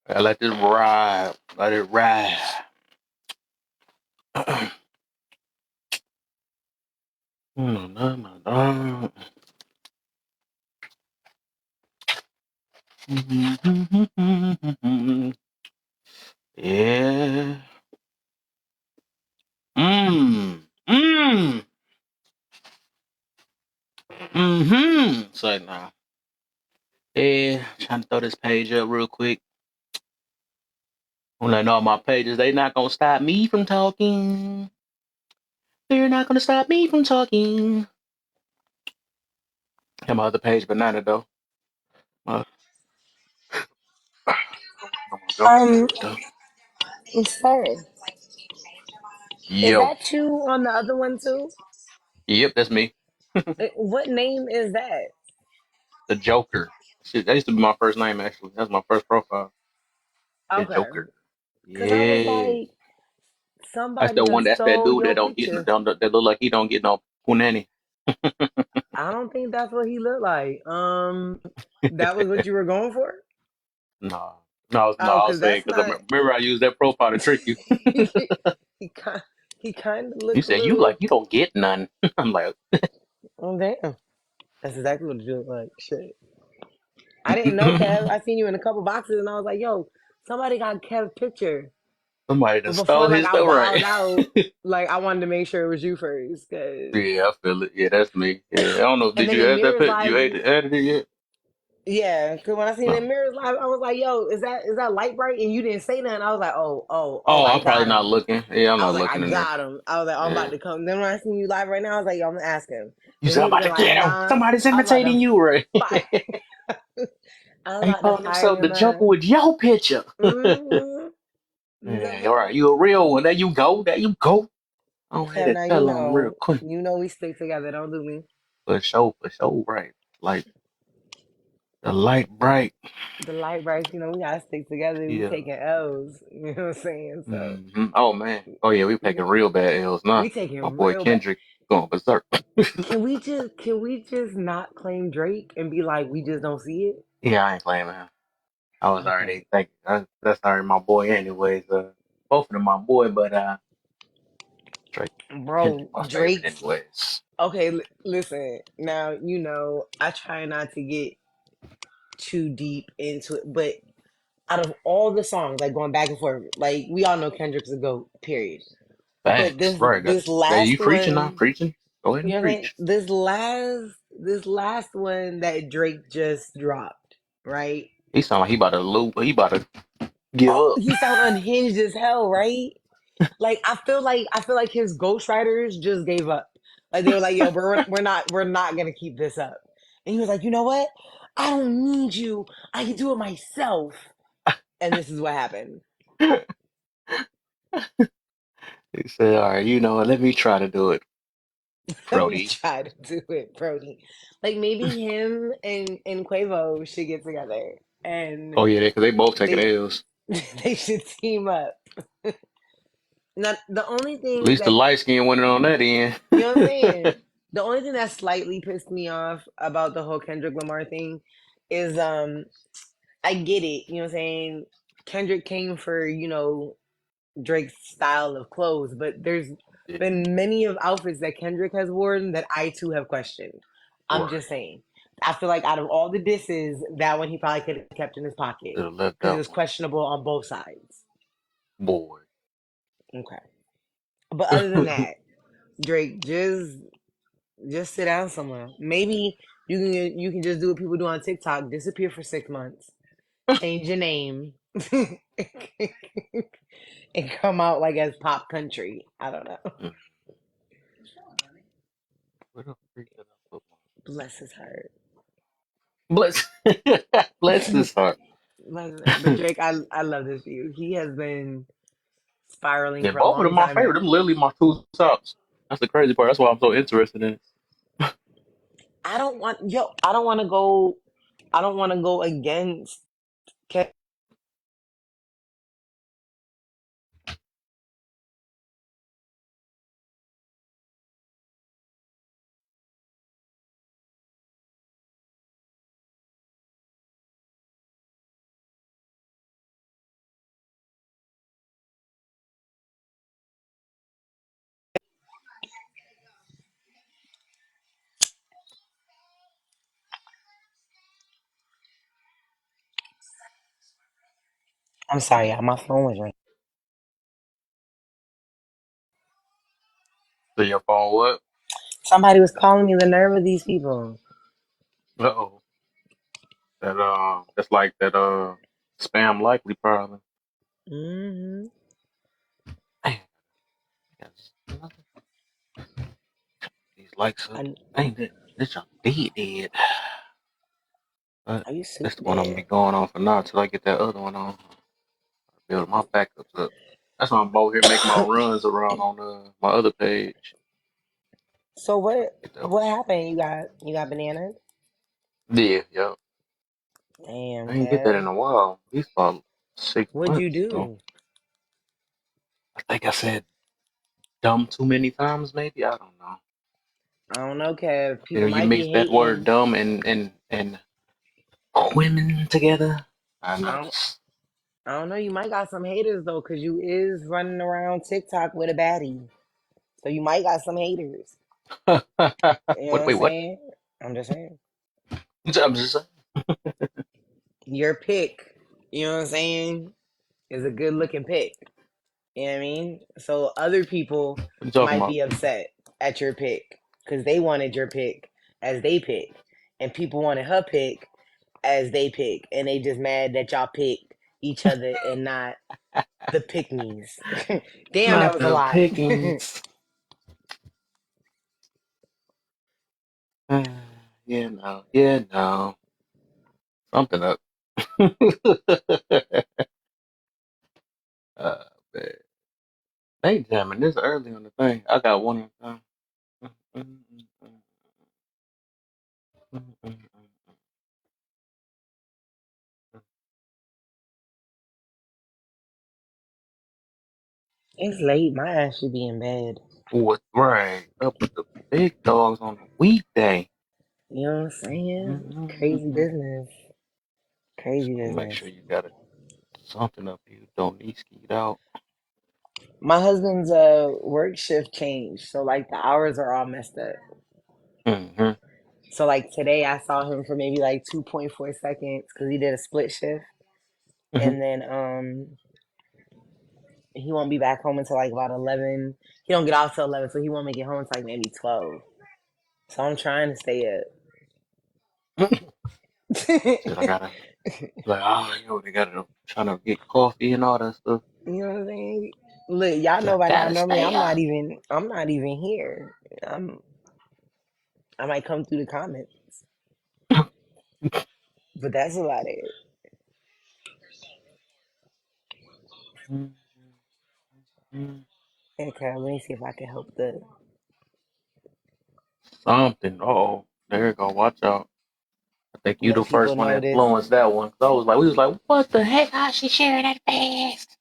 I let this ride. Let it ride. Yeah. Mmm. Mmm. Mm-hmm. So now, yeah, trying to throw this page up real quick. When I know my pages, they not gonna stop me from talking. They're not gonna stop me from talking. Got my other page, banana though. Uh, I'm gonna go Um, though. sir, is Yo, that you on the other one too? yep, that's me. What name is that? The Joker. Shit, that used to be my first name actually. That's my first profile. The Okay, Joker. because I was Yeah. like, That's somebody the done one. That's that stole dude that your don't get picture. that look like he don't get no punani. I don't think that's what he looked like. That was what you were going for? No, no. Oh, I because was saying that's because I not. remember I used that profile to trick you. he kind he kind of You look a said you like little. you don't get none. I'm like, Oh damn, that's exactly what you look like. Shit, I didn't know Kev. I seen you in a couple boxes, and I was like, yo, somebody got Kev's picture. somebody But done before stole like his I stuff, right? wowed out, like I wanted to make sure it was you first, cause Yeah, I feel it. Yeah, that's me. Yeah, I don't know. and Did then you in add that Mirror's pic? You Live, added it yet? yeah, cause when I seen No. in Mirror's Live, I was like, "Yo, is that light bright?" And you didn't say nothing. I was like, "Oh, Oh, I I'm probably got not him." looking. Yeah, I'm I not was like, "I looking in there. got him." I was like, "I'm Yeah. about to come." Then when I seen you live right now, I was like, "Yo, I'm gonna ask him." You Then said he I'm was about to been like, get him. "Nah." Somebody's I was about imitating to you, right? fire. I was He about to calling fire himself the him Joker up. with your picture. Mm-hmm. Yeah, all right. You a real one. There you go. There you go. I don't had Kev, to now you tell him real know, quick. we stick together. Don't do me. For sure, right. Like the light bright. The light brights, we gotta stick together. We Yeah. taking L's. You know what I'm saying? So Oh man. Oh yeah, we taking real bad L's we now. My taking boy real bad. Kendrick going berserk. Can we just not claim Drake and be like we just don't see it? Yeah, I ain't claiming him. I was Okay, already thinking that's already my boy anyways. Both of them my boy, but Drake Kendrick bro, my favorite Drake's anyways. okay. Listen, now I try not to get too deep into it, but out of all the songs, like going back and forth, like we all know Kendrick's a goat. Period. But Facts. this Right. this Hey, you last preaching now? one, Preaching? Go ahead you and know what I'm saying? preach. This last one that Drake just dropped, right? He sound like he about to lose. He about to give Oh, up. he sound unhinged as hell, right? Like I feel like his ghostwriters just gave up. Like they were like, "Yo, we're not gonna keep this up." And he was like, "You know what? I don't need you. I can do it myself." And this is what happened. He said, "All right, you know what? Let me try to do it, Let me Brody." try to do it, Brody. Like maybe him and Quavo should get together and Oh yeah, because they both taking they L's. they should team up. Not the only At thing least the that light skin winning on that end. you know what I'm saying. The only thing that slightly pissed me off about the whole Kendrick Lamar thing is I get it. You know what I'm saying. Kendrick came for Drake's style of clothes, but there's Yeah, been many of outfits that Kendrick has worn that I too have questioned. I'm right. just saying. I feel like out of all the disses, that one he probably could have kept in his pocket Should have left because it that was one. questionable on both sides. Boy. Okay, but other than that, Drake just sit down somewhere. Maybe you can just do what people do on TikTok: disappear for 6 months, change your name, and come out like as pop country. I don't know. Mm. Where the freak did I put Bless his heart. Bless, bless his heart. But Drake, I love this for you. He has been spiraling And for a both of long them my time favorite. now. Them literally my two tops. That's the crazy part. That's why I'm so interested in it. I don't want to go. I don't want to go against. Ke- I'm sorry, my phone was ringing. So your phone what? Somebody was calling me. The nerve of these people. Uh-oh. That's like that spam likely probably. Hmm. Damn, that's nothing. These likes up. I, Dang that this junk dead. But are you that's super the one I'm gonna dead? be going on for now till I get that other one on. Build my backups up. That's why I'm over here making my runs around on my other page. So So I can what? get that one. What happened? You got bananas? Yeah, yeah. Damn, I ain't get that in Kev. a while. At least about six What'd you months. So do? I think I said dumb too many times, maybe. I don't know. I don't know, Kev. You People know, you might be mix that word hating. dumb and women together. I I know don't. this. I don't know. You might got some haters though, cause you is running around TikTok with a baddie. So you might got some haters. You know what What? I'm Wait, what? saying? I'm just saying. I'm just saying. Your pick, you know what I'm saying, is a good looking pick. You know what I mean? So other people What you talking might about? be upset at your pick because they wanted your pick as they pick. And people wanted her pick as they pick. And they just mad that y'all picked each other and not the pick me's. Damn, that Not was a the lot. pickings. Yeah, no. Yeah, no. Something up. uh, man. Hey, damn it. This early on the thing. I got one on time. Mm, mm, mm, mm, mm, mm, mm, It's late. My ass should be in bed. What's right up with the big dogs on a weekday? You know what I'm saying? Crazy Mm-mm-mm-mm. business. Crazy Make business. sure you got something up you don't need skied out. My husband's work shift changed, so like the hours are all messed up. Mm-hmm. So like today, I saw him for maybe like 2.4 seconds because he did a split shift, Hmm. and then he won't be back home until like about 11. He don't get off till 11, so he won't make it home until like maybe 12. So I'm trying to stay Said I up. gotta like, oh, they gotta trying to get coffee and all that stuff. You know what I'm saying? Look, y'all Said know I by now. gotta Normally, stay up. I'm not even here. I'm, I might come through the comments, but that's about it. Okay, let me see if I can help the Something. Oh, there you go. Watch out. I think you the let people first one know that this. influenced that one. 'Cause I was like, we was like, what the heck? How she sharing that fast?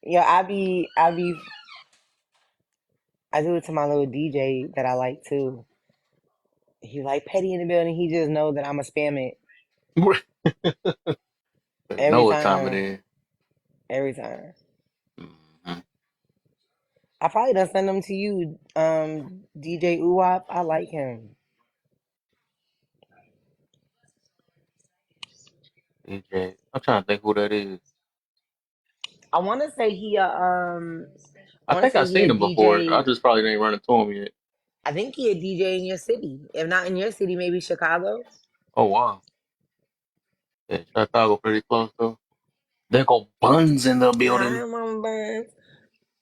Yo, I do it to my little DJ that I like too. He like petty in the building. He just know that I'ma spam it Know every what time it time, is. every time. Mm-hmm. I probably done send them to you, DJ Uwap. I like him. DJ. I'm trying to think who that is. I want to say I I want to think say I've he a seen him before. I DJ. just probably didn't run into him yet. I think he a DJ in your city. If not in your city, maybe Chicago. Oh wow. Yeah, Chicago pretty close though. There go Buns in the building. Hi, Mama Buns.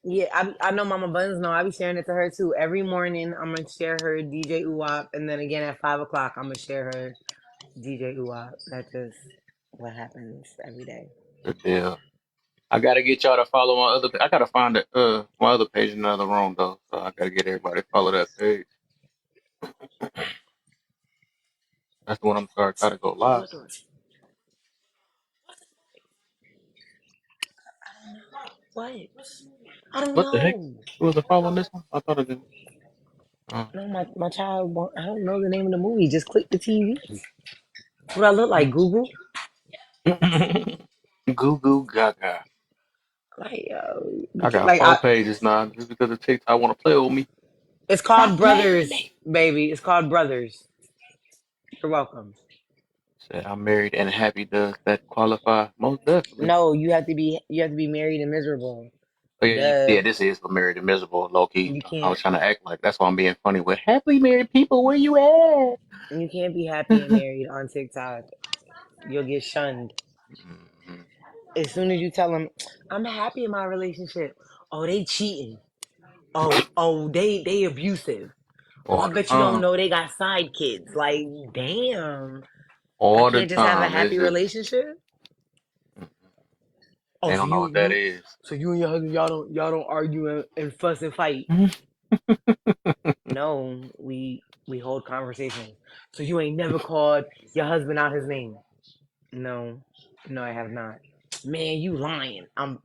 Yeah, I know Mama Buns know. I be sharing it to her too. Every morning I'm gonna share her DJ Uwap, and then again at 5 o'clock I'm gonna share her DJ Uwap. That's just what happens every day. Good deal. I gotta get y'all to follow my other. I gotta find my other page in the other room though. So I gotta get everybody to follow that page. That's the one I'm starting to try to go live. What the- What? I don't What the heck? know. Was the problem on this one? I thought it didn't. Oh. No, my child. I don't know the name of the movie. Just click the TV. What I look like? Google. Goo goo gaga. Like, I got like 4 pages now just because the TikTok want to play with me. it's called Stop playing with Brothers, me. baby. It's called Brothers. You're welcome. Said I'm married and happy. Does that qualify? Most definitely. No, you have to be married and miserable. Oh yeah, Duh. yeah. This is for married and miserable, low key. You I was can't trying to act like that's why I'm being funny with happily married people. Where you at? you can't be happy and married on TikTok. You'll get shunned. Mhm. As soon as you tell them, I'm happy in my relationship. Oh, they cheating. Oh, they abusive. Oh, I All the bet you don't time. know they got side kids. Like, damn. I All the can't just have a time. It's happy just relationship. mm, Oh, they so don't know you what that you is. so you and your husband y'all don't argue and fuss and fight. No, we hold conversations. So you ain't never called your husband out his name. No, no, I have not. Man, you lying. I'm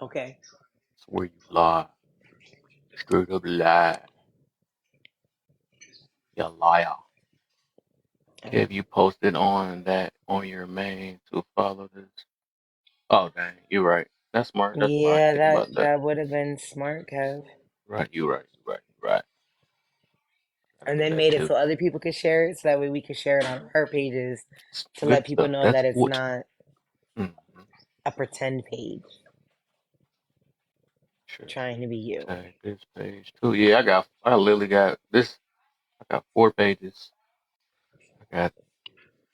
okay. It's where you lie. Straight up lie. You liar. Uh, Kev, you posted on that on your main to follow this. Oh dang, you're right. That's smart. That's smart. I yeah, didn't think about that that. that would have been smart, Kev. Right, you right, you right, you right. Gotta And do then that made it too. so other people could share it, so that way we could share it on our pages to Good let people stuff. know That's that it's good. not Mm-hmm. a pretend page Sure. trying to be you. Tag this page too. Yeah, I literally got this. I got 4 pages. I got.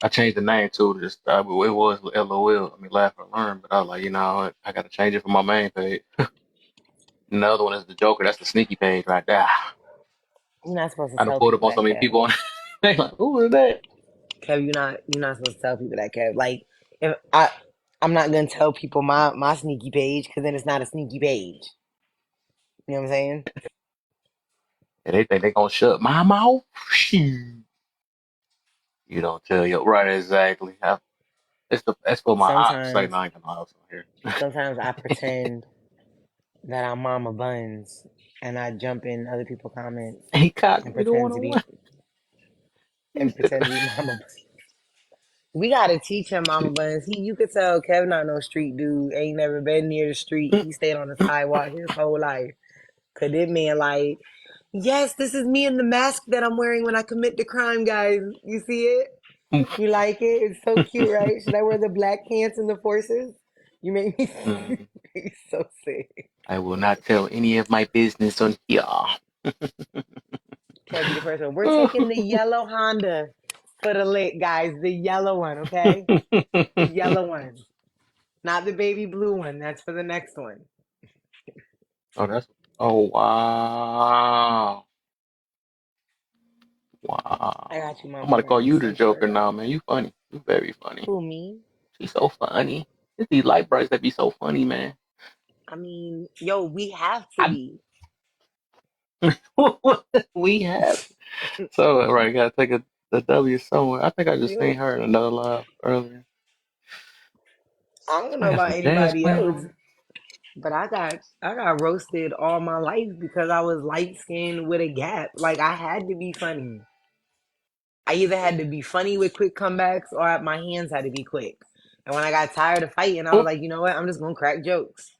I changed the name too. Just it was LOL. I mean, laugh or learn. But I was like, you know what? I got to change it for my main page. Another one is the Joker. That's the sneaky page right there. You're not supposed to I done tell pulled up people on so that, many Kev. people on. They like, who is that? Kev, you're not supposed to tell people that, Kev. Like, if I'm not gonna tell people my sneaky page because then it's not a sneaky page. You know what I'm saying? And they think they gonna shut my mouth. Shoot. You don't tell your right exactly. That's for my ops. Like, Sometimes, no, I ain't got no ops on here. sometimes I pretend that I'm Mama Buns and I jump in other people's comments He cocked and me the pretend one to on be one. He said, Mama Buns. We gotta teach him Mama Buns. You could tell Kevin not no street dude. Ain't never been near the street. He stayed on the sidewalk his whole life. Cause that man like, yes, this is me in the mask that I'm wearing when I commit the crime, guys. You see it? You like it? It's so cute, right? Should I wear the black pants and the forces? You make me mm, so sick. I will not tell any of my business on here. Can't be the first one. We're taking the yellow Honda for the lick, guys. The yellow one, okay? The yellow one. Not the baby blue one. That's for the next one. Oh, that's. Oh, wow. I got Wow. you, I'm Mama gonna call you Buns. the Don't you Joker worry. now, man. You funny. You very funny. Who, me? She's so funny. It's these light brights that be so funny, man. I mean, yo, we have to I, be. we have. So, right, gotta take the W somewhere. I think I just seen Yo, her in another live earlier. I don't I know got about some jazz anybody playing else, on. but I got roasted all my life because I was light skinned with a gap. Like I had to be funny. I either had to be funny with quick comebacks or my hands had to be quick. And when I got tired of fighting, I was Oh, like, you know what? I'm just gonna crack jokes.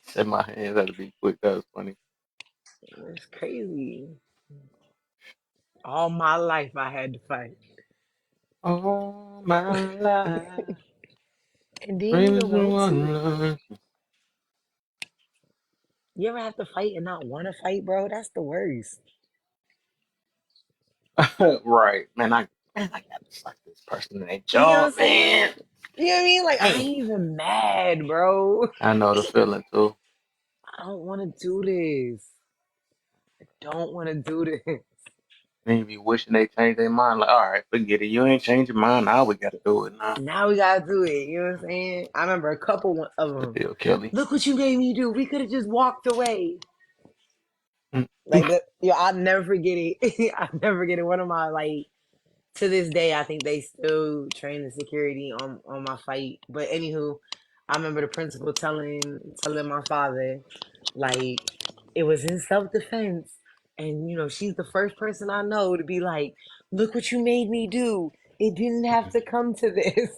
said my hands had to be quick. That was funny. It's crazy. All my life I had to fight. All my life, And then you dreams know of what too? one life. You ever have to fight and not want to fight, bro? That's the worst. Right, man, I gotta suck this person in their You know what jaw, I'm man. saying? You know what I mean? Like I Man, ain't even mad, bro. I know the feeling too. I don't want to do this. I don't want to do this. Then you be wishing they change their mind. Like, all right, forget it. You ain't changed your mind. Now we gotta do it now. Now we gotta do it. You know what I'm saying? I remember a couple of The them. deal, Kelly. Look what you made me do. We could have just walked away. Mm. Like that. Yeah, I'll never forget it. I'll never forget it. One of my like to this day, I think they still train the security on my fight. But anywho, I remember the principal telling my father, like, it was in self defense, and she's the first person I know to be like, look what you made me do. It didn't have to come to this.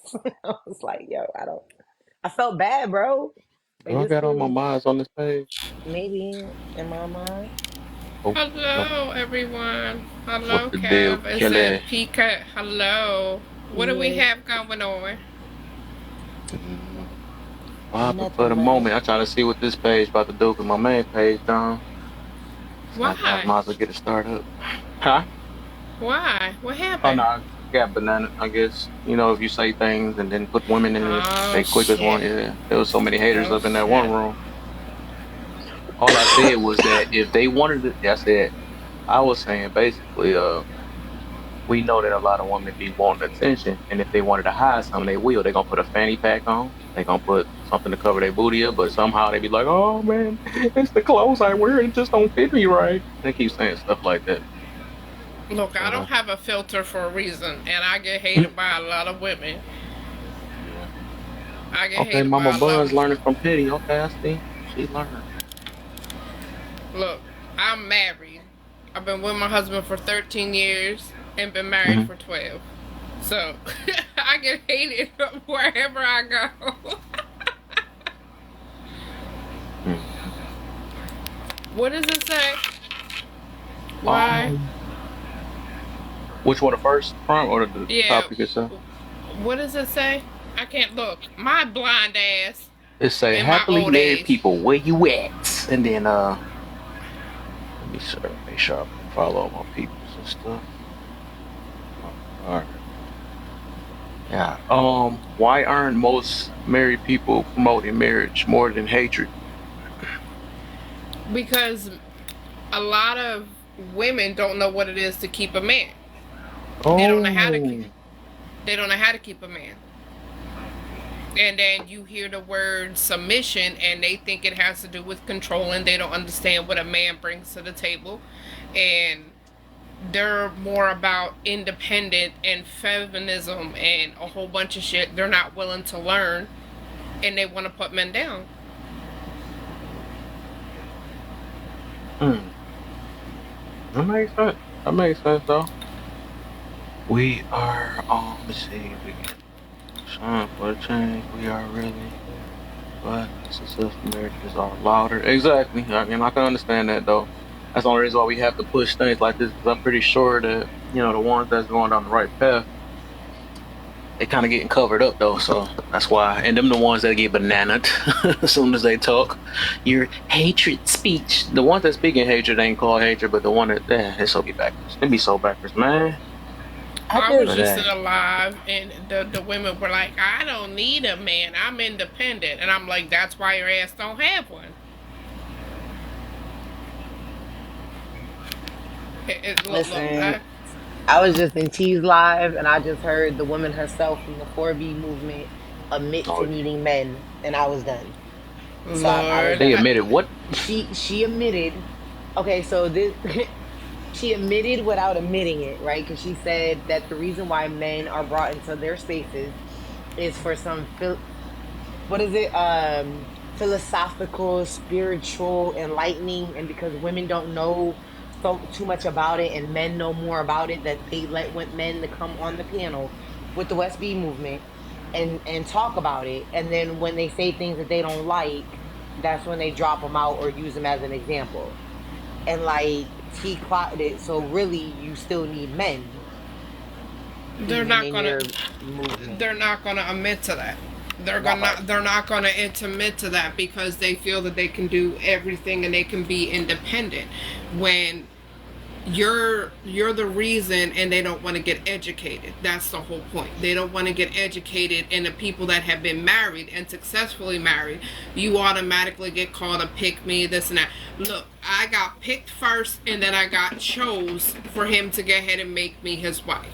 I was like, yo, I don't. I felt bad, bro. Do Like I this got all my was mods on this page? maybe in my mind. Oh, no. Hello, everyone. What's Hello, the deal, Kev. It said Kelly? Pika. Hello. What do we Yeah, have going on? Mm, Popping for the nothing moment. much. I'm trying to see what this page about to do because my main page done. So I Why? might as well get it started up. Huh? Why? What Oh happened? no, I got banana. I guess if you say things and then put women in it, Oh, they quick as one. shit. Yeah, there was so many haters Oh, up in that one shit. room. All I said was that if they wanted it, I said I was saying basically, we know that a lot of women be wanting attention, and if they wanted to hide something, they will. They're gonna put a fanny pack on. They're gonna put something to cover their booty up, but somehow they be like, "Oh man, it's the clothes I wear. It just don't fit me right." They keep saying stuff like that. Look, I But don't have a filter for a reason, and I get hated by a lot of women. yeah. I get Okay, hated Mama by a lot Bun's of. learning from Petty. Okay, I see. She learning. Look, I'm married. I've been with my husband for 13 years and been married Hmm. for 12. So, I get hated wherever I go. Hmm. What does it say? Why? Um, which one, the first prompt or the Yeah. topic itself? What does it say? I can't look. My blind ass It say in my happily old married age. people, where you at? And then let me make sure I follow all my peoples and stuff. All right. Yeah. Why aren't most married people promoting marriage more than hatred? Because a lot of women don't know what it is to keep a man. They don't know how to keep. Oh. They don't know how to keep a man. And then you hear the word submission, and they think it has to do with control, and they don't understand what a man brings to the table, and they're more about independent and feminism and a whole bunch of shit they're not willing to learn, and they want to put men down. Hmm. That makes sense. That makes sense though. We are let's see, we can shine for a change. We are really but successful marriages are louder. Exactly. I can understand that though. That's the only reason why we have to push things like this because I'm pretty sure that, the ones that's going down the right path, they kind of getting covered up though. So that's why. And them the ones that get bananaed as soon as they talk. Your hatred speech. The ones that speak in hatred ain't called hatred, but the one that, it's so be backwards. It be so backwards, man. I I was But just just in a live, and the women were like, I don't need a man, I'm independent. And I'm like, that's why your ass don't have one. Look, listen. I was just in T's live, and I just heard the woman herself from the 4B movement admit oh to yeah. needing men, and I was done. So I was Lord, They done. admitted what? She admitted. Okay, so this she admitted without admitting it, right? Because she said that the reason why men are brought into their spaces is for some what is it philosophical, spiritual, enlightening, and because women don't know so too much about it and men know more about it, that they went men to come on the panel with the West B movement and talk about it, and then when they say things that they don't like, that's when they drop them out or use them as an example. And like T clocked it, so really you still need men they're even not in gonna your movement. they're not gonna admit to that. That part. They're not gonna admit to that because they feel that they can do everything and they can be independent when you're the reason, and they don't want to get educated. That's the whole point. They don't want to get educated, and the people that have been married and successfully married, you automatically get called a pick me, this and that. Look, I got picked first, and then I got chose for him to go ahead and make me his wife.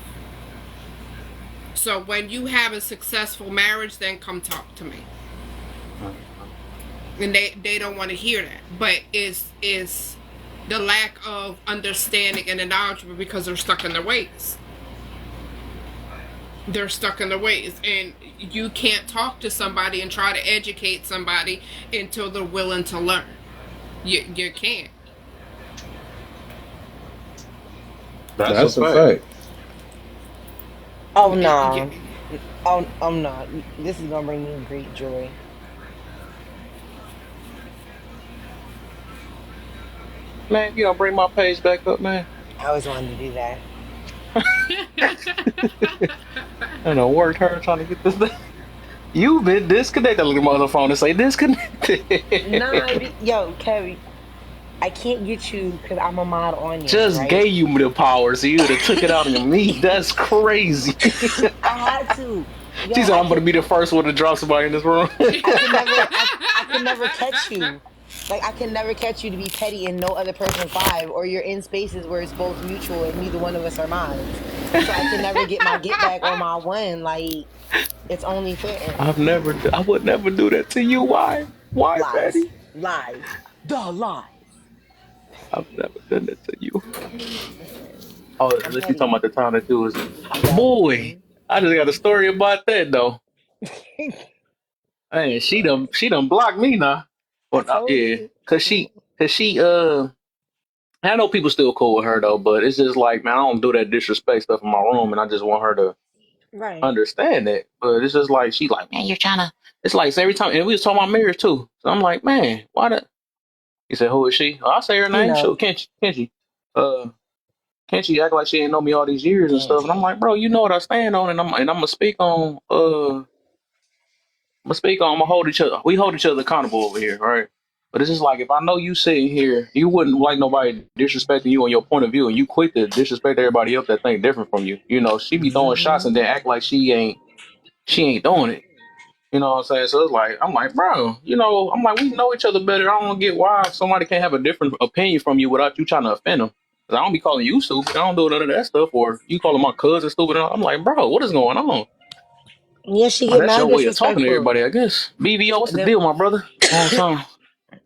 So when you have a successful marriage, then come talk to me. Mhm. And they don't want to hear that. But is the lack of understanding and acknowledgement because they're stuck in their ways. They're stuck in their ways, and you can't talk to somebody and try to educate somebody until they're willing to learn. You can't. That's a That's a fact. fact. Oh It- you- no. Oh, I'm not. This is gonna bring me great joy. Man, you don't bring my page back up, man. I always wanted to do that. I know worked hard trying to get this thing. You've been disconnected. Look at my other phone and say disconnected. Nah, yo, Kevin, I can't get you because I'm a mod on yours, Just right? gave you the power, so you would have took it out on me. That's crazy. I had to. She Yo, said I'm gonna be the first one to drop somebody in this room. I can never catch you. Like I can never catch you to be petty in no other person's live, or you're in spaces where it's both mutual and neither one of us are mods. So I can never get my get back on my one. Like it's only fair. I would never do that to you. Why? Why, Lies, Betty? lies, the lies. I've never done that to you. Listen, Oh, I'm unless you talking about petty. the time that you was, Yep. boy. I just got a story about that though. Hey, she done blocked me now. I But told yeah, you. cause she I know people still cool with her though, but it's just like man, I don't do that disrespect stuff in my room, and I just want her to Right. understand that. But it's just like she like man, you're trying to. It's like every time, and we was talking about marriage too. So I'm like, man, why the? He said, who is she? Oh, I'll say her You name. know. Sure, can't she? Can't she? Uh, can't she act like she ain't know me all these years and stuff? And I'm Angie. like, bro, you know what I stand on, and I'm gonna speak on I'm gonna hold each other. We hold each other accountable over here, right? But it's just like if I know you sitting here, you wouldn't like nobody disrespecting you on your point of view, and you quick to disrespect everybody else that think different from you. You know, she be throwing shots and Hmm. then act like she ain't doing it. You know what I'm saying? So it's like I'm like, bro, I'm like, we know each other better. I don't get why somebody can't have a different opinion from you without you trying to offend them. 'Cause I don't be calling you stupid. I don't do none of that stuff. Or you calling my cousin stupid. I'm like, bro, what is going on? Yeah, she Oh, get that's mad your way of talking to disrespectful. everybody, I guess. BBO, what's And the then deal, my brother? Long time.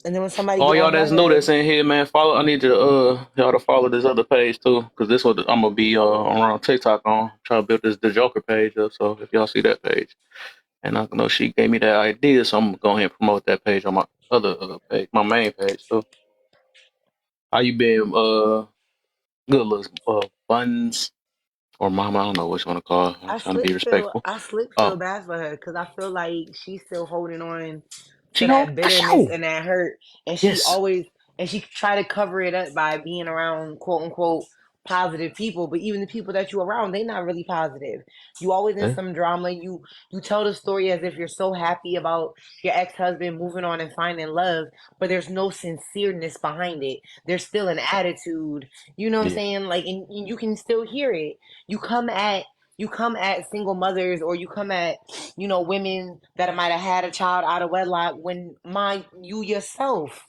and then when somebody All get y'all on her that's new that's head, in here, man, follow. I need you to y'all to follow this other page too, because this what I'm gonna be around TikTok on. Try to build this the Joker page up. So if y'all see that page, and I know she gave me that idea, so I'm gonna go ahead and promote that page on my other page, my main page. So how you been? Good looks, buns or mama? I don't know what you want to call her. I'm trying to be respectful. I slick feel Oh, bad for her because I feel like she's still holding on she to hold that for bitterness sure. and that hurt, and Yes. she try to cover it up by being around quote unquote positive people, but even the people that you around, they not really positive. You always in Yeah. some drama. You tell the story as if you're so happy about your ex-husband moving on and finding love, but there's no sincereness behind it. There's still an attitude. You know what I'm Yeah. saying? Like, and you can still hear it. You come at you come at single mothers, or you come at women that might have had a child out of wedlock when you yourself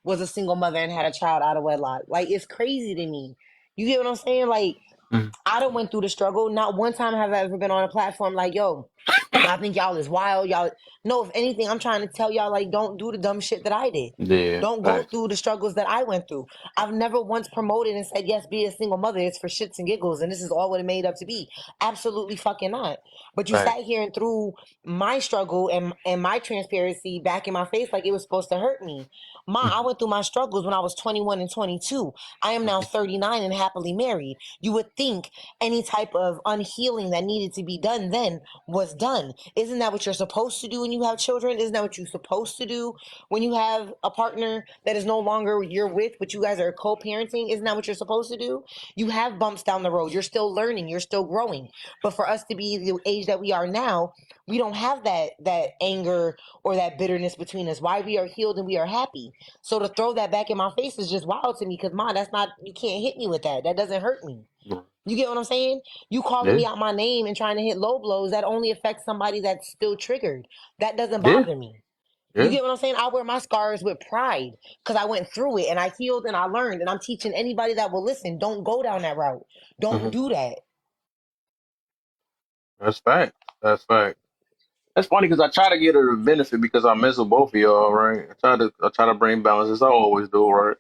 was a single mother and had a child out of wedlock. Like it's crazy to me. You get what I'm saying? Like Mm. I don't went through the struggle. Not one time have I ever been on a platform like, yo, I think y'all is wild. Y'all, no, if anything, I'm trying to tell y'all, like, don't do the dumb shit that I did. Yeah. Don't go Facts. through the struggles that I went through. I've never once promoted and said, yes, be a single mother. It's for shits and giggles. And this is all what it made up to be. Absolutely fucking not. But you Facts. sat here and threw my struggle and my transparency back in my face like it was supposed to hurt me. I Mhm. went through my struggles when I was 21 and 22. I am now Mhm. 39 and happily married. You would think any type of unhealing that needed to be done then was done. Isn't that what you're supposed to do when you have children? Isn't that what you're supposed to do when you have a partner that is no longer you're with, but you guys are co-parenting? Isn't that what you're supposed to do? You have bumps down the road. You're still learning. You're still growing. But for us to be the age that we are now, we don't have that anger or that bitterness between us. Why we are healed and we are happy. So to throw that back in my face is just wild to me because that's not you can't hit me with that. That doesn't hurt me. You get what I'm saying? You calling Yeah. me out my name and trying to hit low blows, that only affects somebody that's still triggered. That doesn't Yeah. bother me. You Yeah. get what I'm saying? I wear my scars with pride because I went through it and I healed and I learned. And I'm teaching anybody that will listen, don't go down that route. Don't Hmm. do that. That's fact. That's fact. That's funny because I try to get her a benefit because I mess with both of y'all, right? I try to bring balance as I always do, right?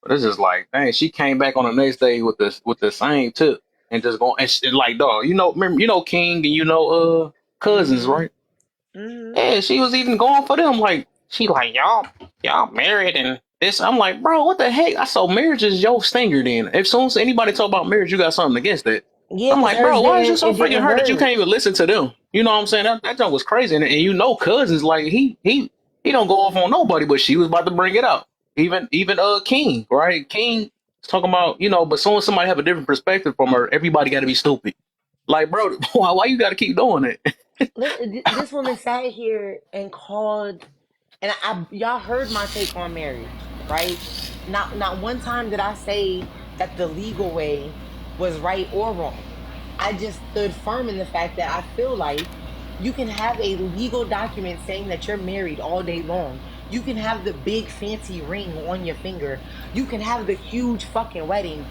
But it's just like, dang, she came back on the next day with the same tip and just going and like, dog, remember, King and cousins, Mm-hmm. right? Mm-hmm. Yeah, she was even going for them. Like, she like, y'all married and this. I'm like, bro, what the heck? I saw marriage is your stinger then. If soon as anybody talk about marriage, you got something against that. Yeah, I'm because like, hers bro, why is you didn't. so It freaking didn't hurt that you work. can't even listen to them? You know what I'm saying? That junk was crazy. And cousins, like he don't go off on nobody, but she was about to bring it out. Even King, right? King is talking about, but soon as somebody have a different perspective from her, everybody gotta be stupid. Like, bro, why you gotta keep doing it? This woman sat here and called, and y'all heard my take on marriage, right? Not one time did I say that the legal way was right or wrong. I just stood firm in the fact that I feel like you can have a legal document saying that you're married all day long. You can have the big fancy ring on your finger. You can have the huge fucking wedding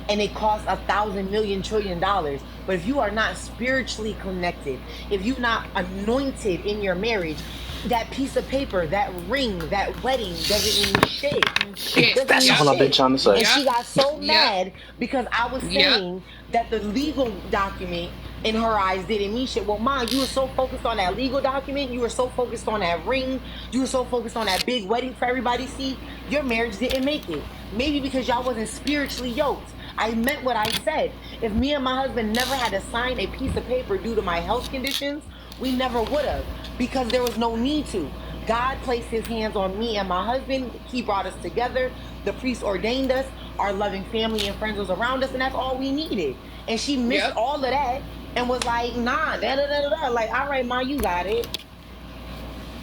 and it costs 1,000,000,000,000,000,000. But if you are not spiritually connected, if you're not anointed in your marriage, that piece of paper, that ring, that wedding doesn't mean shit. It Shit. doesn't That's mean Yep. all I've been shit. trying to say. And Yep. she got so Yep. mad because I was Yep. saying that the legal document in her eyes didn't mean shit. Well, Ma, you were so focused on that legal document. You were so focused on that ring. You were so focused on that big wedding for everybody to see. Your marriage didn't make it. Maybe because y'all wasn't spiritually yoked. I meant what I said. If me and my husband never had to sign a piece of paper due to my health conditions, we never would have because there was no need to. God placed his hands on me and my husband. He brought us together. The priest ordained us. Our loving family and friends was around us, and that's all we needed. And she missed Yep. all of that and was like, nah, da da da da. Like, all right, Ma, you got it.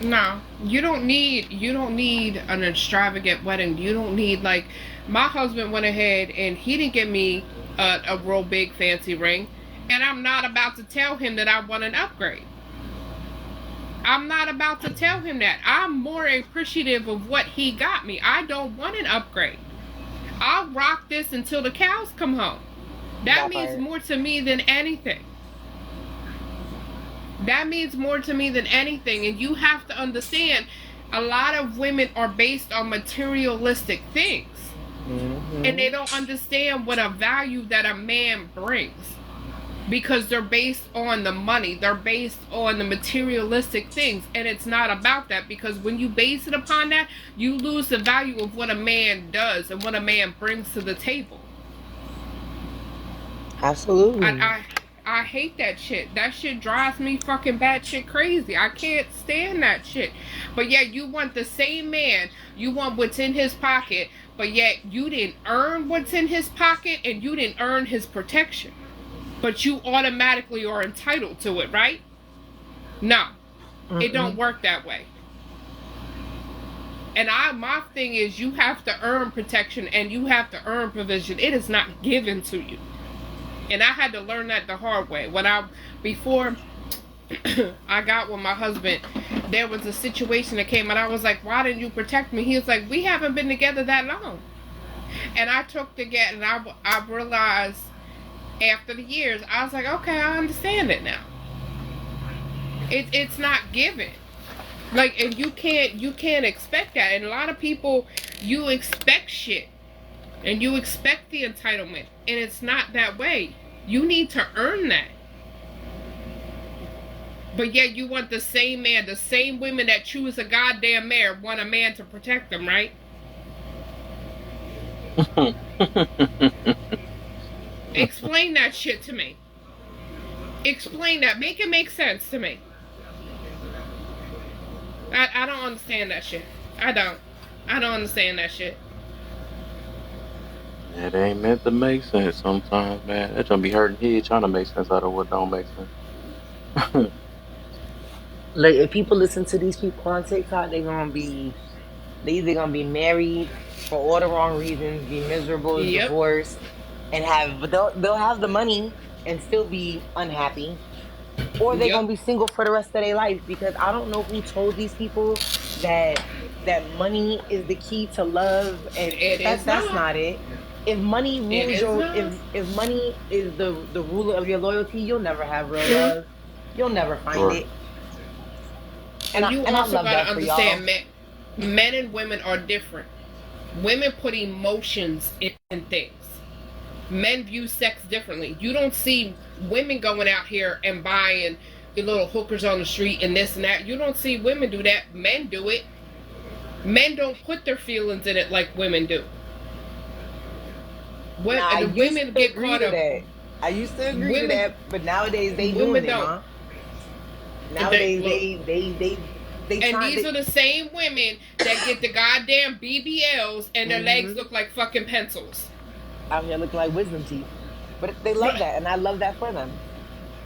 No, you don't need an extravagant wedding. You don't need like my husband went ahead and he didn't give me a real big fancy ring, and I'm not about to tell him that I want an upgrade. I'm not about to tell him that. I'm more appreciative of what he got me. I don't want an upgrade. I'll rock this until the cows come home. That That means part. more to me than anything. That means more to me than anything. And you have to understand, a lot of women are based on materialistic things. And Mm-hmm. they don't understand what a value that a man brings. Because they're based on the money, they're based on the materialistic things. And it's not about that. Because when you base it upon that, you lose the value of what a man does and what a man brings to the table. I, Absolutely. I I hate that shit. That shit drives me fucking batshit crazy. I can't stand that shit. But yet you want the same man, you want what's in his pocket, but yet you didn't earn what's in his pocket and you didn't earn his protection. But you automatically are entitled to it, right? No, it don't Mm-mm. work that way. And my thing is you have to earn protection and you have to earn provision. It is not given to you. And I had to learn that the hard way. Before I got with my husband, there was a situation that came and I was like, why didn't you protect me? He was like, we haven't been together that long. And I took the get and I realized after the years, I was like, okay, I understand it now. It's not given. Like, and you can't expect that. And a lot of people, you expect shit and you expect the entitlement, and it's not that way. You need to earn that. But yet you want the same man, the same women that choose a goddamn man want a man to protect them, right? Explain that shit to me. Explain that. Make it make sense to me. I don't understand that shit. I don't. I don't understand that shit. It ain't meant to make sense sometimes, man. That gonna be hurting head trying to make sense out of what don't make sense. Like, if people listen to these people on TikTok, they either gonna be married for all the wrong reasons, be miserable, Yep. divorced, and they'll have the money and still be unhappy, or they're Yep. gonna be single for the rest of their life because I don't know who told these people that money is the key to love, and It is that's not. not it. If money It rules is your not. if money is the ruler of your loyalty, you'll never have real love. You'll never find Right. it. And And I you and I also love got to that for y'all. understand, men and women are different. Women put emotions in things. Men view sex differently. You don't see women going out here and buying the little hookers on the street and this and that. You don't see women do that. Men do it. Men don't put their feelings in it like women do. Now I The used women to get agree caught to up. that. I used to agree to Women, that, but nowadays they women doing it, don't. huh? They Nowadays look, they and trying these to. are the same women that get the goddamn BBLs and their legs Hmm. look like fucking pencils. Out here looking like wisdom teeth. But they love Right. that, and I love that for them.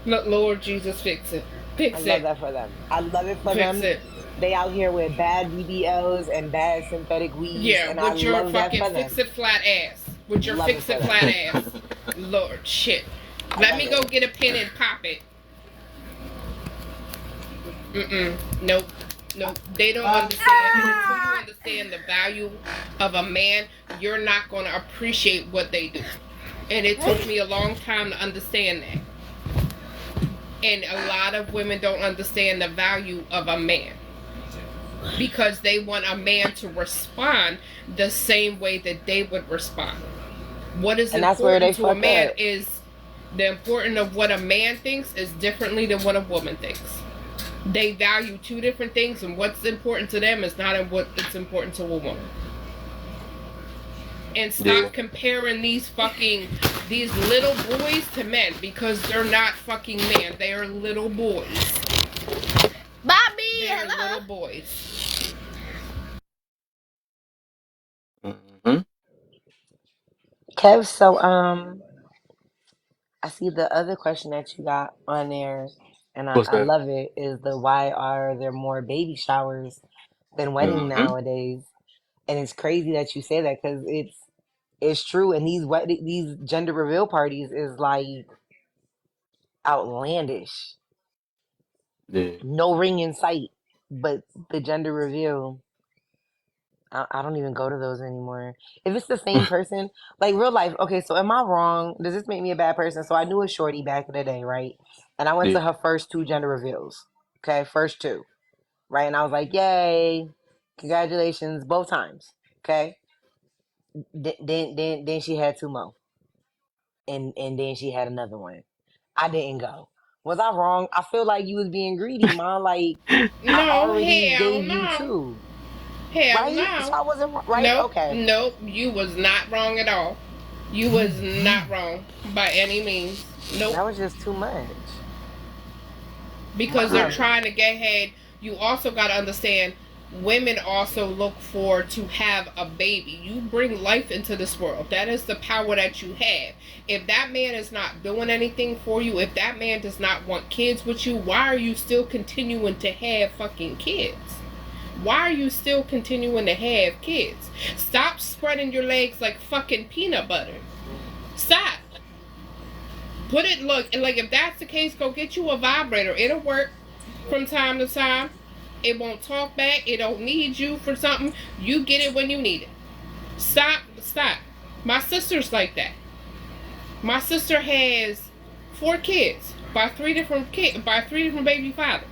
Look, Lord Jesus, fix it. I Fix love it. that for them. I love it for Fix them. it. They out here with bad BBLs and bad synthetic weaves, Yeah, and I with your love that fucking for fix them. it flat ass. With your Love it fix for it them. flat ass. Lord shit. I Let love me go it. get a pen and pop it. Mm-mm. Nope. Nope. They don't understand. And until you understand the value of a man, you're not going to appreciate what they do. And it took me a long time to understand that. And a lot of women don't understand the value of a man because they want a man to respond the same way that they would respond. What is And that's where they important to a fuck man up. is the importance of what a man thinks is differently than what a woman thinks. They value two different things, and what's important to them is not what it's important to a woman. And Yeah. stop comparing these little boys to men because they're not fucking men. They are little boys. Bobby, They are hello. little boys. Hmm. Kev, so I see the other question that you got on there, and What's I that? love it, is the why are there more baby showers than wedding Hmm. nowadays? And it's crazy that you say that because it's true. And these gender reveal parties is like outlandish. Yeah. No ring in sight, but the gender reveal. I don't even go to those anymore. If it's the same person, like real life, okay, so am I wrong? Does this make me a bad person? So I knew a shorty back in the day, right? And I went to Yeah. her first two gender reveals. Okay, first two, right? And I was like, yay, congratulations, both times. Okay. Then she had two more. And then she had another one. I didn't go. Was I wrong? I feel like you was being greedy, mom. Like I No, already hell gave you no. two. Hell Right? So no. I wasn't right. Nope, Okay. nope. You was not wrong at all. You was not wrong by any means. Nope. That was just too much. Because they're Yeah. Mom. trying to get ahead. You also got to understand women also look for to have a baby. You bring life into this world. That is the power that you have. If that man is not doing anything for you, if that man does not want kids with you, why are you still continuing to have fucking kids? Why are you still continuing to have kids? Stop spreading your legs like fucking peanut butter. Stop. Put it, look, and like if that's the case, go get you a vibrator. It'll work from time to time. It won't talk back. It don't need you for something. You get it when you need it. Stop, stop. My sister's like that. My sister has 4 kids by three different baby fathers,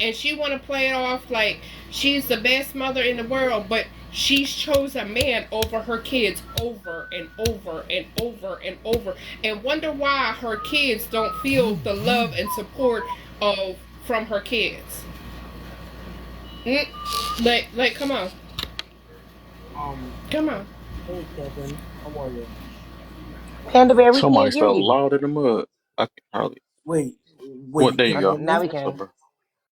and she want to play it off like she's the best mother in the world, but she's chose a man over her kids over and over and over and over, and wonder why her kids don't feel the love and support of from her kids. Mm, come on, Um, come on. hey Kevin, how are you? Panda Bear, we Somebody can't hear so you. loud in the mud. I can hardly. What? Wait, There can you you Okay, go. hear now me? we What's up, can. bro?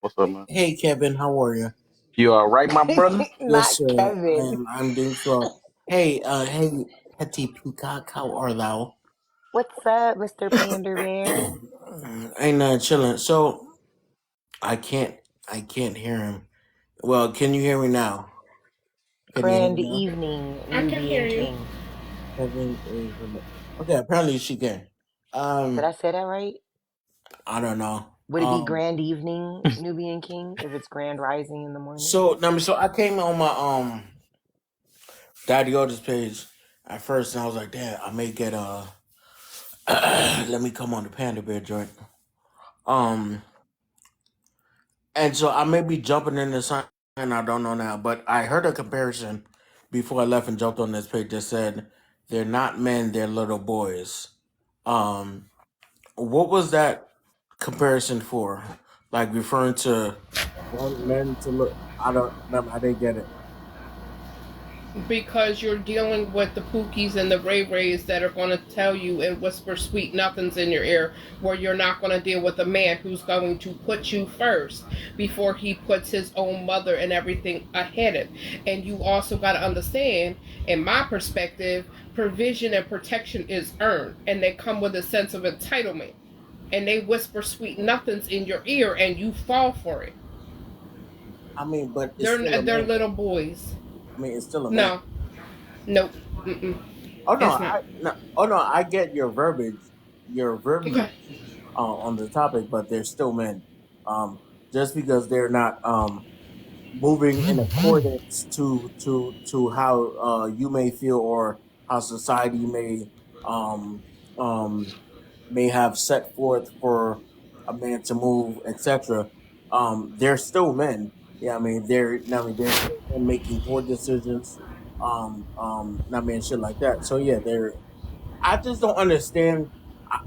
What's up, man? Hey Kevin, how are you? You all right, my brother? Yes, Not sir. Kevin. I'm doing swell. Hey, Petty Peacock, how are thou? What's up, Mr. Panda Bear? Ain't nothing chilling. So I can't, I can't hear him. Well, can you hear me now? Can you hear Grand me now? evening, I can hear Nubian you. King. Kevin is okay. Apparently she can. Did I Um, say that right? I don't know. Would it be grand evening, Nubian King, if it's grand rising in the morning? So I came on my Daddy Otis page at first, and I was like, "Damn, I may get let me come on the Panda Bear joint." Um, and so I may be jumping into something I don't know now, but I heard a comparison before I left and jumped on this page that said they're not men, they're little boys. Um, what was that comparison for? Like referring to wanting men to look. I didn't get it. Because you're dealing with the Pookies and the Ray Rays that are going to tell you and whisper sweet nothings in your ear, where you're not going to deal with a man who's going to put you first before he puts his own mother and everything ahead of. And you also got to understand, in my perspective, provision and protection is earned, and they come with a sense of entitlement. And they whisper sweet nothings in your ear, and you fall for it. I mean, but it's still They're a they're man, little though. boys. I mean, it's still a man. No, nope, mm-mm, Oh no, it's not. I no, oh no, I get your verbiage Okay. on the topic, but they're still men. Just because they're not moving in accordance to how you may feel or how society um um may have set forth for a man to move, etc. They're still men. Yeah, I mean they're still men making poor decisions. I mean shit like that. So yeah, they're. I just don't understand.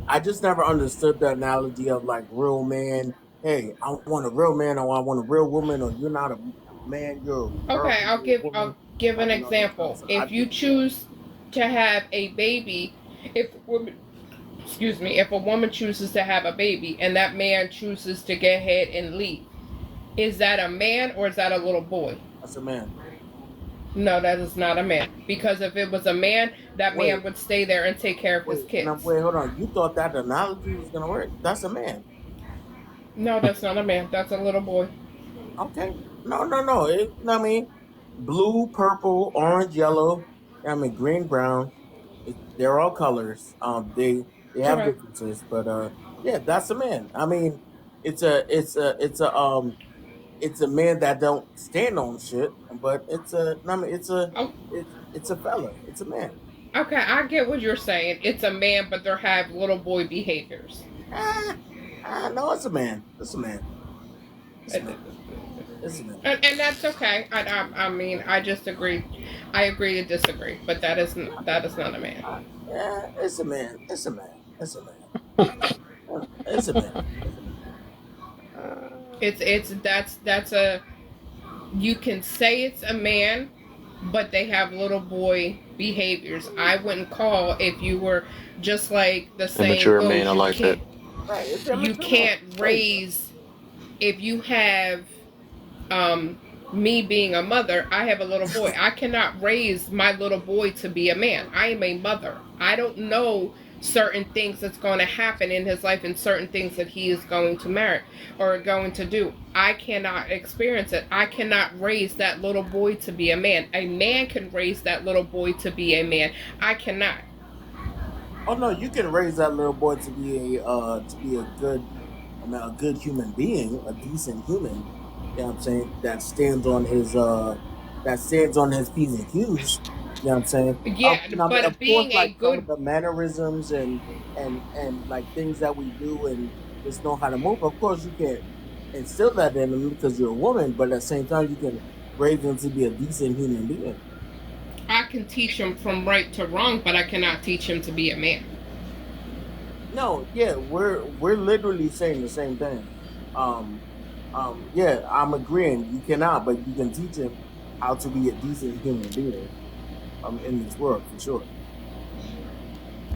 I just never understood the analogy of like real man. Hey, I want a real man, or I want a real woman, or you're not a man, you're a girl, Okay, you're a I'll woman. give an That kind of example. stuff. I If you just choose to have a baby, if woman, excuse me, if a woman chooses to have a baby and that man chooses to get ahead and leave, is that a man or is that a little boy? that's a man. No, that is not a man. Because if it was a man, that Wait, man would stay there and take care of his kids. wait, hold on. You thought that analogy was gonna work? That's a man. No, that's not a man. That's a little boy. Okay. No. I mean, blue, purple, orange, yellow. I mean, green, brown. They're all colors. They have Okay. differences, but yeah, that's a man. I mean, it's a man that don't stand on shit, but I mean, Oh, it's a fella. It's a man. okay, I get what you're saying. It's a man, but they have little boy behaviors. Ah, no, it's a man. It's a man. It's a And, man. It's a man. and that's okay. I mean, I just agree. I agree to disagree, but that is not a man. Yeah, it's a man. It's a man. It's a man. It's a man. It's a man. It's that's a you can say it's a man, but they have little boy behaviors. I wouldn't call if you were just like the saying Immature men goes, are like that. Right. It's a you mature man. can't Right. raise if you have um me being a mother, I have a little boy. I cannot raise my little boy to be a man. I am a mother. I don't know certain things that's going to happen in his life and certain things that he is going to marry or going to do. I cannot experience it. I cannot raise that little boy to be a man. A man can raise that little boy to be a man. I cannot. Oh no, you can raise that little boy to be a good, I mean, a good human being, a decent human. You know what I'm saying? That stands on his P's and Q's. You know what I'm saying? Yeah, I mean, of but course, being a like some of good the mannerisms and like things that we do and just know how to move. Of course, you can instill that in them because you're a woman, but at the same time, you can raise them to be a decent human being. I can teach him from right to wrong, but I cannot teach him to be a man. No, yeah, we're literally saying the same thing. Um, yeah, I'm agreeing. You cannot, but you can teach him how to be a decent human being. In this world for sure.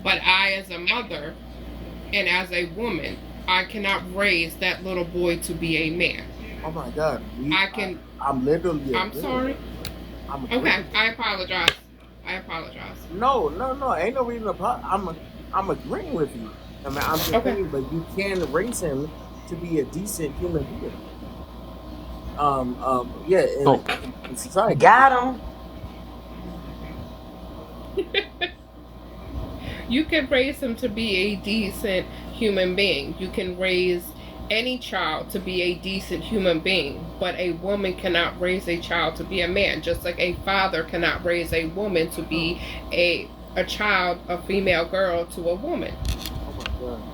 But I, as a mother and as a woman, I cannot raise that little boy to be a man. Oh my God, I can. I'm literally I'm agreeing. sorry. I'm Okay, agreeing. I apologize. I apologize. No. Ain't no reason to. I'm agreeing with you. I mean, I'm just Okay. saying, but you can raise him to be a decent human being. Yeah, Oh, in society. Got him. You can raise him to be a decent human being. You can raise any child to be a decent human being, but a woman cannot raise a child to be a man, just like a father cannot raise a woman to be a child, a female girl to a woman. Oh my God.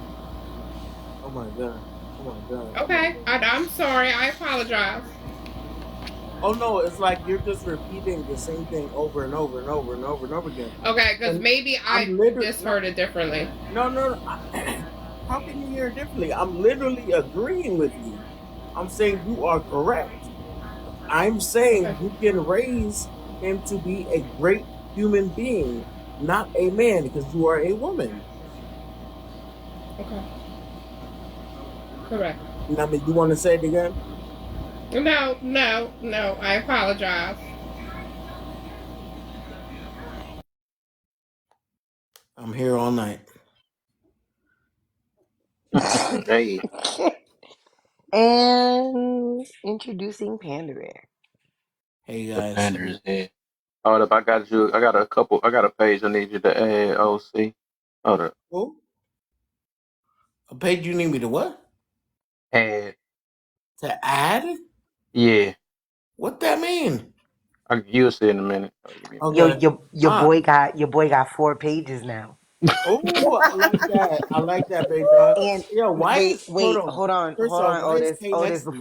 Oh my God. Oh my God. Oh my Okay, God. I'm sorry. I apologize. Oh no, it's like you're just repeating the same thing over and over and over and over and over again. Okay, because And maybe I'm I literally just heard it differently. no. How can you hear it differently? I'm literally agreeing with you. I'm saying you are correct. I'm Okay. saying you can raise him to be a great human being, not a man, because you are a woman. Okay. Correct. I mean, you want to say it again? No, no, no. I apologize. I'm here all night. Hey, And introducing Panda Bear. Hey the guys, pander is here. Hold up, I got you. I got a couple. I got a page I need you to add. OC. Hold up. who? A page you need me to what? Add. To add? Yeah. What that mean? You'll see in a minute. Oh, give me a Yo, minute. Okay. Ah. your boy got 4 pages now. Oh, I like that. I like that, big dog. And Yo, why wait, is hold wait, on? First hold off, on, why is Otis, K Otis. next to me?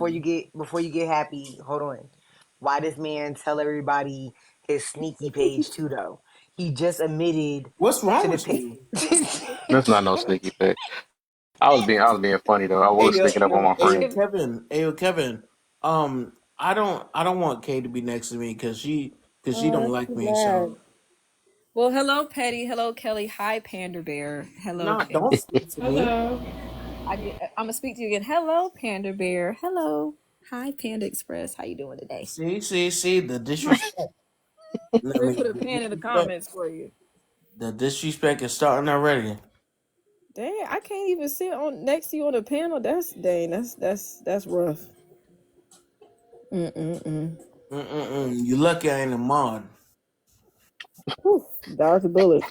Before you get happy, hold on. Why this man tell everybody his sneaky page too though? He just admitted What's to wrong the with page. you? That's not no sneaky peek. I was being funny though. I Hey was yo, sneaking up on yo, my hey friend. yo, Kevin. Hey yo, Kevin. I don't want Kay to be next to me because she don't Oh, like too me. bad. So Well, hello, Petty. Hello, Kelly. Hi, Panda Bear. Hello, nah, Kim. don't speak to me. Hello. I'm gonna speak to you again. Hello, Panda Bear. Hello. Hi, Panda Express. How you doing today? See the disrespect. I Let me mean, put a the pin in the disrespect. comments for you. The disrespect is starting already. Dang, I can't even sit on next to you on the panel. That's dang. That's rough. Mm. Mm-mm-mm. You lucky I ain't a mod. Whew, dodge a bullet.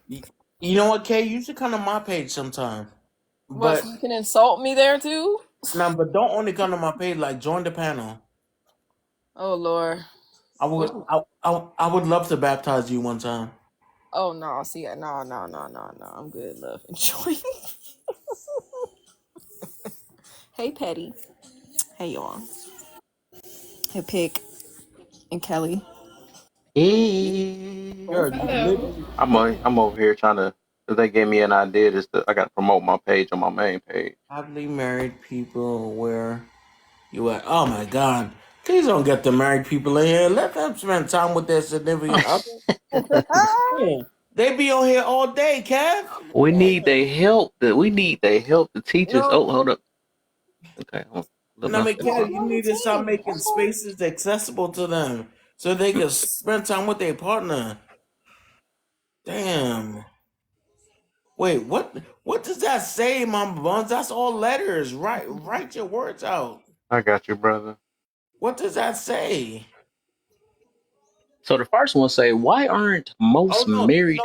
You, you know what, Kay? You should come to my page sometime. What? But So you can insult me there too? nah, but don't only come to my page. Like join the panel. Oh Lord. I What? would I would love to baptize you one time. Oh no. See, no. I'm good. Love, enjoy. Hey, Petty. Hey, y'all. Hey, Pick and Kelly. Girl, Hey. you Hello. literally I'm over here trying to. Cause they gave me an idea. Just to, I got to promote my page on my main page. happily married people where you at. Oh my God. Please don't get the married people in here. Let them spend time with their significant other. Yeah. They be on here all day, Kev. We need Damn. their help. We need their help to teach us. No, Oh, hold up. Okay, hold on. Look, no, I my mean, step No, Kev, on. you join the need to start team. making Okay. spaces accessible to them so they can spend time with their partner. Damn. Wait, what does that say, Mama Buns? That's all letters. Write your words out. I got you, brother. What does that say? So the first one say, why aren't Oh most married?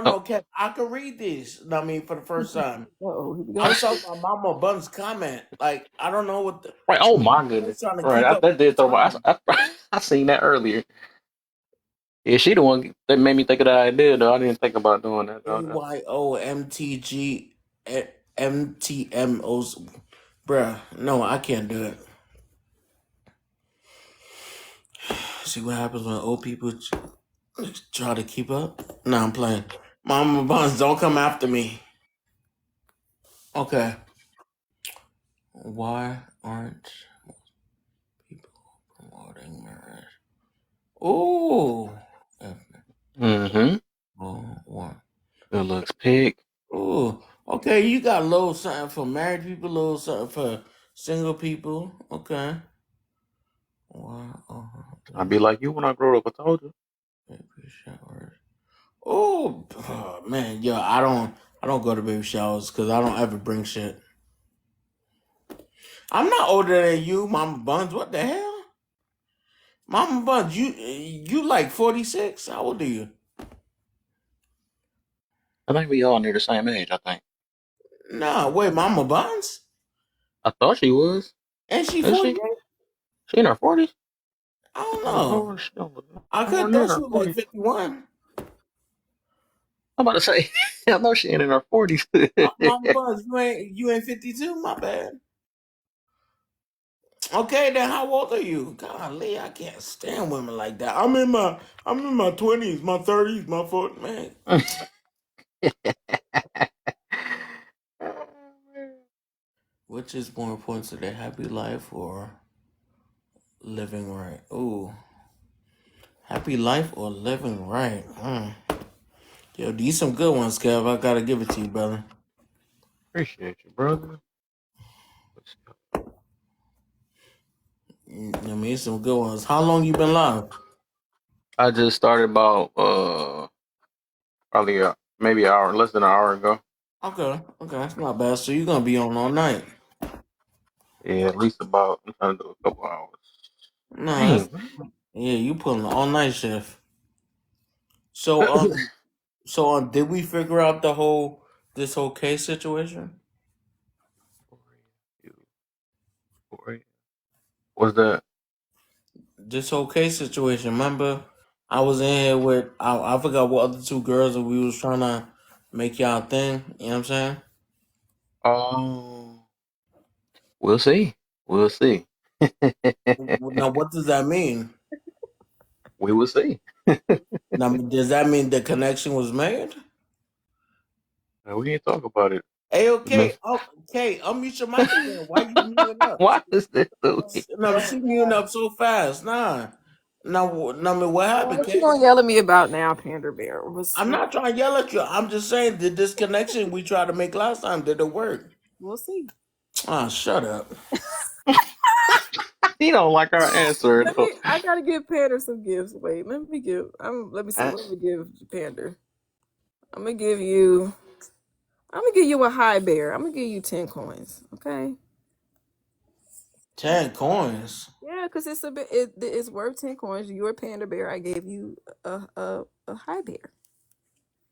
no, Oh, Kev. I can read this. I mean, for the first time. Uh-oh, here we go. I'm talking about Mama Bun's comment. Like, I don't know what the right. Oh I'm my goodness. just trying to Right. keep up That with did the throw my. time. I seen that earlier. Yeah, she the one that made me think of the idea though. I didn't think about doing that though. AYOMTGMTMOs. Bruh, no, I can't do it. See what happens when old people try to keep up? No, I'm playing. Mama Buns, don't come after me. Okay. Why aren't people promoting marriage? Ooh. Mm-hmm. One. Good looks pick. Ooh. Okay, you got a little something for married people, a little something for single people. Okay. Why I'll aren't be like you when I grow up. I told you. baby showers? Oh man, yo, I don't go to baby showers because I don't ever bring shit. I'm not older than you, Mama Buns. What the hell? Mama Buns, you like 46? How old are you? I think we all near the same age. I think. Nah, wait, Mama Buns? I thought she was. And she Is she? 48? She in her 40s? I don't I don't know. know. She don't look I nowhere could near thought in she her was like 40s. 51. I'm about to say. I know she ain't in her 40s. Mama Buns, you ain't 52? My bad. Okay, then how old are you? Golly, I can't stand women like that. I'm in my 20s, my 30s, my 40s, man. Which is more important to their happy life or living right? Ooh, happy life or living right? Yo, these some good ones, Kev. I gotta give it to you, brother. Appreciate you, brother. I mean, some good ones. How long you been live? I just started about probably maybe an hour, less than an hour ago. Okay, that's not bad. So you're gonna be on all night. Yeah, at least about I'm trying to do a couple hours. No, Dang, that's man. yeah. You pulling all night shift. So did we figure out this whole case situation? What's that? This whole case situation. Remember, I was in here with I forgot what other two girls and we was trying to make y'all thing. You know what I'm saying? Oh, we'll see. We'll see. Now, what does that mean? We will see. Now, does that mean the connection was made? We can't talk about it. Hey, Miss- okay, okay, unmute your microphone. Why you muting up? Why is this so weird? No, she muting up so fast. Nah. Now, what happened, What you Kay? gonna yell at me about now, Panda Bear? I'm not trying to yell at you. I'm just saying, did this connection we tried to make last time, did it work? We'll see. Ah, shut up. He don't like our answer Let though. me. I gotta give Panda some gifts. Wait, let me give. Let me see. Uh, What do we give Panda? I'm gonna give you. I'm gonna give you a high bear. I'm gonna give you 10 coins. Okay. 10 coins. Yeah, because it's a bit. It's worth 10 coins. You're a panda bear. I gave you a high bear.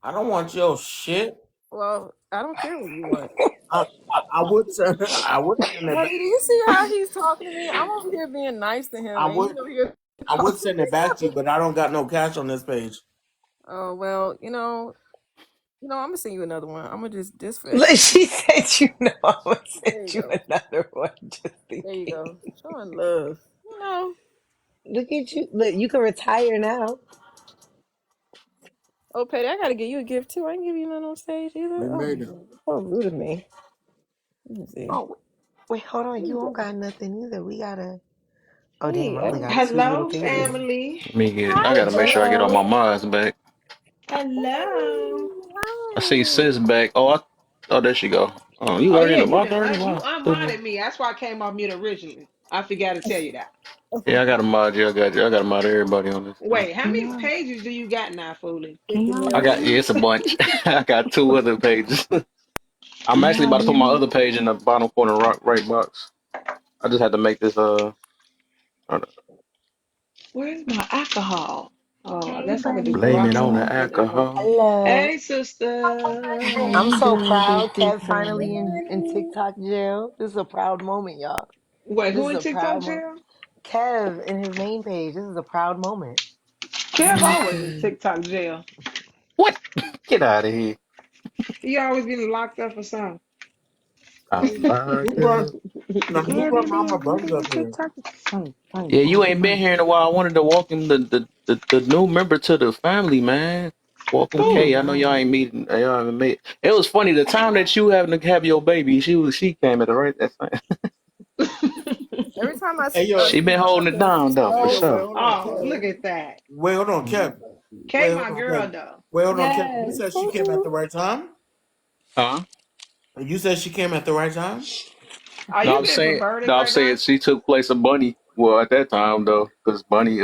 I don't want your shit. Well, I don't care what you want. I would send I would send it Honey, back. do you see how he's talking to me? I'm over here being nice to him, I and he's would over here I would talking send it back to you, but I don't got no cash on this page. Oh well, I'm gonna send you another one. I'm gonna just for Look, extra. she said, you know, I'm gonna There send you you go. another one just in There you case. go. Showing love. Look at you. Look, you can retire now. Oh, Petty, I gotta give you a gift too. I can give you none on stage either. We Oh made my it. god, so rude of me. Let me see. Oh, wait, hold on. You don't got nothing either. We gotta. Oh, There damn, you I only go. got two little Hello, pages. family. Let me get. I Hi, gotta make sure I get all my Joe. mods back. Hello. I see Hi. sis back. Oh, there she go. Oh, you Oh already in yeah, the you mod can already? you Wow. Stupid. unmodded me. That's why I came off mute originally. I forgot to tell you that. Yeah, I got to mod you. I got you. I got to mod everybody on this thing. Wait, how many pages do you got now, Foolie? 50 I got million. yeah, it's a bunch. I got two other pages. I'm Can actually y'all about to hear put my me? other page in the bottom corner right box. I just had to make this uh, Where's my alcohol? Oh, I guess I could just blame drop it on some the off at the door. alcohol. Hello. Hey, sister. How I'm you so doing, proud. big Kev sister? finally in TikTok jail. This is a proud moment, y'all. Wait, This who is in a TikTok proud moment. jail? Kev in his main page. This is a proud moment. Kev always in TikTok jail. What? Get out of here! He always getting locked up for something. I'm Who locked brought up. now who Kev, brought you Mama Buns be up in here? TikTok. Yeah, you ain't been here in a while. I wanted to welcome the new member to the family, man. Welcome, Kay. Who? I know y'all ain't meeting. Y'all haven't met. It was funny the time that you having to have your baby. She came at the right that time. Every time Hey yo, She see been holding it Panda, down she's though for wait, sure. hold on, Oh, Kev. look at that. Wait, hold on, Kev. Kay, Wait, hold my on, girl, Kev. though. Wait, hold on, Kev. You yes, said she hey came at the boo. right time? Huh? You said she came at the right time? Are No, you I'm being saying. perverted No, I'm right saying now? she took place of Bunny. Well, at that time though, because Bunny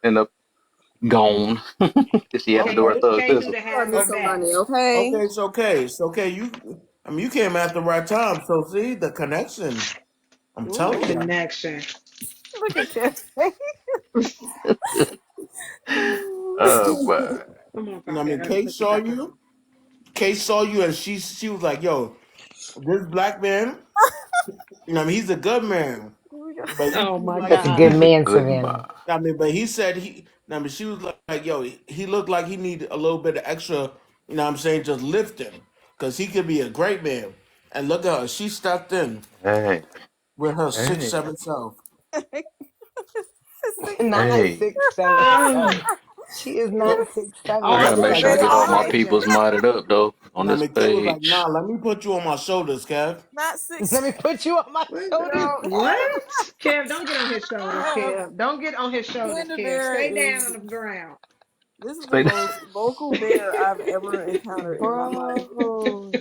ended up gone. 'Cause she had to Kay, do her Okay. thug Kay knew thistle. to You gotta have do my Okay. some back. money, okay? Okay, it's okay. It's okay. You came at the right time. So see the connection. I'm What telling you. connection? Look at Ken. Oh, but Come on, I Poppy. I mean, gotta Kate put you saw back on. you. Kate saw you, and she was like, "Yo, this black man. He's a good man." But Oh he was my like, That's a he, good he's God. a man, good Savannah. boy. but he said he. She was like, "Yo, he looked like he needed a little bit of extra." Just lift him because he could be a great man. And look at her, she stepped in Hey, with her six hey. seven self. Not 6'7". Hey, 6'7". Oh, No, she is Well, not I oh, 6'7". I gotta She is make thought like sure I Betty get was all my 5. major. peoples modded up though on I this mean, Kev was like, page. nah, let me put you on my shoulders, Kev. Not six. Let me put you on my What? shoulders, Yo, Kev. What? Kev, don't get on his shoulders, Kev, Kev. Don't get on his shoulders, Panda Kev. Bear Stay down is on the ground. this is the Say, most vocal bear I've ever encountered in my life. Bro.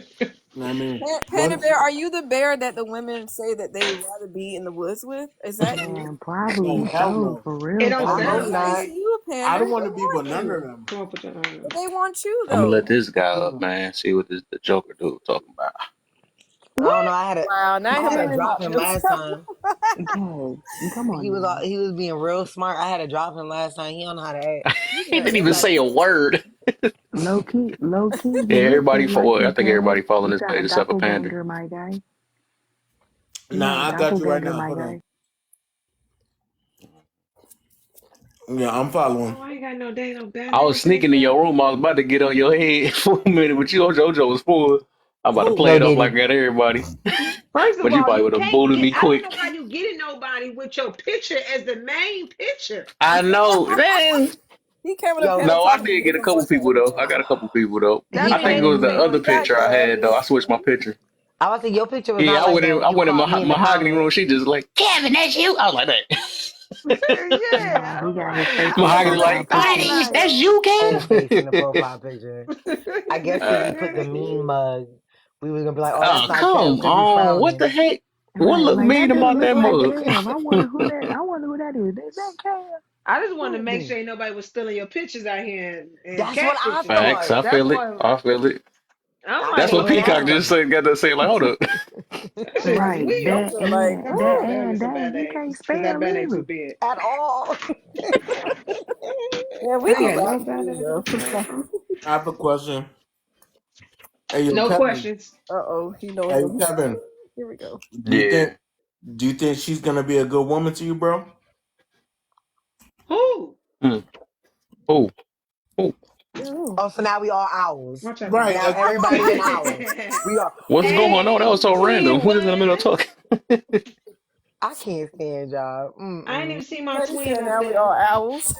I mean, Panda what? Bear, are you the bear that the women say that they would rather be in the woods with? Is that you? Man, No, probably hell so, no. for It real, don't for I Okay, hope sound real. like it's not. it. you, I Panda. don't They want to be want with none of you. them. Come on, put your arm up. They want you I'm gonna let though. this guy up, Mm. man. See what the Joker dude talking about. I don't know. What? Wow, now I had him to making Man, drop about him last himself. time. Kev, come on now. He was being real smart. I had to drop him last time. He don't know how to act. He Yeah, didn't they even got say a word. Low key, Yeah, you look everybody just like for I him, think Kev. everybody following You this got page a except for Panda. doppelganger, my guy. You got a Nah, I got you right doppelganger, now. my Hold on. guy. Yeah, I'm following. Oh, I ain't got no dang no I was goddamn sneaking in picture. your room. I was about to get on your head for a minute, but you on JoJo was full. I'm about to Who? play Yo, it off like Diddy. I got everybody. First of But you all, probably you would have can't booted get. me I don't quick. know how you getting nobody with your picture as the main picture. I know. Man. he came in the Yo, panel No, I talking did get a different couple voice than people though. I everybody. got a couple people though. That he I mean think it they was painted the they other me. want you. picture I had though. Exactly. I switched my picture. I was like, your picture was not Yeah, like that I when you went in called me in the mahogany room. comments. She just like Kevin, that's you. I was like that. Yeah, Nah, he got his I'm face in the Mahogany That's profile like not picture. Thaddeus, that's nice. you, His face in the Kev. profile picture. I guess because uh, he put the mean mug, we was gonna be like, oh, that's oh not Kev come because he's on! What the frowning. heck? What Right, look like mean that dude about look that like mug? Kev. I wonder who that. I wonder who that is. Is that Kev I just wanted to right make there? sure ain't nobody was stealing your pictures out here and That's what I catfishing you. Facts. thought. I That's feel it. what I feel it. I'm I like. That's can't what Well, Peacock have just him. said. Got to say like, hold up. that is Right, I'm weird. that just like, and Come on, that stop woo. having and some that bad he can't names because that spell bad name too either. big. At all. Yeah, we I can got laugh no at bad you names. though. I have a question. Hey, yo, No Kevin. questions. Uh oh, he knows Hey, what he's saying. Kevin. Here we go. Do you think? Yeah. Do you think she's gonna be a good woman to you, bro? Who? Mm. Oh. Oh. Ew. Oh, so now we all owls. Watch out, Right. Bobby. Now everybody an owl. We are. What's going on? That was Hey, so random. twin, Who just in the middle of what? talking? I can't stand y'all. I ain't Mm-mm. even see my Petty twin said up now we there. all owls.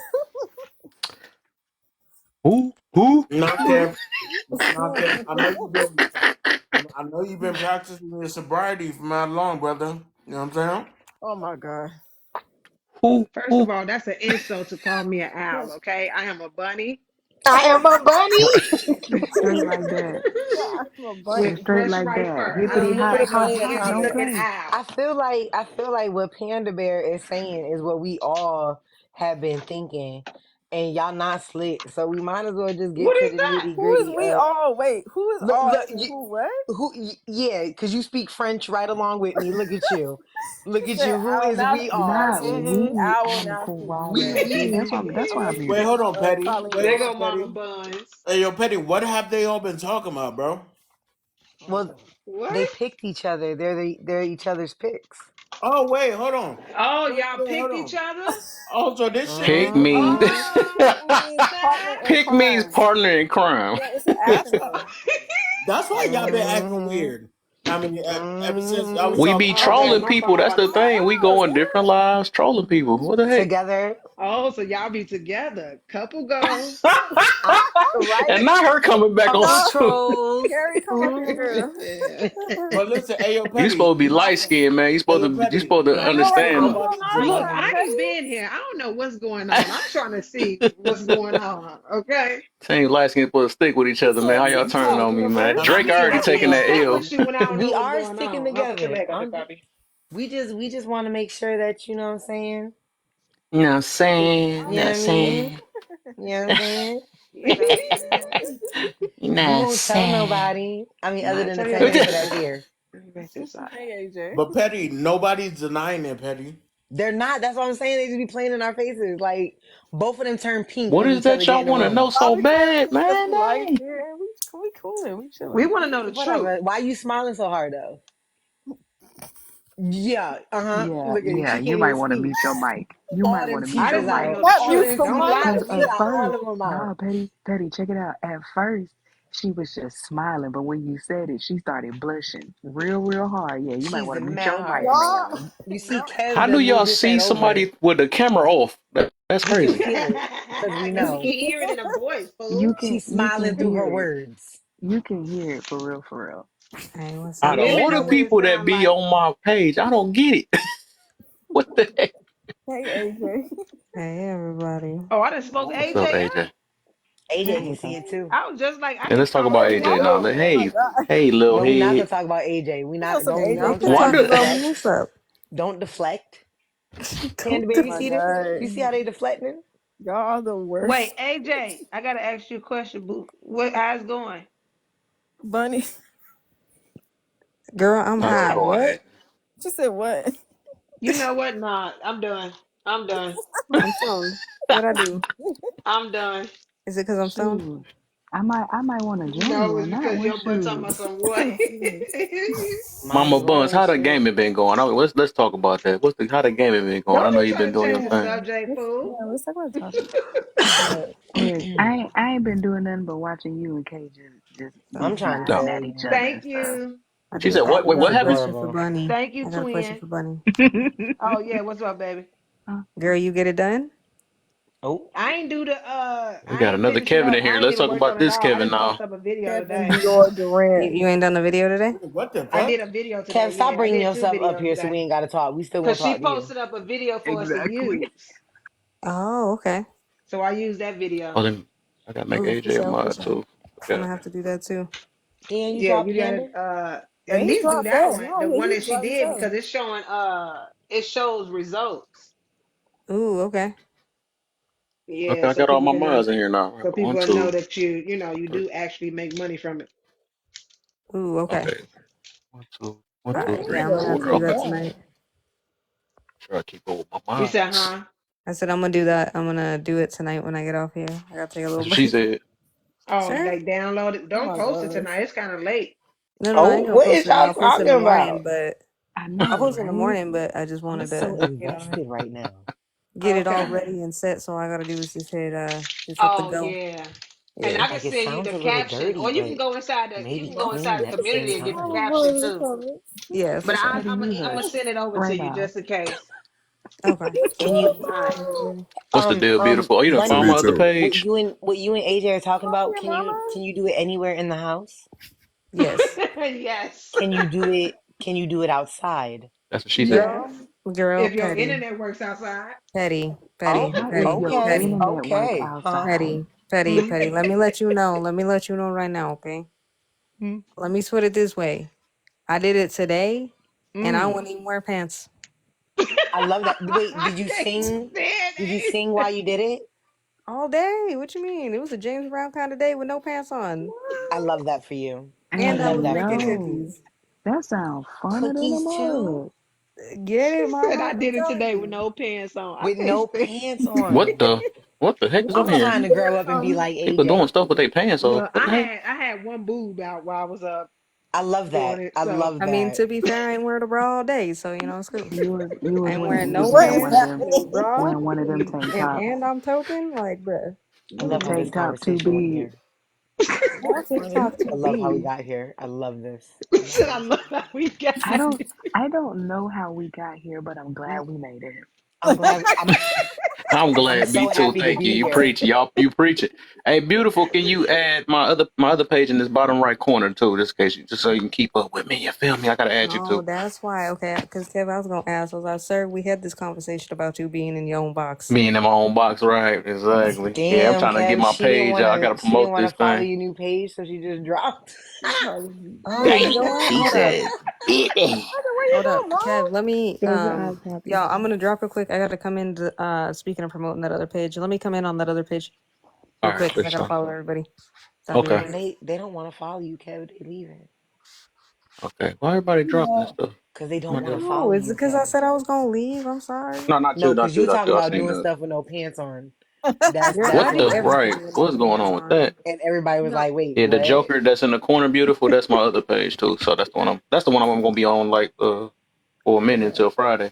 Who? Who? Not Kev. Not Kev. I know you've been. I know you've been practicing your sobriety for not long, brother. You know what I'm saying? Oh my god. Who? First of Who? all, that's an insult to call me an owl, okay? I am a bunny I am a bunny. Straight like that. I'm a with bunny. Straight fresh like white that. fur. I Put Hippity don't look put hop a like no hop bunny in the hop. hippity Don't looking comments. play. owl. I feel like what Panda Bear is saying is what we all have been thinking, and y'all not slick. So we might as well just What get to is the that? nitty Who is gritty we of all? Wait, who is look. all? Look, As in who? What? yeah, because you speak French right along with me. Look at you, He look at said you. Who owl. is Now, we now all? it's Not Mm-hmm. we we. owl. I'm Now it's crying. We. See, me that's why I and Wait, muted. hold on, Petty. Colleen. There Wait, go Mama Petty. Buns. Hey, yo, Petty. What have they all been talking about, bro? Well, they What? picked each other. They're each other's picks. Oh, wait, hold on. Oh, Wait, y'all wait, hold picked on. each other? Oh, so this shit Pick ain't. me. Oh, It means partner in Pick me's crime. partner in crime. Yeah, it's an That's why. acronym. That's why y'all been acting Mm-hmm. weird. I mean, ever since I was Mm-hmm. We talking be about okay, that. trolling my people. That's fault. the thing. We go in different lives trolling people. What the heck? Together, Oh, so y'all be together. Couple goals. I, right? And not her coming back on. Couple No, trolls. Carrie, come up here, girl. But listen, hey, yo, You Petty. supposed to be light skinned, man. Hey, yo, You Petty. supposed to Have No, you like heard what's understand. nobody going on, Look, deny? I Petty? ain't been here. I don't know what's going on. I'm trying to see what's going on. Okay. Team light skin supposed to stick with each He other, man. said How y'all turning TikTok on me, man? Nah, universe. Drake I'm already I saying, taking can't that stick L. with you when I don't know We what's are going sticking on. I'll put your together. leg up there, Bobby. We just want to make sure that you know what I'm saying. You know what I'm saying? You You know know what what I'm I mean? saying? You know what I'm saying? You know what I'm saying? You know We what I'm won't tell saying? nobody. I mean, other Not than the tell your 10 baby people that's side. here. Let me make this side. Hey, AJ. but Petty, nobody's denying it, Petty. They're not. That's what I'm saying. They just be playing in our faces. Like both of them turn pink What when is each other that get y'all in the want to room. know All so because bad, because man? we like Dang. it. We cooling. We We chilling. want to know the truth. Whatever. Why you smiling so hard though? Yeah. Uh-huh. Yeah, Look at you. yeah. She You can't might even want to speak. mute your mic. You All might them want to mute I your teeth is just want to mic. know the out. That All mute truth. them your Don't teeth. lie All to mic. them Cause teeth me. at out. All first, of them out. nah, Petty, check it out. At first, she was just smiling, but when you said it, she started blushing real, real hard. Yeah, you might She's want a to mute mad your mic, hard. Y'all, ma'am. You see, y'all, How Kev do done y'all moved it that see over. somebody with the camera off? That's We can crazy. feel it because we We can know hear it in the voice, You fool. can she's you smiling can through her hear it. words. You can hear it for real, for real. Hey, what's Out up, of Billy all the know people? what it people that sound be like. on my page, I don't get it. What the heck? hey AJ. Hey, everybody. Oh, I done spoke What's up, AJ AJ? out. AJ Hey, can see AJ. it too. I was just like, I Yeah, need let's to talk call about AJ AJ now. out. Oh my Hey, god. hey, little Well, we're not gonna head. talk about AJ. We You know not some don't AJ don't can try Why to talk do? about me. deflect. What's up? Don't deflect. Panda Don't Oh baby, my see this? deflect. You god. see how they deflecting? Y'all are the Wait, worst. AJ, I gotta ask you a question, boo. How's it going? Bunny. Girl, I'm How's it high. What? going? What? AJ? She said what? You know what? Nah, I'm done. I'm done. I'm stoned. What I do? I'm done. Is it because I'm stoned? Shoot. I might want to join you No, it's on that because one. your butt talking Shoot. about some what? Might Mama as Buns, well. how the Shit. game been going? Let's talk about that. How the game been going? I Don't know be you've been trying to doing your change the Yeah. thing. subject, Let's, fool. yeah, let's talk about the topic. But Look, I ain't been doing nothing but watching you and Kay just I'm be trying to smiling No. at tell each you. other and Thank stuff. you. I She do. said, I "What? do Wait, It's what got a happened?" question for adorable. Bunny. Thank you, I got a question twin. for Bunny. Oh yeah, what's up, baby? Girl, you get it done? Oh, We I got ain't another finish it Kevin up. in I here. ain't Let's get to talk work about on it this all. I Kevin just now. posted up a video Kevin today. Dior You, Durant. you ain't done the video today? What the I fuck? did a video Kev, today. stop Yeah, I bringing did two yourself up videos here so we today. ain't got to talk. We still Cause want to she talk to you. posted up a video for us to Exactly. use. Oh, okay. So I used that Oh, video. then I gotta make Ooh, for AJ a sure, for mod sure. too. I'm gonna Forgot. have to do that too. And you Yeah, dropped you gotta Panda? at And he least do dropped that fast. one. No, The yeah, one he that she dropped did fast. because it's showing it shows results. Ooh, okay. Okay, Yeah, I so got all people my can know mods in here now. so people One, will know two, that you three. do actually make money from it. Ooh, okay. Okay, one, All two, right. He three, Yeah, said, I'm gonna have four. to do "Ooh, that Okay, damn." tonight. sure I keep up with my You said, mods. huh? I said I'm gonna do that. I'm gonna do it tonight when I get off here. I gotta take a little That's what she break. said. Oh, Sure. like download it. Oh Don't my post it gosh. tonight. It's kind of late. No, no, I Oh, ain't gonna what post is it now. y'all I'll post it in talking the about? morning, but I I'll know, post it in the right? morning, but I just I'm wanted so to, invested right now. get it all Okay. ready and set. So all I gotta do is just hit the Oh go. yeah. And Yeah. I can Like it send you sounds the a little caption, dirty, or but you maybe can go clean inside the at the same community and get the time. caption too. Yeah, for But sure. Better use I'm a gonna send it over to spray you bottle. just in case. Okay. Can you All right. What's the deal, beautiful? Oh, you didn't To find Bunny, be my other too. page? what you and AJ are talking Oh, about, yeah, mama. can you do it anywhere in the house? Yes. Yes. Can you do it outside? That's what she said. Yes. Girl. Girl, If your petty. internet works outside. Petty. Petty. Oh, How is Petty. your okay. Petty. internet work Okay. Huh? outside? Petty. Petty. Hmm. Petty. Let me let you know. Let me let you know right now, okay? Hmm. Let me put it this way. I did it today and I Mm. wouldn't even wear pants. I love that. Wait, I can't stand Did you it. sing while you did it? All day. What you mean? It was a James Brown kind of day with no pants on. I love that for you. I And I love was Hey, that for making you. yo, cookies. that sounds funner than a Cookies too? mug. Get She it, said mama? I I'm did it telling today with you. no pants on. I With can't no stand. pants What on. the heck is on I'm Girl, here? trying you to grow better up and be come. like People doing AJ. stuff with their pants off. Look, What the heck? I had one boob out while I was I love doing that. it. I So love I mean, that. to be fair, I ain't wearing a bra all day, so you know it's cool. You I was ain't wearing wearing you was no What wearing is one pants, of them no happening? bra, wearing one of them tank tops. and I'm token like, bruh. I The love how this tank top too conversation went big. here. Not TikTok I too love how we big. got here. I love this. I love said I this. love how we got I don't I don't know how we got here, but I'm glad Mm, we made it. I'm glad. I'm I'm glad. Me so too. happy to Thank you. be You here. preach, y'all. You preach it. Hey, beautiful. Can you add my other page in this bottom right corner too, just in case just so you can keep up with me? You feel me? I gotta add you Oh, too. that's why. Okay, because Kev, I was gonna ask, was I, sir, we had this conversation about you being in your own box. Me and in my own box, right? Exactly. Yeah, I'm Damn, trying to get Kev, my page. I gotta she didn't promote wanna this follow thing. your new page, so she just dropped. Oh, you Damn, know what? she Hold up. said. "Yeah." Where you Hold up. going, mom? Kev, let me There's an eye copy. y'all, I'm gonna drop real quick. I gotta come in to, speaking of promoting that other page. Let me come in on that other page All real right, quick for because I gotta sure. follow everybody. So I'll be Okay, right Damn, back. they don't want to follow you, Kev. They leaving okay. Why everybody dropping this Yeah. stuff? because they What don't am I want to doing? Oh, follow is it you, because I Kev. said I was gonna leave? I'm sorry. No, not you, No, not because you, you not talking you. I about seen doing that. stuff with no pants on. Girl, That's I What what do the happened. right? everything with no What's going pants on with on. that? And everybody was No. like, "Wait, Yeah, the what?" Joker that's in the corner, beautiful. That's my other page too. So that's the one I'm gonna be on like for a minute Yeah. until Friday.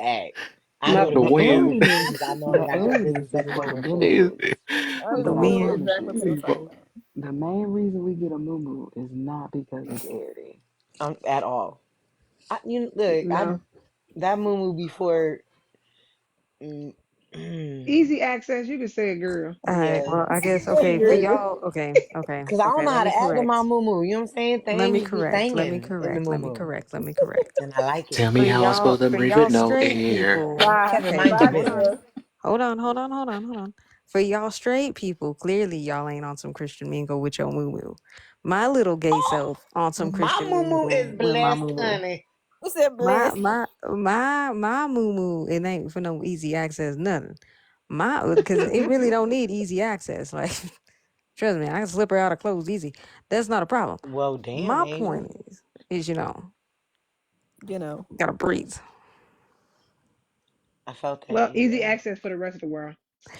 to act. I My know to The be wind. serious ugliness, because I know I my got that ugliness is business what going I'm for dealing me. with. Is it? I The know wind, exactly what you're talking about. The main reason we get a moo is not because of daddy. At all. Look, I No. that moo before. Mm, mm, Easy access. You can say it, girl. All right. yeah, Well, I guess Hey, okay for girl. y'all. Okay. Okay. because I don't Okay. know Let how me to act in my correct. moo. You know what I'm saying? Let me Things be correct. Let me thinging in the correct. Let me moo, correct. Let me correct. and I like it. Tell me how I'm supposed to For breathe y'all with no straight air. people. Bye. Kevin, mind your Bye, Hold on. business. Tiff. Hold on. For y'all straight people, clearly y'all ain't on some Christian mingle with your moo moo. My little gay Oh, self on some my Christian moo mingle is with my blessed, moo moo. honey. Who said My blessed? my moo moo. It ain't for no easy access nothing. Because it really don't need easy access. Like trust me, I can slip her out of clothes easy. That's not a problem. Well, damn, My Angel. point is You know. gotta breathe. I felt that, Well, easy Angel. access for the rest of the world.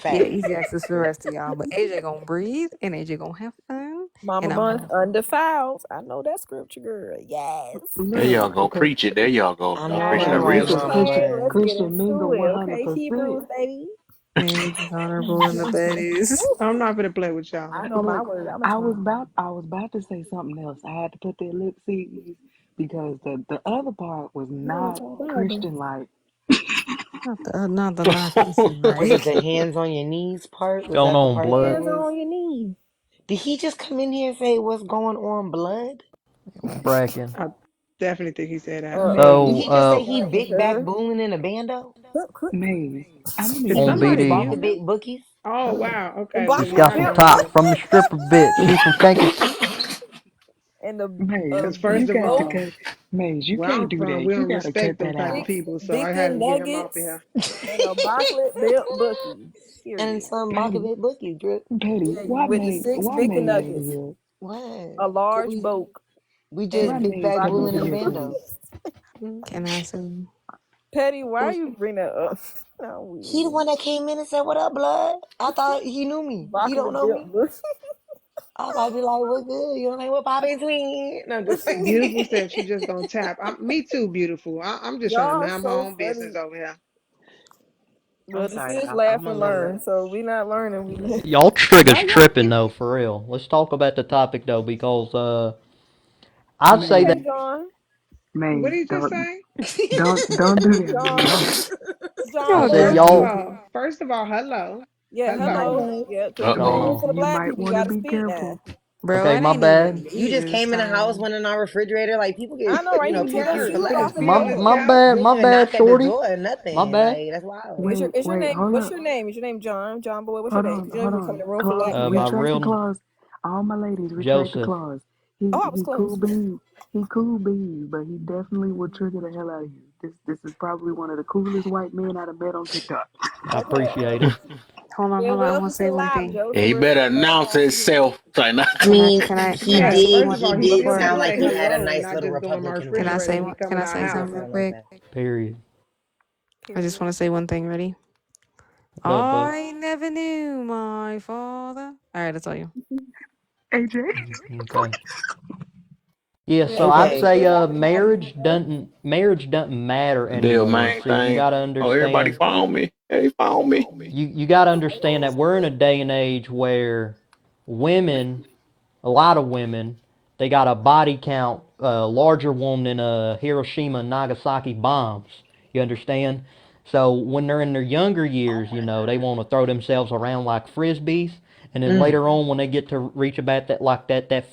Yeah, Facts. easy access for the rest of y'all. But AJ gonna breathe and AJ gonna have fun Mama and I'm bun gonna have fun. undefiled. I know that scripture, girl. Yes. There Look, y'all go. okay, Preach it. There y'all go. I Y'all know preaching that the hey, real right, Christian, stuff. Mama Christian, Let's Bun. get Christian into mingle, it. one hundred Okay, percent. Hebrews, baby. Marriage is honorable in the baddies. I'm not gonna play with y'all. I know my Look, word. I'm gonna try. I was about to say something else. I had to put the ellipses because the other part was You know not it's all Bible. Christian like. Not the not Christian Was it like. the hands on your knees part? Was Going that the on, part that blood? Hands was? on your knee. Did he just come in here and say what's going on, blood? Bracken. I definitely think he said that. Did Maze, So, he just say he Bracken, big back cuz. booling in a bando? Maze. I'm gonna Did need on you somebody to BD, mute Baka him? big bookies? Oh wow. Okay, so he's we're Bucket got not some built gonna do top it. from the stripper bit. See some kankers. and the Maze. Because big first You of got to boat, all, cut. Maze, you where can't I'm do from, that. we You don't gotta cut respect them that type of out. chicken, people, so I had chicken to get him off of nuggets, here. and a broccoli built bookie. And Period. some Baka Petty, big bookies, drip. Petty. Yeah, Why with the Maze? 6 Why bacon Maze ain't nuggets, here? What? a Cause large boat, we just Why and big Maze back can't broccoli booling be in a built here, bando. please? bookies. Can I say Petty, why you bring that up? No, He the we one that came in and said, "What up, blood?" I thought he knew me. He broccoli don't know built me. bookies. I thought be like, "What good?" You know, like what poppin' twin? No, just Beautiful said she just gonna tap. Me too, beautiful. I'm just trying to Y'all mind my so own business funny. over here. Well, I'm this sorry, is y'all. laugh I'm a and little. learn, so we not learning. We Y'all triggers Why y'all tripping though, for real. Let's talk about the topic though, because I say that okay, Maze, John. what Maze, did you just say? don't do that, Maze. John. I John, y'all what said up, just y'all baby? First of all, hello, Yeah, Maze, hello. hello. Yeah, because Uh in the Maze, room oh. full of you black might people, you want to gotta be speak now. careful. bro, okay, it my ain't even bad. You me just this came in the house, time. went in our refrigerator. Like people get, I know, right? He people took be his Yeah, shoes relaxed. off and My yeah, everything. my yeah. bad, You my ain't even bad, knock at the shorty. door or My nothing. bad. Like that's wild. What's your Wait, name? hold What's up. your name? Is your name John? John boy, what's your name? Because you know Hold you come in on. the room full of Clause, black people, you gotta retract speak the My now. clause. All my ladies, retract the Joseph. clause. Oh, I was He cool close. beans. He cool beans, but he definitely will trigger the hell out of you. This is probably one of the coolest white men I've met on TikTok. I Okay, appreciate it. well, I want welcome to to say the one live, thing. Joseph. He We're better so glad to announce have you here. himself. Like, nah. I mean, he Yeah, first of did. all, He he did still Before got to sound like play he his had a role and nice not little just go in my Republican can I voice. refrigerator say when he come can in I our say I did something house. real sound like quick? that. Period. I just Period. want to say one thing. Ready? What up, bud? I never knew my father. All right, that's all you. AJ, Okay. Yeah, Yeah, so we I'd AJ, say we're happy to have you marriage doesn't matter Deal anymore. main See, you thing. gotta Oh, everybody understand found me. Hey, found me. you gotta understand that we're in a day and age where women, a lot of women, they got a body count larger one than Hiroshima and Nagasaki bombs. You understand? So when they're in their younger years, they want to throw themselves around like frisbees, and then mm. later on when they get to reach about that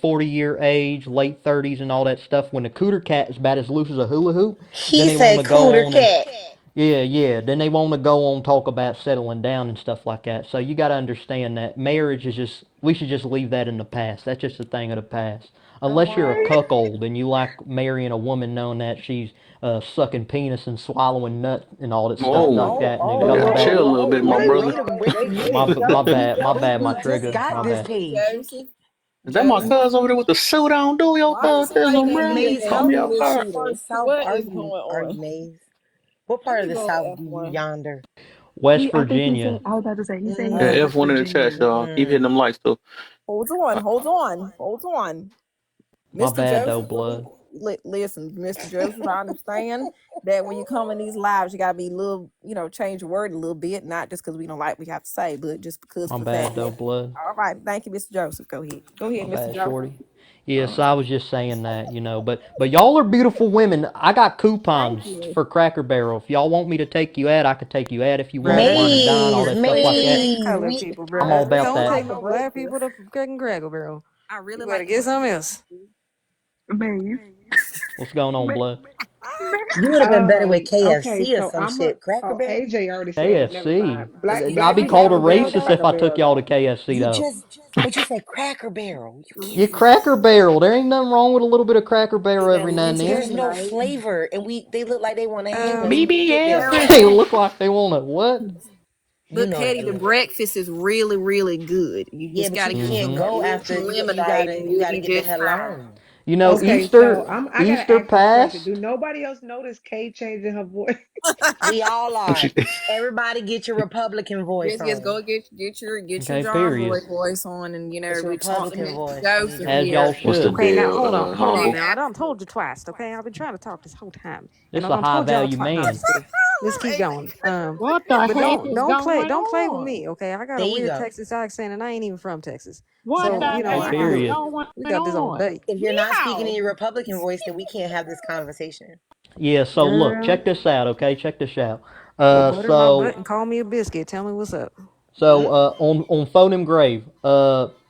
40-year age, late 30s and all that stuff, when the cooter cat is about as loose as a hula hoop, then He they want said to go cooter on and cat. yeah, yeah. Then they want to go on talk about settling down and stuff like that. So you got to understand that marriage is just we should just leave that in the past. That's just a thing of the past. All Unless you're a right. cuckold and you like marrying a woman knowing that she's sucking penis and swallowing nut and all that stuff Whoa. like Oh, that, and then You going gotta back. chill a little bit, my Wait, brother. wait a wait a My minute. my bad, my We bad, my we just trigger, got my this bad. page. Joseph. Is that my Joseph. cuz over there with the suit on? Do your Why does it thug seem like thizzle, they bro? being Maze, Call how me nasty deep out with is car. far shooters? south What is going are you, on? Maze? What Let part me of the go south to do you F1. yonder? West I think he said. Virginia. I was about to say he said he Yeah, said Mm, West F1 in the chat, Virginia. y'all. Keep hitting mm. them likes, too. Hold on, Uh, hold on, hold on. My Mr. bad though, Joseph. blood. Listen, Mr. Joseph, I understand that when you come in these lives, you gotta be a little, change your word a little bit, not just because we don't like what we have to say, but just because My for the fact bad though, that. blood. All right, thank you, Mr. Joseph. Go My ahead, Mr. bad, Joseph. shorty. Yes, All I was just saying that, but y'all are beautiful women. I got right, thank coupons you. for Cracker Barrel. If y'all want me to take you out, I could take you out if you Bro, want. they Wine and dine, all Maze, that stuff They like just that. ain't. take Maze, color we people, I'm bro. all I really about Don't that. like take the no black breakfast. people to Cracker Cracker Barrel. I really You like better the get something breakfast. else. Maze. What's going on, Ma- blood? you would have been better with Okay, KFC or so some I'm a. shit. Cracker Oh, Barrel. AJ already said it. Never KFC. mind. Black I'd Black be and called a Cracker Barrel racist though. if Cracker I took Barrel y'all to though. KFC You though. just, but you said Cracker Barrel. You can't. Yeah, Cracker Barrel. There ain't nothing wrong with a little bit of Cracker Get Barrel that every now and lynch then. There's game no right. flavor, and they look like they want to hang us when Um, we get there. They Maryland. look like they want to what? You But know that Petty, the look. breakfast is really, really good. You Yeah, just but got you to get can't some Mm-hmm. that go lemon after lemonade, and you you'll gotta be get the just hell fine. on. Okay, so I gotta Easter ask this question. pass. Do nobody else notice Kay changing her voice? We all She- are. Everybody get your Republican voice Just on. go get your Okay, John period. Boy voice on, and Get your talk to Republican Mr. voice. I need Joseph your As y'all here. What's the should. Republican okay, now deal, They hold on humble? now. I done absolutely. told you twice, okay? I've been trying to talk this whole time. And This I a done high told y'all value twice. No, I'm man. just kidding. Let's keep going. What the But heck is don't play with going me, okay? I got There a you weird go. Texas accent and I ain't even from Texas. What So, the No, that's heck I is do Period. fine. going we got this on on? date. If you're not speaking in Meow. your Republican voice, then we can't have this conversation. Yeah, so look, Girl, check this out, okay? Check this out. go Uh butter my butt so and call me a biscuit. Tell me what's up. so on Phonem Grave,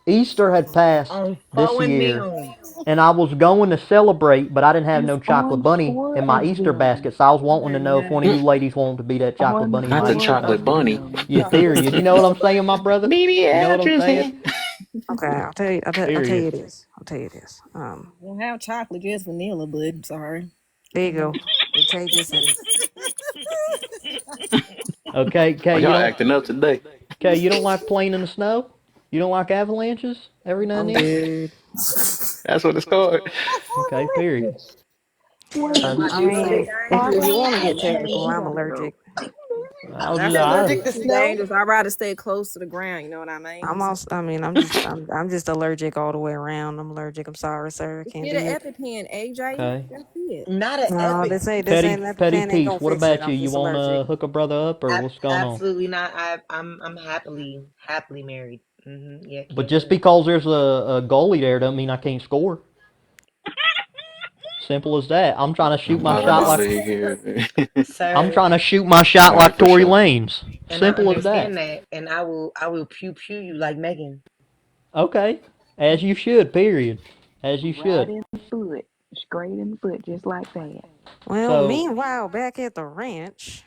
Easter had passed On this phone year them. and I was going to celebrate, but I didn't have It's no chocolate on bunny for in a my Easter them. basket, so I was wanting to know if one of Mm, you Yes. ladies wanted to be that chocolate On bunny in not my the for Easter a chocolate basket. bunny. them. Yeah, period. You know what I'm saying, my brother? Baby You know what I'm saying? Atrazine. Okay, I'll tell Period. you this. I'll tell you this. Don't have chocolate, just vanilla, but I'm sorry. There you go. Contagious and Okay, Oh, okay, you y'all don't acting up today. okay, you don't like playing in the snow? You don't like avalanches every now and I'm then? good. That's what it's called. Okay, period. Wait, That might I be a little bit mean, if dangerous. you want to Hey, get Maze, technical, you I'm gotta go. allergic. I was just That's a You little, allergic I to too snow? dangerous. I'd rather stay close to the ground. You know what I mean? I'm So, also. I mean, I'm just allergic all the way around. I'm allergic. I'm sorry, sir. I just can't get an do it. EpiPen, AJ. okay. That's it. Not an No, epic. this ain't an Petty EpiPen ain't piece. gonna What fix it. about you? I'm You just want allergic. to hook a brother up or what's going on? Absolutely not. I'm happily married. Yeah, But can't do just that. because there's a goalie there doesn't mean I can't score. Simple as that. I'm trying to shoot I'm my out of shot the like league here. I'm Sir, trying to shoot my shot All right, like for Tory sure. Lanez. and I Simple as understand that. that, and I will pew you like Megan. Okay. As you should, period. As you Right should. in the foot. Straight in the foot, just like that. Well, So, meanwhile, back at the ranch.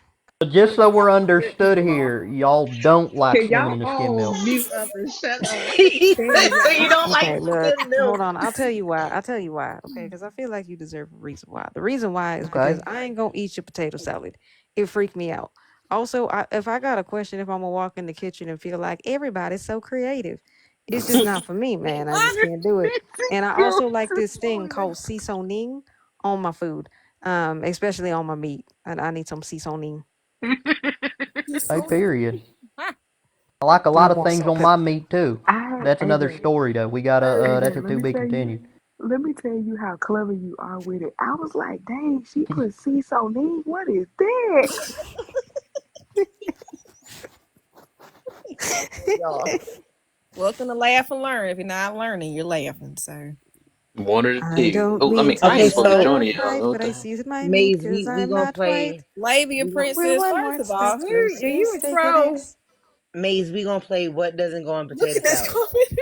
just so we're Good understood people are. here, y'all don't like Can swimming y'all in the skim all milk. mute up and shut up? He Damn said you y'all. don't like Okay, look, skim hold milk. on. I'll tell you why. I'll tell you why. Okay, because I feel like you deserve a reason why. The reason why is because Okay? I ain't gonna eat your potato salad. It freaked me out. Also, if I got a question, if I'm gonna walk in the kitchen and feel like everybody's so creative, it's just not for me, man. I just can't do it. And I Go also like to this thing called seasoning on my food, especially on my meat. And I need some seasoning. You're Okay, so period. I like a And I lot of want things some on pepper. my meat too. That's another AJ, story though. We gotta that's a AJ, to be continued. let me tell you how clever you are with it. I was like, dang, she put sea so neat. What is that? y'all. Welcome to Laugh and Learn. If you're not learning, you're laughing. So One of the I thieves. don't Oh, I mean mean, to I Okay, ain't be supposed to so join so y'all. bright, What but I the hell? see my meat Maze, because we I'm gonna not play white. Labia we gonna With Princess, one first more of all, step who through are you a cystic troll? headaches. Maze, we gonna play what doesn't go on Look potato at this salad. comment.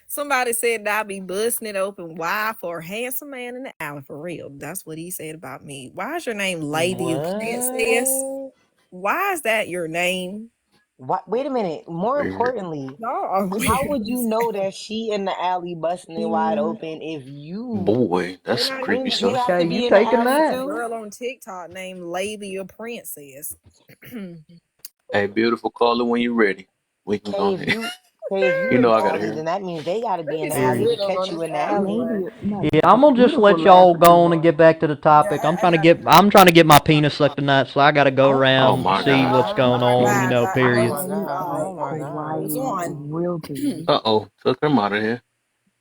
Somebody said that I be busting it open wide for a handsome man in the alley for real. That's what he said about me. Why is your name Labia Princess? What? Why is that your name? What? Wait a minute. More Weird. importantly, Y'all are how weird. would you know that she in the alley busting it wide open if you Boy, that's Then some I creepy wouldn't you stuff. have Okay, to you be in the taking alley that. a too? girl on TikTok named Labia Princess. Hey, beautiful caller, when you're ready, we can go Okay, ahead. if you You in know the I gotta alley, hear then it. that means they gotta be Let in me the see alley Period. to riddles on catch this you in the app, alley. boy. Maybe, no, Yeah, I'm gonna just beautiful let y'all laughing too go on and hard. get back to the topic. Yeah, I'm trying to get my penis sucked tonight, so I gotta go Oh Oh around my my see God. what's god. going all right, on. You guys. know, Oh period. my I god. Crazy, Oh my god. goes crying, on. real tea. Uh oh, took her out of here.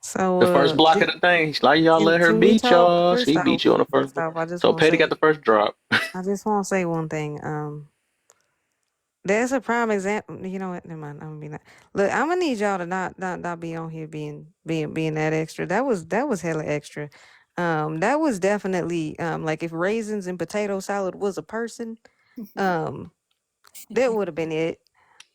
So, The first block of the thing, like y'all let her can we beat talk y'all. first She off? beat you on the first First block. off, So Petty got the first drop. I just want to say one thing. There's a prime example. You know what? Never mind. I'm gonna be not. Look, I'm gonna need y'all to not be on here being that extra. That was hella extra. That was definitely like if raisins and potato salad was a person, um, that would have been it.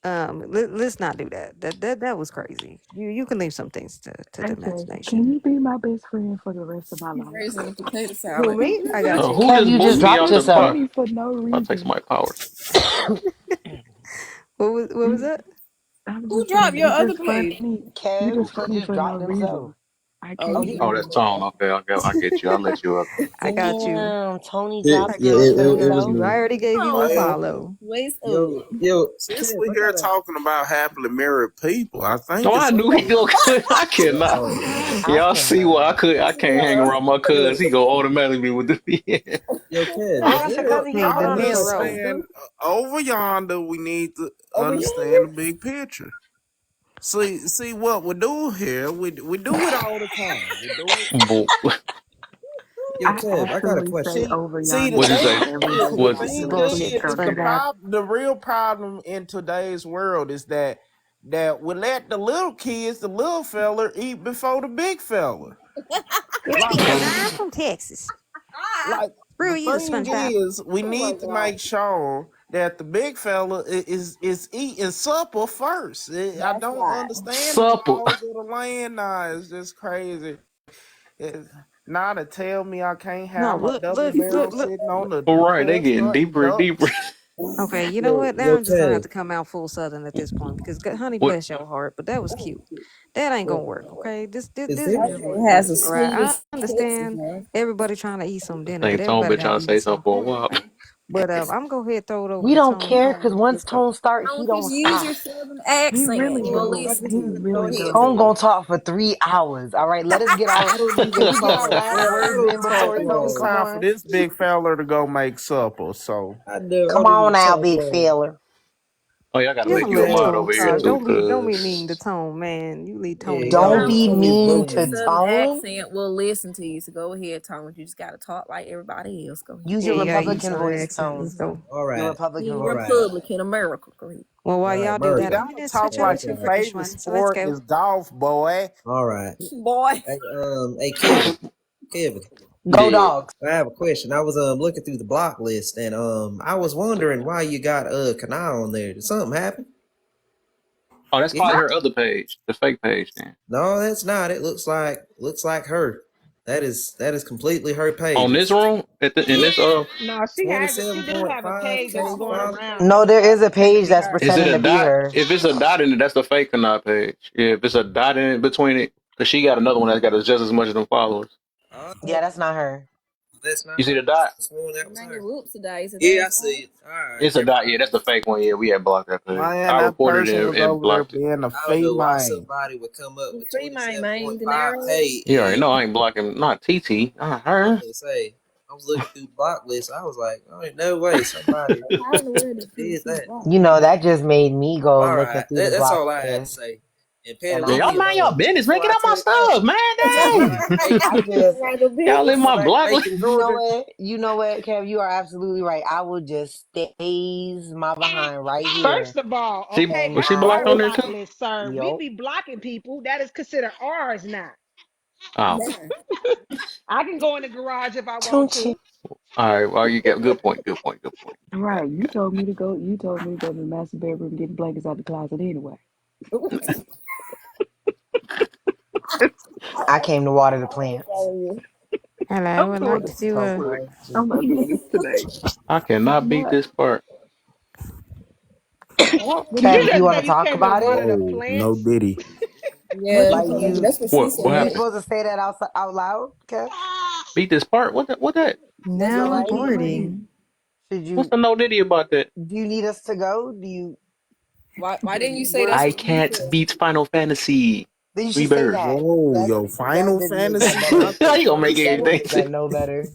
Let's not do that. That was crazy. You can leave some things to the Okay, can imagination. you be my best friend for the rest of my life? Raisin and potato Who, salad. me? I got you. Who Kev, just you just booted me dropped out the Just yourself. car? funny for no I'll take reason. somebody's powers. What was You, that? I'm Who just dropped saying, your other page? you Kev, just he funny just for no dropped himself. reason. I Oh, can't he. Oh, do that's it. Tone. Okay, I get you. I'll let you up. I got you. Damn, Tony It, I dropped yeah, got you. I it was got himself. you. I me. already gave you a Oh, Well, follow. waste yo, of. yo, Since Kev, we're I here got a talking about happily married people, I No, think I it's knew he only go. I cannot. oh, I Y'all see why cannot. I can't hang around my look, cuz. He go automatically be with the yeah. yo, Kev, Oh, is that's your there a cousin. He Hey, out De on is there here. a Niro. understand system? over yonder. We need to Over here. understand the big picture. See what we do here. We do it all the time. We do it. Bo- Yo, I Kev, I got a actually say question. over See, yonder the What'd you thing say? almost every is, day. the What? That's thing bullshit. is, Straight up. the real problem in today's world is that we let the little kids, the little fella, eat before the big fella. Like, I'm from Texas. like Screw the you, thing SpongeBob. is, we Oh my need to god. make sure that the big fella is eating supper first. I That's don't right. understand the Supper. laws of the land now. It's just crazy. It, now to tell me I can't No, have my look, double look, barrel look, look. sitting on the All right, they getting chestnut deeper and deeper. ducks. Okay, you know Yo, what? Now yo, I'm just gonna have Kev. to come out full southern at this point because honey What? bless your heart, but that was cute. That ain't Yo, gonna work, okay? is This there just It wouldn't has work. a All right, I sweetest Texas, understand man. everybody trying to eat some I dinner, but think Tone everybody been got trying to to say eat something something, for a while. right? But I'm gonna go ahead throw it over We to don't Tone. care Tone, because once let's go. Tone start, he Don't don't just use stop. your southern He accent. really We'll don't. listen to He you. Go really ahead, don't. Tone Tony. gonna talk for 3 hours. All right, let us get our. I don't Can even we get our talk. last Well, words in so before it Tone was Yo, come time for on? this big fella to go make supper. So I Come don't on even now, talk big long. fella. Oh yeah, I gotta Just Yo, a make you a little mod Kev. tongue over here talk. too, So Don't be mean to cause Tone, man. You leave Tone yeah, alone. Don't y'all Tony, be if be you mean use your to bullying me. southern Tone. accent, we'll listen to you. So go ahead, Tony. You just gotta talk like everybody else. Go ahead. Use Yeah, your you gotta use Republican Southern voice, accent. Tone. Let's go. All Your right, Republican Be all right, voice. Republican America. Go ahead. Well, while y'all do you that, America. I'm gotta gonna talk switch over like to your the Okay, British favorite one. So let's sport go. is golf, boy. all right. Boy. Hey, Kevin. Go yeah. dogs. I have a question. I was looking through the block list and I was wondering why you got Kanai on there. Did something happen? Oh, that's Yeah. probably her other page, the fake page. Then No, that's not. It looks like her. That is completely her on page. this It's room at the in this No, she has it. She do have a page that's 27.5K going followers. around No, that's there is a pretending to page be that's her. is it pretending a to be dot? her. If it's a dot in it, that's the fake Kanai page. Yeah, if it's a dot in it between it, cause she got another one that's got just as much as them followers. Yeah, that's not her. That's not You see her. the dot? I sworn that Her was name is her. Whoops today. Is it Yeah, I that see it. All right, It's a dot. Yeah, that's the fake one. Yeah, we had blocked that page. Man, I that reported person it was and over there blocked it. being a I don't know why female. somebody would come up who with free my man, De Niro? 27.5K You already and know I ain't blocking not TT, not I'm her. gonna say I was looking through the block list. I was like, oh, ain't no way somebody How in the world did she did see that. blocked? You know, that just made me go All looking right, through the that's block all I had to list. say. And Patty, And Yeah, I leave y'all me mind just, y'all alone business, man. before Get I out my tell Patty. stuff, man. All right, Dang. hey, I just, Right, the Y'all in business. my back to block. Macon, you know Georgia. what? You know what, Kev? You are absolutely right. I will just stays my behind right here. First of all, She okay, And was she that's I, blocked our on there block too? list, sir. We yo, be blocking people. That is considered ours now. Oh, Nah. I can go in the garage if I want don't you? to. all right. Well, you got good point. Good point. Good point. Got Right. it. Got You told me to go to the master bedroom and get the blankets out the closet anyway. I came to water the I'm plants. telling you. Hello, I I'm would doing like this. to so crazy. I'm not doing this today. I cannot I'm beat not. this part. Well, Did you Kev, you just want say to you talk came to about water it? the Whoa, no plants? diddy. Yeah, Like you, that's what she What you said. happened? supposed to say that out loud, Kev? Beat this part? What that? What that? That's what now Like, she said. boarding. should What's you? the no diddy about that? Do you need us to go? Do you? Why didn't you say We're. that's I what she can't said? beat Final Fantasy Then you should say Rebirth. that. Whoa, That yo, that Final didn't make that Fantasy. better. I How thought you gonna you make That said didn't everything? make that no better.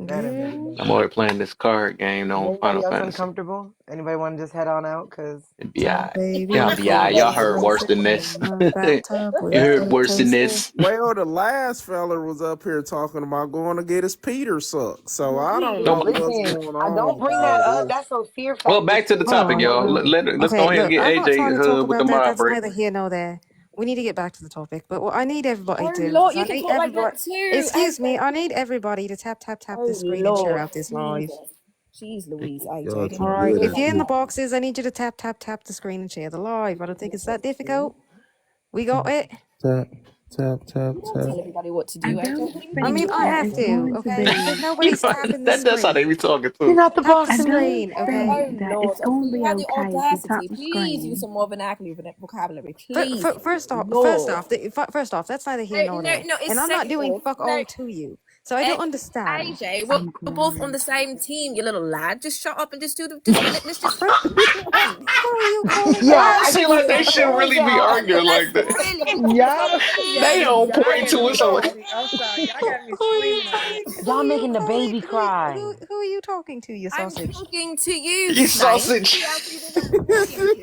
That Girl. I'm already playing this card game Is on anybody Final else Fantasy. uncomfortable? Anybody want to just head on out? Cause It'd be So alright. Y'all baby, be get alright. Y'all heard yourself worse a than queen this. on bathtub You with heard a worse than toaster. this. Well, the last fella was up here talking about going to get his Peter sucked. So I don't No, know what's listen, going I on don't with bring all that of up. this. That's some fear well, factor back to the shit. Hold Leave topic, me on. y'all. alone. Let's Okay, go ahead and look, get I'm not AJ trying to talk hug with the about that. mob That's break. neither here nor there. We need to get back to the topic. But what I need everybody Oh to do Lord, is you I can need talk like everybody. that too. Excuse me, I need everybody to tap Oh this screen and share Lord, out this live. Jesus. Jeez Louise, AJ, Y'all didn't All too even think right. good of If at you're in the this. that. boxes, I need you to tap the screen and share the live. I don't think it's that difficult. We got it. Tap, tap, tap, You don't tap. tell everybody what to I do, AJ. don't What do you I mean think mean, you I that are? have it's to, going to okay? Because be. You nobody's know, tapping the that's how they screen. be talking You're too. not the Tap the I boss. don't screen, okay? think Oh that Lord, it's going to you be had the okay if you audacity. top the Please use screen. some more vernacular vocabulary, please. First Lord. off, first off, that's neither here No, nor no, there, no, and it's I'm not second doing off. fuck No, all to you, so I don't understand. AJ, I'm we're both on glad. the same team, you little lad. Just shut up and just do the. Just let's just Fir- end. Who are you calling Yo, Why it I lad? seem like they can't should stand really be y'all. arguing like Let's that? really Y'all, They yes. on y'all point got to me it. So salty. I'm sorry. Y'all got me Who are you screaming over calling? here. Who Y'all are you making the calling? baby cry. Who are you talking to? You I'm sausage. talking to you, you Stank. sausage. Who else are you think I'm talking to?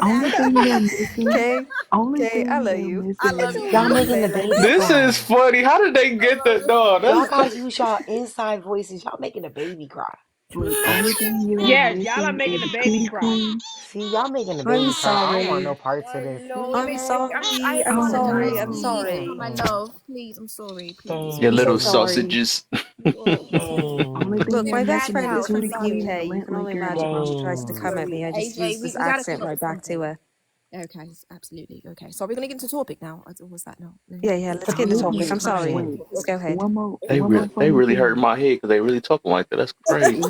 Only Exactly. thing they're missing. Okay, Only okay, I thing love they're you. I missing love is you Y'all too. the. making the Say baby less. This is cry. funny. How did they get that dog? Y'all That's gotta use y'all inside voices. Y'all making the baby cry. Look, only thing you are Yes, y'all are missing making is the baby Cootie cry. Queen. See, y'all making the I'm baby cry. I don't want no sorry. parts of Oh this. Lord, I'm I sorry. I'm Oh apologize. sorry. I'm no. Please, sorry. my Mm, love. Please, I'm sorry. Please. your I'm so little mm, sorry. sausages. Lord. Only mm, thing Look, you're my best missing Bad is friend the is from house. Cootie the Queen and UK. the You lint can only licker and the imagine when she bum tries to dang. come at Sorry, me. I just use AJ. this We gotta accent come up right with back to something. her. Okay, absolutely. Okay, so we're gonna get into topic now. Or was that no? No. Yeah, yeah. Let's get into Hold topic. wait, I'm sorry. wait. Mm. Let's go ahead. They Funny really hurt thing. my head because they really talking like that. That's crazy.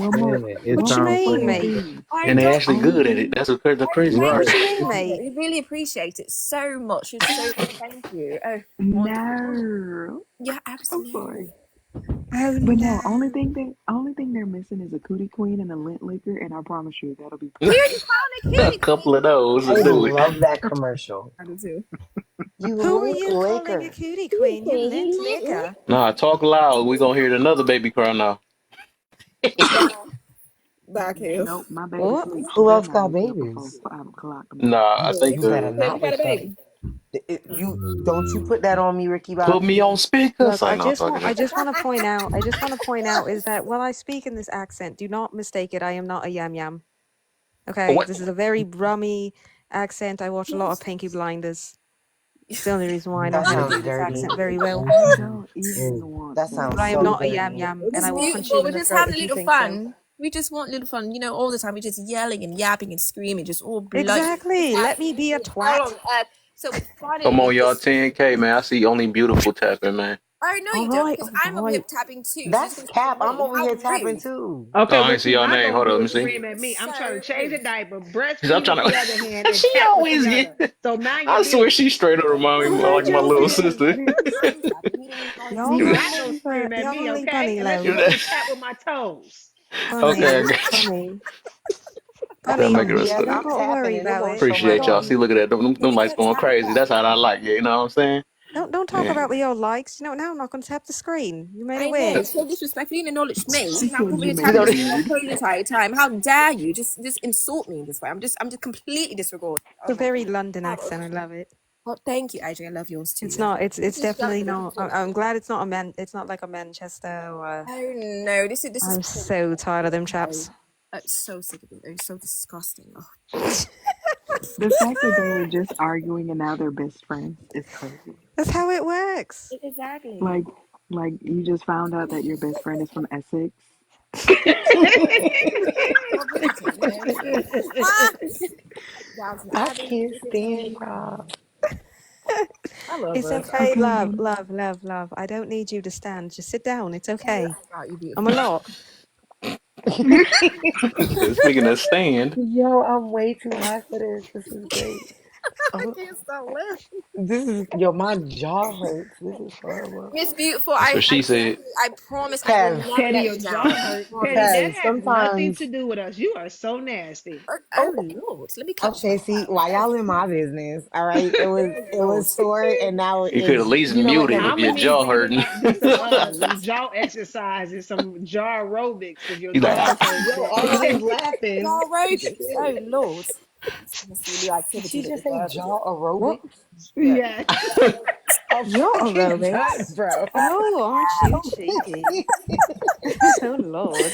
It What One you more sounds mean, funny like mate? thing. I And they don't. actually Only good at it. thing. That's the I crazy thank part. right. What you you. mean, mate? We really appreciate it so much. It's so thank you. Oh, wonderful. No. Yeah, I'm absolutely. sorry. Oh But no, no. only thing they're missing is a Cootie Queen and a lint licker, and I promise you that'll be We perfect. already found a A cutie couple of those I will do it. love that commercial. queen. You Who are lick you calling a liquor. cutie Cutie queen? You queen, lint you lit licker. Nah, talk loud. We gonna hear another baby cry now. back here. Nope, my baby What? sleep. She Who better else not got wake up before babies? 5 o'clock tomorrow. Nah, I think You better Wait, you not got a wake up. baby? You don't you put that on me, Ricky put me Bobby. on speaker. Look, So I know I'm talking I that. just want to point out. I just want to point out is that when I speak in this accent, do not mistake it. I am not a yam yam. Okay, What? this is a very Brummy accent. I watch a lot of Pinky Blinders. It's the only reason why I know That how to sounds do this dirty. accent very well. You don't even Mm, want that to But sounds I am so know. not a yam dirty. yam, and It's I will punch you beautiful. in We're the just throat having a if you little think so. fun. We just want little fun. You know, all the time we're just yelling and yapping and screaming, just all bloody. Just Exactly. Let me be a absolutely hell on twat. earth. So it's Come funny. on, y'all. Just 10K, man. I see only beautiful tapping, man. oh no, you don't, because All I'm over here right. tapping too. So you're just That's gonna say cap. I'm me. over How here tapping rude! too. Oh, Okay, I what ain't see you're y'all not name. gonna Hold on, do let me is see. scream at me. I'm trying to So change the rude. diaper, Cause I'm breastfeed with trying the to. other hand, and she tap with the always get. other. So mind your I swear she business. straight up remind me Mind like my your little business. sister. I'm tapping. We don't call it Y'all You're You gonna not gonna leave scream at y'all me, gonna leave okay? Bunny Unless you alone. want know. me to tap with my toes. Okay, I Bunny, got you. Bunny, They'll Bunny. make it a Yes, start. Don't I'm gotta tapping worry and it about won't it. show my Appreciate y'all. Don't See, name. look at that. Them lights going crazy. That's how I like it. You know what I'm saying? don't talk Yeah. about the old likes. You know, now I'm not gonna tap the screen. You made it I know, weird. so disrespectful. You didn't acknowledge me. She Now I'm said over you here You made tapping know, it this with my weird. toes the entire time. How dare you just insult me in this way? I'm just completely disregarding. It's Oh a my very god. London How accent. I love it. well, thank you, AJ. I love yours too. It's Love. not. It's Just definitely jumping. not. I'm glad it's not a man. It's not like a Manchester. Or Oh no, this is I'm so tired of them chaps. no. I'm so sick of it. They're so disgusting. Oh, The fact that they were just arguing and now they're best friends is crazy. That's how it works. exactly. Like, like you just found out that your best friend is from Essex. Or Bridgerton, you know. Ah, Downton I Abbey, can't stand Bridgerton. y'all. I love It's us. okay, Okay, love, then. love, love, love. I don't need you to stand. Just sit down. It's okay. Right, you I'm a beautiful. lot. Speaking of stand, Yo, I'm way too hot for this. This is great. I Oh, can't stop laughing. this is yo, my jaw hurts. This is horrible. Miss Beautiful, That's what I she said. genuinely, I promise I will Kev, never Petty, let your you down. jaw I hurt. Petty, promise. that Kev, has nothing sometimes to do with us. You are so nasty. Oh oh Lord, let me clutch my okay, see, pearls. why y'all in my business? All right. Oh It Lord. was sore and now You could at it's least you know what, mute him never if I'm gonna your mind. need jaw for you to hurting. like do some Mother. some jaw exercises, some jaw aerobics, because your He's like, jaw ah. is hurting, Yo, Petty. all of Jaw this laughing. aerobics. Oh Lord. It's must be new Did she activity that just say deserves it. jaw What? aerobics? Yeah. Yes. I'm You're fucking done, aerobics. bro. Oh, aren't you cheeky? Oh Lord.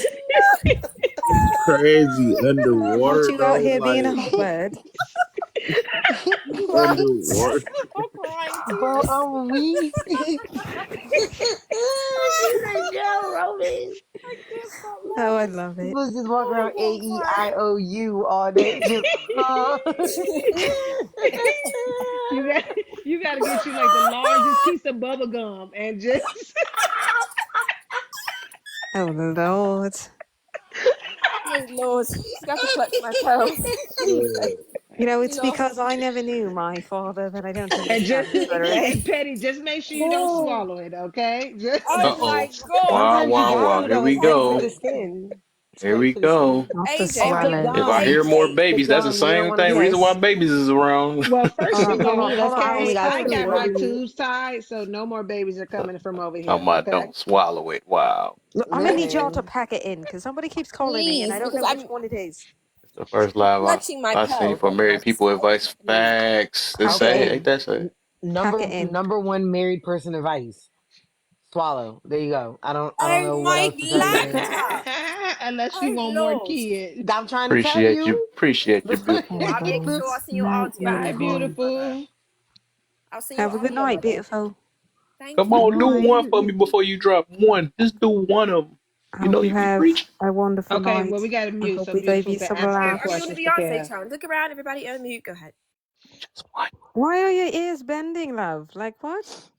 It's crazy Aren't underwater you out though. here being a Like hummingbird? What? underwater. I'm crying Bro, tears. I'm weak. She said jaw aerobics. I can't stop Oh, I laughing. love it. Supposed to just walk Oh around my AEIOU all day. Just, huh? you got you got to get you like the largest piece of bubble gum and just Oh Lord. Oh Lord. Just got to clutch my pearls. Please. You know, You it's know. because I never knew my father that I don't and just understand rhetoric. hey Petty, just make sure you don't Oh, swallow it, okay? Just Uh oh my oh. God. Wow, Sometimes you wow, got wow. to Here though. we It's great for go. the skin. It's Here great we for the go. skin. Not to AJ, Oh, my click swallow. If I Dom. hear more Click babies, that's the Dom. You don't same want to thing. do Reason why this? Yes. babies is around. well, first Hold of on, all, hold on. I only okay, got I two. got What do my you need? tubes tied, so no more babies are coming from over Talking here, about okay? don't swallow it. Wow. Look, I'm gonna need y'all to Listen. pack it in because somebody keeps calling me and I please, don't because know which one it is. It's the first live clutching my I seen pearls for right now. married Just people hold advice. me, please. Facts. This Pack it say, in. ain't Okay. that say? Pack it in. Number one married person advice. Swallow. There you go. I don't know Oh what my else to tell you, man. lanta. Unless you Oh want more Lord. kids. I'm trying to tell Appreciate you. you. Appreciate you, Well, beautiful. I'll make sure I Good send you night, auntie Bye, your beautiful. mother. beautiful. I'll send you Have a good auntie your night, mother. beautiful. Thank Come you. Good on, do night. one for me before you drop one. Just do one of them. I You hope know you you be have preaching. a wonderful Okay, well, night. we got to I mute hope so we gave beautiful you can some ask her laughs. I'm doing the questions for Beyonce Kev. challenge. Look around, everybody unmute. Go ahead. Just one. Why are your ears bending, love? Like what?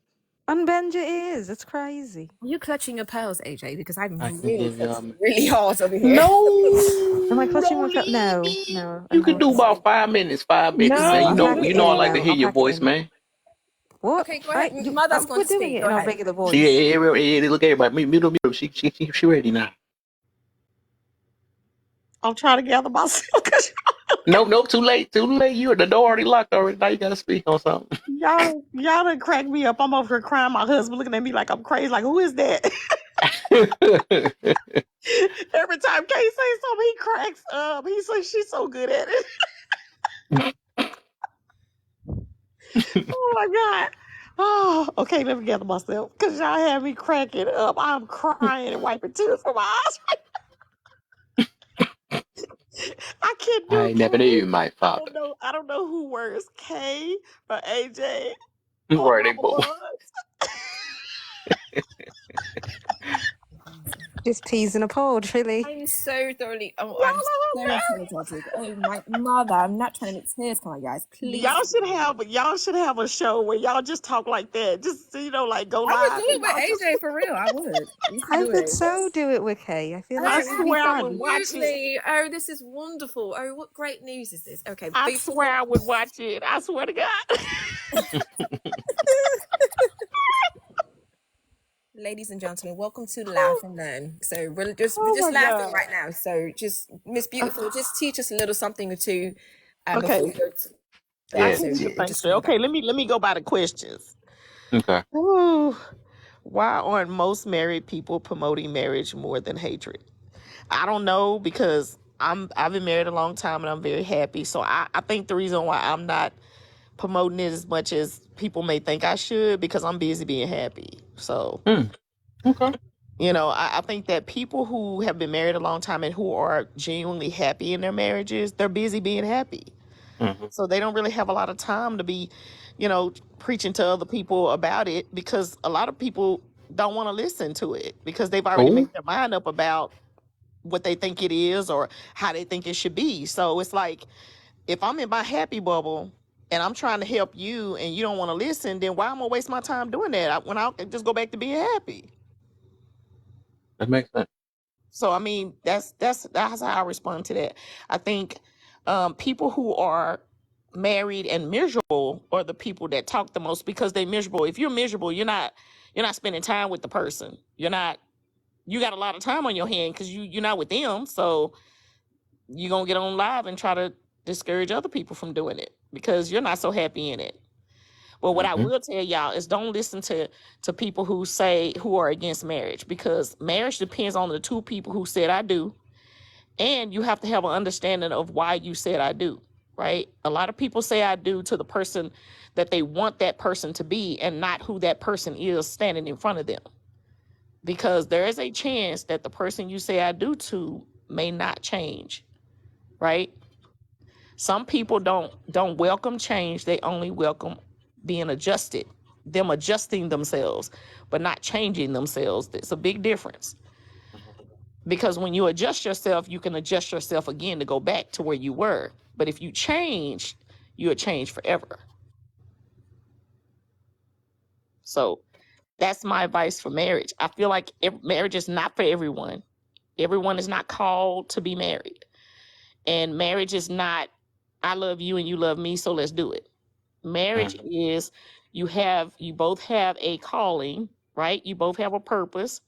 Unbend your ears. It's crazy. Are you clutching your pearls, AJ? Because I'm I can really give clutching y'all. really hard over here. Am I No, clutching my don't cup? leave No, me. no. You can do Unfortunately, about 5 minutes. 5 minutes, man. no. You I'll know, pack Ooh. it you know. I in like to though. hear I'll your pack it voice, in. man. What? Okay, go ahead. Mother's going We're to doing speak. it Go in our ahead. regular See, voice. look at everybody. Mute, mute, mute. She ready now. I'm trying to gather myself because Nope, nope. Too late. Too late. You the door already locked already. Now you gotta speak on something. y'all done crack me up. I'm over here crying. My husband looking at me like I'm crazy. Like, who is that? Every time Kay say something, he cracks up. He says she's so good at it. Oh my God. Oh, okay, let me gather myself. Because y'all have me cracking up. I'm crying and wiping tears from my eyes. I can't do I never Kay. knew my father. I don't know who works, Kay or AJ or Right, they Mama both. Bun. Just peas in a pod, really. I'm so thoroughly. Oh, Y'all I'm are so hilarious. apologetic. Oh my mother, I'm not trying to make tears come on, guys. Please. Y'all should have a show where y'all just talk like that. Just like go I would live do and it y'all with just AJ for real. I would. We should I do would it. so do it with Kay. I feel like Oh, I it would be swear I would fun. watch it. absolutely. Oh, this is wonderful. Oh, what great news is this? Okay, I before swear I would watch it. I swear to God. ladies and gentlemen, welcome to Laugh Oh, and Learn. So we're oh just my laughing God. right now. So just Miss Beautiful, just teach us a little something or two before Okay. we go to I bed. Yeah. So can just think just straight. coming back. Okay, let me go by the questions. Okay. Ooh, why aren't most married people promoting marriage more than hatred? I don't know because I've been married a long time and I'm very happy. So I think the reason why I'm not promoting it as much as people may think I should because I'm busy being happy. So Okay. I think that people who have been married a long time and who are genuinely happy in their marriages, they're busy being happy. Mm-hmm. So they don't really have a lot of time to be, preaching to other people about it because a lot of people don't want to listen to it because they've already Oh, made their mind up about what they think it is or how they think it should be. So it's like if I'm in my happy bubble and I'm trying to help you and you don't want to listen, then why am I gonna waste my time doing that when I can just go back to being happy? that makes sense. So I mean, that's how I respond to that. I think people who are married and miserable are the people that talk the most because they're miserable. If you're miserable, you're not spending time with the person. You got a lot of time on your hand because you're not with them. So you're gonna get on live and try to discourage other people from doing it because you're not so happy in it. Well, what I Mm-hmm. will tell y'all is don't listen to people who are against marriage, because marriage depends on the two people who said I do, and you have to have an understanding of why you said I do, right? A lot of people say I do to the person that they want that person to be and not who that person is standing in front of them. Because there is a chance that the person you say I do to may not change, right? Some people don't welcome change, they only welcome being adjusted, them adjusting themselves, but not changing themselves. It's a big difference. Because when you adjust yourself, you can adjust yourself again to go back to where you were. But if you change, you'll change forever. So that's my advice for marriage. I feel like marriage is not for everyone. Everyone is not called to be married. And marriage is not, I love you and you love me, so let's do it. Marriage Mm-hmm. is you both have a calling, right? You both have a purpose,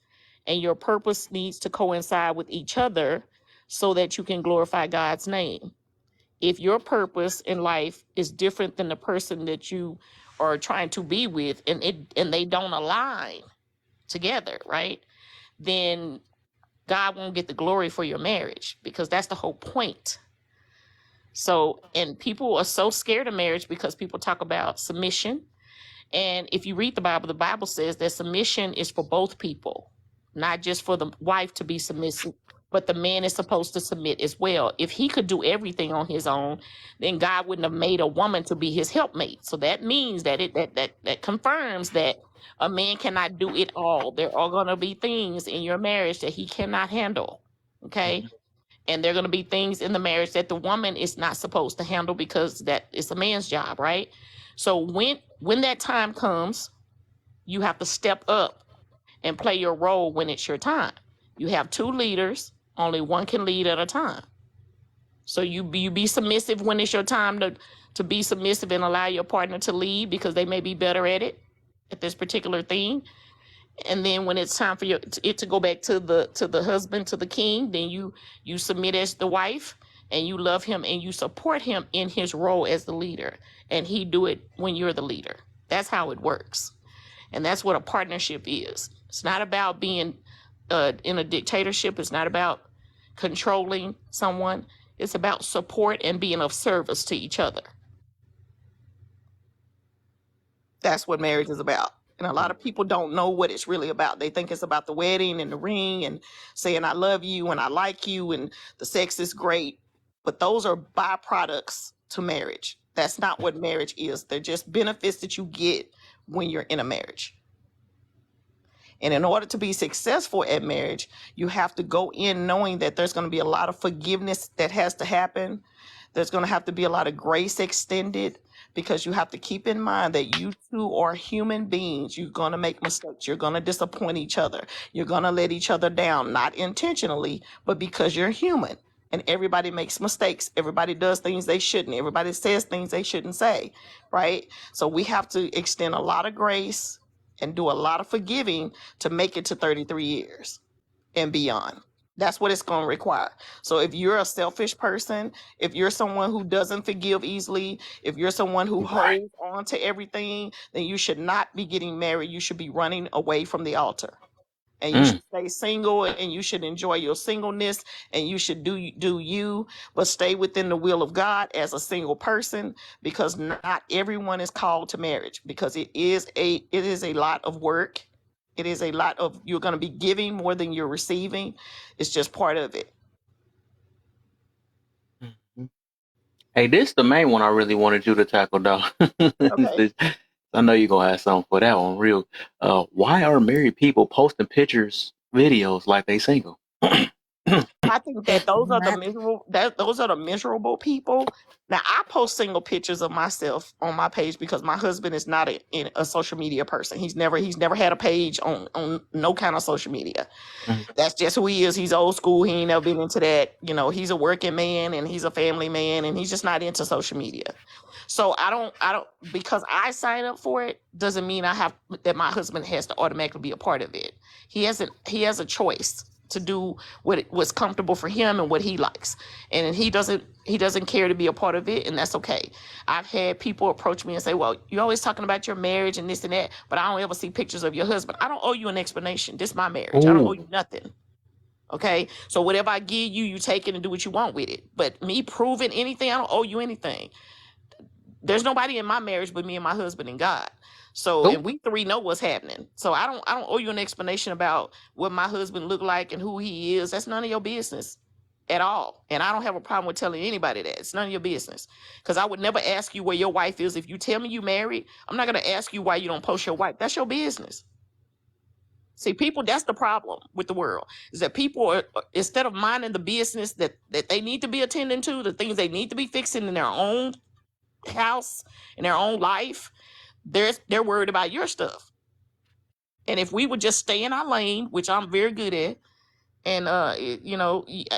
and your purpose needs to coincide with each other so that you can glorify God's name. If your purpose in life is different than the person that you are trying to be with, and they don't align together, right? Then God won't get the glory for your marriage, because that's the whole point. So, and people are so scared of marriage because people talk about submission. And if you read the Bible says that submission is for both people, not just for the wife to be submissive, but the man is supposed to submit as well. If he could do everything on his own, then God wouldn't have made a woman to be his helpmate. So that means that that confirms that a man cannot do it all. There are going to be things in your marriage that he cannot handle. Okay. Mm-hmm. And there are going to be things in the marriage that the woman is not supposed to handle because that is a man's job, right? So when that time comes, you have to step up and play your role when it's your time. You have two leaders, only one can lead at a time. So you be submissive when it's your time to be submissive and allow your partner to lead because they may be better at it, at this particular thing. And then when it's time for it to go back to the husband, to the king, then you submit as the wife, and you love him and you support him in his role as the leader, and he do it when you're the leader. That's how it works. And that's what a partnership is. It's not about being in a dictatorship. It's not about controlling someone. It's about support and being of service to each other. That's what marriage is about. And a lot of people don't know what it's really about. They think it's about the wedding and the ring and saying I love you and I like you and the sex is great. But those are byproducts to marriage. That's not what marriage is. They're just benefits that you get when you're in a marriage. And in order to be successful at marriage, you have to go in knowing that there's going to be a lot of forgiveness that has to happen. There's going to have to be a lot of grace extended, because you have to keep in mind that you two are human beings. You're going to make mistakes. You're going to disappoint each other. You're going to let each other down, not intentionally, but because you're human. And everybody makes mistakes. Everybody does things they shouldn't. Everybody says things they shouldn't say, right? So we have to extend a lot of grace and do a lot of forgiving to make it to 33 years and beyond. That's what it's going to require. So if you're a selfish person, if you're someone who doesn't forgive easily, if you're someone who Right. holds on to everything, then you should not be getting married. You should be running away from the altar. And you Mm. should stay single, and you should enjoy your singleness, and you should do you, but stay within the will of God as a single person, because not everyone is called to marriage, because it is a lot of work. It is a lot of, you're going to be giving more than you're receiving. It's just part of it. Mhm. Hey, this the main one I really wanted you to tackle, though. Okay. I know you're gonna have something for that one, real. Why are married people posting pictures, videos like they single? I think that those are the miserable people. Now I post single pictures of myself on my page because my husband is not a social media person. He's never had a page on no kind of social media. Mhm. That's just who he is. He's old school. He ain't never been into that. You know, he's a working man and he's a family man and he's just not into social media. So I don't because I sign up for it doesn't mean I have that my husband has to automatically be a part of it. He has a choice to do what's comfortable for him and what he likes. And he doesn't care to be a part of it, and that's okay. I've had people approach me and say, well, you're always talking about your marriage and this and that, but I don't ever see pictures of your husband. I don't owe you an explanation. This is my marriage. I don't owe Oh, you nothing. Okay, so whatever I give you, you take it and do what you want with it. But me proving anything, I don't owe you anything. There's nobody in my marriage but me and my husband and God. So, nope. and we three know what's happening. So I don't owe you an explanation about what my husband look like and who he is. That's none of your business at all. And I don't have a problem with telling anybody that. It's none of your business. Because I would never ask you where your wife is. If you tell me you married, I'm not going to ask you why you don't post your wife. That's your business. See, people, that's the problem with the world, is that people are, instead of minding the business that they need to be attending to, the things they need to be fixing in their own house, in their own life, they're worried about your stuff. And if we would just stay in our lane, which I'm very good at, and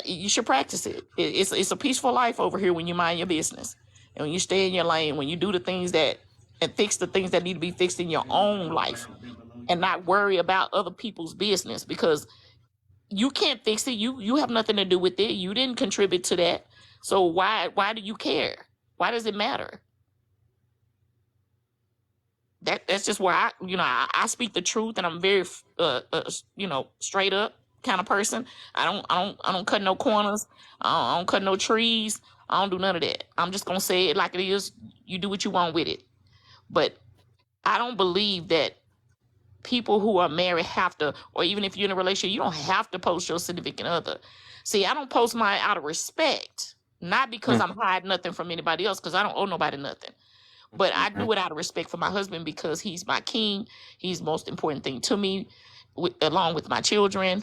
you should practice it. It's a peaceful life over here when you mind your business and when you stay in your lane, when you do the things that and fix the things that need to be fixed in your own life, and not worry about other people's business, because you can't fix it. You have nothing to do with it. You didn't contribute to that. So why do you care? Why does it matter? That's just where I speak the truth, and I'm very straight up kind of person. I don't cut no corners. I don't cut no trees. I don't do none of that. I'm just gonna say it like it is. You do what you want with it. But I don't believe that people who are married have to, or even if you're in a relationship, you don't have to post your significant other. See, I don't post mine out of respect, not because I'm hiding nothing from anybody else, because I don't owe nobody nothing. But I Mm-hmm. do it out of respect for my husband, because he's my king. He's the most important thing to me, along with my children.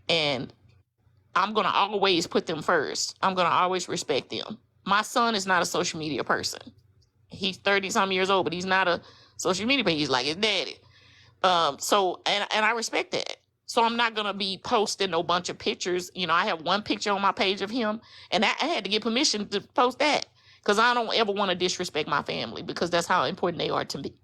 And I'm going to always put them first. I'm going to always respect them. My son is not a social media person. He's 30 some years old, but he's not a social media person. He's like his daddy. And I respect that. So I'm not gonna be posting no bunch of pictures. I have one picture on my page of him, and I had to get permission to post that, because I don't ever want to disrespect my family, because that's how important they are to me.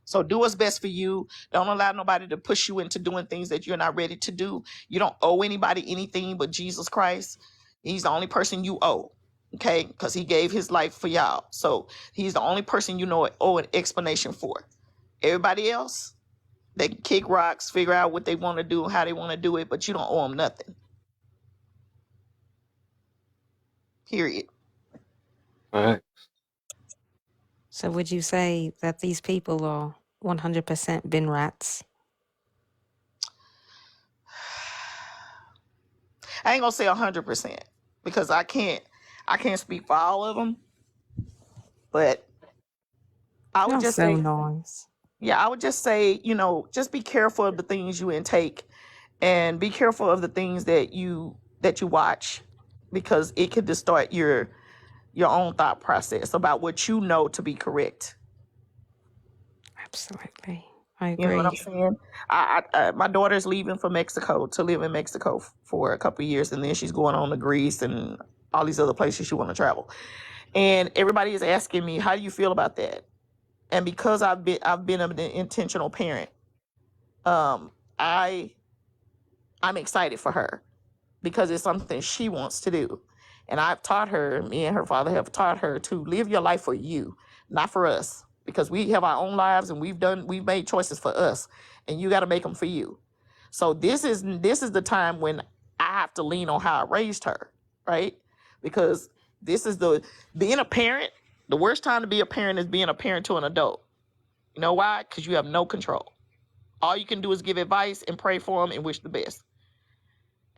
So do what's best for you. Don't allow nobody to push you into doing things that you're not ready to do. You don't owe anybody anything but Jesus Christ. He's the only person you owe. Okay, because he gave his life for y'all. So he's the only person owe an explanation for. Everybody else, they can kick rocks, figure out what they want to do, how they want to do it, but you don't owe them nothing. Period. All right. So would you say that these people are 100% bin rats? I ain't gonna say 100%, because I can't speak for all of them, but I would Y'all just so say, nice. yeah, I would just say, just be careful of the things you intake, and be careful of the things that you watch, because it could distort your own thought process about what you know to be correct. Absolutely. I You know what agree. I'm saying? My daughter's leaving for Mexico to live in Mexico for a couple of years, and then she's going on to Greece and all these other places she want to travel. And everybody is asking me, how do you feel about that? And because I've been an intentional parent, I I'm excited for her, because it's something she wants to do. And I've taught her, me and her father have taught her to live your life for you, not for us, because we have our own lives and we've made choices for us, and you got to make them for you. So this is the time when I have to lean on how I raised her, right? Because this is being a parent, the worst time to be a parent is being a parent to an adult. You know why? Because you have no control. All you can do is give advice and pray for them and wish the best.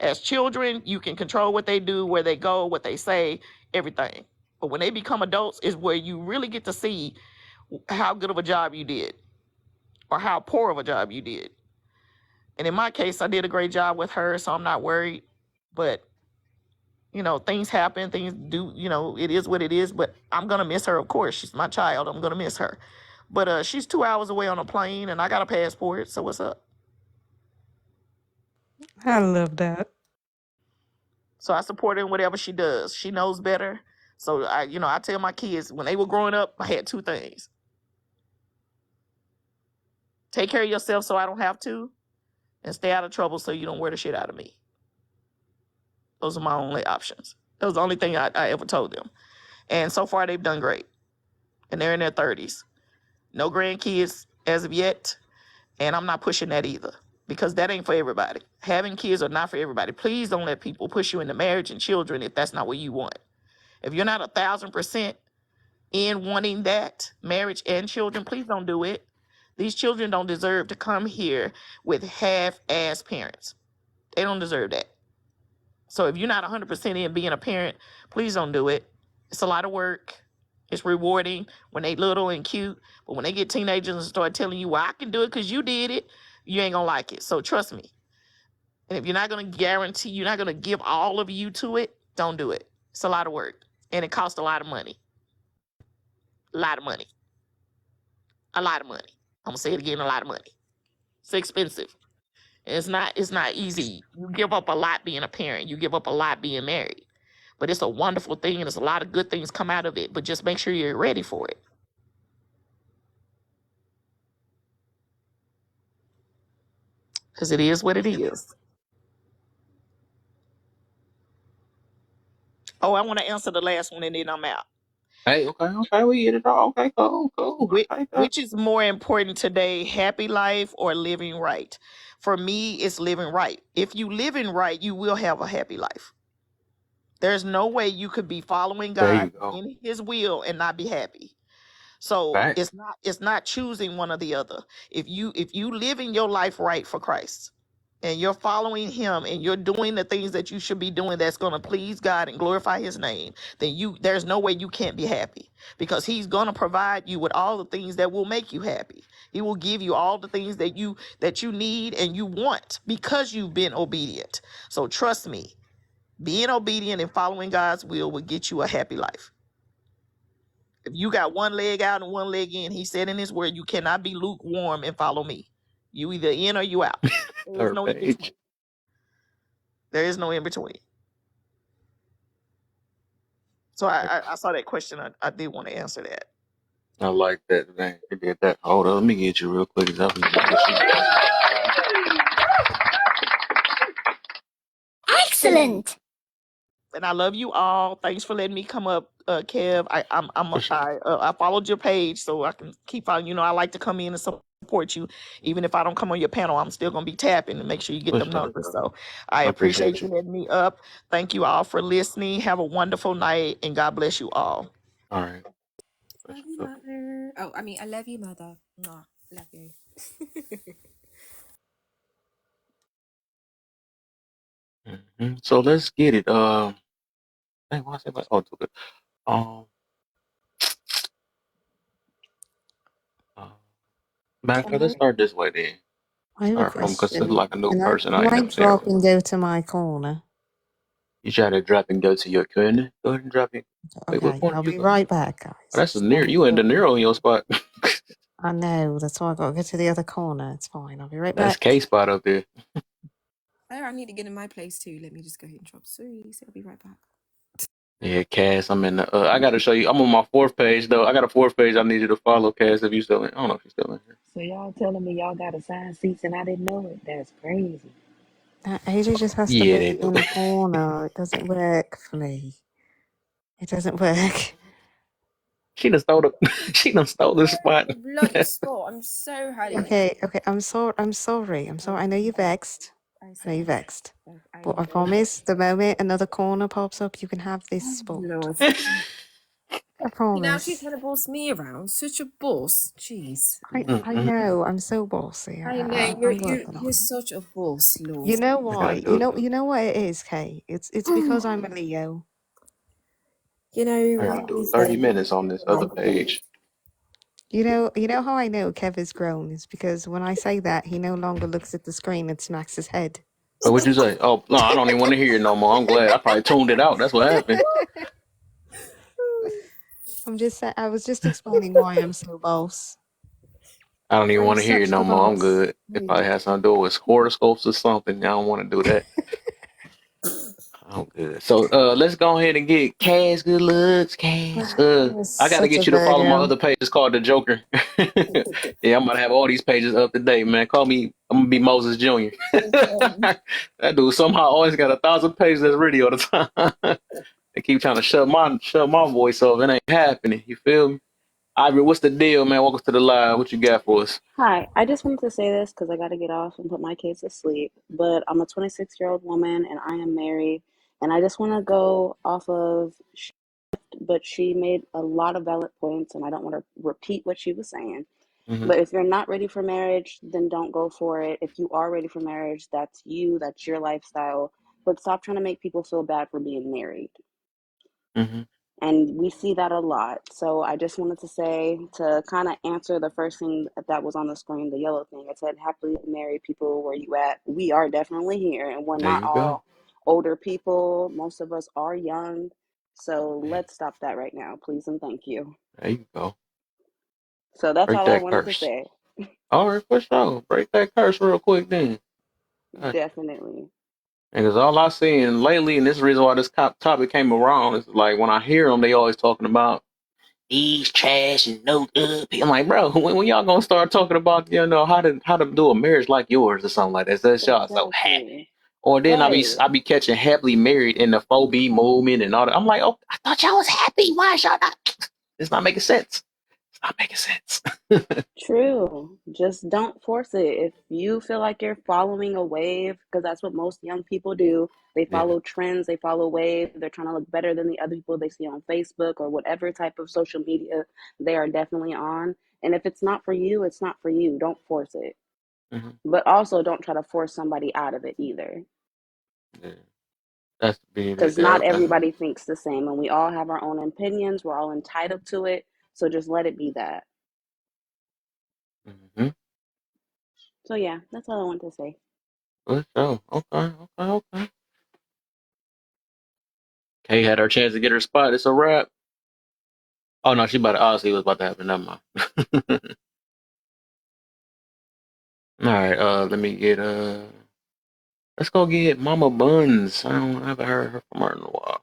As children, you can control what they do, where they go, what they say, everything. But when they become adults is where you really get to see how good of a job you did, or how poor of a job you did. And in my case, I did a great job with her, so I'm not worried. But things happen, things do, it is what it is. But I'm gonna miss her, of course. She's my child. I'm gonna miss her. But she's 2 hours away on a plane, and I got a passport. So what's up? I love that. So I support her in whatever she does. She knows better. So I tell my kids when they were growing up, I had two things: take care of yourself so I don't have to, and stay out of trouble so you don't wear the shit out of me. Those are my only options. That was the only thing I ever told them. And so far, they've done great. And they're in their 30s. No grandkids as of yet. And I'm not pushing that either. Because that ain't for everybody. Having kids are not for everybody. Please don't let people push you into marriage and children if that's not what you want. If you're not 1,000% in wanting that, marriage and children, please don't do it. These children don't deserve to come here with half-ass parents. They don't deserve that. So if you're not 100% in being a parent, please don't do it. It's a lot of work. It's rewarding when they little and cute. But when they get teenagers and start telling you, well, I can do it because you did it, you ain't going to like it. So trust me. And if you're not going to guarantee, you're not going to give all of you to it, don't do it. It's a lot of work. And it costs a lot of money. A lot of money. A lot of money. I'm going to say it again, a lot of money. It's expensive. It's not easy. You give up a lot being a parent. You give up a lot being married. But it's a wonderful thing, and there's a lot of good things come out of it. But just make sure you're ready for it. Because it is what it is. Oh, I want to answer the last one, and then I'm out. Hey, okay, we get it all. Okay, cool. Which, Okay, cool. which is more important today, happy life or living right? For me, it's living right. If you living right, you will have a happy life. There's no way you could be following There God you go. in his will and not be happy. So Back. it's not choosing one or the other. If you living your life right for Christ and you're following him and you're doing the things that you should be doing that's going to please God and glorify his name, then there's no way you can't be happy, because he's going to provide you with all the things that will make you happy. He will give you all the things that you need and you want because you've been obedient. So trust me, being obedient and following God's will get you a happy life. If you got one leg out and one leg in, he said in his word, you cannot be lukewarm and follow me. You either in or you out. There is Third no in between. page. There is no in between. So I saw that question. I did want to answer that. I like that, man. You did that. Hold on, let me get you real quick. Cause Excellent. And I love you all. Thanks for letting me come up, Kev. for sure. I followed your page so I can keep following. I like to come in and support you, even if I don't come on your panel. I'm still gonna be tapping and make sure you get For them sure, numbers. bro. So I I appreciate appreciate you you. letting me up. Thank you all for listening. Have a wonderful night and God bless you all. All right. Love That's you, what's up. mother. Oh, I mean, I love you, mother. Mwah. Love you. So let's get it. Hey, why I say like, oh, too good. Um, uh, matter of fact, let's start this way then. I have a Start from because it's question. like a new person. I Can ain't I never seen her drop before. and go to my corner? You try to drop and go to your corner. Go ahead and drop it. Wait, what Okay, corner I'll you be go? right back, Oh, guys. that's a Just near. one You in the second. near on your spot. I know, that's why I gotta go to the other corner. It's fine. I'll be right That's back. K spot up there. Oh, I need to get in my place too. Let me just go ahead and drop sorry. So I'll be right back. Yeah, Cass. I'm in the. I gotta show you. I'm on my fourth page though. I got a fourth page. I need you to follow Cass if you still in. I don't know if you're still in here. So y'all telling me y'all got assigned seats and I didn't know it? That's crazy. AJ just has to Yeah, be they do. in a corner. It doesn't work for me. It doesn't work. She done stole the. She done stole the spot. Bloody sport. I'm so honey. Okay. I'm sorry. I'm sorry. I'm sorry. I know you're vexed. I know you're vexed. But I I'm promise, the moment another corner pops up, you can have this oh, spot. Lord. I See, now she's promise. trying to boss me around. Such a boss. Jeez. I Mm-mm. know. I'm so bossy. I know I'm working on you're it. such a boss, Lord. You know I gotta why? do it. You know what it is, Kay? It's because I'm a Leo. You know I what gotta do they 30 say? minutes on this other page. You know how I know Kev is grown is because when I say that, he no longer looks at the screen and smacks his head. Wait, what'd you say? Oh no, I don't even want to hear it no more. I'm glad. I probably tuned it out. That's what happened. I was just explaining why I'm so boss. I don't even I'm want to hear it such no the more. I'm boss. good. It probably has something to do with horoscopes or something. I don't want to do that. I'm good. So let's go ahead and get Cash good looks, Cash. I'm I gotta such a get you to follow my Virgo. other page. It's called The Joker. Yeah, I'm gonna have all these pages up to date, man. Call me, I'm gonna be Moses Jr. That dude somehow always got 1,000 pages that's ready all the time. They keep trying to shut my voice off. It ain't happening. You feel me? Ivory, what's the deal, man? Welcome to the live. What you got for us? Hi, I just wanted to say this because I got to get off and put my kids to sleep. But I'm a 26-year-old woman and I am married. And I just want to go off of, but she made a lot of valid points, and I don't want to repeat what she was saying. Hmm. But if you're not ready for marriage, then don't go for it. If you are ready for marriage, that's you, that's your lifestyle. But stop trying to make people feel bad for being married. Hmm. And we see that a lot. So I just wanted to say, to kind of answer the first thing that was on the screen, the yellow thing. It said, happily married people, where you at? We are definitely here, and we're There not you go. all older people. Most of us are young. So Hey, let's stop that right now, please, and thank you. there you go. So that's Break all I that wanted to curse. say. All right, for sure. Break that curse real quick then. Gotcha. Definitely. And because all I see and lately, and this is the reason why this topic came around, is like when I hear them, they always talking about these trash and no good. I'm like, bro, when y'all gonna start talking about how to do a marriage like yours or something like that? That's y'all so happy. Exactly. Or then Right. I be catching happily married in the 4B movement and all that. I'm like, oh, I thought y'all was happy. Why is y'all not? It's not making sense. It's not making sense. True. Just don't force it. If you feel like you're following a wave, because that's what most young people do, they Yeah. follow trends, they follow waves, they're trying to look better than the other people they see on Facebook or whatever type of social media they are definitely on. And if it's not for you, it's not for you. Don't force it. Hmm. But also don't try to force somebody out of it either. Yeah. That's being Because that. not everybody thinks the same, and we all have our own opinions. We're all entitled to it. So just let it be that. Mm-hmm. So, yeah, that's all I want to say. For sure. Okay. Okay. Okay. Kay had her chance to get her spot. It's a wrap. Oh no, she about to honestly was about to happen. Never mind. All right. Let me get let's go get Mama Buns. I haven't heard her from her in a while.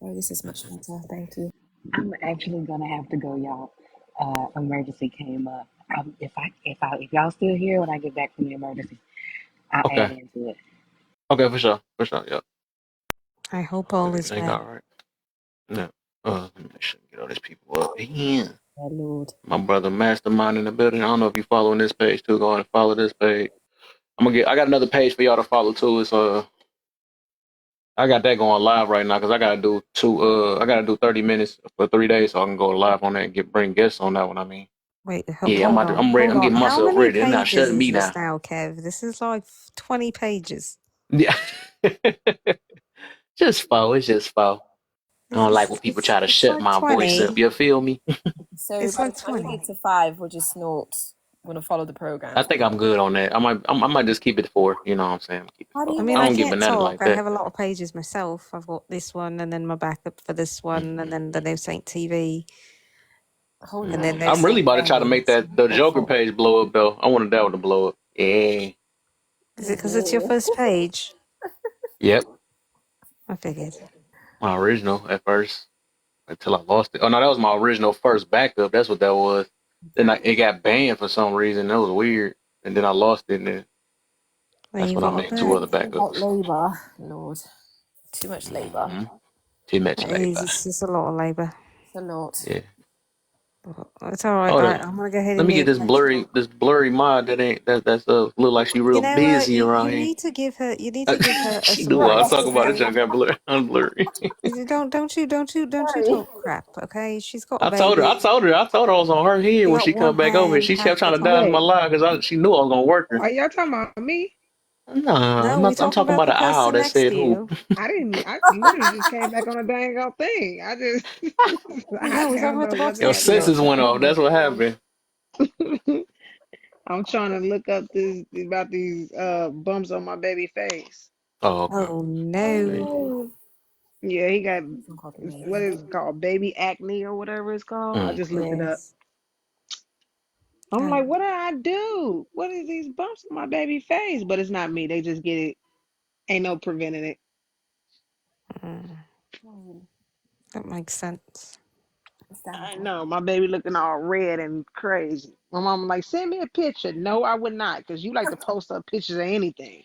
Oh, this is much better. Thank you. I'm actually gonna have to go, y'all. Emergency came up. If y'all still here when I get back from the emergency, I'll add Okay. into it. Okay, for sure. For sure. Yep. I hope Hope all is everything all well. right. No. Let me make sure get all these people up here. My lord. My brother Mastermind in the building. I don't know if you following this page too. Go ahead and follow this page. I got another page for y'all to follow too. It's I got that going live right now because I gotta do 30 minutes for 3 days so I can go live on that and bring guests on that one. I mean. Wait, Yeah, hold on, I'm ready. hold I'm on. getting How myself many ready. They're not pages shutting is me this down. now, Kev? This is like 20 pages. Yeah. Just foul. It's just foul. I don't like when people try to It's shut like my voice up. 20. You feel me? So It's by the like time we 20. get to five, we're just not going to follow the I programs. think I'm good on that. I might just keep it four. You know what I'm saying? Keep it How do four. I you mean, I I know? don't get can't banana talk. like I that. have a lot of pages myself. I've got this one, and then my backup for this one, and Hmm. then the No Saint TV, Hold and Yeah. then on. No I'm really Saint about to try to make Games. that the Joker Awful. page blow up though. I wanted that one to blow up. Yeah. Is it because it's your first page? Yep. I figured. My original at first until I lost it. Oh no, that was my original first backup. That's what that was. Then it got banned for some reason. That was weird. And then I lost it. And then Then that's you when I got it made two back. other Too much backups. labor, Lord. Too much labor. Hmm. Too much It is. labor. It's just a lot of labor. It's a lot. Yeah. But it's all right. Hold up. I'm gonna go ahead Let and me get mute. this blurry mod that ain't that's look like she You real know, busy around you here. need to give her. You need to give her She some knew what I was Right. rest. talking about. This Okay. junk got blurry. I'm blurry. Don't you Sorry. talk crap. Okay. She's got a baby. I told her I was on her head You when got she come one back over here. hand She kept half the trying to dodge my time. Wait, lie because she knew I was gonna work her. are y'all talking about me? Nah, I'm No, we're not. I'm talking talking about about the an owl person that next said to who. you. I literally just came back on a dang old thing. I just, No, I we're talking don't about the know what bottom Your the next to heck y'all you. senses went talking off. That's about. what happened. I'm trying to look up this about these bumps on my baby face. Oh, okay. Oh Oh Hey. no. no. Yeah, he got It's what is uncomplicated. it called? Baby acne or whatever it's called. I Mm. just looked it up. Yes. I'm Oh. like, what did I do? What is these bumps on my baby face? But it's not me. They just get it. Ain't no preventing it. Mm, Oh, that makes sense. I understandable. know my baby looking all red and crazy. My mom like, send me a picture. No, I would not, because you like to post up pictures of anything.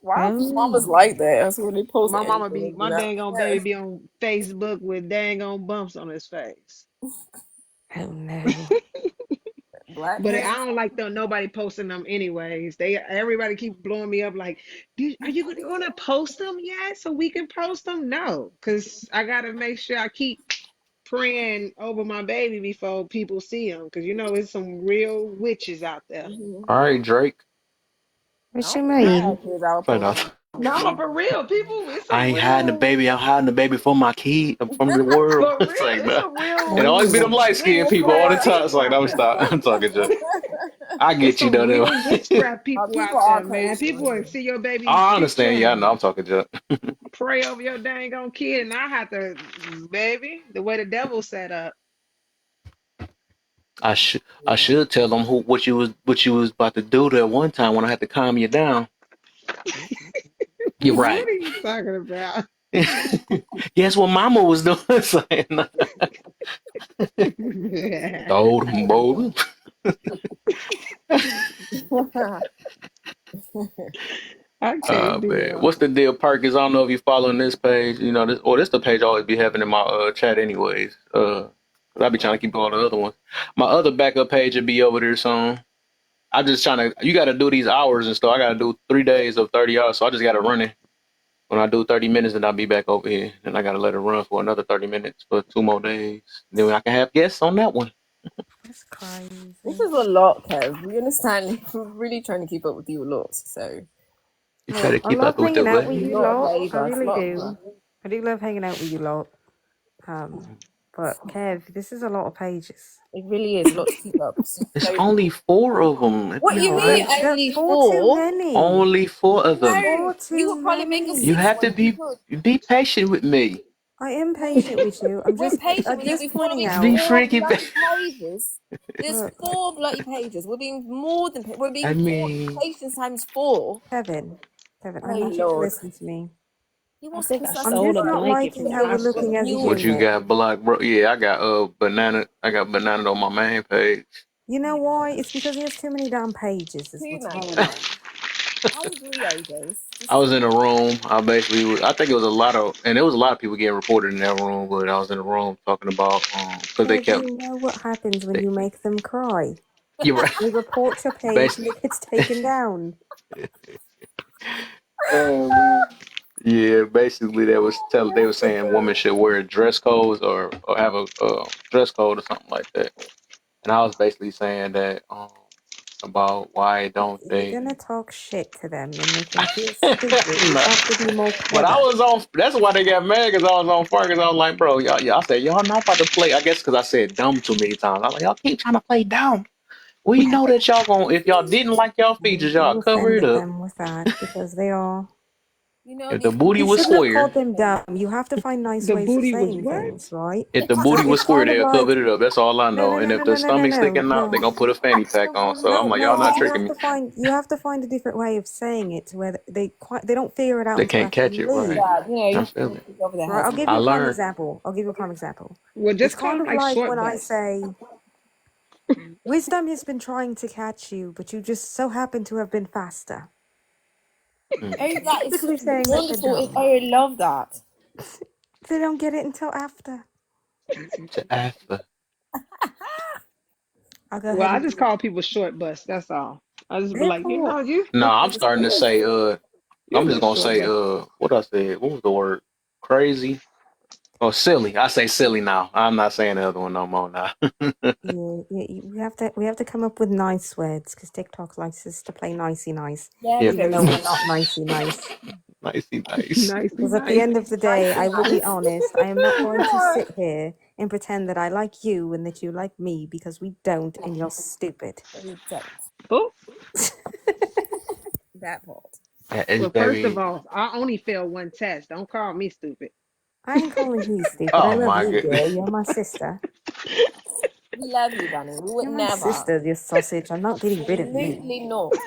Why are Oh. mamas like that? That's when they post My mama anything be and be my like, dang on baby be on Facebook with dang on bumps on his face. Oh no. black But I hair. don't like them nobody posting them anyways. Everybody keep blowing me up like, are you gonna post them yet so we can post them? No, because I gotta make sure I keep praying over my baby before people see him. Because there's some real witches out there. Mm-hmm. All right, Drake. What I you don't think I mean? had kids. I would Say post no. them. No, for real, people, it's I some ain't hiding the real, baby. I'm hiding the baby from my kid, from the world. for It's like, real, it's no. some real It always be Oh. them light skinned people all the witchcraft time. It's people like, out no, there. stop. I'm talking to. I It's get you, some though. Though. real witchcraft people People out are there, man. crazy on People here. will see your baby I picture understand. Yeah, I know. and I'm talking to. pray over your dang on kid, and I have to, baby, the way the devil set up. I Yeah. should tell them what you was about to do there one time when I had to calm you down. You're What right. are you talking about? Guess what Mama was doing? It's like, nah. Told him, boy. I can't do Man, y'all. what's the deal, Perkins? I don't know if you following this page. This the page I always be having in my chat anyways. 'Cause I be trying to keep all the other ones. My other backup page would be over there soon. I just trying to. You got to do these hours and stuff. I got to do 3 days of 30 hours, so I just got to run it. When I do 30 minutes, then I'll be back over here. Then I got to let it run for another 30 minutes for 2 more days. Then I can have guests on that one. That's This crazy. is a lot, Kev. We understand. We're really trying to keep up with you a lot. So You better Well, I keep love up with the hanging out with what? a you lot of lot. I labor. It's a really lot of do. I do love hanging out with you lot. But Kev, this is a lot of pages. It really is a lot to keep up. It's So only 4 of them. what you No, mean Like that's only four too four? many. only 4 of them. No, Four you too could probably make a You many. sixth have to one if you be could. be patient with me. I am No, patient with you. we're patient I'm with you. just We've followed pointing with Be out. four freaking. bloody pages. There's Look, four bloody pages. We're being more than we're I being four mean, patients times four. Kevin, Kevin, I Oh need you to Lord, listen to me. he I wants to think I kiss us I'm as stole just a not well. blanket liking from how the It we're is looking hospital. as a what you beautiful. unit. got, Block, bro? Yeah, I got banana. I got banana on my main page. You know why? It's because he has too many damn pages. Is Too what's going many. on. I agree, AJ's. I Just was in a room. I think it was a lot of, and there was a lot of people getting reported in that room. But I was in a room talking about, because they Kev, kept, you know what happens when they, you make them cry. you're right, They report your page and basically. it gets taken down. Oh man. Yeah, basically they were saying women should wear dress codes or have a dress code or something like that. And I was basically saying that about why don't If you're they? gonna talk shit to them and make them feel stupid, you Nah. have to be more But I clever. was on. That's why they got mad because I was on fire. Because I was like, bro, y'all. I said y'all not about to play. I guess because I said dumb too many times. I was like, y'all keep trying to play dumb. We know that y'all gonna. If y'all didn't like y'all features, y'all You cover it offended up. them with that because they are. you know If the these booty You was shouldn't have square, called them dumb. You have to find nice The ways of booty was saying what? things, right? if the So booty was it's square, kind of they'll like cover it up. That's all I no, know. no, no, And if no, the no, no, no, stomach's no, sticking out, they're no, gonna put a fanny pack on. So I'm no, like, no. y'all not Because tricking me. you have to find a different way of saying it to where they don't figure it out They until can't after catch you it right. leave. that. You know, you I have to feel it. think over their Right? heads. I'll give I you a prime learned. example. I'll give you a prime example. Well, It's just call kind them of like like short when I bus. say, Wisdom has been trying to catch you, but you just so happen to have been faster. Mm. Oh, that is Basically such a saying that they're wonderful. dumb. I love that. They don't get it until after. To after. I'll go Well, ahead I and just do it. call people short bus. That's all. I just be like, Therefore, you No, I'm starting to say you're a I'm just little gonna short say bus. what I said. What was the word? Crazy or silly? I say silly now. I'm not saying the other one no more now. we have to come up with nice words because TikTok likes us to play nicey nice, Very, Yeah, even very though we're nice. not nicey nice. nicey nice. Nicey Because at the nice. end of the day, Nicey I will be nice. honest. I am not going to sit here and pretend that I like you and that you like me because we don't, and you're stupid. No, you don't. Oh, That part. Yeah, it's well, first of very. all, I only failed one test. Don't call me stupid. I ain't calling you stupid. I Oh love my you, goodness. girl. You're my sister. We love you, Danny. We would You're my never. sister, you sausage. I'm not getting rid of you. Absolutely not.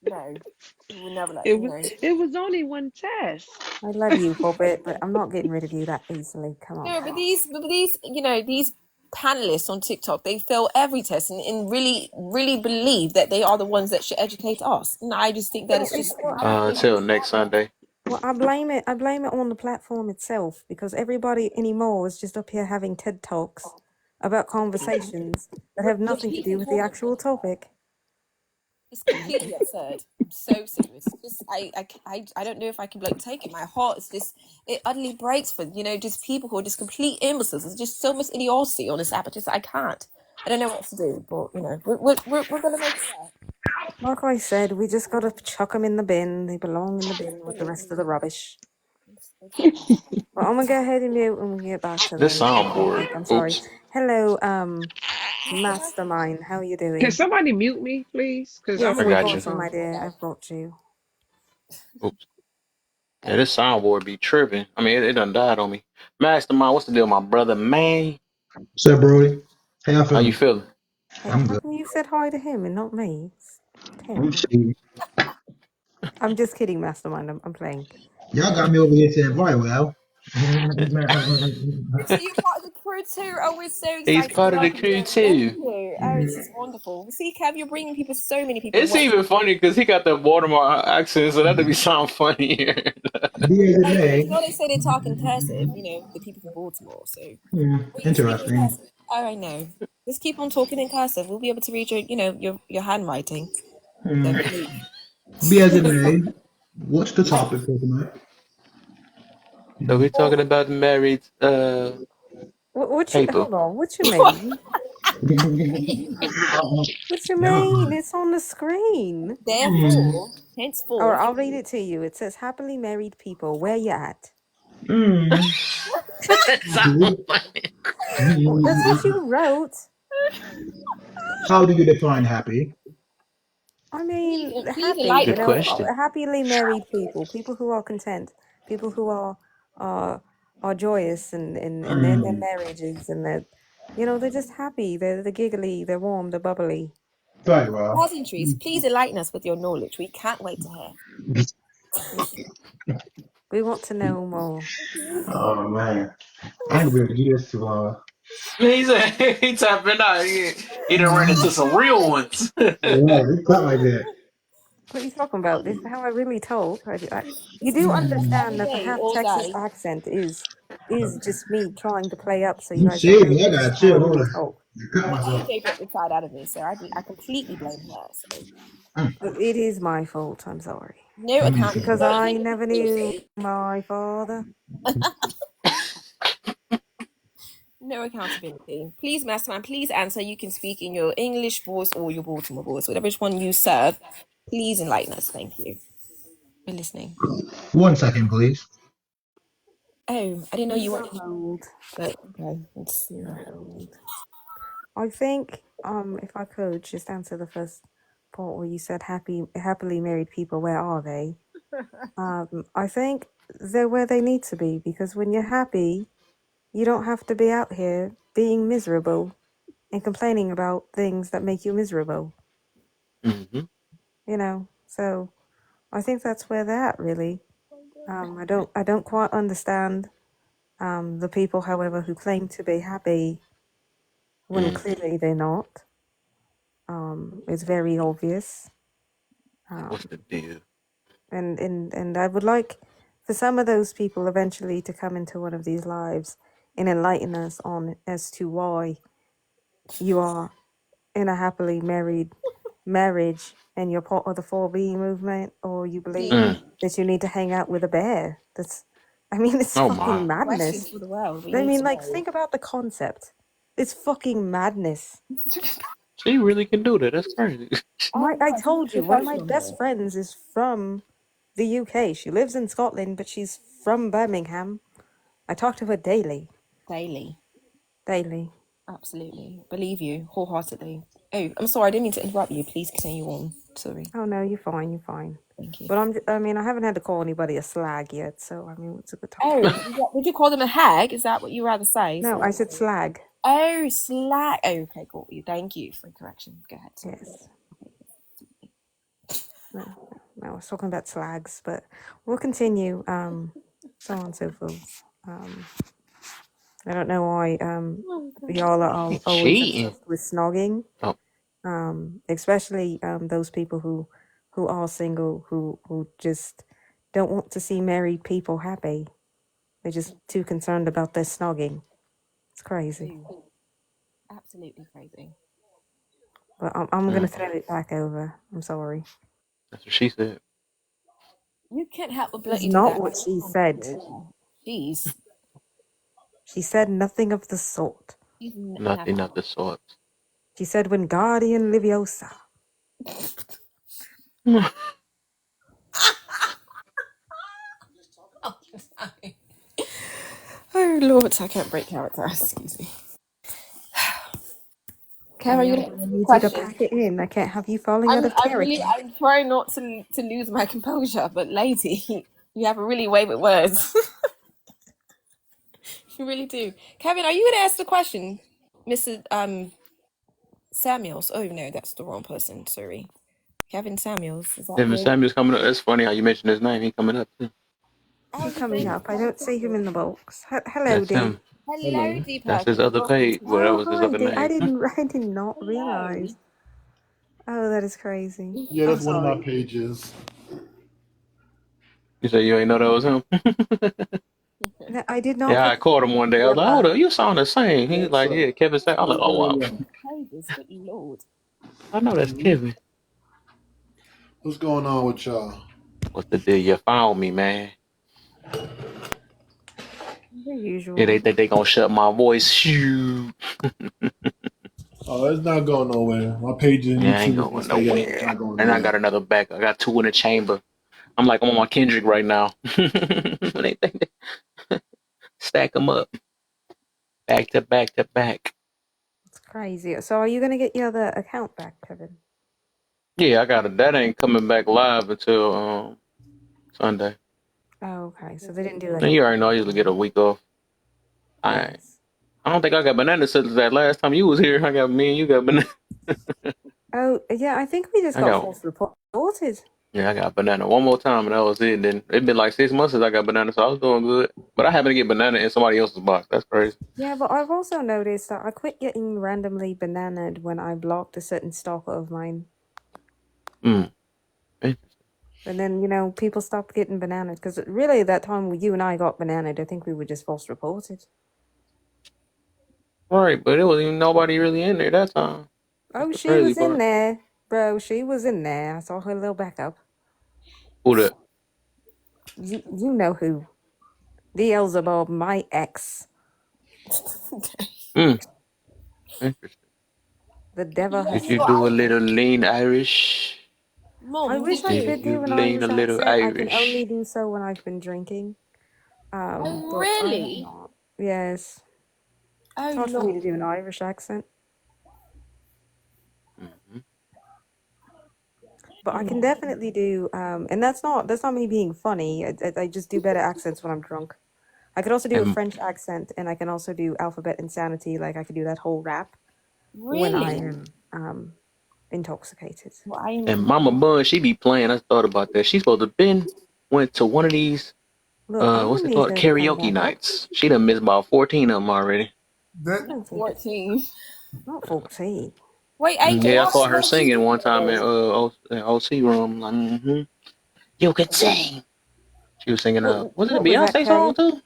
No. We would never let It you was know. it was only one test. I love you, Hobbit, but I'm not getting rid of you that easily. Come on. No, but these, these panelists on TikTok, they fail every test and really, really believe that they are the ones that should educate us. And I just think that Well, it's just Until next Sunday. well, I blame it. I blame it on the platform itself because everybody anymore is just up here having TED talks about conversations that have nothing to do with the actual topic. it's completely absurd. I'm so serious. Just I don't know if I can like take it. My heart is just it utterly breaks for just people who are just complete imbeciles. There's just so much idiocy on this app. I can't. I don't know what to do, but we're gonna make it. Like I said, we just gotta chuck them in the bin. They belong in the bin with the rest of the rubbish. Well, I'm gonna go ahead and mute and we get back to This the soundboard. topic. I'm sorry. Oops. Hello, Mastermind. How are you Can doing? somebody mute me, please? Because I'm Yes, I away I from got the you. got you, phone. my dear. I've got you. Oops. Yeah, this soundboard be tripping. I mean, it done died on me. Mastermind, what's the deal, my brother? Man, What's up, Brody? How y'all how you feeling? feeling? Hey, I'm how good. come you said hi to him and not me? It's I'm Tim. chilling. I'm just kidding, Mastermind. I'm playing. Y'all got me over here saying, right, well. So you part of the crew too. Oh, we're so He's excited to part of the welcome crew you. Thank too. you. Oh, this is wonderful. See, Kev, you're bringing people, so many people. It's even funny because he got the Baltimore accent, so that'd be sound funnier. Be as it Oh, may. they say they talk in cursive. The people from Baltimore. So, will you speak in Interesting. cursive? Oh, I know. Just keep on talking in cursive. We'll be able to read your handwriting. Hmm. Don't believe. Be as it may. What's the topic for tonight? So we're talking Well, about married What you people. hold on? What you mean? What you Never mean? mind. It's on the screen. Hmm. therefore, Or henceforth, I'll read it to you. It says, "Happily married people, where you at?" Hmm. Sound funny. That's what you wrote. How do you define happy? I mean, please happy. enlighten Good question. Happily married people, people who are content, people who are are joyous and in their Hmm. marriages, and they're just happy. They're giggly. They're warm. They're bubbly. Very well. pleasantries. Please enlighten us with your knowledge. We can't wait to hear. We want to know more. Oh, man. I ain't gonna be able to do this too long. He said he tapping out. He done ran into some real ones. Right, it's not like that. What are you talking about? This is how I really talk. You This is do what we do Hmm. understand every that the day, half all Texas day. accent is just me trying to play up so you You guys don't saved know me. I this is gotta how I chill. Hold really on. talk. I cut myself. TJ broke the crowd out of me, so I completely blame her. So It is my fault. I'm sorry. no Because accountability. I never knew my father. No accountability. Please, Masterman, please answer. You can speak in your English voice or your Baltimore voice, whatever one you serve. Please enlighten us. Thank you. We're listening. 1 second, please. Oh, I didn't know you Please on wanted. hold. But okay, it's Please on hold. I think if I could just answer the first part where you said happily married people, where are they? I think they're where they need to be because when you're happy, you don't have to be out here being miserable and complaining about things that make you miserable. Hmm. So I think that's where they're at really. I don't quite understand the people, however, who claim to be happy when Mm. clearly they're not. It's very obvious. What's Um, the deal? and I would like for some of those people eventually to come into one of these lives and enlighten us on as to why you are in a happily married marriage and you're part of the 4B movement, or you believe the Mm. that you need to hang out with a bear. I mean, it's Oh fucking my. question madness. for the world. We I need mean, to like, know. think about the concept. It's fucking madness. She really can do that. That's crazy. Oh I no, she's a told you, one of my professional best here. friends is from the UK. She lives in Scotland, but she's from Birmingham. I talk to her daily. Daily. Daily. Absolutely. Believe you wholeheartedly. Oh, I'm sorry. I didn't mean to interrupt you. Please continue on. Sorry. Oh no, you're fine. You're fine. Thank you. But I mean, I haven't had to call anybody a slag yet, so I mean, it's a good Oh, topic. would you call them a hag? Is that what you rather say? No, I said slag. Oh, slag. Oh, okay, got you. Thank you for the correction. Go ahead. Sorry. Yes. No, I was talking about slags, but we'll continue. So on and so forth. I don't know why Oh, God. y'all are all He always cheating. obsessed with snogging. Oh, Especially those people who are single who just don't want to see married people happy. They're just too concerned about their snogging. It's crazy. Ooh, absolutely crazy. But I'm gonna mm, throw it back over. I'm sorry. that's what she said. You can't help but It's bloody do not that. what she said. Jeez. She said nothing of the sort. You've never. Nothing of the sort. She said Wingardium Leviosa. Oh Lord, I can't break character. Excuse me. Kev, are Okay, you I'm gonna gonna answer the need you to question? pack it in. I can't have you falling out of character. I'm trying not to lose my composure, but lady, you have a really way with words. You really do. Kevin, are you gonna ask the question, Mr. Samuels? Oh no, that's the wrong person. Sorry, Kevin Samuels. Is that Devin you? Samuel's coming up. It's funny how you mentioned his name. He coming up too. Oh, He's his coming name is up. I don't see him in the box. Hello, That's D. him. Hello, Hello. D That's his person. other Welcome page. to Well, that Oh, was his hi, other D. I name. didn't. I did not Hello. realize. Oh, that is crazy. Yeah, I'm that's one of my sorry. pages. You say you ain't know that was him? No, I did not Yeah, I put called him one day. I was like, hold together. up, you sound the same. He's Yes, like, sir. yeah, Kevin Samuel. I was like, oh, wow. Pages, good lord. I know that's hmm Kevin. What's going on with y'all? What's the deal? You found me, man. The Yeah, they usual. think they gonna shut my voice. Shoot. Oh, it's not going nowhere. My pages in Yeah, I ain't YouTube is gonna going stay up. It's nowhere. not going And I nowhere. got another back. I got two in the chamber. I'm like, I'm on my Kendrick right now. When they think they stack them up back to back to back. It's crazy. So, are you gonna get your other account back, Kevin? Yeah, I got it. That ain't coming back live until Sunday. Oh, okay. So they didn't do like And a you already know I usually get a week off. I yes. I don't think I got banana since that last time you was here. I got me and you got banana. Oh, yeah. I think we just I got got false reported. yeah, I got banana one more time and that was it. Then it been like 6 months since I got banana, so I was doing good. But I happened to get banana in somebody else's box. That's crazy. Yeah, but I've also noticed that I quit getting randomly bananaed when I blocked a certain stalker of mine. Mm. And then, people stopped getting bananaed because really that time you and I got bananaed, I think we were just false reported. Right, but it wasn't even nobody really in there that time. That's Oh, the she crazy was in part. there, bro. She was in there. I saw her little backup. Who that? You know who? The Elzebub, my ex. Mm. Interesting. The devil Did has you You're do a taken little her. Irish. lean Irish? I Mom, wish did I Did you? could you do an lean a Irish little accent. I can only Irish? do so when I've been drinking. Oh, But I have really? not. Yes. It's Oh, hard for me to Lord. do an Irish accent. Mm-hmm. But I can Mm. definitely do, and that's not me being funny. I just do better accents when I'm drunk. I could also do a And French accent, and I can also do alphabet insanity. Like I could do that whole rap when I Really? am intoxicated. Well, I am. and Mama Bun, she be playing. I thought about that. She's supposed to been went to one of these Look, I'm what's gonna it need called? her to come Karaoke back. nights. She done missed about 14 of them already. I That don't think it's 14. not 14. Wait, AJ, Yeah, I how saw many her words do you singing speak one time in nowadays? OC room. Like, you can sing. She was singing was it a What was that, Beyonce song Kay? too?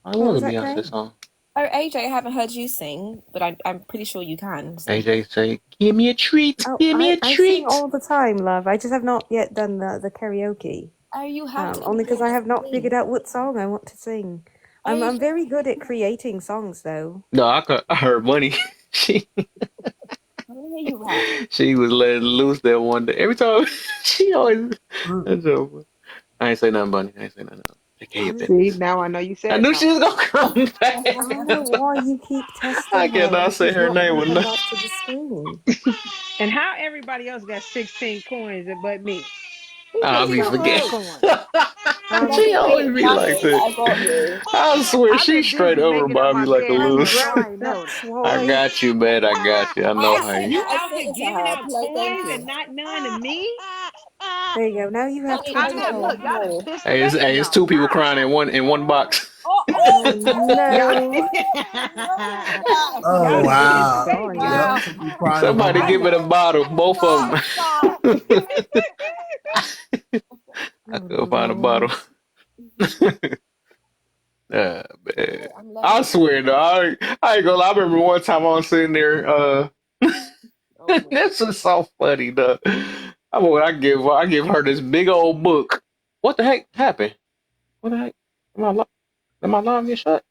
Oh, it What was was a that, Kay? Beyonce song. Oh, AJ, I haven't heard you sing, but I'm pretty sure you can. So. AJ say, "Give me a treat, Oh, give me I a I sing treat." all the time, love. I just have not yet done the karaoke. Oh, you have to Only because I have not sing. figured out what song I want to sing. Oh, I'm very good at creating songs, though. No, I heard Money. she I want to hear you rap. she was letting loose that one day. Every time she always. mm, That's so funny. I ain't say nothing, Bunny. I ain't say nothing. It can't have been. See, now I know you I said knew she something. was gonna come back. I don't know why you keep I testing her and cannot say she's her not name going to with come no. back to the screen. And how everybody else got 16 coins but me? Who I'll gets be no forgetting. coins? That's She great, always be like Maddie. that. I got you. I swear I've she been straight busy over making up Bobby my like a bed, loser. so Right, notice. that's I why. got you, man. I got you. I know how I, you. You I out said here it to giving her. out Play, thank coins and you. not none to me? There you go. Now you have Honey, I I got got, one look, 20 y'all done more. pissed the Hey, babies it's off. two people Gosh. crying in one box. Oh, Oh Y'all, no. no, no. Oh y'all Baby done pissed the wow. is baby dying. Yep, off. Wow. to be crying in one Somebody I give box. it a got, bottle, both of Stop, them. stop. I Oh couldn't find a bottle. Lord. Man. Oh, I'm I loving it. swear though, I ain't gonna lie. I remember one time I was sitting there, Oh, no. this is so funny though. I give her this big old book. What the heck happened? What the heck? Did my alarm get shut?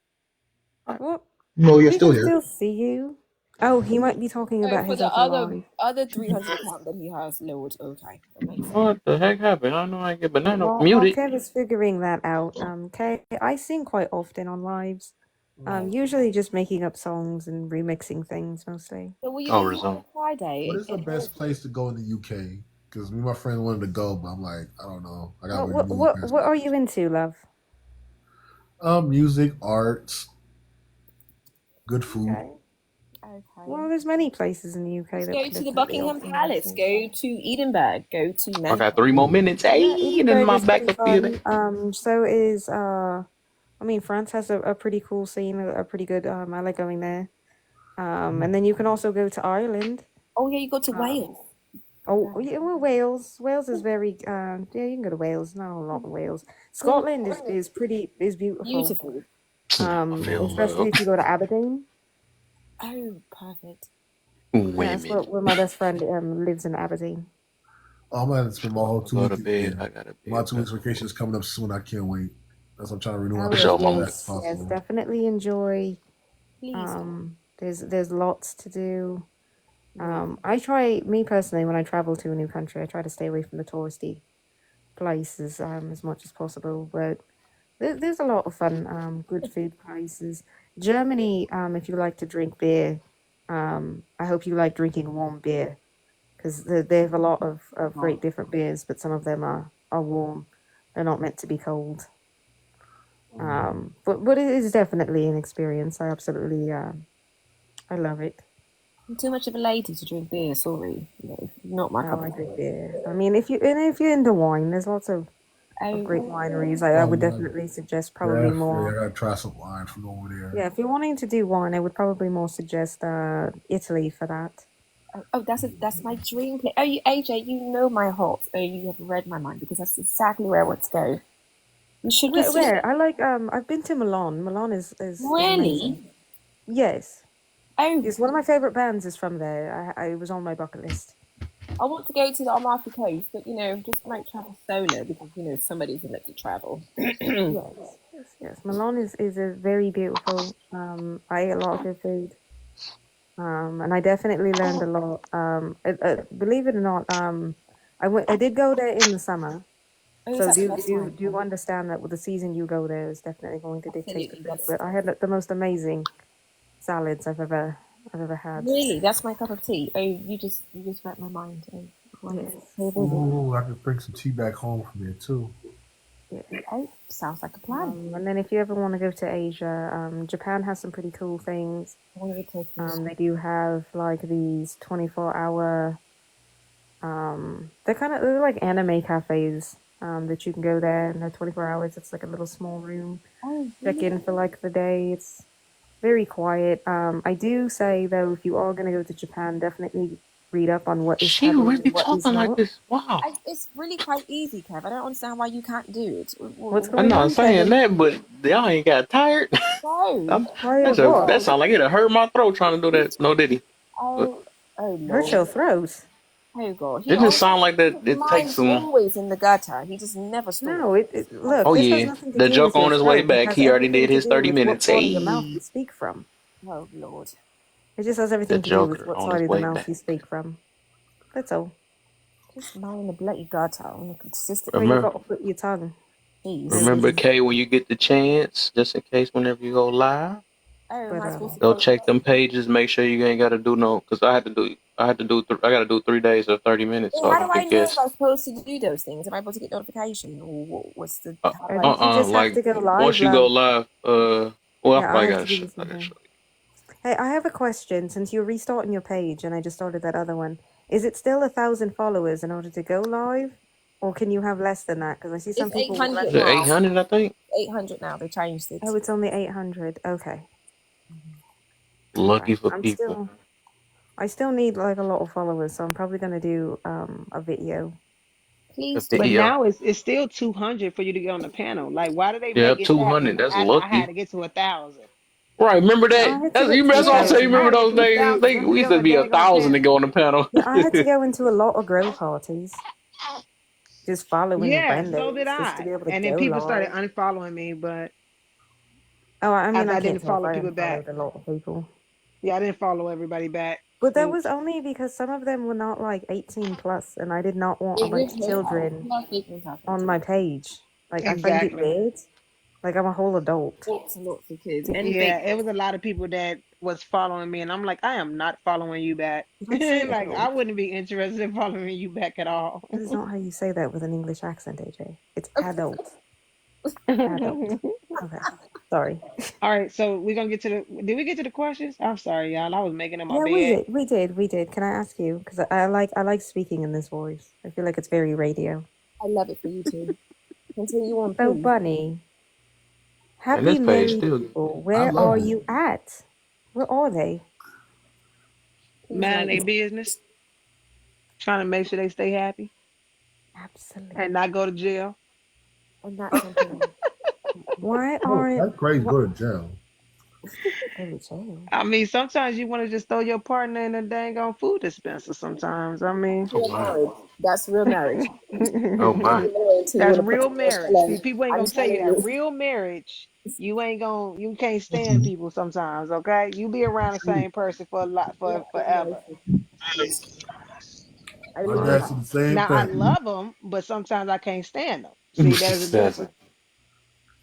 What? No, you're He still can here. still see you. Oh, he might be talking So about for his the other live. other 300 account that he has, Lord. Okay, amazing. What the heck happened? I know I get banana While muted. Kev is figuring that out, Kev, I sing quite often on lives. Usually just making up songs and remixing things mostly. So will you Oh, be here on resume. What Friday is the in best Hereford? place to go in the UK? Because me and my friend wanted to go, but I'm like, I don't know. I gotta What renew what my what what passport. are you into, love? Music, arts, good food. Okay. Okay. Well, there's many places in the UK Let's that go could to the definitely Buckingham offer you nice Palace. things. Go to Edinburgh. Go to I got 3 Manchester. more Ooh. minutes. Yeah, Hey, and then Edinburgh my is pretty backup field. fun. So is I mean France has a pretty cool scene, a pretty good I like going there. And then you can also go to Ireland. Oh yeah, you go to Um Wales. oh Okay. yeah, well Wales. Wales is very yeah, you can go to Wales, not a lot in Wales. Scotland is pretty is beautiful. Beautiful. I feel Especially love. if you go to Aberdeen. Oh, perfect. Yeah, that's Women. where my best friend lives in Aberdeen. I'm gonna spend my Before whole I two go week to bed, there. I gotta be My a 2 weeks better vacation woman. is coming up soon. I can't wait. That's what I'm trying to renew my Oh For yes, sure, passport as mama. fast as yes, possible. definitely enjoy. Please God. There's lots to do. Really. I try, me personally, when I travel to a new country, I try to stay away from the touristy places as much as possible. But there's a lot of fun, good food places. Germany, if you like to drink beer, I hope you like drinking warm beer because they have a lot of Oh, great different beers, but some of them are warm. They're not meant to be cold. But it is definitely an experience. I absolutely I love it. I'm too much of a lady to drink beer. Sorry, no, not my Oh, cup I of drink tea. beer. I mean, if you're into wine, there's lots of great Oh, wineries. I Oh would yeah, definitely suggest probably definitely. I more. gotta try some wine from over there. Yeah, if you're wanting to do wine, I would probably more suggest Italy for that. that's my dream place. Oh, AJ, you know my heart. Oh, you have read my mind because that's exactly where I want to go. You should Where just where I like I've been to Milan. Milan is really. amazing. Yes, Oh, yes. One of my favorite bands is from there. I was on my bucket list. I want to go to the Amalfi Coast, but just might travel solo because somebody can let you travel. Yes, yes, yes. Milan is a very beautiful. I ate a lot of good food. And I definitely learned a lot. Believe it or not, I did go there in the summer. Oh, is So that the best time? do you understand that with the season you go there is definitely going to dictate the Absolutely, food. that's But I had the most amazing salads I've ever had. really that's my cup of tea. Oh, you just read my mind. Oh, Yes, wonderful. So vivid. Ooh, I could bring some tea back home from there too. yes. Oh, sounds like a plan. And then if you ever want to go to Asia, Japan has some pretty cool things. I want to go Tokyo. They do have like these 24-hour. They're like anime cafes. That you can go there and they're 24 hours. It's like a little small room. Oh, Check really? in for like the day. It's very quiet. I do say though, if you are going to go to Japan, definitely read up on what is She taboo really and what is talking like not. this. Wow. It's really quite easy, Kev. I don't understand why you can't do it. What's I'm going not on, saying Kevin? that, but y'all ain't got tired. No. I'm, Tired Oh of that what? God. sound like it'll hurt my throat trying to do that. No diddy. But Oh Hurt Lord. your throat? Oh God. it just sound like that. His It takes mind's some. always in the gutter. He just never stops. No, look. Oh This has yeah, nothing to the do joke with your on his way throat. It back. has He already everything did to his do 30 with what minutes. part of the mouth Hey, you speak from. Oh Lord. It just has the everything to do with Joker what on his side of the way mouth back. you speak from. That's all. Just mind the bloody gutter on a consistent. Where you Remember, got to put your tongue. Please. Remember, Maybe, Kay, when you get the chance, just in case, whenever you go live, Oh, am but I supposed to go follow check that? them pages. Make sure you ain't got to do no, cause I had to do, I got to do 3 days or 30 minutes Oh, so I how can do I get know if guests. I'm supposed to do those things? Am I able to get notification, or what's the? How do I know? you just have Like to go live, once you go love. live, well, I Yeah, I probably have gotta to give show, you I gotta something. show you. Hey, I have a question. Since you're restarting your page and I just started that other one, is it still 1,000 followers in order to go live, or can you have less than that? Because I see some It's people will 800 Is it message. now. 800? I think. 800 now. They changed it. Oh, it's only 800. Okay, all Lucky right. for people. I still need like a lot of followers, so I'm probably gonna do a video. A Please But do. video. now it's still 200 for you to get on the panel. Like, why do they make Yep, it that 200. when That's I had lucky. to get to 1,000? Right. Remember Yeah, that? I had to get to That's a what I'm saying. Yeah, You I remember thousand. had to those get to a days? thousand just to We get used on to the be a dang on thousand to panel. go on the panel. Yeah, I had to go into a lot of grow parties, just following Yeah, so did randos, just to I. be able to And then go people started live. unfollowing me, but Oh, I mean, after I I can't didn't tell if follow I people back. unfollowed a lot of people. Yeah, I didn't follow everybody back. But that was Oops. only because some of them were not like 18 plus, and I did not want a It bunch with of me now. children Like things happen on to my me. page. Like, I find it Exactly. weird. Like, I'm a whole adult. Lots and lots of kids and Yeah, fake it was ones. a lot of people that was following me, and I'm like, I am not following you back. Did I say Like, I adult? wouldn't be interested in following you back at all. That is not how you say that with an English accent, AJ. It's adult. Adult. Okay. Sorry. All right, so we're gonna get to the. Did we get to the questions? I'm sorry, y'all. I was making in my Yeah, we bed. did. We did. We did. Can I ask you? Because I like speaking in this voice. I feel like it's very radio. I love it for you too. Continue on, So, please. Bunny, And happy this page married still. people, I where are love it. you at? Where are they? Please Minding like their business, trying to make sure they stay happy and Absolutely. not go to jail. and that's something. Why Oh, aren't that's crazy. what Go to jail. go to jail? I mean, sometimes you want to just throw your partner in a dang on food dispenser. Sometimes, I mean, Oh Real my. marriage. That's real marriage. Oh my. You're married until you that's want to put real your marriage. shell See, in. people ain't I'm gonna tell you telling that you. real marriage. You can't stand people sometimes. Okay, you be around the same person for a lot for Yeah, forever. I My literally dad Why? said the same Now I thing. love them, but sometimes I can't stand them. See, there's a Says it. difference.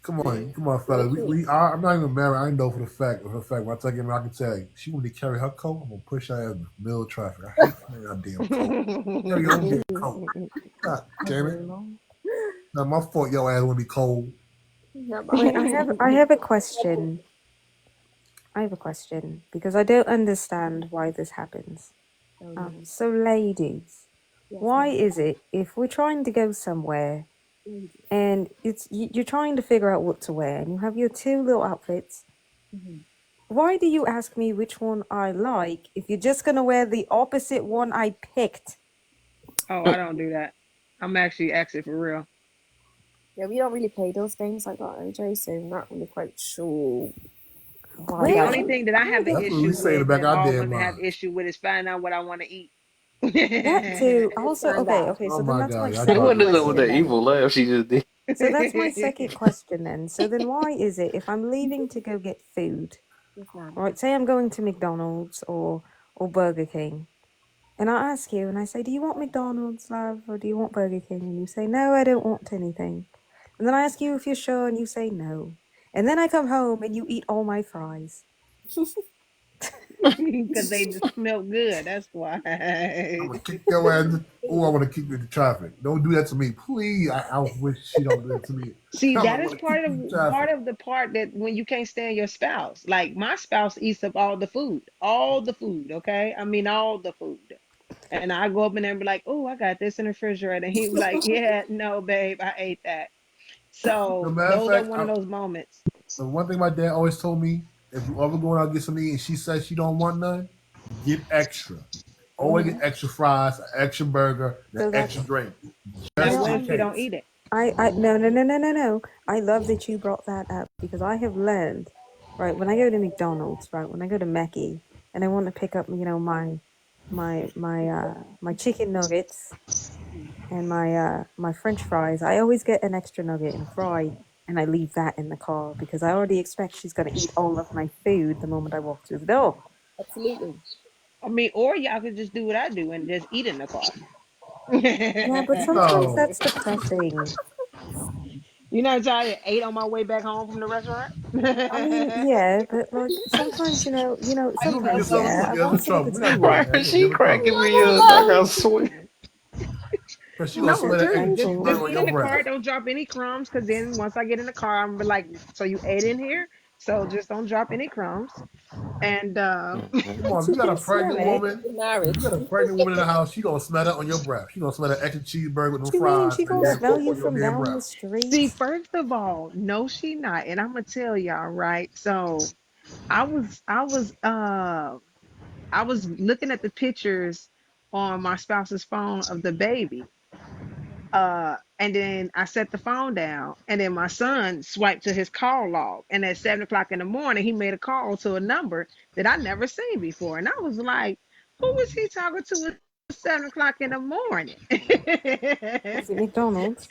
Come on, very fella. true. I'm not even married. I know for the fact, when I take him, I can tell you, she want to carry her coat. I'm gonna push her in the middle of traffic. I hate carrying her damn coat. Carry your own damn coat. God damn it. Hello. Not my fault. Your ass want to be cold. Not my Wait, fault. I have a question. I have a question because I don't understand why this happens. Oh no. So ladies, Yes, why ma'am. is it if we're trying to go somewhere and you're trying to figure out what to wear and you have your two little outfits, Mm-hmm. why do you ask me which one I like if you're just gonna wear the opposite one I picked? Oh, I don't do that. I'm actually asking for real. Yeah, we don't really play those games like that, AJ, so I'm not really quite sure why The Where that only is. thing that I I have an don't That's what we issue say in the with back of that our all damn women have minds. issue with is finding out what I want to eat. that too. Also, Stand okay, out. okay. Oh So then my that's god, my y'all What second talking is up with so that question much. then. evil laugh she just did? So that's my second question then. So then why is it if I'm leaving to go get food, Yes, ma'am. right? Say I'm going to McDonald's or Burger King, and I ask you and I say, "Do you want McDonald's, love, or do you want Burger King?" And you say, "No, I don't want anything." And then I ask you if you're sure, and you say no. And then I come home and you eat all my fries. Because they just smell good. That's why. I'm gonna kick your ass. Oh, I want to kick you in the traffic. Don't do that to me, please. I wish she don't do that to me. See, I'm that gonna is want to kick part you of in the traffic. that when you can't stand your spouse. Like my spouse eats up all the food, all the food. Okay, I mean all the food. And I go up in there and be like, "Oh, I got this in the refrigerator." And he be like, "Yeah, no, babe, I ate that." No So matter of those are fact, one of those moments. the one thing my dad always told me: if you ever going out to get something to eat and she says she don't want none, get extra. Always get Hmm. extra fries, an extra burger, and an So extra that's drink, Now, just what in if she don't case. eat it? I no no no no no no. I love that you brought that up because I have learned, right, when I go to McDonald's, right, when I go to Mackie and I want to pick up, my chicken nuggets and my French fries, I always get an extra nugget and a fry and I leave that in the car because I already expect she's gonna eat all of my food the moment I walk through the door. Absolutely. I mean, or y'all could just do what I do and just eat in the car. Yeah, but sometimes No, that's depressing. You know, so I ate on my way back home from the restaurant. I mean, yeah, but like sometimes, You gonna get sometimes, some? You yeah, gonna I get us want in to get the trouble? We not tea. doing Right, that. You gonna she get us in trouble? cracking me up. I got sweet. Cause she gonna No, No, smell it's that seriously, extra just amazing. cheeseburger just on get in your the car. breath. Don't drop any crumbs, because then once I get in the car, I'm be like, so you ate in here, so just don't drop any crumbs. And Mhm. Come on, if She you got a can smell pregnant it. woman, Good if you marriage. got a pregnant woman in the house, she gonna smell that on your breath. She gonna smell that extra cheeseburger with no What you mean? fries She and gonna that smell pork you on your from damn down the breath. see, street? first of all, no, she not. And I'm gonna tell y'all, right? So I was I was I was looking at the pictures on my spouse's phone of the baby. And then I set the phone down, and then my son swiped to his call log. And at 7 o'clock in the morning, he made a call to a number that I never seen before. And I was like, who was he talking to at 7 o'clock in the morning? Was it McDonald's?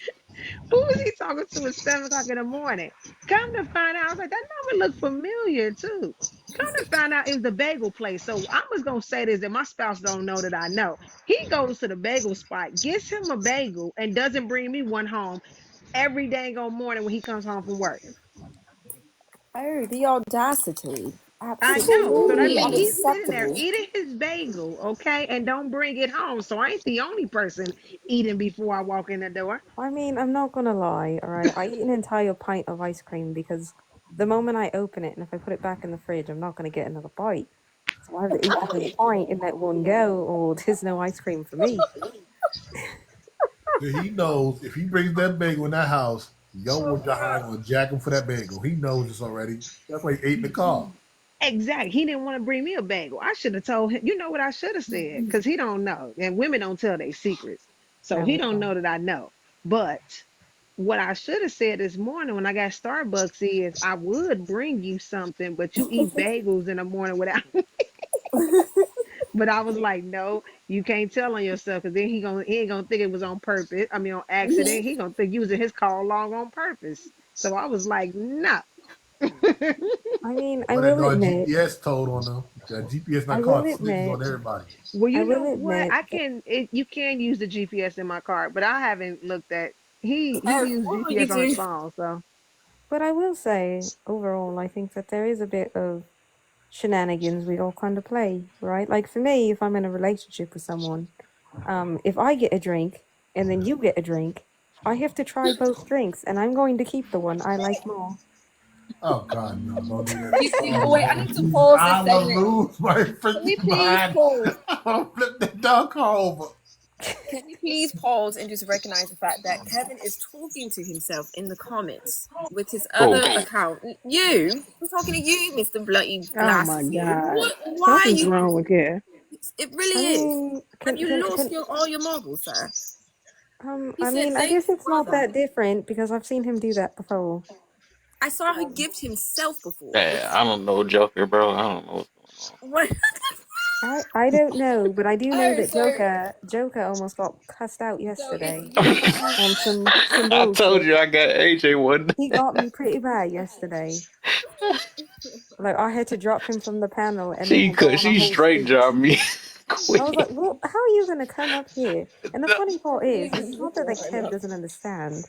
Who was he talking to at 7 o'clock in the morning? Come to find out, I was like, that number looked familiar too. Come to find out, it was the bagel place. So I was gonna say this that my spouse don't know that I know. He goes to the bagel spot, gets him a bagel, and doesn't bring me one home every dang on morning when he comes home from work. Oh, the audacity. I know. So that Absolutely means he's sitting there unacceptable. eating his bagel, okay, and don't bring it home. So I ain't the only person eating before I walk in the door. I mean, I'm not gonna lie, all right? I eat an entire pint of ice cream because the moment I open it and if I put it back in the fridge, I'm not gonna get another bite. So I have to eat the whole pint in that one go, or there's no ice cream for me. So he knows if he brings that bagel in that house, yo will behind gonna jack him for that bagel. He knows this already. That's why he ate in the car. Exactly. He didn't want to bring me a bagel. I should have told him. You know what I should have said? Because he don't know. And women don't tell their secrets. So No, he we don't don't. know that I know. But what I should have said this morning when I got Starbucks is I would bring you something, but you eat bagels in the morning without. But I was like, no, you can't tell on yourself, because then he ain't gonna think it was on purpose. I mean, on accident. He gonna think using his call log on purpose. So I was like, no. I mean, I Well, that will darn admit, GPS told on them. That GPS I not will caught snitches admit, on everybody. Well, I you will know what? admit, You can use the GPS in my car, but I haven't looked at. He Oh, used what will you GPS on his do? phone, so but I will say, overall, I think that there is a bit of shenanigans we all kind of play, right? Like for me, if I'm in a relationship with someone, if I get a drink and then you get a drink, I have to try both drinks, and I'm going to keep the one I like more. Oh God, no! Don't do that. Oh, Oh wait, I Lord need to Jesus! pause this I will segment. lose my Can we freaking please mind. pause? I'll flip that dog car over. Can we please pause and just recognize the fact that Kevin is talking to himself in the comments with his Oh, other account? You? I'm talking to you, Mr. Bloody oh my Glasses. You. god, What? Why are something's you? wrong with here. It I really is. mean, Have you lost all your marbles, sir? He I said, mean, I "Lady guess it's not brother." that different because I've seen him do that before. I saw her gift himself before, which yeah, I don't know, Joker, bro. I don't know what's going on. what? I don't know, but I do know Oh, that so Joker almost got cussed out if yesterday you on some I told bullshit. you I got AJ one. He got me pretty bad yesterday. Like I had to drop him from the panel and then go on a She whole straight speech. dropped me I was like, quick. well, how are you gonna come up here? And the funny part is, it's not that like Kev doesn't understand.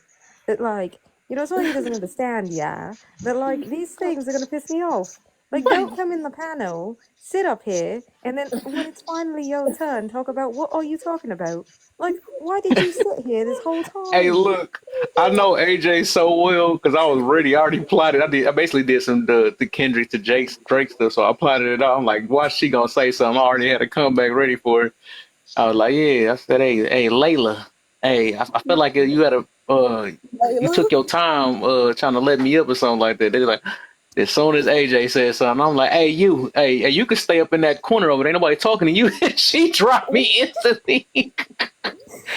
That like, it's not that he doesn't understand, yeah. That like these things are gonna piss me off. Like, don't come in the panel, sit up here, and then when it's finally your turn, talk about what are you talking about? Like, why did you sit here this whole Hey, time? look, I know AJ so well because I was ready. I already plotted. I basically did some the Kendrick to Drake stuff. So I plotted it out. I'm like, what's she gonna say something? I already had a comeback ready for it. I was like, yeah. I said, hey, Layla. Hey, I felt like you had a you took your time trying to let me up or something like that. They like, as soon as AJ said something, I'm like, hey, you can stay up in that corner over there. Ain't nobody talking to you. She dropped me instantly.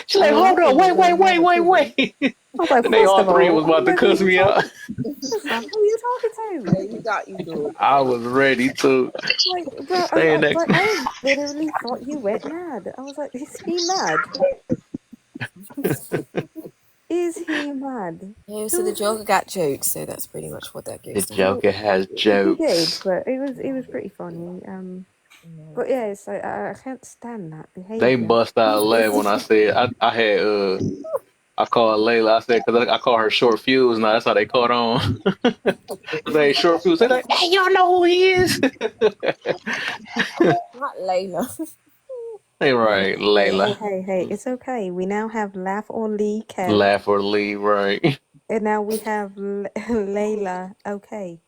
She's I like, mean, I hold on, couldn't have done wait, better wait, too. wait. I was like, Then they first all of three all, was about I'm to like, who are cuss you me out. talking? First off, who are you talking to? he got you good. I was ready to Like, bro, stay in that. I literally thought you went mad. I was like, is he mad? Is he mad? Yeah, so the Who? Joker got jokes, so that's pretty much what that The goes down. Well, Joker has he did, jokes. but it was pretty funny. But yes, I can't stand that They behavior. bust out laughing when I said I had I call her Layla. I said because I call her Short Fuse now. That's how they caught on. They Short Fuse. They like, hey, y'all know who he is? Not Layla. They right, Hey, hey, Layla. hey, hey, it's okay. We now have Laugh or Lee Kev, Laugh or leave, right? and now we have Layla. Okay.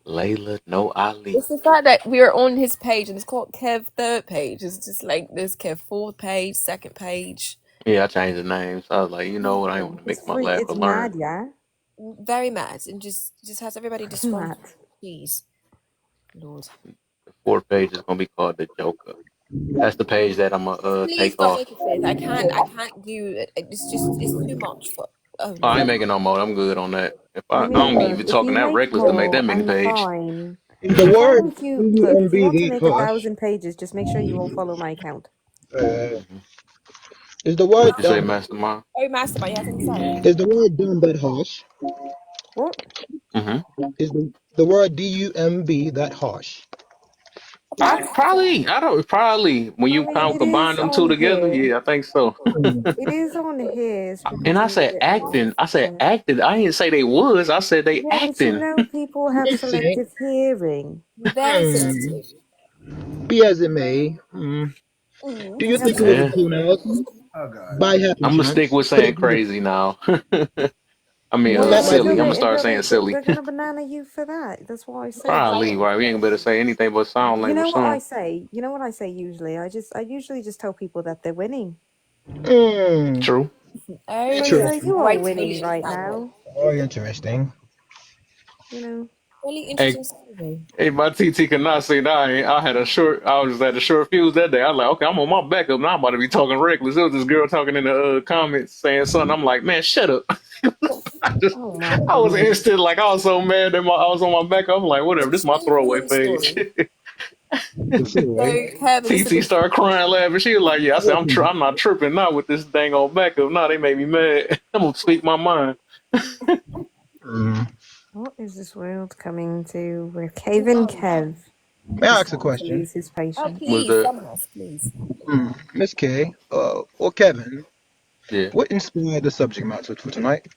Layla, no Ali. It's the fact that we are on his page and it's called Kev third page. It's just like this Kev fourth page, second page. Yeah, I changed the name. So I was like, you know what? I ain't want to It's mix my free. laugh It's or learn. mad, yeah. Very mad and just has everybody Mad. dysfunctional. Jeez. Lord. The fourth page is gonna be called the Joker. That's the page that I'm gonna Please take don't off. make it fifth. I can't do it. It's just it's too much for oh Oh, I ain't no. making no more. I'm good on that. If I I mean, don't be look, even if talking you that make reckless to make more, that many I'm page. fine. Is the As long word as you look, if you want to DUMB make harsh? 1,000 pages, just make sure you all follow my account. Uh, Hmm. is the What word you say, dumb? Mastermind? Oh Mastermind, you have something to say? Is the word dumb that harsh? What? Hmm. Is the word DUMB that harsh? I probably, I don't probably when I you mean, kind of it combine is them two on together, here. yeah, I think so. Hmm. It is on here And I strictly said written. acting. I said Yeah. acted. I didn't say they was. I said they Yeah, but you acting. know, people have Listen, selective hearing. Very hmm, sensitive. be as it may, do you It's think it was a okay. Yeah, personality Oh God. by I'm gonna stick happenstance? with Could saying it be? crazy now. I mean, Well, That then might be silly. I'm do gonna it, and start saying silly. they're gonna banana you for that. That's what I say. Probably right. We ain't better say anything but sound You know language what I soon. say? You know what I say usually? I usually just tell people that they're winning. Mm, True. I Oh, say that's interesting. you a are great way to winning look right at it. now. Very interesting. You know. Really Hey, interesting story. hey, my TT cannot say that. I had a short. I was at a short fuse that day. I was like, okay, I'm on my backup now. I'm about to be talking reckless. There was this girl talking in the comments saying something. I'm like, man, shut up. I just, Oh my I was goodness. instant. Like I was so mad that I was on my backup. I'm like, whatever. This is my Interesting throwaway healing page. story. For sure, So right? Kev, is this a TT good started crying, laughing. She was like, "Yeah." I said, I'm not tripping now with this dang on backup. Now they made me mad. I'm gonna speak my mind. Mm. What is this world coming to? Where Cave and Kev May I is ask a starting to question? lose his Oh patience. Was please, the Summoners, please. Miss K, or Kevin, yeah? what inspired the subject matter for tonight?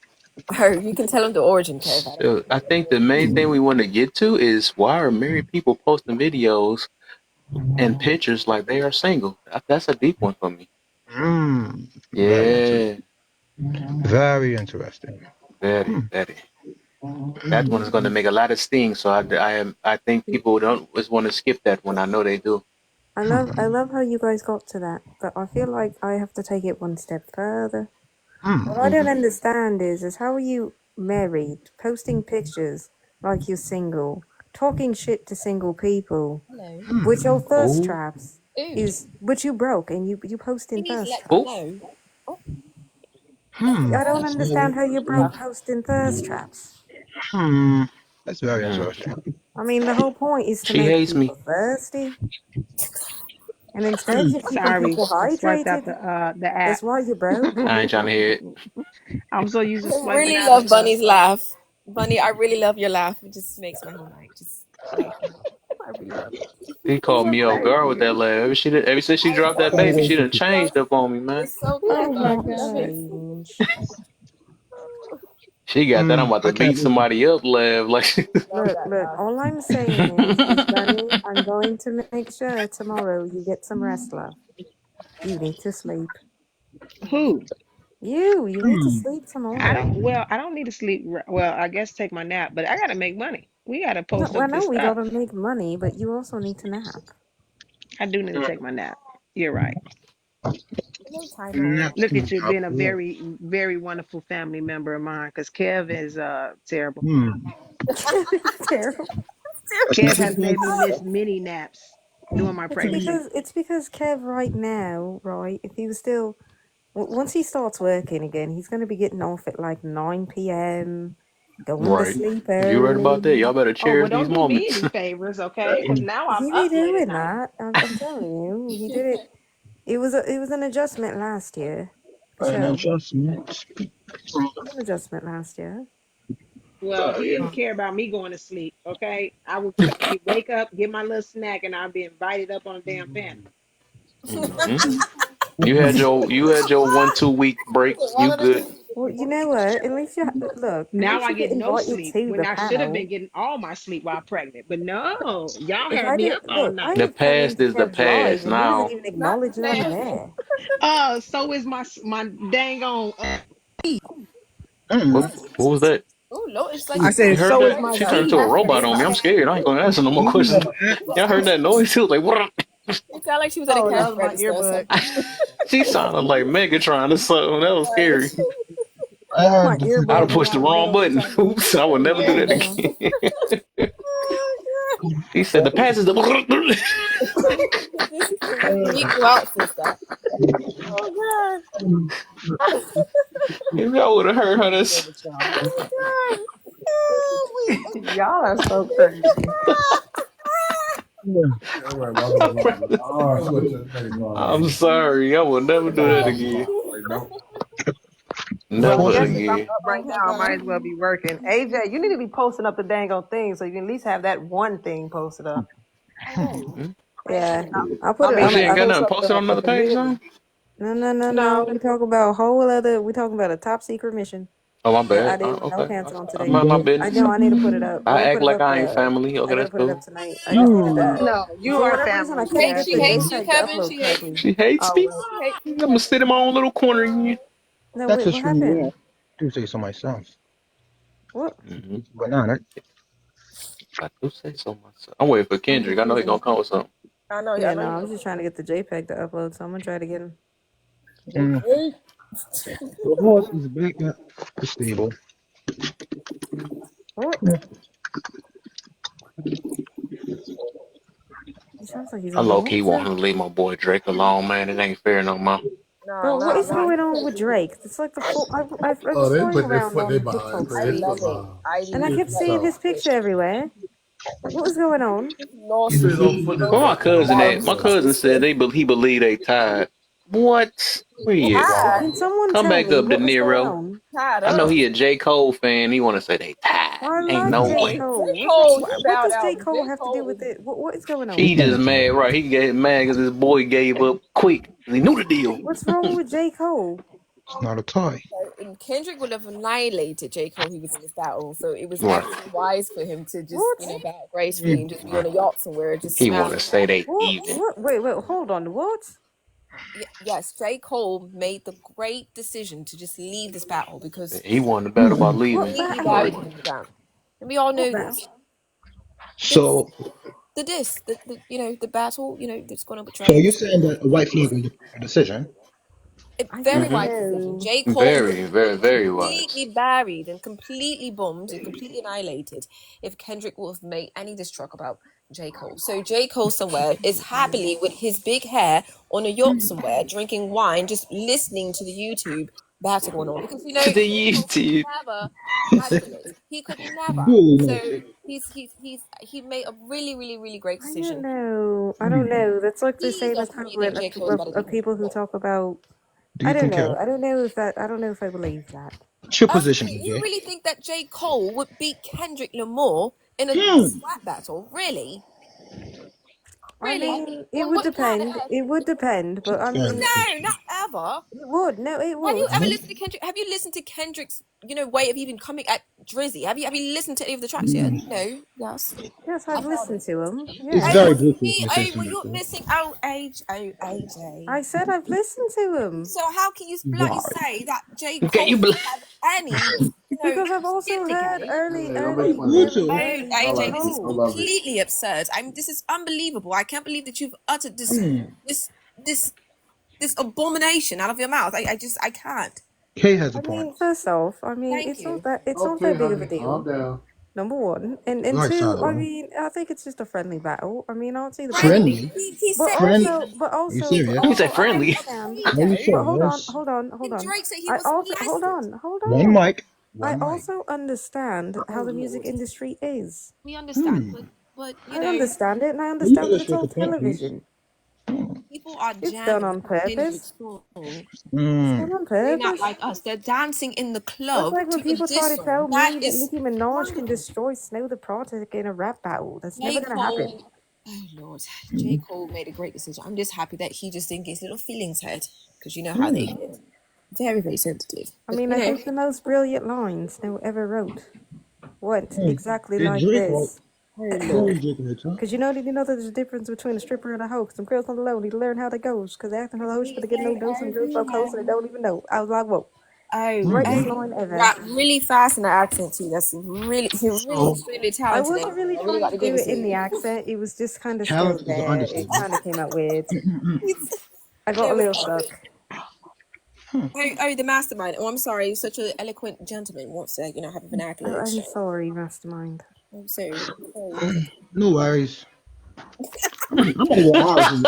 Oh, you can tell him the origin, Kev. I don't So know. I think the main thing we want to get to is why are married people posting videos and pictures like they are single? That's a deep one for me. Very Yeah, interesting. Very interesting. very, Hmm. very. That one is going to make a lot of sting. So I think people don't just want to skip that one. I know they do. I love how you guys got to that, but I feel like I have to take it one step further. What I don't Hmm. understand is how are you married, posting pictures like you're single, talking shit to single people, Hello. which your thirst Oh, traps Ooh, is which you broke and you posting we need to thirst let them oh, traps. know. Oh, I don't That's understand very. how you broke posting thirst traps. Hmm. That's very mm. interesting. I mean, the whole point is to She make hates me. people thirsty, and instead Hmm. you're keeping Sorry, people I swiped out hydrated. the app. That's why you broke. I ain't trying to hear it. I'm so used to I swiping really out love of Bunny's laugh. Bunny, I really love your laugh. It just makes my whole night. Just makes me happy. I really love it. He called me off Thank guard with that you. laugh. Ever since she I dropped that know. baby, she It's done so changed up on me, man. it's so Oh clever. my I love god. it. Change. She got that I'm about I to can't beat wait. somebody up laugh. Like Love Look, that look, laugh. all I'm saying is, Bunny, I'm going to make sure tomorrow you get some rest, love. You need to sleep. Who? You need to Hmm. sleep tomorrow. I don't need to sleep. Well, I guess take my nap, but I gotta make money. We gotta No, post well, up no, this we stuff. gotta make money, but you also need to nap. I do need to take my nap. You're right. No time at all. Naps Look can at be you being a powerful. very, very wonderful family member of mine. Because Kev is terrible. Hmm. It's terrible. That's Kev not has made me good. miss many naps during my pregnancy. It's because Kev right now, right? If he was still once he starts working again, he's gonna be getting off at like 9 p.m., going to right. sleep You right about that. early. Y'all better Oh well, cherish these don't do me moments. any favors, okay? Because now I'm He be up late at doing night. that. I'm telling you, he did it. It was an adjustment last year, for An sure. adjustment. It was an adjustment last year. Well, he didn't care about me going to sleep, okay? I would wake up, get my little snack, and I'd be invited up on a damn panel. Hmm. You had your 1 2 week break. You good? Well, you know what? At least you look. At Now least I you get get no invited sleep to when the I should have panel. been getting all my sleep while pregnant. But no, y'all If had I me did up all look, I night. The have come past into is the Kev's live past. and he doesn't Now, even Not acknowledge that I'm today. there. So is my dang on. Mm. what was that? Oh Lord, it's like I he's You said, got heard so is that? my She Alzheimer's. turned into a sleep. robot on me. I'm scared. I ain't gonna answer no more questions. Y'all heard that noise? She was like, "What?" It sounded like she was at a Oh, cash that was my register or earbud. something. She sounded like Megatron or something. That was Right. scary. I My heard the I'd have earbud went pushed the out in the wrong middle of button. talking. Oops, I would never do that Yeah. again. Oh, She said the past is the. this is the week who answers that. Oh If y'all would have heard her, Go this with y'all. God. Oh God. Y'all are so crazy. Yeah, right. Welcome to live. Oh, she went to the petty bar I'm lady. sorry. I will never They do got that another again. block. Like, nope. Well, I Never guess since I'm again. up right Oh my now, I might God. as well be working. AJ, you need to be posting up the dang on thing so you can at least have that one thing posted up. I know. Hmm? I Yeah. know. I'll put I it Oh, mean, she I'm ain't I got post nothing up posted on another the page, business. now? no. No, We talk about a whole other we talking about a top secret mission Oh, my that I bad. didn't know Okay. cancel on I today. mind my I business. know I need to put it up. I I gotta act put it like up I ain't family. I Okay, gotta that's put it up cool. tonight. I just needed that. no, you For are whatever reason I family. couldn't get She the hates you, JPEG to Kevin. upload She hates correctly. you. She hates Oh me. well. She hates you, I'm gonna Kevin. sit in my own little corner again. No, That's wait, a what true. Yeah, happened? do say so myself. What? Mm-hmm. But no, that, I do say so myself. I'm waiting for I'm Kendrick. I know he gonna confused. come with something. I Yeah, know no, you I know. was just trying to get the JPEG to upload, so I'm gonna try to get him. mm, Okay. the horse is back at the stable. What? Yeah. It sounds like he's I on the low key water. want him to leave my boy Drake alone, man. It ain't fair no more. No, Bro, what no, is no. going He's on with crazy. Drake? It's like the full. I Oh, was they flying put their around foot they on behind. TikTok Put I their street, foot love it. behind. I and I love kept It's seeing it. so. his picture everywhere. What was going on? He said don't put his Where my foot cousin behind at? My himself. cousin said he believe they tied. What? Where he at? Tired. Can someone Come tell back me up, De what was going Niro. on? Tired I know of. he a J. Cole fan. He wanna say they tied. I Ain't like no J. way. Cole. J. What's wrong? Cole, he What bowed does J. out. Cole J. have to do Cole with it? What is going He's He on? just paying mad, attention. right? He get mad because his boy gave up quick. He knew the deal. What's wrong with J. Cole? It's not a toy. and Kendrick would have annihilated J. Cole. He was in this battle, so it was Right. actually wise for him to just, What? battle gracefully Mm. and just be on Right. a yacht somewhere, just He smash wanna it say out. they What? even. What? Wait, hold on. What? Yes, J. Cole made the great decision to just leave this battle because He won the battle by Mm. What leaving. completely buried Right. battle? him in the ground, and we all What know battle? this. This So, the diss, the battle, that's going on with so Drake. you're saying that a white flag was a decision? A I very don't Mm-hmm. wise decision. know. J. Cole would Very, have very, been very wise. completely buried and completely bombed and completely annihilated if Kendrick would have made any diss track about J. Cole. So J. Cole somewhere is happily with his big hair on a yacht somewhere, drinking wine, just listening to the YouTube battle going on. Because To the J. Cole could YouTube. never cancel it. He could never. Really So nice. he made a really, really, really great I don't decision. know. I don't Mm. know. That's like the He same doesn't really think equivalent J. Cole is better than of Kendrick people who Lamar. talk about. Do I you don't think, know. Kel? I don't know if that. I don't know if I believe that. What's your Okay, position, you AJ? really think that J. Cole would beat Kendrick Lamar in a Hmm. slap battle? Really? I Really? mean, it On would what planet depend. Earth? It would depend, but I Fair enough. mean, No, not ever. it would. No, it Have you would. ever listened to Kendrick? Have you listened to Kendrick's, way of even coming at Drizzy? Have you listened to any of the tracks yet? Mm. No. Yes. Yes, I I've found listened it. to him. It's Yeah, very Oh, Bluetooth me. with Oh, this well, one. you're missing. Oh, age. Oh, AJ. I said I've listened to him So how can you bloody Why? say that J. Okay, Cole you doesn't believe? have any, because I've also skin in the heard game? Yeah, don't make fun of him. Oh, Bluetooth. I AJ, like this it. is I Cole. love it. completely absurd. This is unbelievable. I can't believe that you've uttered Hmm. this, this, this abomination out of your mouth. I can't. Kay has a I point. mean, first off, I mean, Thank you. it's not Okay, that big of a honey, calm deal. down. Number one, and Right side two, of I him. mean, I think it's just a friendly battle. I mean, I don't see the problem. Friendly. Friendly. He said Friend. he. Are you serious? He said I friendly. Understand. Are you say But though. serious? hold Didn't on. Drake say he I wasn't also molested? hold One on. mic. I One mic. also understand how Oh the music Lord. industry is. We understand, Hmm. but I understand it, and I Will you understand that it's illustrate all the point, please? television. people are It's done jamming on to Kendrick's purpose. song. It's Hmm. done on They're not purpose. like us. They're dancing in the That's club like when to a people try diss to tell song. That me that is Nicki Minaj can wonderful. destroy Snow the Project in a rap battle. That's never J. gonna happen. Cole Oh Lord, J. Cole made a great decision. I'm just happy that he just didn't get his little feelings hurt, because you know how they get very, very sensitive. I But mean, you I know, think the most brilliant lines no ever wrote went Hmm. exactly Did like Drake write? this. oh Who Lord, was Drake in the top? Because did you know that there's a difference between a stripper and a hoe? Some girls on the low need to learn how that goes. Because they're acting for the hoes, but they get no dose. Some girls broke hoes and they don't even know. I was like, whoa, greatest line ever. rap really fast in that accent too. That's really, you're really So extremely I talented, wasn't and really I really trying got to to give do it it to in the you. accent. It was just kind of talent still is an there. It understatement. kind of came out weird. I got a No, little stuck. oh, the mastermind. Oh, I'm sorry, such an eloquent gentleman wants to, have a vernacular I'm exchange. sorry, Mastermind. I'm so sorry. No worries. I'm gonna go ours.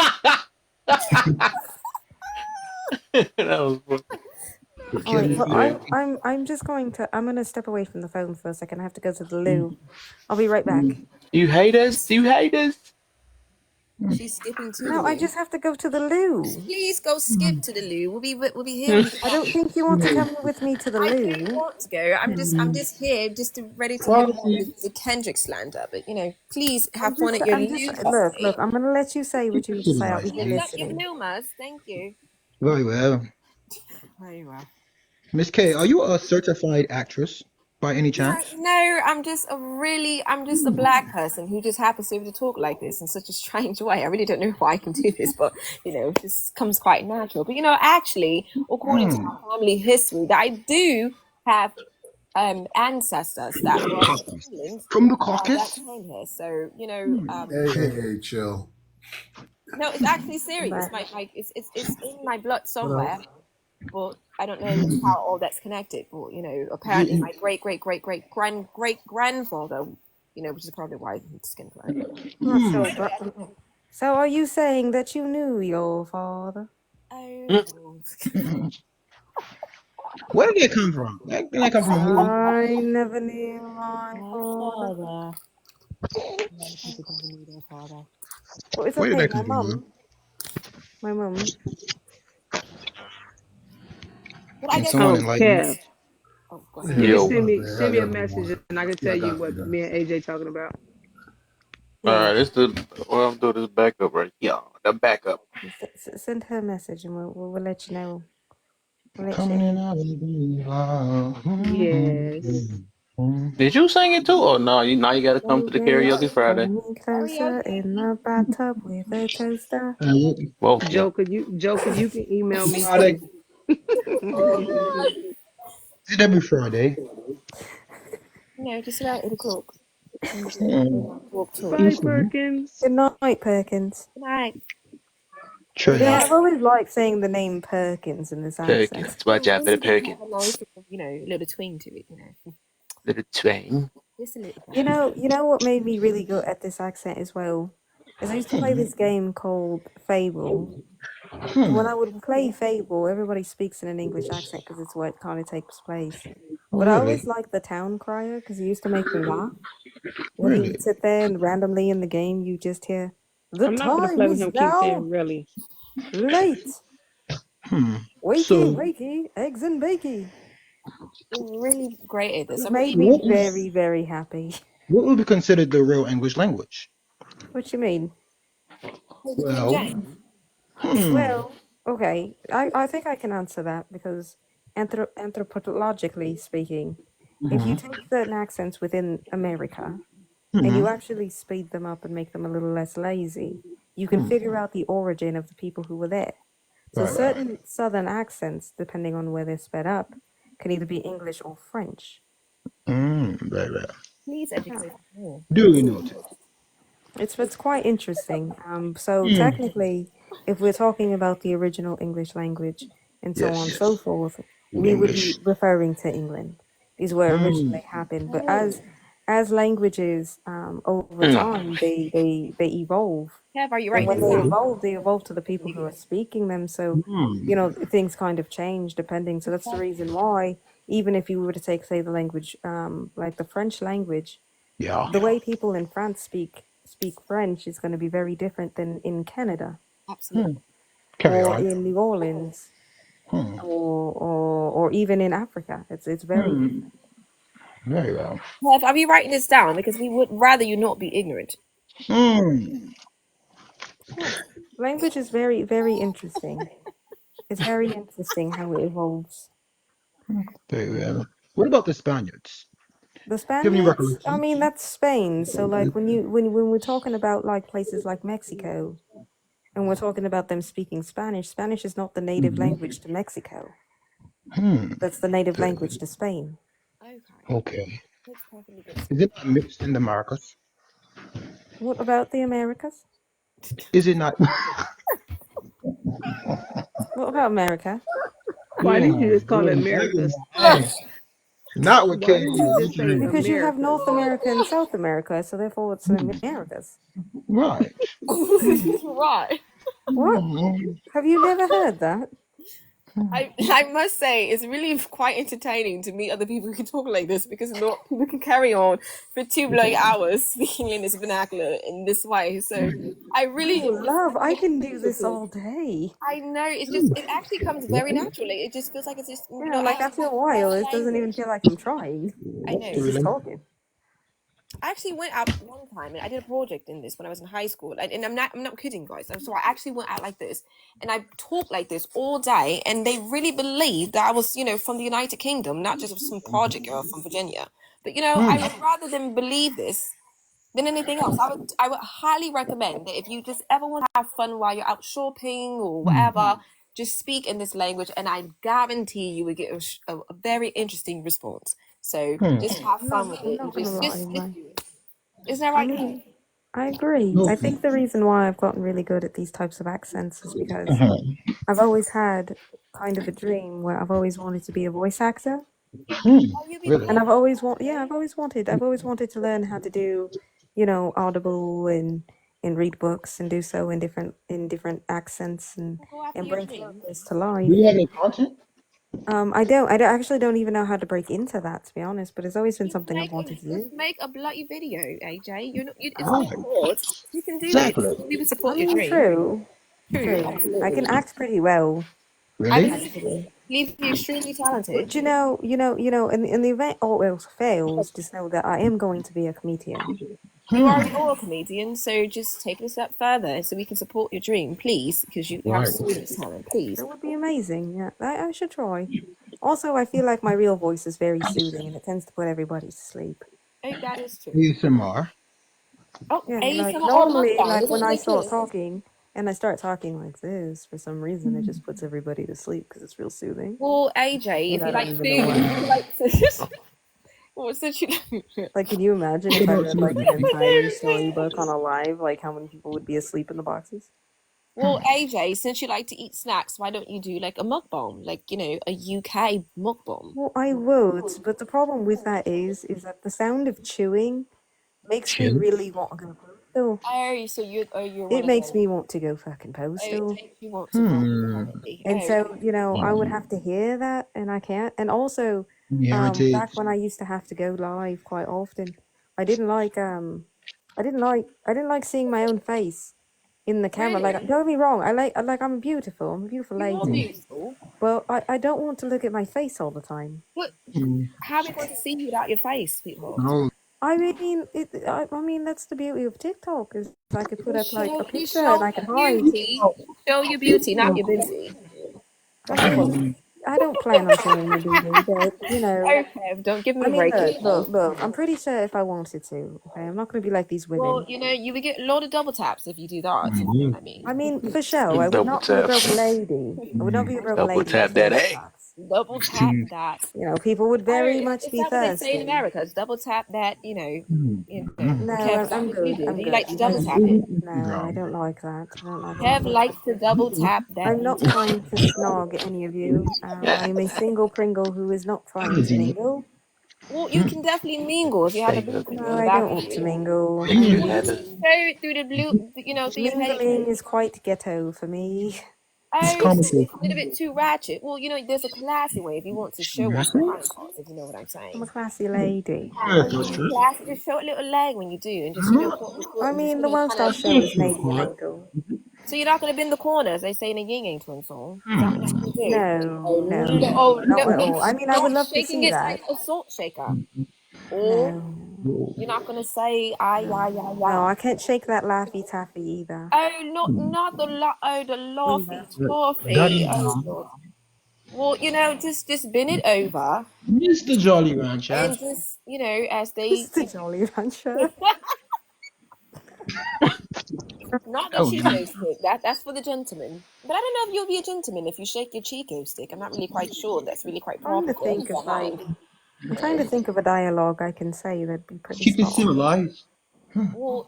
That was funny. All right, Forgive so Yeah. I'm gonna step away from the phone for a second. I have to go to the loo. I'll be right back. me. You hate us? Do you hate us? She's skipping to the No, I loo. just have to go to the loo. Please go skip to the loo. We'll be here when you get I back. don't think you want to come with me to the I do loo. want to go. I'm just here, just ready to hear all Proxy. the Kendrick slander. But please have I'm fun just, at your I'm just, loo look, today. I'm gonna let you say what you need to To the say. I'll be nice, here Lift please. up your listening. Milmas. Thank you. Very well. Very well. Miss K, are you a certified actress by any No, chance? no, I'm just a black person who just happens to be able to talk like this in such a strange way. I really don't know why I can do this, but it just comes quite natural. But actually, according to Hmm. my family history, that I do have ancestors that were from Caucus. England From the that caucus? came here. So Hey, hey, hey, chill. no, it's actually I'm serious. back. My it's in my blood What up? somewhere, but I don't know how all that's connected. But apparently You, my great grandfather, which is probably why he's skin color. Not hmm. so, but so are you saying that you knew your father? Oh Mm. Lord. Where did they come from? Did they come from a movie? I never knew my My father. father. A lot of people never knew their father. But it's Where did okay. they come from, man? My mum. But I Can guess someone Oh, enlighten me? Kev, oh go Yeah, ahead. can you Yo. send my me bad. send I me a got no message more. and I can Yeah, tell I you got what you though. me and AJ talking about? All Yeah. right, I'm doing this backup right. Yeah, the backup. Send her a message and we'll let you know. We'll let you Coming in in. out of the Yes. Did you sing it too? Oh no, you gotta come Oh, to the baby, karaoke Friday. pull me closer Karaoke. in the bathtub with a toaster. Both of y'all. Joker, you can email me Friday. too. Is it every Friday? No, just about 8 o'clock. And Hmm. talk. Bye, Okay. Perkins. Good night, Perkins. Good night. You know, Treasure. I've always liked saying the name Perkins in this accent. Perkins. Watch out for Just the a bit have a Perkins. nice little twang to it. Little twang. Just a little You bit. know, you know what made me really good at this accent as well? Is I used to play this game called Fable. And when Hmm. I would play Fable, everybody speaks in an English accent because it's what kind of takes place. Oh, But I always really? liked the town crier because he used to make me laugh. When he Really? would sit there and randomly in the game, you just hear, "The I'm not gonna time play with is him. Keep now saying really. late. Hmm. Wakey, So, wakey, eggs and bakey." You're really great at this. He I'm really made me what impressed. is very, very happy. what would be considered the real English language? What you mean? Lady King Well, James. hmm. Well, okay. I think I can answer that because anthropologically speaking, if you Hmm. take certain accents within America and Hmm. you actually speed them up and make them a little less lazy, you can Hmm. figure out the origin of the people who were there. So Right, right. certain southern accents, depending on where they're sped up, can either be English or French. Right, right. Please Yeah. educate me more. Duly noted. It's quite interesting. So Hmm. technically, if we're talking about the original English language and so on and Yes. so forth, Old we would be English. referring to England. Is where it Hmm. originally happened. But Oh. as languages over No. time they evolve, Kev, are you and writing when this down? they evolve to the people who are speaking them. So Hmm. things kind of change depending. So that's the reason why even if you were to take say the language like the French language, Yeah. the way people in France speak French is going to be very different than in Canada Hmm. Absolutely. Carry or on. in New Orleans Hmm. or even in Africa. It's very Hmm. different. Very well. Kev, are you writing this down? Because we would rather you not be ignorant. Hmm. Language is very, very interesting. It's very interesting how it evolves. Very well. What about the Spaniards? The Do you have any Spaniards, I recollection? mean, that's Spain. So, like, when we're talking about like places like Mexico, and we're talking about them speaking Spanish, Spanish is not the native Hmm. language to Mexico. Hmm. That's the native Very language to Spain. Okay, well. Okay. makes perfectly good Is sense. it not mixed in the Americas? What about the Americas? Is it not? What about America? Why did you Oh, just call it boy, America's? not with Why did you KD. just say Because you have Americas? North America and South America, so therefore it's the Americas. Right. Right. What? Hmm. Have you never heard that? I must say it's really quite entertaining to meet other people who can talk like this because not people can carry on for 2 hours speaking in this vernacular in this way. So I really Oh, just love, I find it can do this beautiful. all day. I know it's just it actually comes very naturally. It just feels like it's just Yeah, like actually after a part while, of it the doesn't even language. feel like I'm trying. I know. It's just talking. I actually went out one time and I did a project in this when I was in high school. And I'm not kidding, guys. So I actually went out like this and I talked like this all day. And they really believed that I was, from the United Kingdom, not just some project girl from Virginia. But I Hmm. would rather them believe this than anything else. I would highly recommend that if you just ever want to have fun while you're out shopping or whatever, just speak in this language, and I guarantee you will get a very interesting response. So Hmm. just have fun with I'm it and not gonna just lie, do like, it. Isn't that I right, guys? mean, I agree. I Okay. think the reason why I've gotten really good at these types of accents is because Uh-huh. I've always had kind of a dream where I've always wanted to be a voice actor. Hmm. Oh, you'll be Really? And perfect. I've always wanted to learn how to do, Audible and read books and do so in different accents and We'll go after and your bring dreams. characters to Do you life. have any content? I actually don't even know how to break into that, to be honest, but it's always been Just something I've make a wanted to just do. make a bloody video, AJ. It's not Right. hard. You can do it. Exactly. We would I support your mean, dream. true, True, true. I can absolutely. act pretty well, I Really? believe actually. you extremely talented. But in the event all else fails, just know that I am going to be a comedian. You Hmm. already are a comedian, so just take it a step further so we can support your dream, please, because you have Right. so much talent, please. That would be amazing. Yeah, I should try. Also, I feel like my real voice is very soothing and it tends to put everybody to sleep. Oh, that is true. ASMR. Oh, Yeah, like ASMR or normally, mukbang, like is when it I start ridiculous? talking and I start talking like this, for some reason, it just puts everybody to sleep because it's real soothing. Well, AJ, And if I you don't like even know food, why. if you like what since you Like, can you imagine What if I about read like an celebrity? entire storybook on a live, like how many people would be asleep in the boxes? Well, AJ, since you like to eat snacks, why don't you do like a mukbang, like a UK mukbang? Well, I would, but the problem with that is that the sound of chewing makes me Chill. really want to go postal. Oh, so you're one It of makes those. me want to go fucking Oh, it postal. makes you want to Hmm. party. And Oh, so, I would have to hear that, and I can't. And also, back Heritage. when I used to have to go live quite often, I didn't like I didn't like seeing my own face in the camera. Like, really? don't get me wrong, I'm beautiful. I'm a beautiful You are lady. beautiful. Well, I don't want to look at my face all the time. But Hmm. how are we going to see you without your face, sweetheart? Oh, I mean, that's the beauty of TikTok is I could put You up like a show you picture and show I your could hide. beauty. Show your beauty, not your beauty. I That's important. mean, I don't plan on showing my booty, but Okay, don't give me I a mean, break. look. I'm pretty sure if I wanted to, okay, I'm not gonna be like these Well, women. you would get a lot of double taps if you do that, if you know mhm. what I mean. I mean, for sure, I would Double not be a tap. broke lady. I would not be a broke Double lady with tap that double A. taps. Double tap that. People would Oh, very much is be that what they say in thirsty. America? It's double tap that, No, Kev, is that I'm what you good. do? I'm Do you good. like to double I tap it? no, I don't like that. I don't like that Kev at all. likes to double tap that I'm not booty. trying to snog any of you. I am a single Pringle who is not trying to mingle. Well, you can definitely mingle if you have a Stay boyfriend No, in the I back don't of want to you. mingle. Make you Well, you have can it. show it through the blue, through your Mingling pages. is quite ghetto for me. Oh, it's a little bit too ratchet. Well, there's a classy way if you want to show off your body parts, if you know what I'm I'm a saying. classy lady. Classy, just show a little leg when you do, and just put your foot I and just mean, the most kind I'll of. show is maybe a mingle. So you're not gonna bend the corners, they say in a Ying Yang Twin song. Is that what you're gonna do? No, Oh, no, oh, not no, at all. I mean, I would not love to shaking see it like that. a salt shaker. Or No. You're not gonna say ah yeah yeah No, yeah. I can't shake that laffy taffy either. Oh, not the the laughy Either. taffy. Daddy's Oh gone. God. Well, just bin it over Mr. Jolly Rancher. and just as they Mr. Jolly Rancher. not the Oh, Chico yeah. stick. That's for the gentleman. But I don't know if you'll be a gentleman if you shake your Chico stick. I'm not really quite sure. That's really quite Trying proper to for think of a man. I'm trying to think of a dialogue I can say that'd be pretty Keep it spot on. civilized. Well,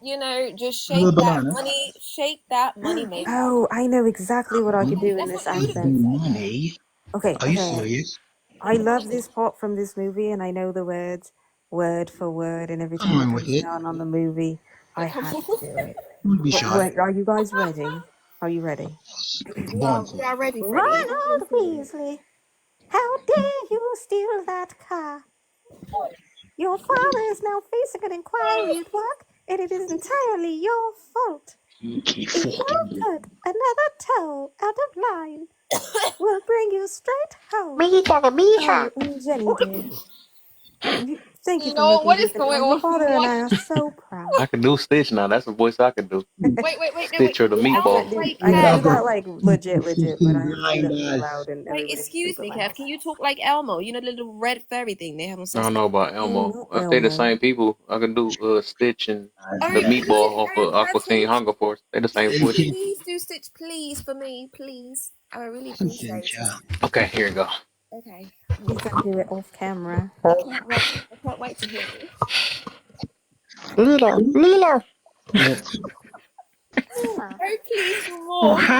just With a shake that banana. money, shake that money maker. Oh, I know exactly what I could do in That's this what you would have accent. Money? Okay, Are you okay. serious? I love this part from this movie, and I know the words word for word, and every Come time it on with comes it. down on the movie, I come have on. to do it. Don't be But shy. wait, are you guys ready? Are you ready? Born for We are ready, Freddie. Ronald Weasley, how dare you steal that car? Your father is now facing an inquiry at work, and it is entirely your fault. it. Keep If fucking you with put another toe out of line, we'll bring you straight home. Mija, mija. Oh, and Jenny dear, thank you for No, making what is Ethan. going Oh, your on? father and What? I are so I proud. can do Stitch now. That's a voice I can do. No, wait. Stitch or the Can I Elmo meatball. can't do play I can What do Kev? that happened? like Peaky legit, but I fucking have to do that really blinders. loud and Wait, everybody has to excuse sleep at me, my Kev. Can house. you talk like Elmo? You know the little red furry thing they have on I don't Sesame know Street? about Oh, Elmo. not If they the Elmo. same people, I can do Stitch and Oh, the please, meatball off of Aqua Kev, Teen Hunger Force. They the same Hey, voice. Kev. please do Stitch, please, for me, please. I would really Listen, appreciate it. child. Okay, here you go. Okay. He's gonna do it off camera. I can't wait. I can't wait to hear it. Lilo, Lilo. What? Mila. Oh, please, for more.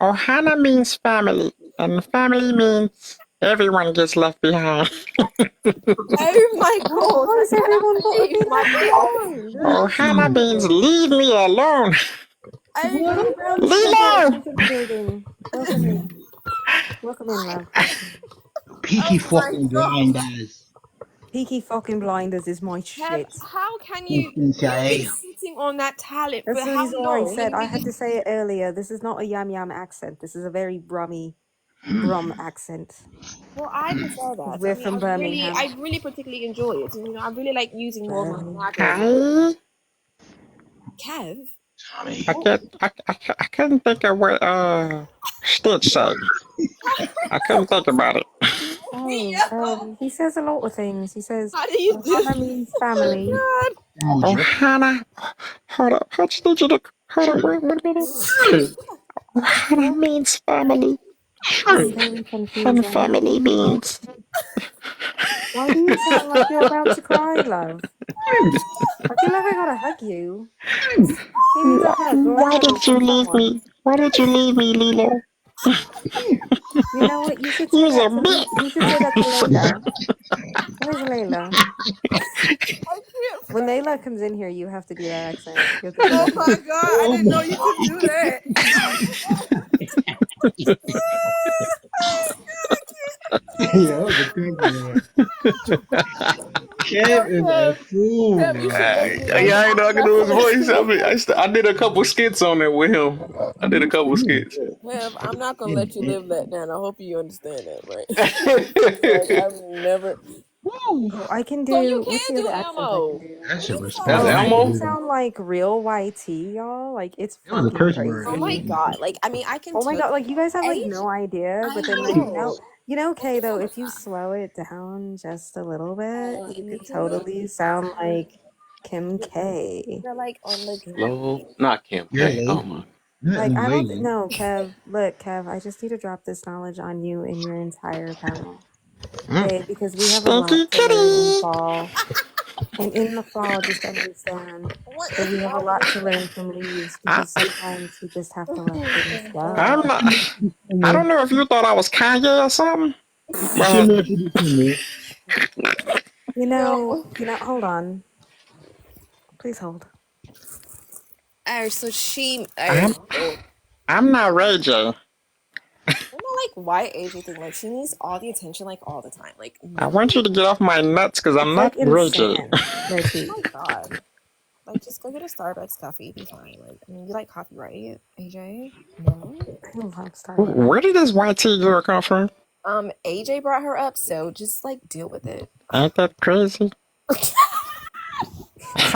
Ohana means family, and family means everyone gets left behind. Oh my God, Why I is cannot everyone got to believe be my left mom. behind? Ohana means leave me alone. Oh, Oh, brown sugar, Lilo. into the building. Welcome in. Welcome in, love. Welcome in. Peaky oh my fucking God. blinders. Peaky fucking blinders is my Kev, shit. how can Listen, you've been child. sitting on that talent for That's the how reason why I long? said I had to say it earlier. This is not a yam yam accent. This is a very Brum accent. Well, I prefer Because that. I we're mean, from Birmingham. I really particularly enjoy it. And, I really like using more of my Birmingham. nagging. Hi. Kev, I Tommy. can't. I couldn't think of what Stitch said. I couldn't think about it. Oh, he says a lot of things. He says, how do you do? Ohana means family. Oh Told you. Ohana. Hold up. How'd you do? Hold up. Wait a minute. Ohana means family, It's very and confusing. family means. Why do you sound like you're about to cry, love? I feel like I gotta hug you. He needs a hug or a Why cuddle did you from leave someone. me? Why did you leave me, Lilo? You know what? You should say You's a that to bitch. you should say that to Layla. Where's Layla? I can't. When Layla comes in here, you have to do that accent. You have to do Oh that to my her. God, I Oh didn't know my. you could do that. Yeah, that was a good one. Kev is a Kev, fool, Kev, you should bro. make me like Yeah, I ain't know I could do his half voice. an I did a couple skits on there with him. I did a couple skits. Kev, I'm not gonna let you live that down. I hope you understand that, right? That's Like I've never. Woo. Oh, I can So you do. What's can the do other accent I can Elmo. do? That's a You can sound like response. Oh, I can Elmo. sound like real YT, y'all. Like it's It was a fucking curse word. oh my crazy. God. Like I mean, I can Oh my tell god, like you guys have like age. no idea, I but then like know. Kay though, if you slow it down just a little bit, you You could can. totally sound like Kim K. They're like on the. Slow. Not Kim You're K. Oh my. lazy. Not Like I don't lazy. no, Kev. Look, Kev, I just need to drop this knowledge on you and your entire panel. Mm. Okay, because we have a Stinky lot to learn in kitty. fall. And in the fall, just understand What that is we have a wrong lot to learn from leaves I, because sometimes we just have to let things I'm go. not. I don't know if you thought I was Kanye or something, You should but know what you do for me. no. Hold on. Please hold. Oh, so she. I'm Oh, I'm not Ray J. you know, like why AJ thing? Like she needs all the attention, like all the time. Like I never. want you to get off my nuts because I'm It's not like Ray J. insane. Oh Loki. my God. Like just go get a Starbucks coffee, be fine. Like I mean, you like coffee, right, AJ? No. I love Where Starbucks. did this white tea girl come from? AJ brought her up, so just like deal with it. Ain't that crazy?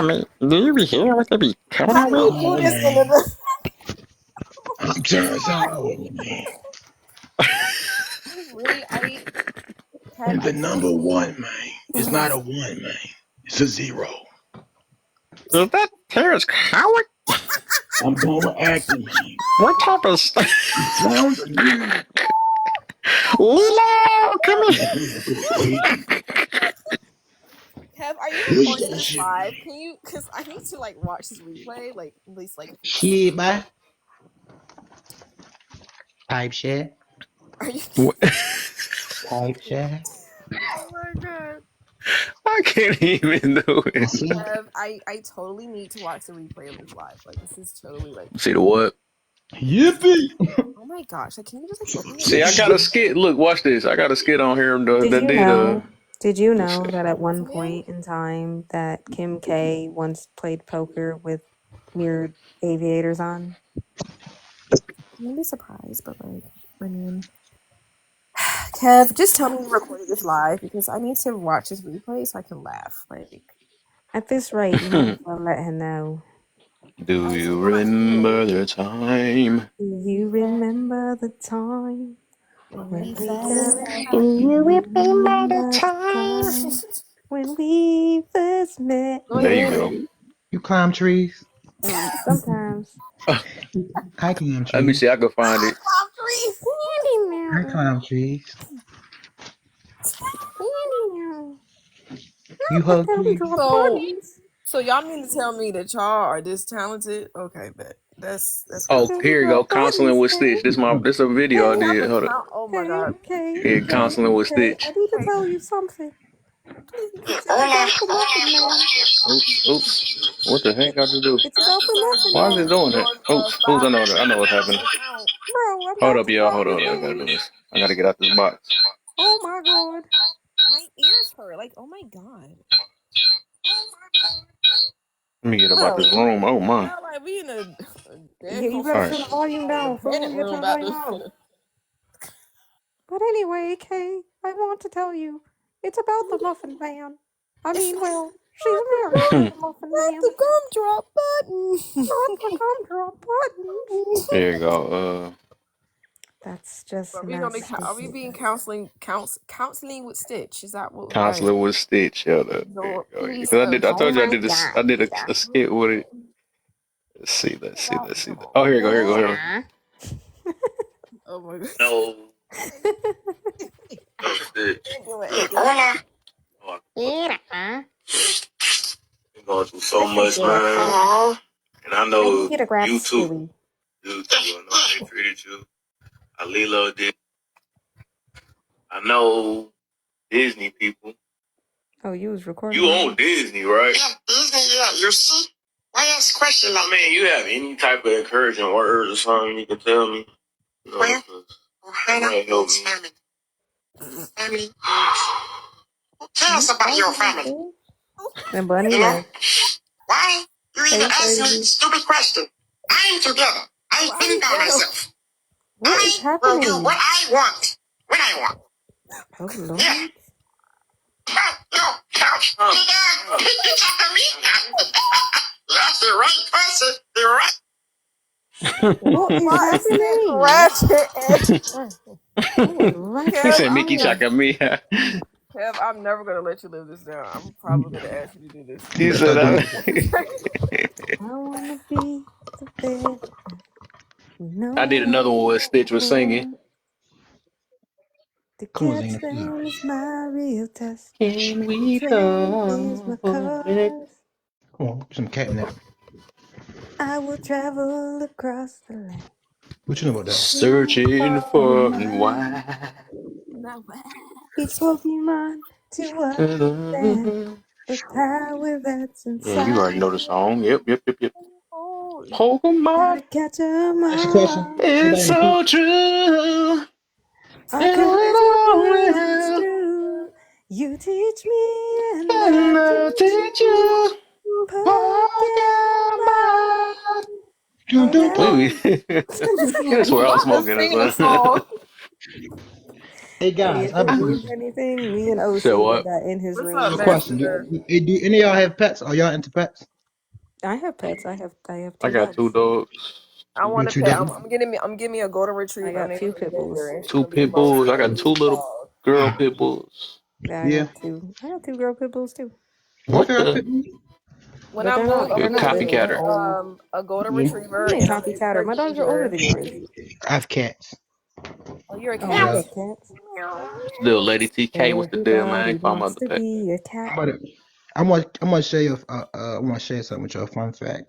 mean, do you be hearing what they be coming How out do with? you do Oh this in man, the? I'm trying to tell you, man. I Kev, I'm I the number truly. one, man. It's not a one, man. It's a zero. Is that Terrence Howard? I'm overacting, man. What type of It sounds weird. Lilo? Come Yeah, here. man, go crazy. Kev, are you Push recording that this shit, live? man. Can you? Because I need to like watch this replay, like at least like. Shit, man. Type shit. Are you? What? Type shit. Oh my god. I can't even do it. Kev, I totally need to watch the replay of this live. Like this is totally like. See the what? Yippee! Oh my gosh! Like, can you just like open the See, I got a skit. Look, watch this. I got a skit on here Did that you did know? Did you let's know see. that at one video? point in time that Kim K once played poker with mirrored aviators on? I'm gonna be surprised, but like, I mean, Kev, just tell me you recorded this live because I need to watch this replay so I can laugh. Like, At this rate, you might as well let her know. Do I you will not do remember it. the time? Do you remember the time when When we we fell in fell in love. love? Do Do you you remember the remember the time? time when we first met? Go There you ahead. go. You climb trees. Sometimes. I climb Let me trees. see. I can find Ah, it. palm trees. Candy I Mountain. climb trees. Candy Mountain. You The hug trees. gumdrop So, buttons. so y'all mean to tell me that y'all are this talented? Okay, bet that's The good. Oh, here you go. gumdrop Counseling buttons, with okay? Stitch. This a video I You have did. to Hold up. count. Oh my Okay, god. okay, Yeah, okay, counseling with okay. Stitch. I need to Okay. tell you something. Please. It's about the Muffin Man. Oops. What the heck I just do? It's about the Muffin Why is it Man. doing that? Your Oops. style I know what's happening. to count. Bro, I'm Hold about up, to y'all. drop Hold the on. I gotta do thing. this. I gotta get out this box. Oh my god. My ears hurt. Like, oh my god. Let me get up out Bro, this room. Oh my. sound like we in a Yeah, you daggone All better right. turn the volume down, fool. abandoned You better room turn the about volume to. down. But anyway, Kay, I want to tell you, it's about the Muffin Man. I It's mean, well, she's not the married to gum, the Muffin not Man. the gumdrop button. Not the gumdrop buttons. There you go. That's just Are we gonna? nasty. Are we being counseling with Stitch? Is that what? Right. Counselor with Stitch. Yeah, there you Lord, go. please. Because I Oh told you I my did this. I god. did a skit with it. Let's see. Oh, here you go. Yeah. Oh my god. No, no Stitch. Can't do it. Hola. Oh, Yeah. been going through so That's a much, good cat. man. And I I need know you to grab you too. Stewie. You too. I know they treated you. Alilo did. I know Disney people. Oh, you was You recording own that? Disney, right? Yeah, Disney. Yeah, you see. Why ask a question like? Man, you have any type of encouraging words or something you can tell me? You know, well, Ohana might help me. Family. Tell us about your family. And Bunny You know left. why you even Hey, ask me Sadie. a stupid question? I ain't together. I Why ain't thinking you about ghetto? myself. What is I will do what happening? I want when I want. Oh, Yeah. Lord. Yo, couch. You talking to me? That's the right person. You're right. What is Why is it happening? ratchet? He is He ratchet Kev, as said Mickey I'm hell. Chaka Kev, I'm never gonna let you live this down. I'm probably gonna ask you to do this. He You said start doing it. I wanna be the very best. I did No another one where Stitch was singing. one to Come on, catch Zena. Come on. them is my real test. Can we Betrayal is my talk? cause. Come on. Some catnip. I will travel across the land. What you know about that? Looking Searching for for mine. why. No. Each Pokemon to understand the power that's Yeah, you inside. already know the song. Yep. Oh, Gotta Pokemon, catch 'em Ask a question. all. it's Anybody in the coop? so true. I And couldn't it believe it's all will. true. You teach me and And I I'll teach teach you. you Pokemon. Pokemon. Dun, Oh, dun, that Wait, was. that's where I was not the smoking or singing a something. song. Hey Hey, guys, I have a if question. anything, me and OC So did what? that in his What's I have up, a room question. yesterday. Bachelor? Do any of y'all have pets? Are y'all into pets? I have pets. I have I two got two dogs. dogs, I two want to What you pet. do? I'm getting me a golden I retriever. I got named two him pit bulls. Xavier. He's two gonna be the pit most bulls. I got two amazing little dog. girl pit bulls. Yeah, I Yeah. got two. I got two girl pit bulls too. Both What got the? pitbull? When But I they're move, not. I'm You're a They're gonna not get little. me They're copycatter. old. a golden Yeah. What do retriever, you mean and I'm gonna name copycatter? her My dogs are older Ginger. than yours. I have cats. Oh, you're a Oh, you cat. Yeah. have cats. Meow. Still, Lady TK, what's the deal, man? I Everybody ain't talking wants about the to pet. be a cat. But I'm gonna share you. I want to share something with you. A fun fact.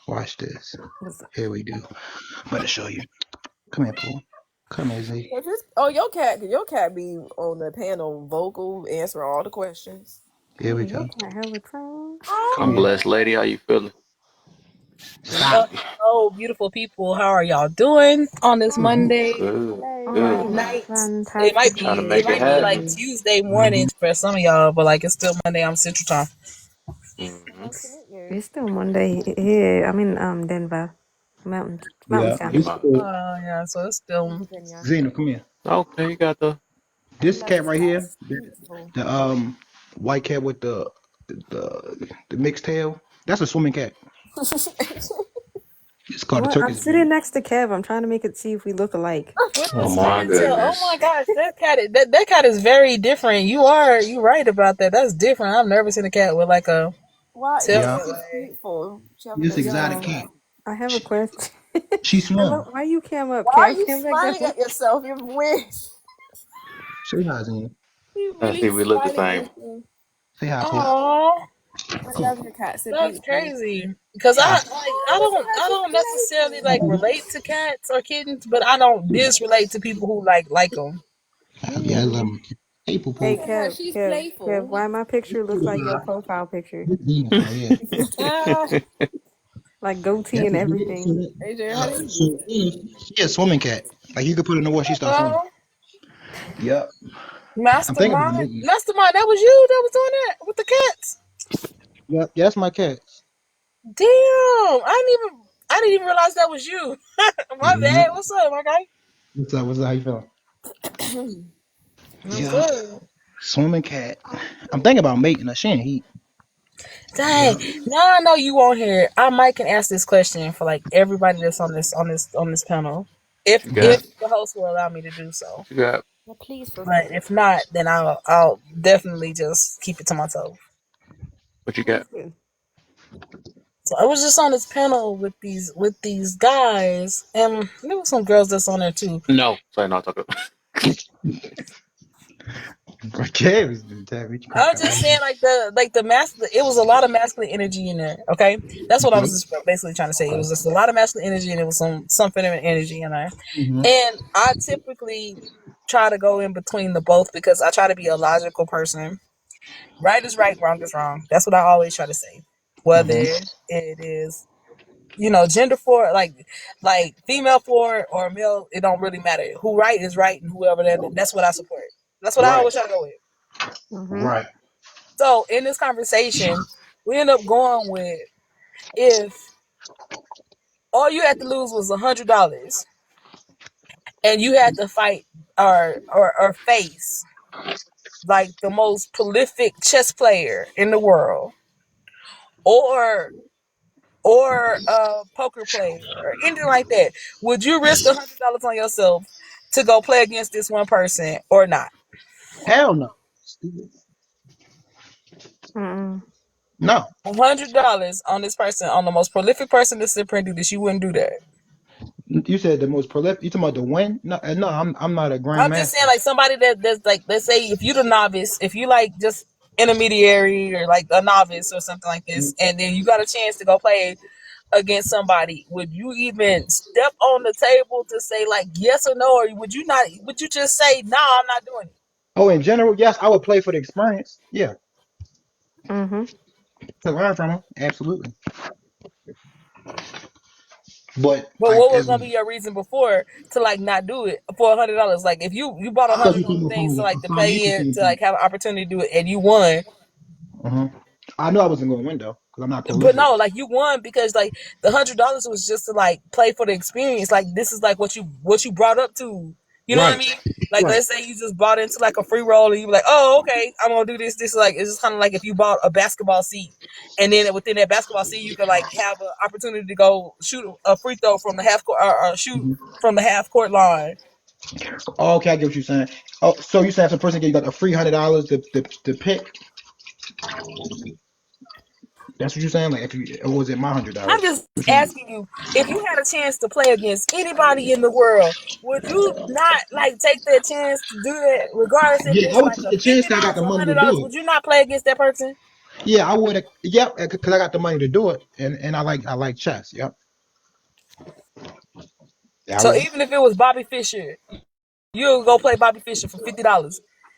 Watch this. What's up? Here we do. I'm gonna show you. Come here, Pooh. Come here, Z. Oh, your cat be on the panel, vocal, answering all the questions. Here we Oh, your go. cat hella troll. Come I'm Oh, here. blessed, lady. How you feeling? Stop. Hello, beautiful people. How are y'all doing on this Mhm. Monday Good, hello. good. Oh, night? It might Trying to be it make it might be like fantastic. happen. Tuesday morning Mhm. for some of y'all, but like it's still Monday. I'm Central Time. Hmm. Nice to meet you. It's still Monday here. I'm in Denver, mountain Yeah. time. This Wow. Yeah, so it's still. Virginia. Zena, come here. Okay, you got the. This Love cat this right cat. here, It's beautiful. the white cat with the mixed tail. That's a swimming cat. It's called a What? I'm Turkish sitting van. next to Kev. I'm trying to make it see if we look alike. With the Oh my swimming tail. Oh my goodness. gosh, that cat is very different. You right about that. That's different. I've never seen a cat with like a Wow, tail Yeah. that it's way. beautiful. She have This this. exotic Yo, cat. I have a She, question. she Hello, swim. why you came up, Why are Kev? you Come back smiling down. at yourself? You're weird. Say hi, Zena. You're Let's really see if we look the smiling at same. yourself. Say hi, Pooh. Oh, I love your cats. They're that's beautiful. crazy. Because Hi. Oh, look at I her. don't She's necessarily Hi, like playful. baby. relate to cats or kittens, but I don't disrelate to people who like them. Yeah, I Hmm. love him. Hey, Pooh Hey, Pooh. Look at her. Kev, She's Kev, playful. why my picture looks like your Beautiful. profile picture? This Zena right here. Ah, Like goatee That's and a good. So, everything. AJ, how do so you? she a swimming cat. Like you could put her in the water, she starts swimming. Oh, Yep. I'm thinking about mastermind, mating. mastermind. That was you that was doing that with the cats. Yep. That's my cat. Damn, I didn't even realize that was you. My Mm-hmm. bad. What's up, my guy? What's up? What's up? How you feeling? I'm Yeah. good. Swimming cat. I'm thinking about mating her. She ain't heat. Dang. Yep. Now I know you on here. I might can ask this question for like everybody that's on this panel, What if you got? if the host will allow me to do so. What you got? Yeah, please feel But free. if not, then I'll definitely just keep it to myself. What you got? That's good. So I was just on this panel with these guys, and there was some girls that's on there too. No. Sorry, not talking. Okay, was the time. You I crack was up. just saying like the masculine. It was a lot of masculine energy in there. Okay, that's what I was just basically trying to say. It was just a lot of masculine energy, and it was some feminine energy in there. Mm-hmm. And I typically try to go in between the both because I try to be a logical person. Right is right, wrong is wrong. That's what I always try to say. Whether Mm-hmm. it is gender for like female for or male, it don't really matter. Who right is right, and whoever that's what I support. That's what I Right. always try to go with. Mm-hmm. Right. So in this conversation, we end up going with if all you had to lose was $100 and you had to fight or face like the most prolific chess player in the world, or a poker player or anything like that, would you risk $100 on yourself to go play against this one person or not? Hell no. Mm-mm. No. $100 on this person, on the most prolific person to sit and do this, you wouldn't do that. You said the most prolific. You talking about the win? No, no. I'm not a I'm just saying, grandmaster. like somebody that's like, let's say if you the novice, if you like just intermediary or like a novice or something like this, and then you got a chance to go play against somebody, would you even step on the table to say like yes or no, or would you not? Would you just say nah, I'm not doing it? Oh, in general, yes, I would play for the experience. Yeah, Mm-hmm. to learn from him. Absolutely. But But like what was as a, gonna be your reason before to like not do it for $100? Like if you bought a because hundred you came up things to from like a to play financial in to standpoint. like have an opportunity to do it and you won. I knew I wasn't going to win though, because I'm not But prolific. no, like you won because like the $100 was just to like play for the experience. Like this is like what you brought up to. You know what I Right. mean? Like, Right. let's say you just bought into like a free roll, and you be like, oh, okay, I'm gonna do this. This is like, it's just kind of like if you bought a basketball seat, and then within that basketball seat, you could like have an opportunity to go shoot a free throw from the half court, or shoot Mhm. from the half court line. Oh, okay, I get what you're saying. Oh, so you saying if a person get like a free $100 to pick? That's what you're saying? Like if you, or was it my I'm $100? just Which one? asking you, if you had a chance to play against anybody in the world, would you not like take that chance to do that, regardless if Yeah, it's I would like take a the chance fifty 'cause I got dollars the or a money to hundred do dollars? it. Would you not play against that person? Yeah, I would. Yep, because I got the money to do it, and I like chess. Yep. Yeah, I So would. even if it was Bobby Fischer, you would go play Bobby Fischer for $50.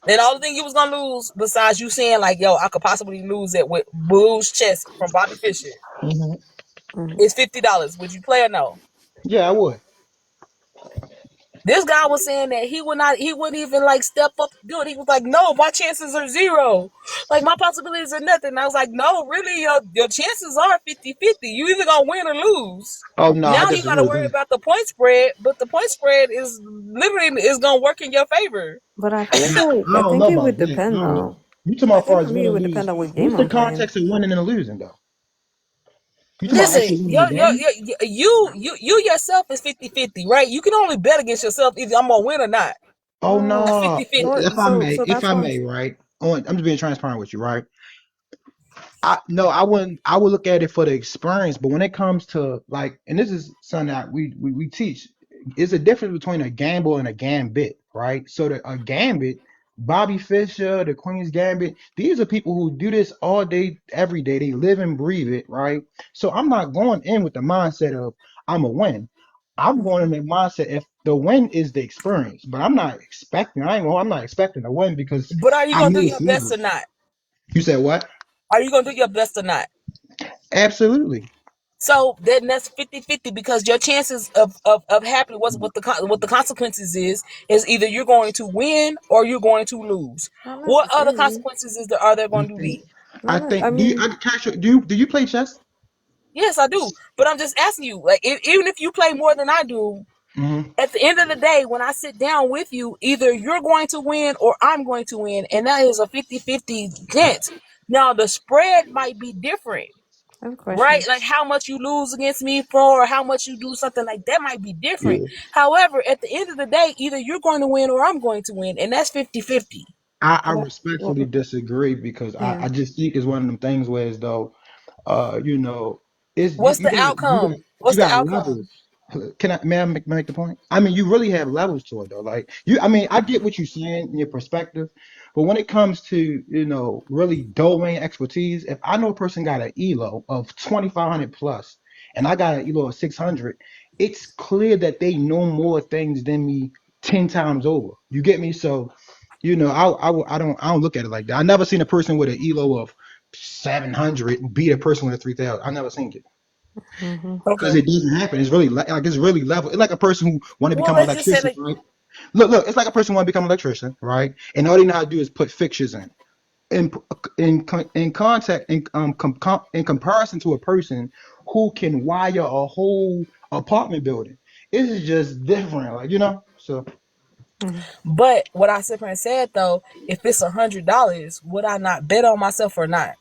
Then all the thing you was gonna lose, besides you saying like, "Yo, I could possibly lose it with lose chess from Bobby Fischer," Hmm. Mhm. is $50. Would you play or no? Yeah, I would. This guy was saying that he would not, he wouldn't even like step up to do it. He was like, no, my chances are zero. Like my possibilities are nothing. And I was like, no, really, your chances are 50-50. You either gonna win or lose. Oh no, I Now you gotta disagree with worry that. about the point spread, but the point spread is literally is gonna work in your favor. But I I don't think know it about would that. I depend don't know. though. You talking I about far think for as me win it and would lose? depend on what game What's the I'm playing. context of winning and losing though? You talking about Listen, actually winning the game? you yourself is 50-50, right? You can only bet against yourself either I'm gonna win or not. Oh Well, That's no. 50-50. so If that's I why may, right? I'm just being transparent with you, right? I no, I wouldn't. I would look at it for the experience, but when it comes to like, and this is something that we teach, is a difference between a gamble and a gambit, right? So a gambit, Bobby Fischer, the Queen's Gambit, these are people who do this all day, every day. They live and breathe it, right? So I'm not going in with the mindset of I'm a win. I'm going in the mindset if the win is the experience, but I'm not expecting. I'm not expecting a win because But are you I gonna do know your it's best or levels. not? You said what? Are you gonna do your best or not? Absolutely. So then that's 50-50 because your chances of happening what the consequences is either you're going to win or you're going to lose. not What other necessarily. consequences are there I going to think be? I I think mean, do you play chess? Yes, I do. But I'm just asking you, like even if you play more than I do, Hmm. at the end of the day, when I sit down with you, either you're going to win or I'm going to win, and that is a 50-50 chance. Now the spread might be different. I have a Right? question. Like how much you lose against me for, or how much you do something like that might be different. Yeah. However, at the end of the day, either you're going to win or I'm going to win, and that's 50-50. I Well, respectfully well, disagree because yeah. I just think it's one of them things where as though you know, it's What's you the got outcome? you What's the got outcome? levels. Can I may I make the point? I mean, you really have levels to it though. Like you, I mean, I get what you're saying in your perspective, but when it comes to really domain expertise, if I know a person got an ELO of 2,500 plus, and I got an ELO of 600, it's clear that they know more things than me 10 times over. You get me? So, I don't look at it like that. I never seen a person with an ELO of 700 beat a person with a 3,000. I never seen it Hmm. because Okay. it doesn't happen. It's really like it's really level. It's like a person who want to Well, become an let's just say electrician, that. right? Look, it's like a person who want to become an electrician, right? And all they know how to do is put fixtures in. In contact in comparison to a person who can wire a whole apartment building, this is just different, like So Hmm. But what I sit here and said though, if it's $100, would I not bet on myself or not?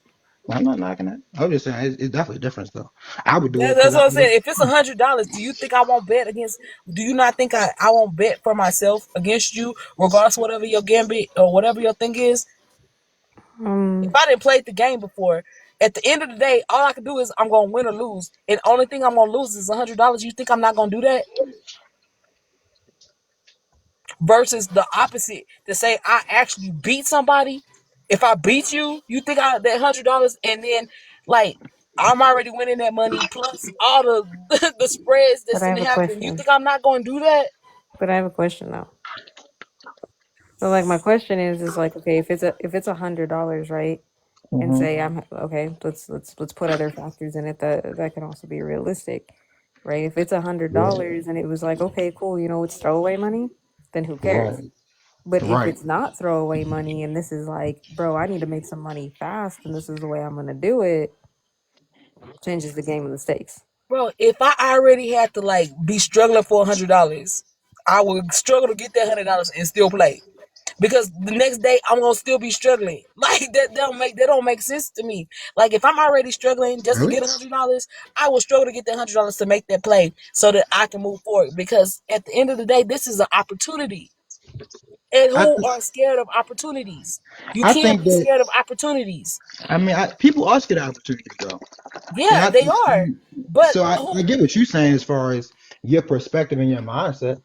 I'm not knocking that. I'm just saying it's definitely a difference, though. I would do it because That's I what I'm love saying. If it's $100, do you think I won't bet against? Do you not think I won't bet for myself against you, regardless of whatever your gambit or whatever your thing is? If Um, I didn't play the game before, at the end of the day, all I can do is I'm gonna win or lose, and the only thing I'm gonna lose is $100. You think I'm not gonna do that? Versus the opposite, to say I actually beat somebody. If I beat you, you think I that $100, and then like I'm already winning that money plus all the the spreads but that's I in have the a happen. You question. think I'm not gonna do that? But I have a question though. So like my question is like, okay, if it's $100, right? And hmm say I'm okay, let's put other factors in it that can also be realistic, right? If it's a hundred Yeah. dollars and it was like, okay, cool, it's throwaway money, then who cares? Right. But if Right. it's not throwaway money and this is like, bro, I need to make some money fast and this is the way I'm gonna do it, changes the game of the stakes. Bro, if I already had to like be struggling for $100, I would struggle to get that $100 and still play. Because the next day I'm gonna still be struggling. Like that don't make sense to me. Like if I'm already struggling just to Really? get $100, I will struggle to get that $100 to make that play so that I can move forward. Because at the end of the day, this is an opportunity. And I who th- are scared of opportunities? You I can't think be that scared of opportunities. people are scared of opportunities though. And Yeah, they are. But so who? I get what you're saying as far as your perspective and your mindset.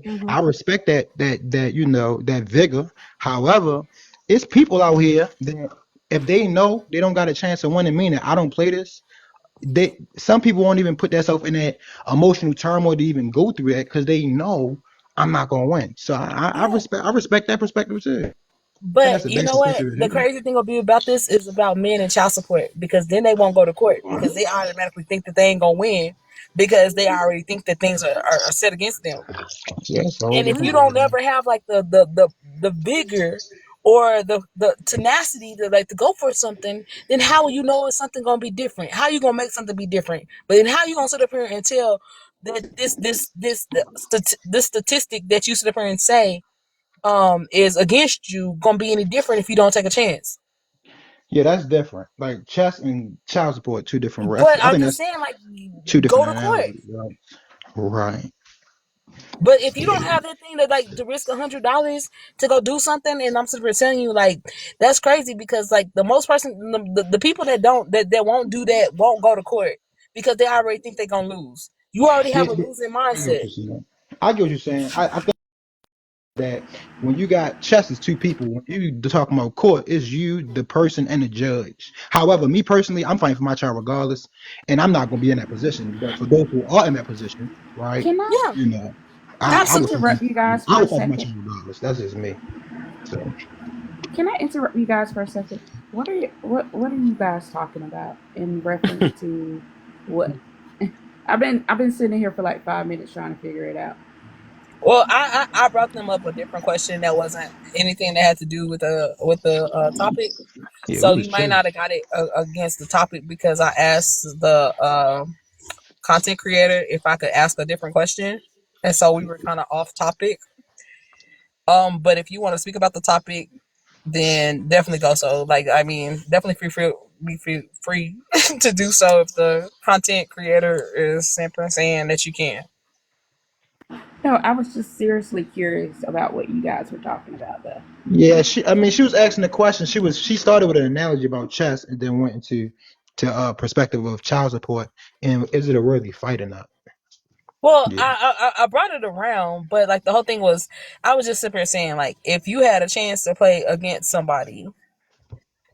Mhm. I respect that that vigor. However, it's people out here that if they know they don't got a chance of winning, meaning I don't play this, some people won't even put themselves in that emotional turmoil to even go through that because they know I'm not gonna win. So Yeah. I respect that perspective too. I think that's But the you best know what? perspective to The have. crazy thing will be about this is about men and child support because then they won't go to court because they automatically think that they ain't gonna win because they already think that things are set against them. Yeah, it's a whole And if you different don't ballgame. ever have like the vigor or the tenacity to like to go for something, then how will you know it's something gonna be different? How you gonna make something be different? But then how you gonna sit up here and tell that this statistic that you sit up here and say is against you gonna be any different if you don't take a chance? Yeah, that's different. Like chess and child support, two different. But I I'm think just that's saying, like, two go different to court. analogies. Right. But if you don't have that thing that like to risk $100 to go do something, and I'm simply telling you, like, that's crazy because like the most person, the people that don't that won't do that won't go to court because they already think they're gonna lose. You already Yeah, have a losing I get what mindset. you're saying. I get what you're saying. I think that when you got chess is two people. When you talking about court, it's you, the person, and the judge. However, me personally, I'm fighting for my child regardless, and I'm not gonna be in that position. But for those who are in that position, right, Can I Yeah, you know, can I absolutely. interrupt you guys I for a would fight for my second? child regardless. That's just me. So Can I interrupt you guys for a second? What are you guys talking about in reference to what? I've been sitting here for like 5 minutes trying to figure it out. Well, I brought them up a different question that wasn't anything that had to do with the topic. yeah, we So was you might chilling. not have got it against the topic because I asked the content creator if I could ask a different question, and so we were kind of off topic. But if you want to speak about the topic, then definitely go. So, like, I mean, definitely feel free to do so if the content creator is simply saying that you can. No, I was just seriously curious about what you guys were talking about, though. Yeah, I mean, she was asking the question. She started with an analogy about chess and then went into perspective of child support and is it a worthy fight or not? Well, Yeah. I brought it around, but like the whole thing was, I was just simply saying like if you had a chance to play against somebody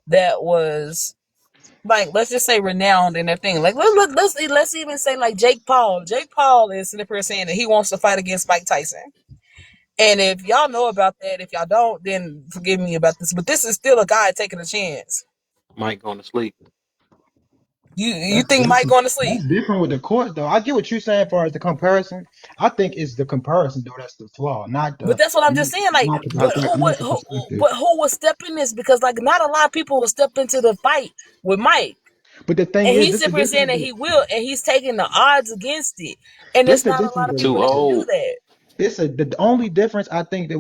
that was like let's just say renowned in their thing. Like let's even say like Jake Paul. Jake Paul is sitting there saying that he wants to fight against Mike Tyson. And if y'all know about that, if y'all don't, then forgive me about this. But this is still a guy taking a chance. Mike going to sleep. You That's think Mike different. going to sleep? That's different with the courts, though. I get what you're saying as far as the comparison. I think it's the comparison, though, that's the flaw, But that's what I'm just saying. Like, I, not the perspective. but who will step in this? Because like, not a lot of people will step into the fight with Mike. But the thing And is, he's simply saying that he will, and he's taking the odds against it. And this there's the not a difference lot of though with people too that can court. do old. that. The only difference I think that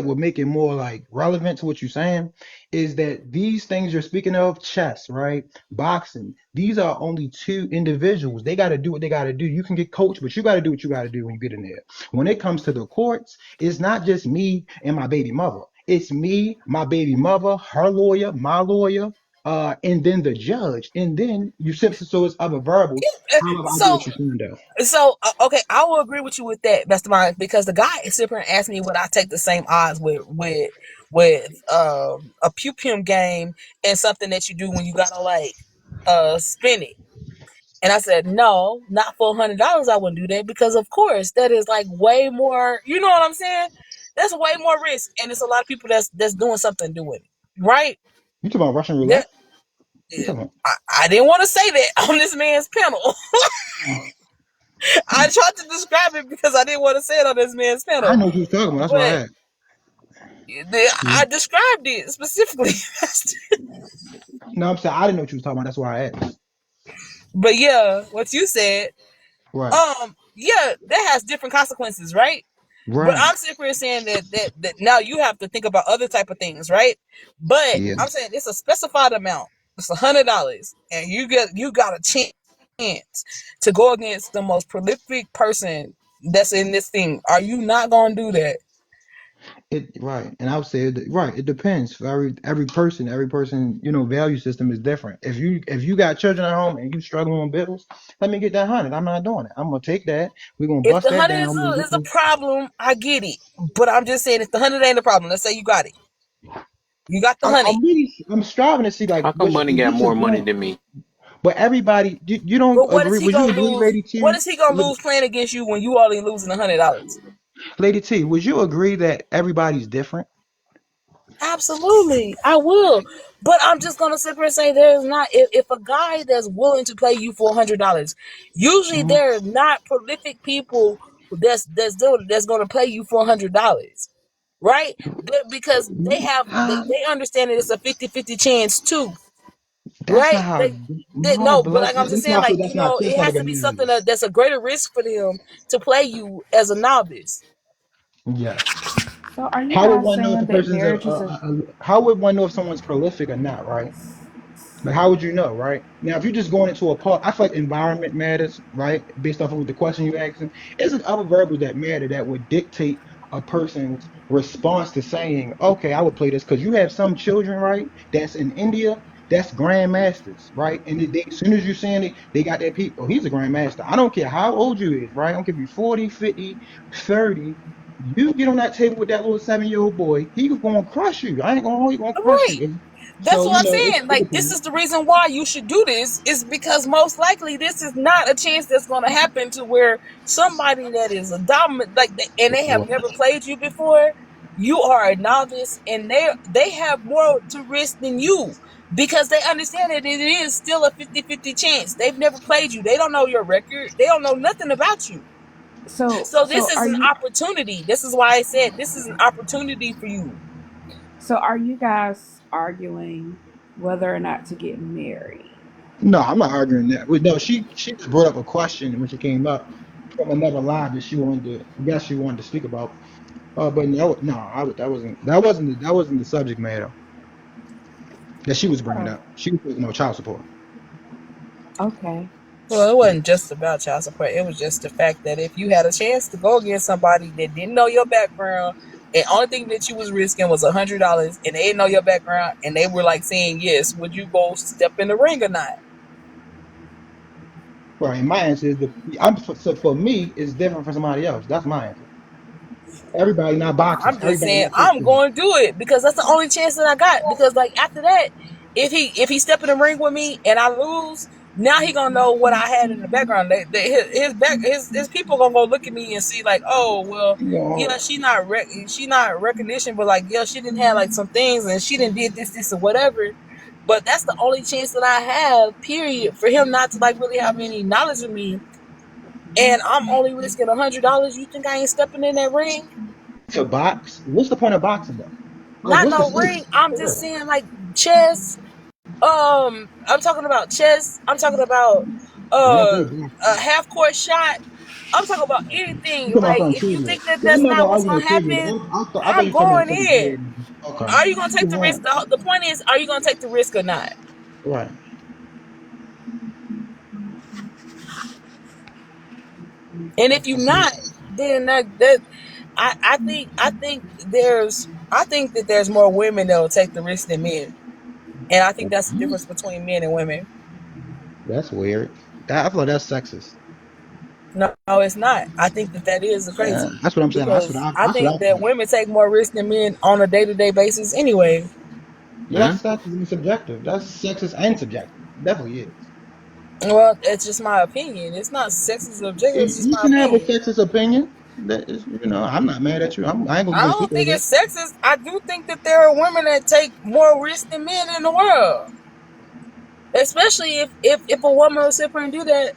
would make it more like relevant to what you're saying is that these things you're speaking of, chess, right, boxing, these are only two individuals. They got to do what they got to do. You can get coached, but you got to do what you got to do when you get in there. When it comes to the courts, it's not just me and my baby mother. It's me, my baby mother, her lawyer, my lawyer, and then the judge, and then you simply so it's other variables. However, I get So what you're saying though. okay, I will agree with you with that, Best of mine, because the guy is sitting here and asked me would I take the same odds with a pew pew game and something that you do when you gotta like spin it. And I said, no, not for $100. I wouldn't do that because, of course, that is like way more. You know what I'm saying? That's way more risk, and it's a lot of people that's doing something doing it, right? You talking about Russian That roulette? You talking about? I didn't want to say that on this man's panel. I tried to describe it because I didn't want to say it on this man's I panel, know what you're talking about. That's why I but asked. I described it specifically. No, I'm saying I didn't know what you was talking about. That's why I asked. But yeah, what you said, Right. yeah, that has different consequences, right? But Right. I'm sitting here saying that now you have to think about other type of things, right? But Yeah. I'm saying it's a specified amount. It's $100, and you got a chance to go against the most prolific person that's in this thing. Are you not gonna do that? It right, and I would say right. It depends. For every person, value system is different. If you got children at home and you struggling on bills, let me get that 100. I'm not doing it. I'm gonna take that. We're gonna If bust the that 100 down. is We're gonna a, get is a this. problem, I get it. But I'm just saying, if the 100 ain't a problem, let's say you got it, you got the I'm, 100. I'm really I'm striving to see like How come Money got what's your more money point. than me? But everybody, you don't But what is agree. he Would you gonna agree, lose? Lady What T? is he gonna lose playing against you when you only losing $100? Lady T, would you agree that everybody's different? Absolutely, I will. But I'm just gonna sit here and say there's not if a guy that's willing to play you for $100, usually Mhm. there are not prolific people that's gonna play you for $100, right? Because they understand that it's a 50-50 chance too, That's right? not how. They No, no, but but like I'm just let's saying, not say like that's not true. it Let's not has make a to be something narrative. that's a greater risk for them to play you as a novice. Yes. So are you How would guys one know if a saying that person's marriage is a how would one know if someone's prolific or not, right? Like, how would you know, right? Now, if you're just going into a park, I feel like environment matters, right? Based off of the question you asking, is it other variables that matter that would dictate a person's response to saying, okay, I would play this? Because you have some children, right? That's in India, that's grandmasters, right? And as soon as you're saying it, they got that people, oh, he's a grandmaster. I don't care how old you is, right? I don't care if you're 40, 50, 30. You get on that table with that little 7-year-old boy, he's going to crush you. I ain't going to hold you, going to crush Right. you. That's So, what I'm it, saying. it Like, this depends. is the reason why you should do this, is because most likely this is not a chance that's going to happen to where somebody that is a dominant, like, and they have never played you before, you are a novice, and they have more to risk than you because they understand that it is still a 50-50 chance. They've never played you. They don't know your record. They don't know nothing about you. so So this so is are an you opportunity. This is why I said this is an opportunity for you. so are you guys arguing whether or not to get married? No, I'm not arguing that. No, she just brought up a question when she came up from another live that she wanted to, I guess she wanted to speak about. But no, no, that wasn't the subject matter that she was bringing Oh, up. She was talking about child support. okay. Well, it wasn't just about child support. It was just the fact that if you had a chance to go against somebody that didn't know your background, and only thing that you was risking was $100, and they didn't know your background, and they were like saying yes, would you go step in the ring or not? Right, and my answer is so for me, it's different from somebody else. That's my answer. Everybody not boxers. I'm just Everybody saying not I'm kickboxing. going to do it because that's the only chance that I got. Because like after that, if he step in the ring with me and I lose, now he gonna know what I had in the background. His people gonna go look at me and see like, oh well, You yeah, know, she not recognition, but like yeah, she didn't have like some things and she didn't did this or whatever. But that's the only chance that I have, period, for him not to like really have any knowledge of me. And I'm only risking $100. You think I ain't stepping in that ring? to box. What's the point of boxing though? Like, Not what's no the ring. I'm for just real? saying like chess. I'm talking about chess. I'm talking about I don't play boxing. a half court shot. I'm talking about You anything. talking about Like something if you trivial? think that Yeah, I'm that's not not gonna what's argue no gonna trivial. happen, I thought I'm you were talking about going something in. serious. Okay. Are you gonna take Go the ahead. risk? The point is, are you gonna take the risk or not? Right. And if you're That's it. not, then that I think that there's more women that will take the risk than men. And I think that's the difference between men and women. That's weird. I feel like that's sexist. No, it's not. I think that is Yeah, crazy that's what I'm saying. because I That's what think I that think. women take more risk than men on a day-to-day basis anyway. Yeah, Huh? that's sexist and subjective. That's sexist and subjective. It definitely is. Well, it's just my opinion. It's not sexist or objective. It's just You my can have a opinion. sexist opinion. That is, I'm not mad at you. I ain't gonna I get don't quick think over it. it's sexist. I do think that there are women that take more risk than men in the world, especially if a woman will sit there and do that.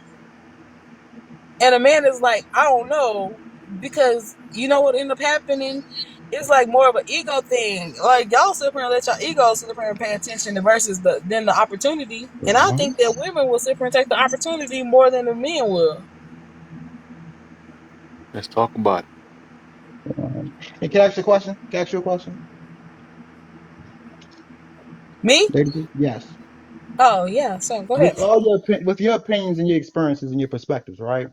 And a man is like, I don't know, because you know what ended up happening? It's like more of an ego thing. Like y'all sit here and let your ego sit here and pay attention to versus the opportunity. And I Uh-huh. think that women will sit here and take the opportunity more than the men will. Let's talk about it. And can I ask you a question? Can I ask you a question? Me? Yes. Oh yeah. So go ahead. With all your with your opinions and your experiences and your perspectives, right?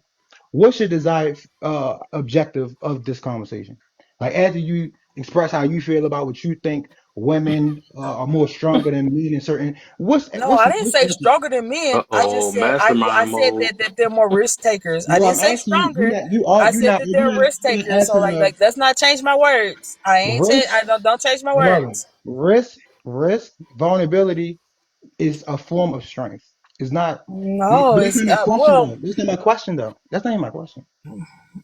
What's your desired objective of this conversation? Like after you express how you feel about what you think women are more stronger than men in certain No, I didn't what's say stronger than men. I just said I Mastermind said mode. that they're more risk takers. I no, didn't I'm say asking you. stronger. I You're said not that they're risk you're not takers. So answering a like let's not change my words. I ain't say risk, I don't change my brother. words. Risk, vulnerability is a form of strength. It's not. No, But that's it's not my question well, though. That's not my question though. That's not even my question.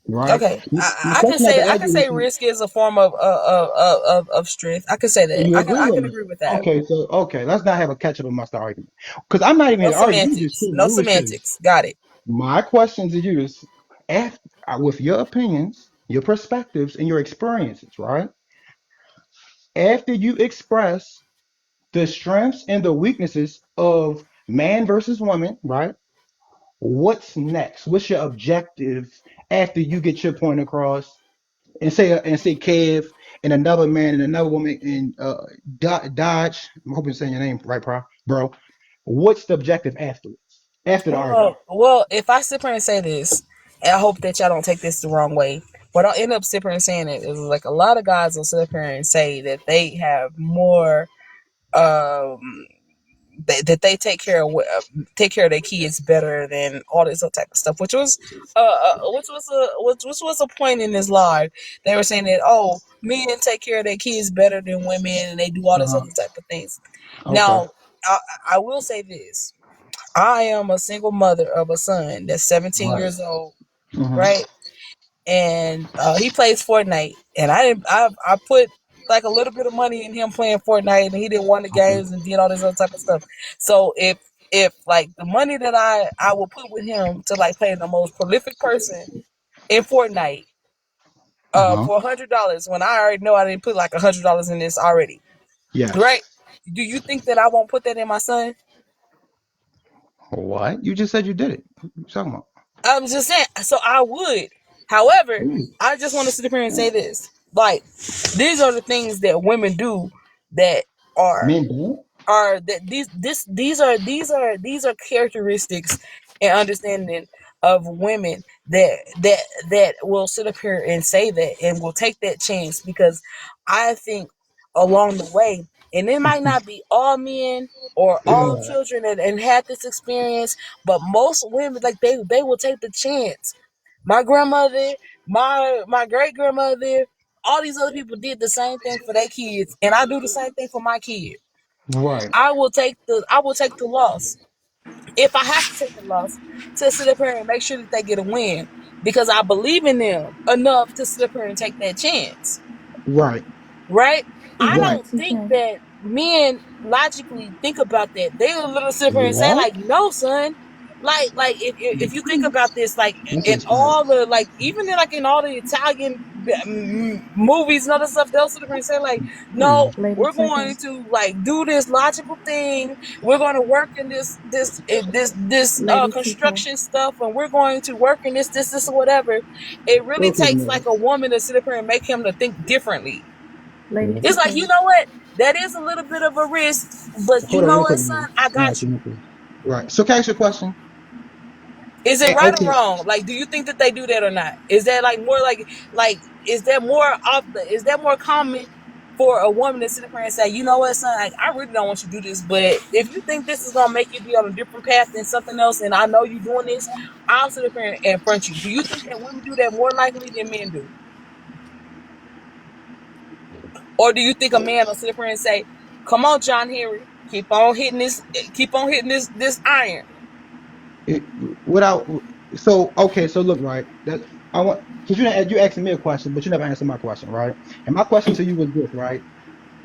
Right? okay. My I can question say after I can asking this say is, risk is a form of strength. I can say and that. you agree I with can me. agree with that. Okay, so okay, let's not have a catch up and must argument. Because I'm not even No here to argue. We just semantics. chilling. No We was chilling. semantics. Got it. My question to you is, after, with your opinions, your perspectives, and your experiences, right? After you express the strengths and the weaknesses of man versus woman, right? What's next? What's your objective after you get your point across? And say Kev and another man and another woman and Dodge. I'm hoping I'm saying your name right, bro. What's the objective afterwards? After the argument. Well, if I sit here and say this, and I hope that y'all don't take this the wrong way, but I'll end up sitting here and saying it is like a lot of guys will sit up here and say that they have more, um, that they take care of their kids better than all this other type of stuff, which was a point in this live. They were saying that men take care of their kids better than women, and they do all this Uh-huh. other type of things. Okay. Now, I, I will say this. I am a single mother of a son that's 17 Right. years old, Uh-huh. right? And he plays Fortnite, and I put like a little bit of money in him playing Fortnite, and he didn't want the Okay. games and did all this other type of stuff. So if like the money that I will put with him to like play the most prolific person in Fortnite, Uh-huh. for $100, when I already know I didn't put like $100 in this already, Yes. right? Do you think that I won't put that in my son? What? You just said you did it. What you talking about? I'm just saying. So I would. However, Ooh. I just want to sit here and say this. Like, these are the things that women do that are Men don't? that these are characteristics and understanding of women that will sit up here and say that and will take that chance because I think along the way, and it might not be all men or all Yeah. children and had this experience, but most women like they will take the chance. My grandmother, my great grandmother, all these other people did the same thing for their kids, and I do the same thing for my kids. Right. I will take the loss if I have to take the loss to sit up here and make sure that they get a win because I believe in them enough to sit up here and take that chance. Right. Right? I T Right. don't think TK. that men logically think about that. They a little sit here and say What? like, "No, son." Like if you think about this, like That's in just all facts. the like even in like in all the Italian movies and other stuff, they'll sit here and say like, Hmm. "No, Lady we're going TK. to like do this logical thing. We're going to work in this Lady TK. construction stuff, and we're going to work in this or whatever." It really Okay, takes man. like a woman to sit up here and make him to think differently. Lady It's like, TK. you know what? That is a little bit of a risk, but you Hold on know real what, quick, son? man. I I got got you you. real quick. Right. So can I ask you a question? Is it right or Okay. wrong? Like, do you think that they do that or not? Is that like more like is that more is that more common for a woman to sit up here and say, you know what, son, like, I really don't want you to do this, but if you think this is gonna make you be on a different path than something else, and I know you're doing this, I'll sit up here and front you. Do you think that women do that more likely than men do? Or do you think a man will sit up here and say, come on, John Henry, keep on hitting this iron? It, without so okay, so look, right. That I want because you asking me a question, but you never answered my question, right? And my question to you was this, right?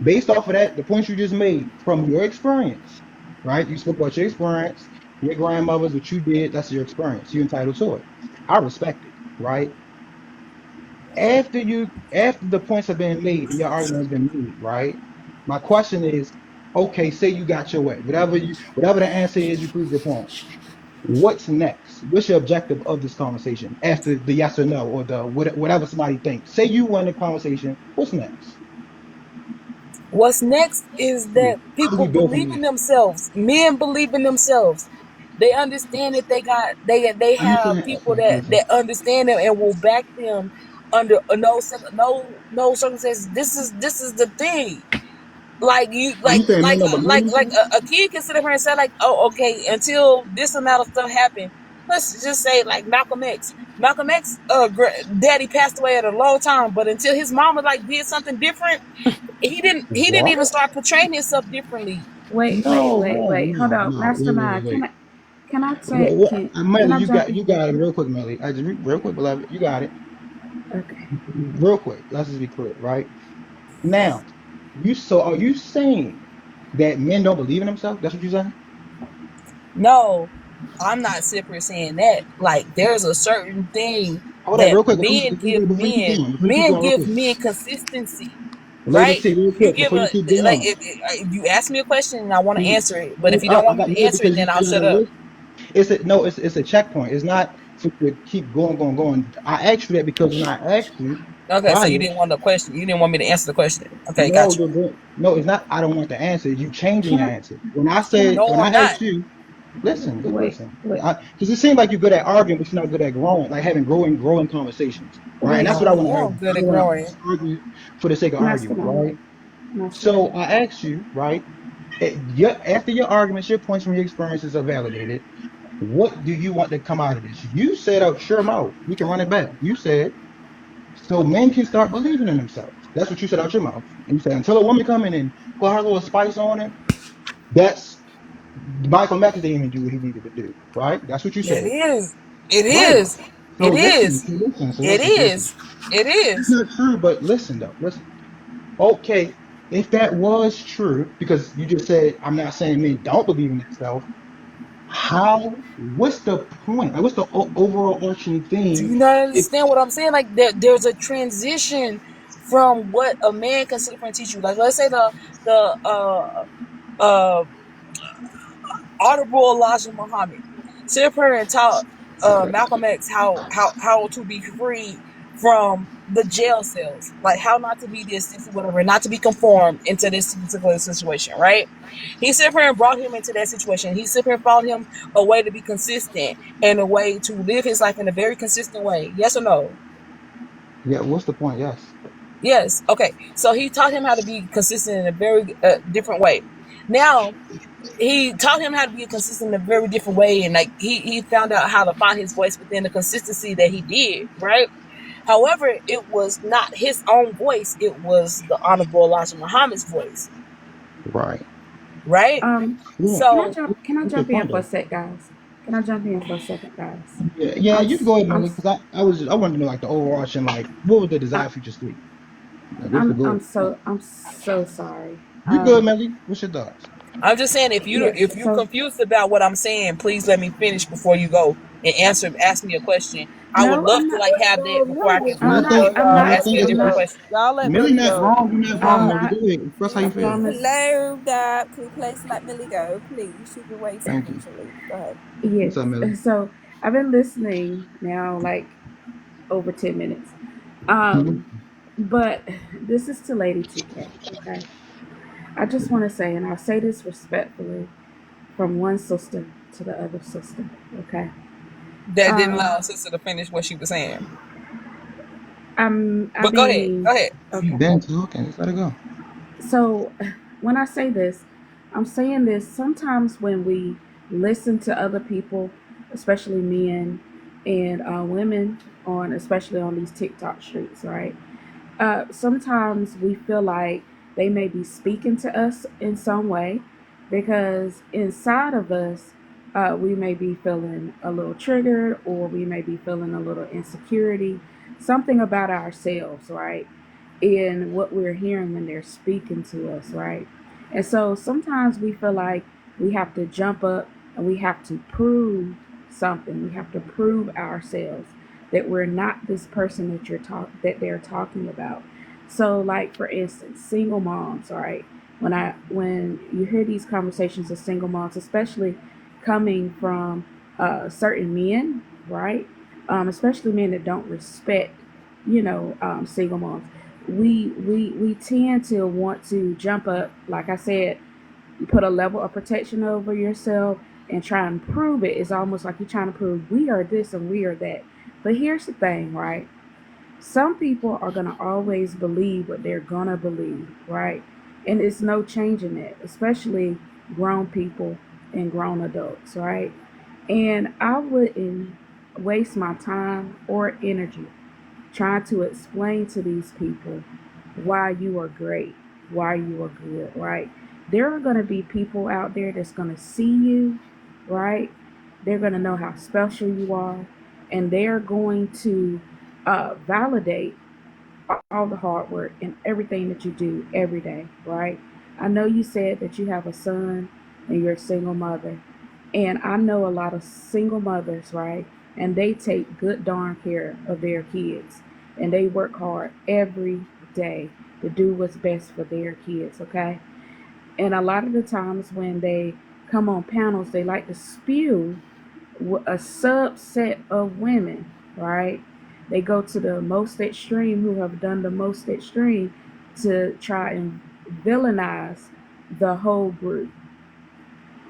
Based off of that, the points you just made from your experience, right? You spoke about your experience, your grandmother's, what you did, that's your experience. You're entitled to it. I respect it, right? After the points have been made and your argument has been made, right? My question is, okay, say you got your way. Whatever the answer is, you prove your point. What's next? What's your objective of this conversation after the yes or no or the whatever somebody thinks? Say you win the conversation. What's next? What's next is Yeah. that How do people we build from believe there? in themselves. Men believe in themselves. They understand that they I have understand. people that understand them and will back them under no circumstances. This is the thing. Like you You saying men don't believe in themselves? a kid can sit up here and say like, oh, okay, until this amount of stuff happened. Let's just say like Malcolm X. Malcolm X, daddy passed away at a long time, but until his mama like did something different, he didn't What? even start portraying himself differently. No. Hold on, Mastermind. Wait. Can I say What, can Melly, I jump you in? got it real quick, Melly. Real quick, beloved. You got it. Okay. Real quick. Let's just be clear, right? Now, are you saying that men don't believe in themselves? That's what you're saying? No, I'm not simply saying that. Like there's a certain thing Hold on, that real quick. Before you keep going, men real give quick. men consistency, Lady right? T, real You quick, give before a you keep like going. if you ask me a question and I want to You, answer it, but if you don't I want me got to no answer it, because then I'll you got shut a up. list. It's a checkpoint. It's not to keep going. I asked you that because when I asked you Okay, so prior, you didn't want the question. You didn't want me to answer the question. Okay, no, got you. no, it's not. I don't want the answer. You changing Can your I answer. When I can I said, No, when I'm I not. asked you, listen, just wait listen. wait Because it seems like you're good at arguing, but you're not good at growing, like having growing conversations, right? And wait that's what I I want to have. am good I at don't want to growing. just argue for the sake of arguing, Mastermind. right? So Mastermind. I asked you, right? After your arguments, your points from your experiences are validated. What do you want to come out of this? You said out sure mouth. We can run it back. You said so men can start believing in themselves. That's what you said out your mouth. And you said until a woman come in and put her little spice on it, that's Michael Mack didn't even do what he needed to do. Right? That's what you It said. is. It Right. is. So It listen. is. So listen. So It listen. So listen. is. It It's is. not true, but listen though. Listen. Okay. If that was true, because you just said I'm not saying men don't believe in themselves. What's the point? Like, what's the overall arching Do theme? you not If understand what I'm saying? Like there's a transition from what a man can sit up and teach you. Like let's say the uh Honorable Elijah Muhammad sit up here and taught Malcolm X how to be free from the jail cells, like how not to be this, whatever, not to be conformed into this particular situation, right? He sit up here and brought him into that situation. He sit up here and found him a way to be consistent and a way to live his life in a very consistent way. Yes or no? yeah, what's the point? Yes. Yes. Okay. So he taught him how to be consistent in a very different way. Now he taught him how to be consistent in a very different way, and like he found out how to find his voice within the consistency that he did, right? However, it was not his own voice, it was the Honorable Elijah Muhammad's voice, Right. right? Yeah. So Can I What's your jump in point for a though? sec, guys? Can I jump in for a second, guys? Yeah, I'm you can go ahead, I'm Melly, because I wanted to know like the overarching like what was the I, desired future state? Like what's the goal? I'm so sorry. You good, Melly? What's your thoughts? I'm just saying, Yes. if you're So confused about what I'm saying, please let me finish before you go and ask me a question. I would no, love I'm to not. like have that Yo, before I Millie can was And I I'm finna not. think say I'm y'all. and I not. ask think me a Let I'm different not. it's question. y'all let Millie Millie not go. wrong. You're not I'm wrong. You not. go ahead. Express how I you feel. promise. Hello, Dad. Can we please let Millie go, please? She's been waiting Thank you. patiently. Go ahead. What's Yes. up, Millie? So I've been listening now, like over 10 minutes. Mhm. But this is to Lady TK. Okay. I just want to say, and I'll say this respectfully, from one sister to the other sister. Okay. That didn't Um. allow sister to finish what she was saying. I But go ahead. Go mean, ahead. You've okay. been talking. Just let it go. So when I say this, I'm saying this sometimes when we listen to other people, especially men and women on, especially on these TikTok streets, right? Sometimes we feel like they may be speaking to us in some way because inside of us, we may be feeling a little triggered or we may be feeling a little insecurity, something about ourselves, right? In what we're hearing when they're speaking to us, right? And so sometimes we feel like we have to jump up and we have to prove something. We have to prove ourselves that we're not this person that they're talking about. So like for instance, single moms, right? When you hear these conversations of single moms, especially coming from certain men, right? Especially men that don't respect, single moms. We tend to want to jump up, like I said, put a level of protection over yourself and try and prove it. It's almost like you're trying to prove we are this and we are that. But here's the thing, right? Some people are going to always believe what they're going to believe, right? And it's no changing that, especially grown people and grown adults, right? And I wouldn't waste my time or energy trying to explain to these people why you are great, why you are good, right? There are going to be people out there that's going to see you, right? They're going to know how special you are, and they're going to validate all the hard work and everything that you do every day, right? I know you said that you have a son and you're a single mother. And I know a lot of single mothers, right? And they take good darn care of their kids. And they work hard every day to do what's best for their kids, okay? And a lot of the times when they come on panels, they like to spew a subset of women, right? They go to the most extreme, who have done the most extreme, to try and villainize the whole group.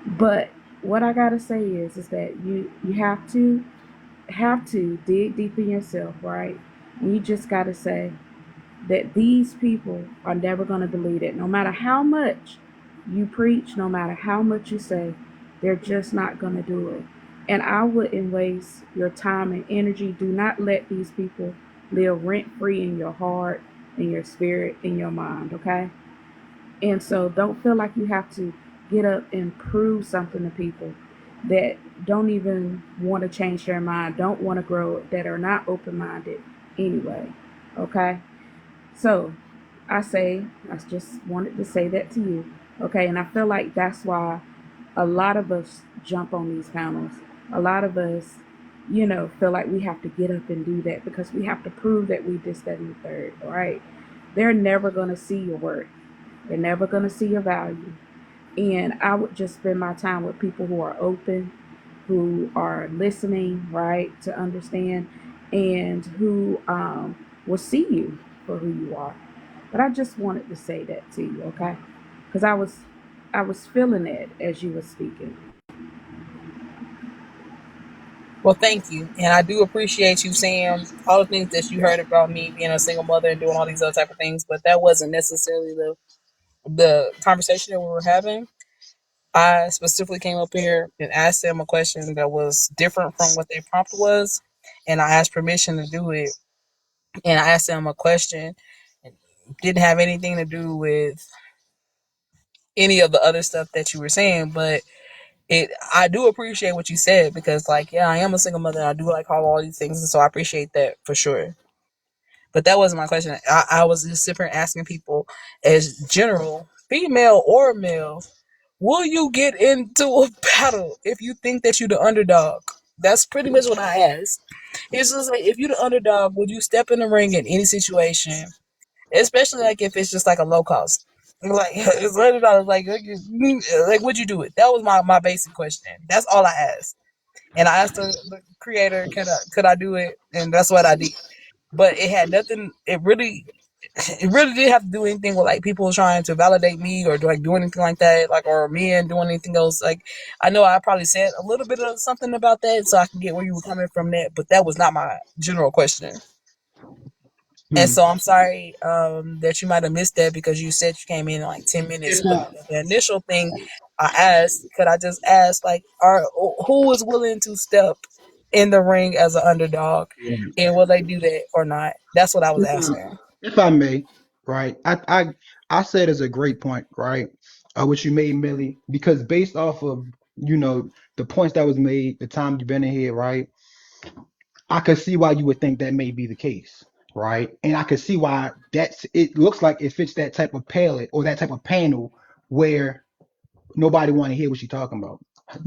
But what I gotta say is that you have to dig deep in yourself, right? And you just gotta say that these people are never gonna believe it. No matter how much you preach, no matter how much you say, they're just not gonna do it. And I wouldn't waste your time and energy. Do not let these people live rent free in your heart, in your spirit, in your mind, okay? And so don't feel like you have to get up and prove something to people that don't even want to change their mind, don't want to grow, that are not open minded anyway. Okay? So I just wanted to say that to you. Okay? And I feel like that's why a lot of us jump on these panels. A lot of us, feel like we have to get up and do that because we have to prove that we this, that, and the third. All right? They're never going to see your work. They're never going to see your value. And I would just spend my time with people who are open, who are listening, right, to understand, and who will see you for who you are. But I just wanted to say that to you, okay? Because I was feeling it as you were speaking. Well, thank you, and I do appreciate you saying all the things that you heard about me being a single mother and doing all these other type of things. But that wasn't necessarily the conversation that we were having. I specifically came up here and asked them a question that was different from what their prompt was, and I asked permission to do it. And I asked them a question, and didn't have anything to do with any of the other stuff that you were saying, but it I do appreciate what you said because like yeah, I am a single mother and I do like all these things, and so I appreciate that for sure. But that wasn't my question. I was just sitting asking people as general, female or male, will you get into a battle if you think that you're the underdog? That's pretty much what I asked. It's just like if you're the underdog, would you step in the ring in any situation, especially like if it's just like a low cost? Like it's $100, like would you do it? That was my basic question. That's all I asked, and I asked the creator, could I do it, and that's what I did. But it had nothing. It really didn't have to do anything with like people trying to validate me or like do anything like that, like or men doing anything else. Like I know I probably said a little bit of something about that, so I can get where you were coming from that, but that was not my general question. And Hmm. so I'm sorry that you might have missed that because you said you came in like 10 minutes. But Yeah. the initial thing I asked, could I just ask like, are who is willing to step in the ring as an underdog, and will they do that or not? That's what I was If asking. if I may, right? I said it's a great point, right? What you made, Millie, because based off of the points that was made, the time you've been in here, right? I could see why you would think that may be the case, right? And I could see why it looks like it fits that type of palette or that type of panel where nobody want to hear what she's talking about.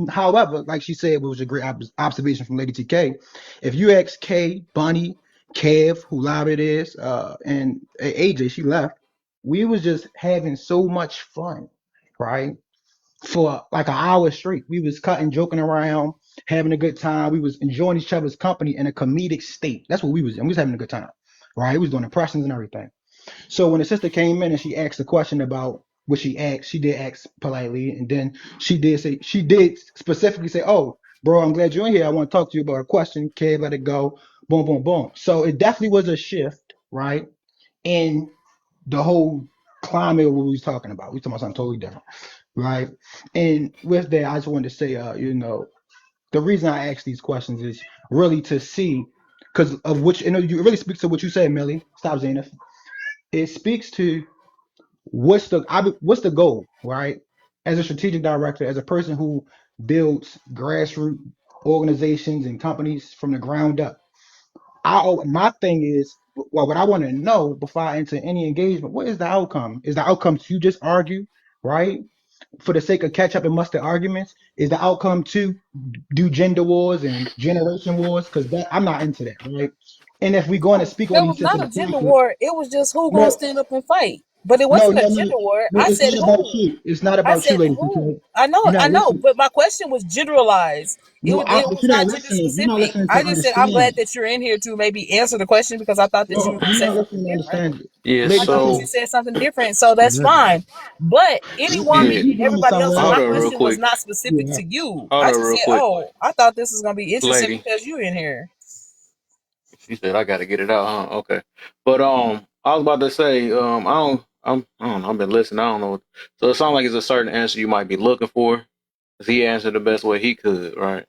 However, like she said, it was a great observation from Lady TK. If you ask Kay, Bunny, Kev, who live it is, and AJ, she left. We was just having so much fun, right? For like an hour straight. We was cutting, joking around. having a good time. We was enjoying each other's company in a comedic state. That's what we was. And we was having a good time, right? We was doing impressions and everything. So when the sister came in and she asked a question about what she asked, she did ask politely, and then she did specifically say, "Oh, bro, I'm glad you're in here. I want to talk to you about a question." Okay, let it go. Boom, boom, boom. So it definitely was a shift, right? In the whole climate of what we was talking about. We was talking about something totally different, right? And with that, I just wanted to say, the reason I ask these questions is really to see, because of which, you really speaks to what you said, Millie. Stop, Zenith. It speaks to what's the goal, right? As a strategic director, as a person who builds grassroots organizations and companies from the ground up, my thing is, well, what I want to know before I enter any engagement, what is the outcome? Is the outcome to just argue, right? For the sake of catch up and mustard arguments? Is the outcome to do gender wars and generation wars? Because that I'm not into that, right? And if we're going to No, speak on it was these not sensitive a gender topics, war. It was just who gonna no, stand up and fight. But it no, wasn't a no, no, gender war. no, I it's said not about who. you. It's not I about you, said ladies, because who. I know, you're I not know. listening. But my question was generalized. No, It but was you're not not gender listening. You're not specific. listening I to just said I'm glad understand. that you're in here to maybe answer the question because I thought that you No, were gonna you're say not something listening to different. understand. Yeah. I Ladies, thought that because you So said something different, so that's Exactly. fine. But any woman, yeah. you doing this everybody something else, right and here. Hold my on real question was quick. not specific Yeah. to you. Hold I on just real said, quick, oh, I thought this was gonna be interesting lady. because you in here. She said I got to get it out. Huh? Okay. But I was about to say I don't know. I've been listening. I don't know. So it sounds like it's a certain answer you might be looking for. 'Cause he answered the best way he could, right?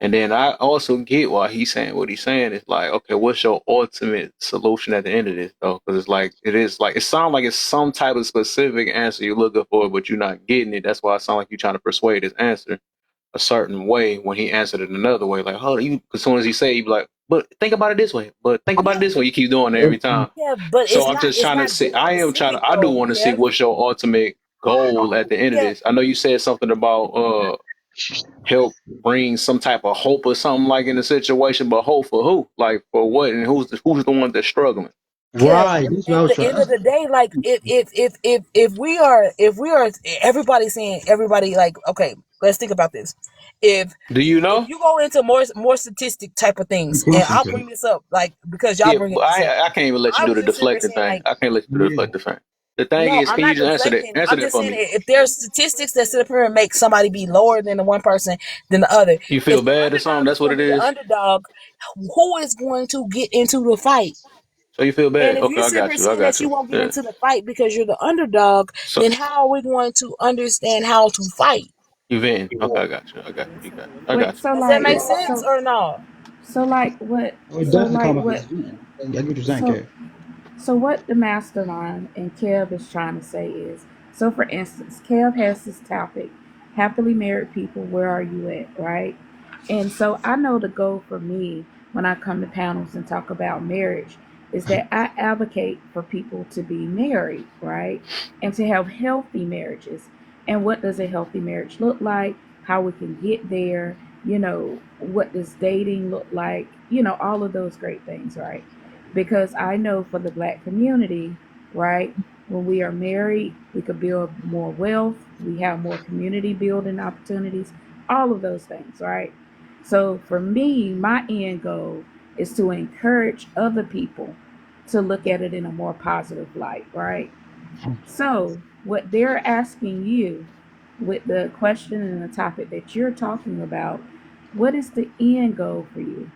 And then I also get why he's saying what he's saying. It's like, okay, what's your ultimate solution at the end of this, though? Because it sounds like it's some type of specific answer you're looking for, but you're not getting it. That's why it sounds like you're trying to persuade his answer a certain way when he answered it another way. Like, hold on, you. As soon as he say, you be like, but think about it this way. But think about it Yeah, this way. You keep doing it every time. yeah, but So I'm just it's trying to not see. gender specific I do though, want to see Kev. what's your ultimate goal at the end of Yeah, this. I know you said something about help bring some type of hope or something like in the situation, but hope for who? Like for what? And who's the one that's struggling? Kev. Right. That's what I At was the trying. end of the day, like if we are everybody saying everybody like okay, let's think about this. If Do you if know? you go into more statistic type of Good things, and question, I'll too. bring this up like because y'all Yeah, bringing but this up, I can't even let you I do was the just sitting there deflecting saying thing. like I can't let you do the Yeah. deflecting thing. The thing no, is, I'm can you not just deflecting. answer I'm that just for saying me? if there's statistics that sit up here and make somebody be lower than the one person than the other, You if feel the bad or something? underdog is That's what going it to be the is. underdog, who is going to get into the fight? So you feel And bad? if Okay, you I sit got here you. I saying got that you you. won't get Yeah. into the fight because you're the underdog, So then how are we going to understand how to fight? you venting? Okay, I got you. I got you. You got. I Wait, got you. so Does that like, make sense or no? Oh, it so definitely like come off what, as you. I get what you're saying, so Kev. So what the mastermind and Kev is trying to say is, so for instance, Kev has this topic, happily married people, where are you at, right? And so I know the goal for me when I come to panels and talk about marriage is that I advocate for people to be married, right? And to have healthy marriages. And what does a healthy marriage look like? How we can get there, what does dating look like? All of those great things, right? Because I know for the black community, right, when we are married, we could build more wealth, we have more community building opportunities, all of those things, right? So for me, my end goal is to encourage other people to look at it in a more positive light, right? So, what they're asking you with the question and the topic that you're talking about, what is the end goal for you?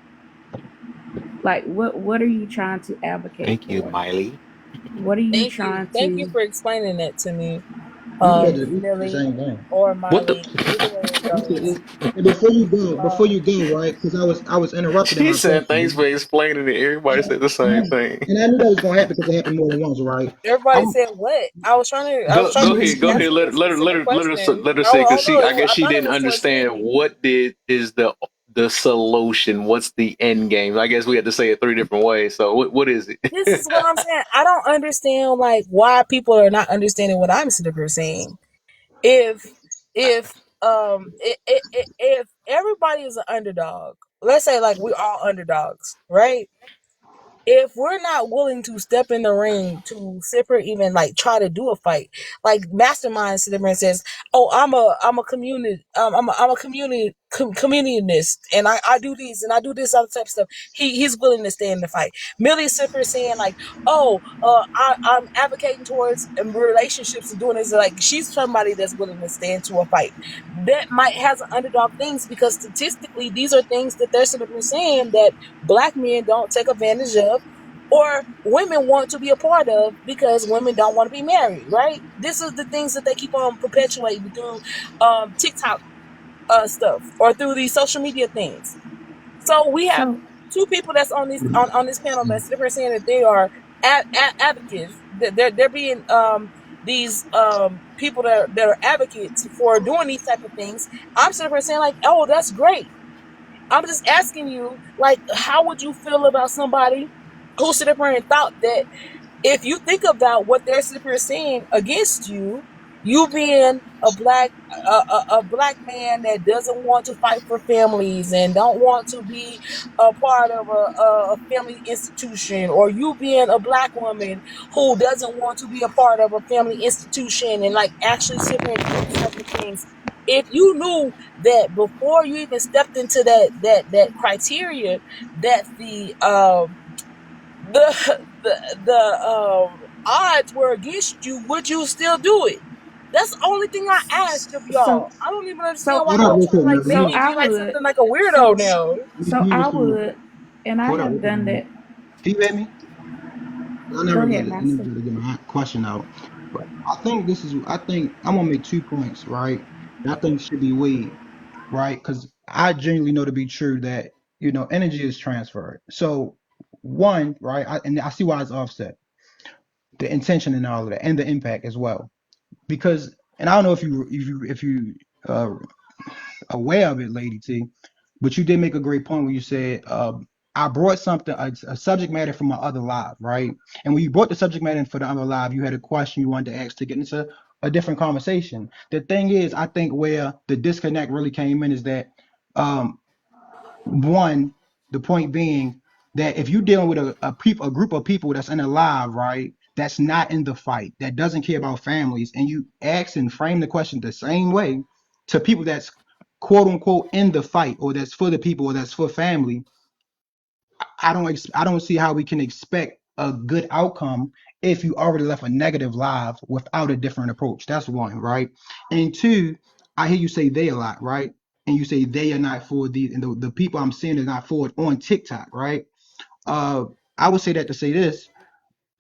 Like what are you trying to advocate Thank you, for? Miley. What are you trying Thank you to for explaining that to me, Yes. We said the Millie same thing. or What the? Miley, either way it We said goes. it. And before Um, you go, right? Because I was interrupted in She my said thanks question. for explaining it. Everybody said the same thing. And I knew that was gonna happen because it happened more than once, right? everybody I'm said what? I was Go trying to go ahead. answer a specific question. Let her Oh, say because oh she I no, guess I she thought it didn't was towards understand me. what did is the solution. What's the end game? I guess we had to say it three different ways. So what is This it? is what I'm saying. I don't understand like why people are not understanding what I'm sitting here saying. If if if everybody is an underdog, let's say like we're all underdogs, right? If we're not willing to step in the ring to separate even like try to do a fight, like mastermind sit there and says, "Oh, I'm a community communionist, and I do these and I do this other type of stuff. He's willing to stay in the fight. Millie's sitting here saying like, oh, I'm advocating towards relationships and doing this. Like, she's somebody that's willing to stay into a fight. That might has an underdog things, because statistically these are things that they're sitting here saying that black men don't take advantage of, or women want to be a part of, because women don't want to be married, right? This is the things that they keep on perpetuating through TikTok stuff, or through these social media things. So we have So two people that's on this panel that's different, saying that they are advocates. That they're being these people that are advocates for doing these type of things. I'm sitting here saying like, oh, that's great. I'm just asking you, like, how would you feel about somebody who stood up here and thought that, if you think about what they're sitting here saying against you, you being a black man that doesn't want to fight for families and don't want to be a part of a family institution, or you being a black woman who doesn't want to be a part of a family institution and like actually sit here and do these type of things. If you knew that before you even stepped into that criteria, that the odds were against you, would you still do it? That's the only thing I asked of so y'all. I don't even understand so why Hold up y'all real trying quick, to like man. make so me I be like would something like a weirdo so now. so Let me I respond. would, and I Hold up have real quick, done man. that. Can you hear me? Go ahead, I never Master. got to get my question out. But I think I'm gonna make 2 points, right? That I think should be weighed, right? Because I genuinely know to be true that energy is transferred. So one, right, and I see why it's offset, the intention and all of that, and the impact as well. Because, and I don't know if you uh, aware of it, Lady T, but you did make a great point when you said, I brought something, a subject matter from my other live, right? And when you brought the subject matter in for the other live, you had a question you wanted to ask to get into a different conversation. The thing is, I think where the disconnect really came in is that, um, one, the point being that if you're dealing with a group of people that's in a live, right, that's not in the fight, that doesn't care about families, and you ask and frame the question the same way to people that's quote unquote in the fight, or that's for the people, or that's for family, I don't see how we can expect a good outcome if you already left a negative live without a different approach. That's one, right? And two, I hear you say they a lot, right? And you say they are not for these, and the people I'm seeing are not for it on TikTok, right? Uh, I would say that to say this,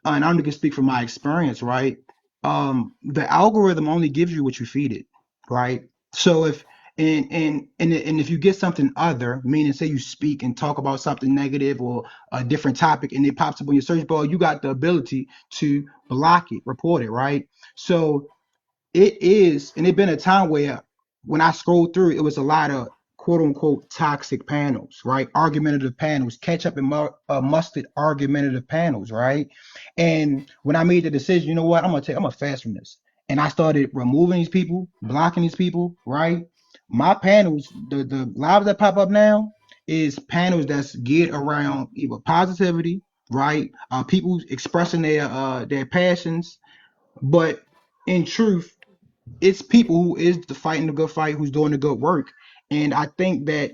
and I'm going to speak from my experience, right? The algorithm only gives you what you feed it, right? So if and if you get something other, meaning say you speak and talk about something negative or a different topic, and it pops up on your search bar, you got the ability to block it, report it, right? So it is, and it been a time where when I scrolled through, it was a lot of quote unquote toxic panels, right? Argumentative panels, catch up and mustard argumentative panels, right? And when I made the decision, you know what, I'm gonna fast from this, and I started removing these people, blocking these people, right? My panels, the lives that pop up now, is panels that's geared around either positivity, right? People expressing their passions, but in truth, it's people who is fighting the good fight, who's doing the good work. And I think that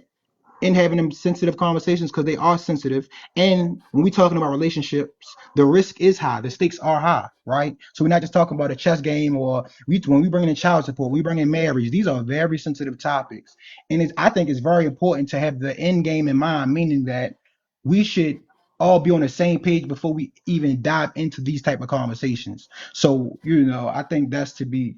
in having them sensitive conversations, because they are sensitive, and when we're talking about relationships, the risk is high, the stakes are high, right? So we're not just talking about a chess game, or when we bring in child support, we bring in marriage. These are very sensitive topics, and I think it's very important to have the end game in mind, meaning that we should all be on the same page before we even dive into these type of conversations. So I think that's to be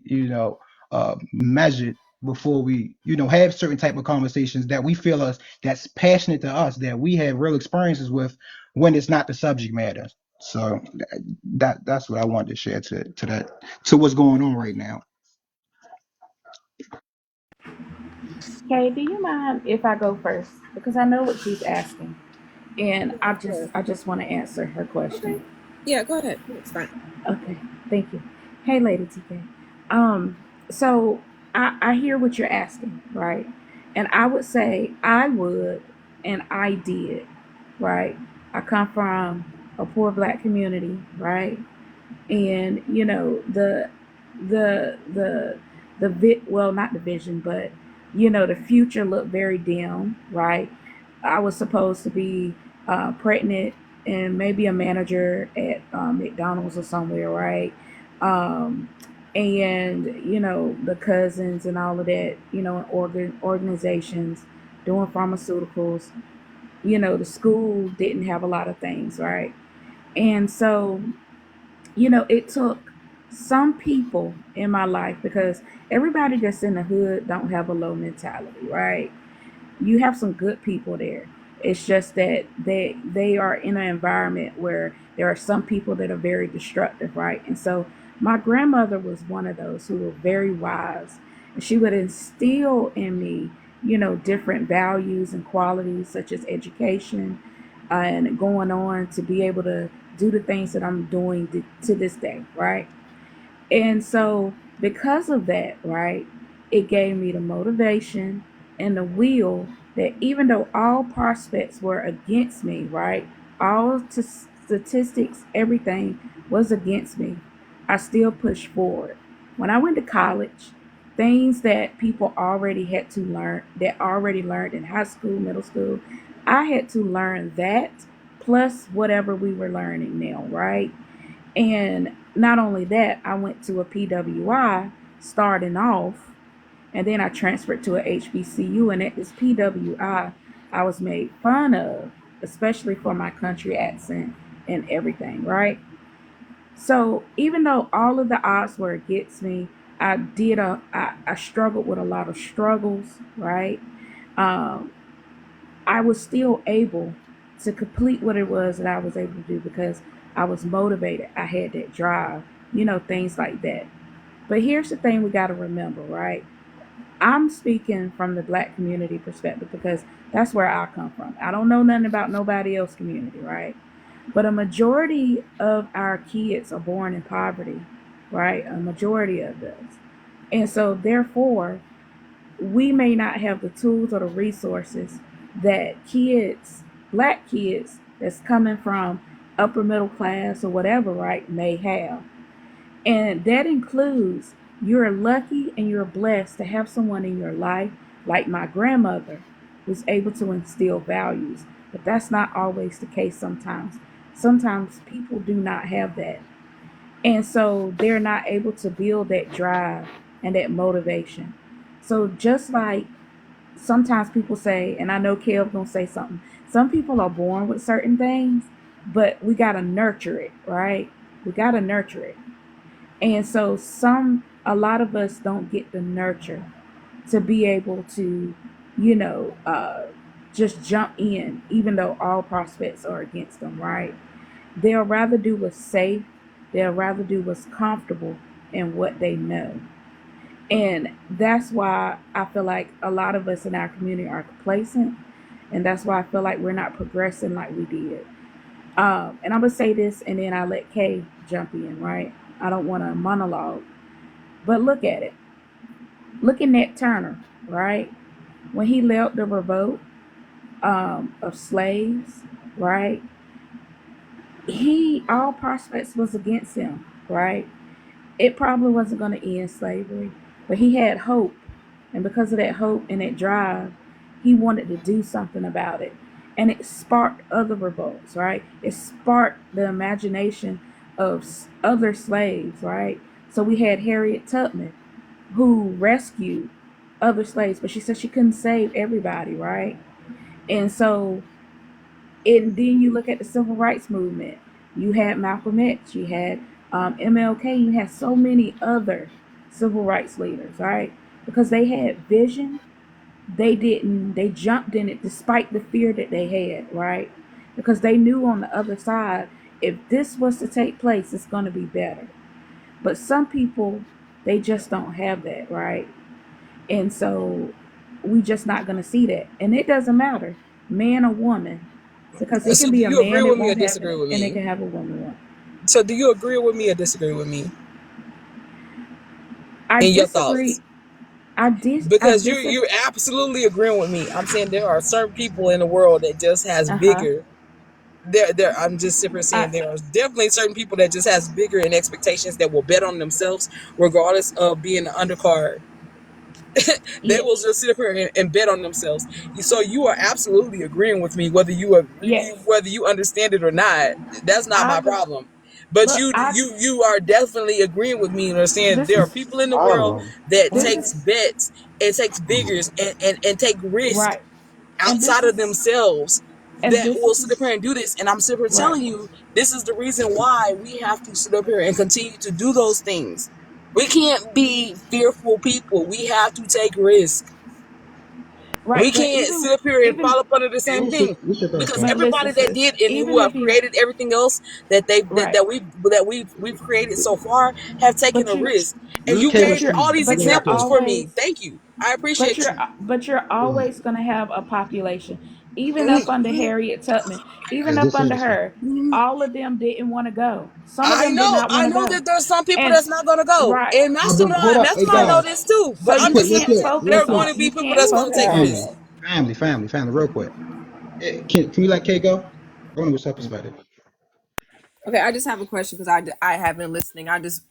measured before we have certain type of conversations that we feel that's passionate to us, that we have real experiences with, when it's not the subject matter. So that's what I wanted to share to what's going on right now. Kay, do you mind if I go first? Because I know what she's asking, and Sure. I just want to answer her Okay. question. Yeah, go ahead. It's fine. Okay, thank you. Hey, Lady TK. Um, so I hear what you're asking, right? And I would say I would, and I did, right? I come from a poor black community, right? And the the the well, not division, but The future looked very dim, right? I was supposed to be pregnant and maybe a manager at McDonald's or somewhere, right? Um, and the cousins and all of that, organizations doing pharmaceuticals. The school didn't have a lot of things, right? And so it took some people in my life, because everybody that's in the hood don't have a low mentality, right? You have some good people there. It's just that they are in an environment where there are some people that are very destructive, right? And so my grandmother was one of those who were very wise, and she would instill in me, different values and qualities such as education, and going on to be able to do the things that I'm doing to this day, right? And so, because of that, right, it gave me the motivation and the will that even though all prospects were against me, right, all statistics, everything was against me, I still pushed forward. When I went to college, things that people already had to learn, that already learned in high school, middle school, I had to learn that plus whatever we were learning now, right? And not only that, I went to a PWI starting off, and then I transferred to a HBCU. And at this PWI, I was made fun of, especially for my country accent and everything, right? So even though all of the odds were against me, I struggled with a lot of struggles, right? Um, I was still able to complete what it was that I was able to do because I was motivated. I had that drive, things like that. But here's the thing we got to remember, right? I'm speaking from the black community perspective because that's where I come from. I don't know nothing about nobody else's community, right? But a majority of our kids are born in poverty, right? A majority of us. And so, therefore, we may not have the tools or the resources that kids, black kids that's coming from upper middle class or whatever, right, may have. And that includes, you're lucky and you're blessed to have someone in your life like my grandmother who's able to instill values. But that's not always the case sometimes. Sometimes people do not have that. And so they're not able to build that drive and that motivation. So just like sometimes people say, and I know Kev gonna say something, some people are born with certain things, but we gotta nurture it, right? We gotta nurture it. And so a lot of us don't get the nurture to be able to, you know, uh, just jump in, even though all prospects are against them, right? They'll rather do what's safe, they'll rather do what's comfortable and what they know. And that's why I feel like a lot of us in our community are complacent. And that's why I feel like we're not progressing like we did. And I'm going to say this and then I'll let Kay jump in, right? I don't want to monologue. But look at it. Look at Nat Turner, right? When he led the revolt of slaves, right? All prospects was against him, right? It probably wasn't going to end slavery, but he had hope. And because of that hope and that drive, he wanted to do something about it. And it sparked other revolts, right? It sparked the imagination of other slaves, right? So we had Harriet Tubman, who rescued other slaves, but she said she couldn't save everybody, right? And so, and then you look at the civil rights movement. You had Malcolm X, you had MLK, you had so many other civil rights leaders, right? Because they had vision, they jumped in it despite the fear that they had, right? Because they knew on the other side, if this was to take place, it's going to be better. But some people, they just don't have that, right? And so we just not going to see that. And it doesn't matter, man or woman, because it So can do be a you agree man that with me or won't have it disagree with and it me? can have a woman one. So do you agree with me or disagree with me I in your thoughts? disagree. I Because disagree. you're absolutely agreeing with me. I'm saying there are certain people in the world that just has Uh-huh. bigger. I'm just simply saying I there are definitely certain people that just has bigger in expectations that will bet on themselves regardless of being an undercard. They Yeah, will just sit up here and bet on themselves. So you are absolutely agreeing with me, whether you are, yes. whether you understand it or not. That's not I my agree. problem. But Look, you are definitely agreeing with me and understand this there are is people in the All world of them. that this takes is bets and takes bigger and take risk right, and outside of themselves and that this will is sit up here and do this. And I'm sitting here right, telling you, this is the reason why we have to sit up here and continue to do those things. We can't be fearful people. We have to take risk. We right. But can't sit up here and even fall up under the Hey, same thing what's your thoughts, because man? but listen, everybody that sis. did and Even who have if you created everything else right, that we've created so far have taken but a you risk. And Let you K gave respond. all these You but go ahead, you're examples K. for me. always Thank you. I appreciate you. but you're Go ahead. always gonna have a population. Even Mm, up under mm, Harriet Tubman, even Hey, up just say under this. her, mm. all of them didn't want to go. Some of them did not I want to know go. that there's some people And that's not gonna go, right. and Hold up. Hey, Mastermind know guys. this too. So But I'm you Okay, just real saying can't quick. that Real there are focus quick. going on to be you people can't that's gonna take focus Family. risks. Real quick. Can we let K go? I want to what's up about it. Okay, I just have a question because I have been listening. I just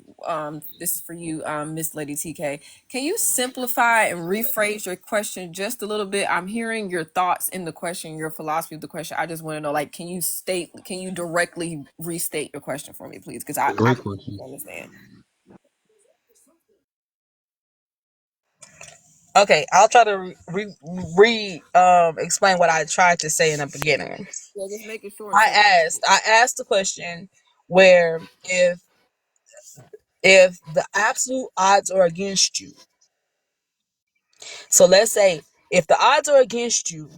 this is for you, Miss Lady TK. Can you simplify and rephrase your question just a little bit? I'm hearing your thoughts in the question, your philosophy of the question. I just want to know, like, can you directly restate your question for me, please? Because I Great really question. don't understand. Okay, I'll try to explain what I tried to say in the beginning. Yeah, just make it short and I simple. asked the question where if the absolute odds are against you. So let's say if the odds are against you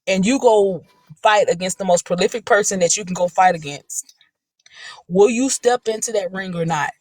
and you go fight against the most prolific person that you can go fight against, will you step into that ring or not?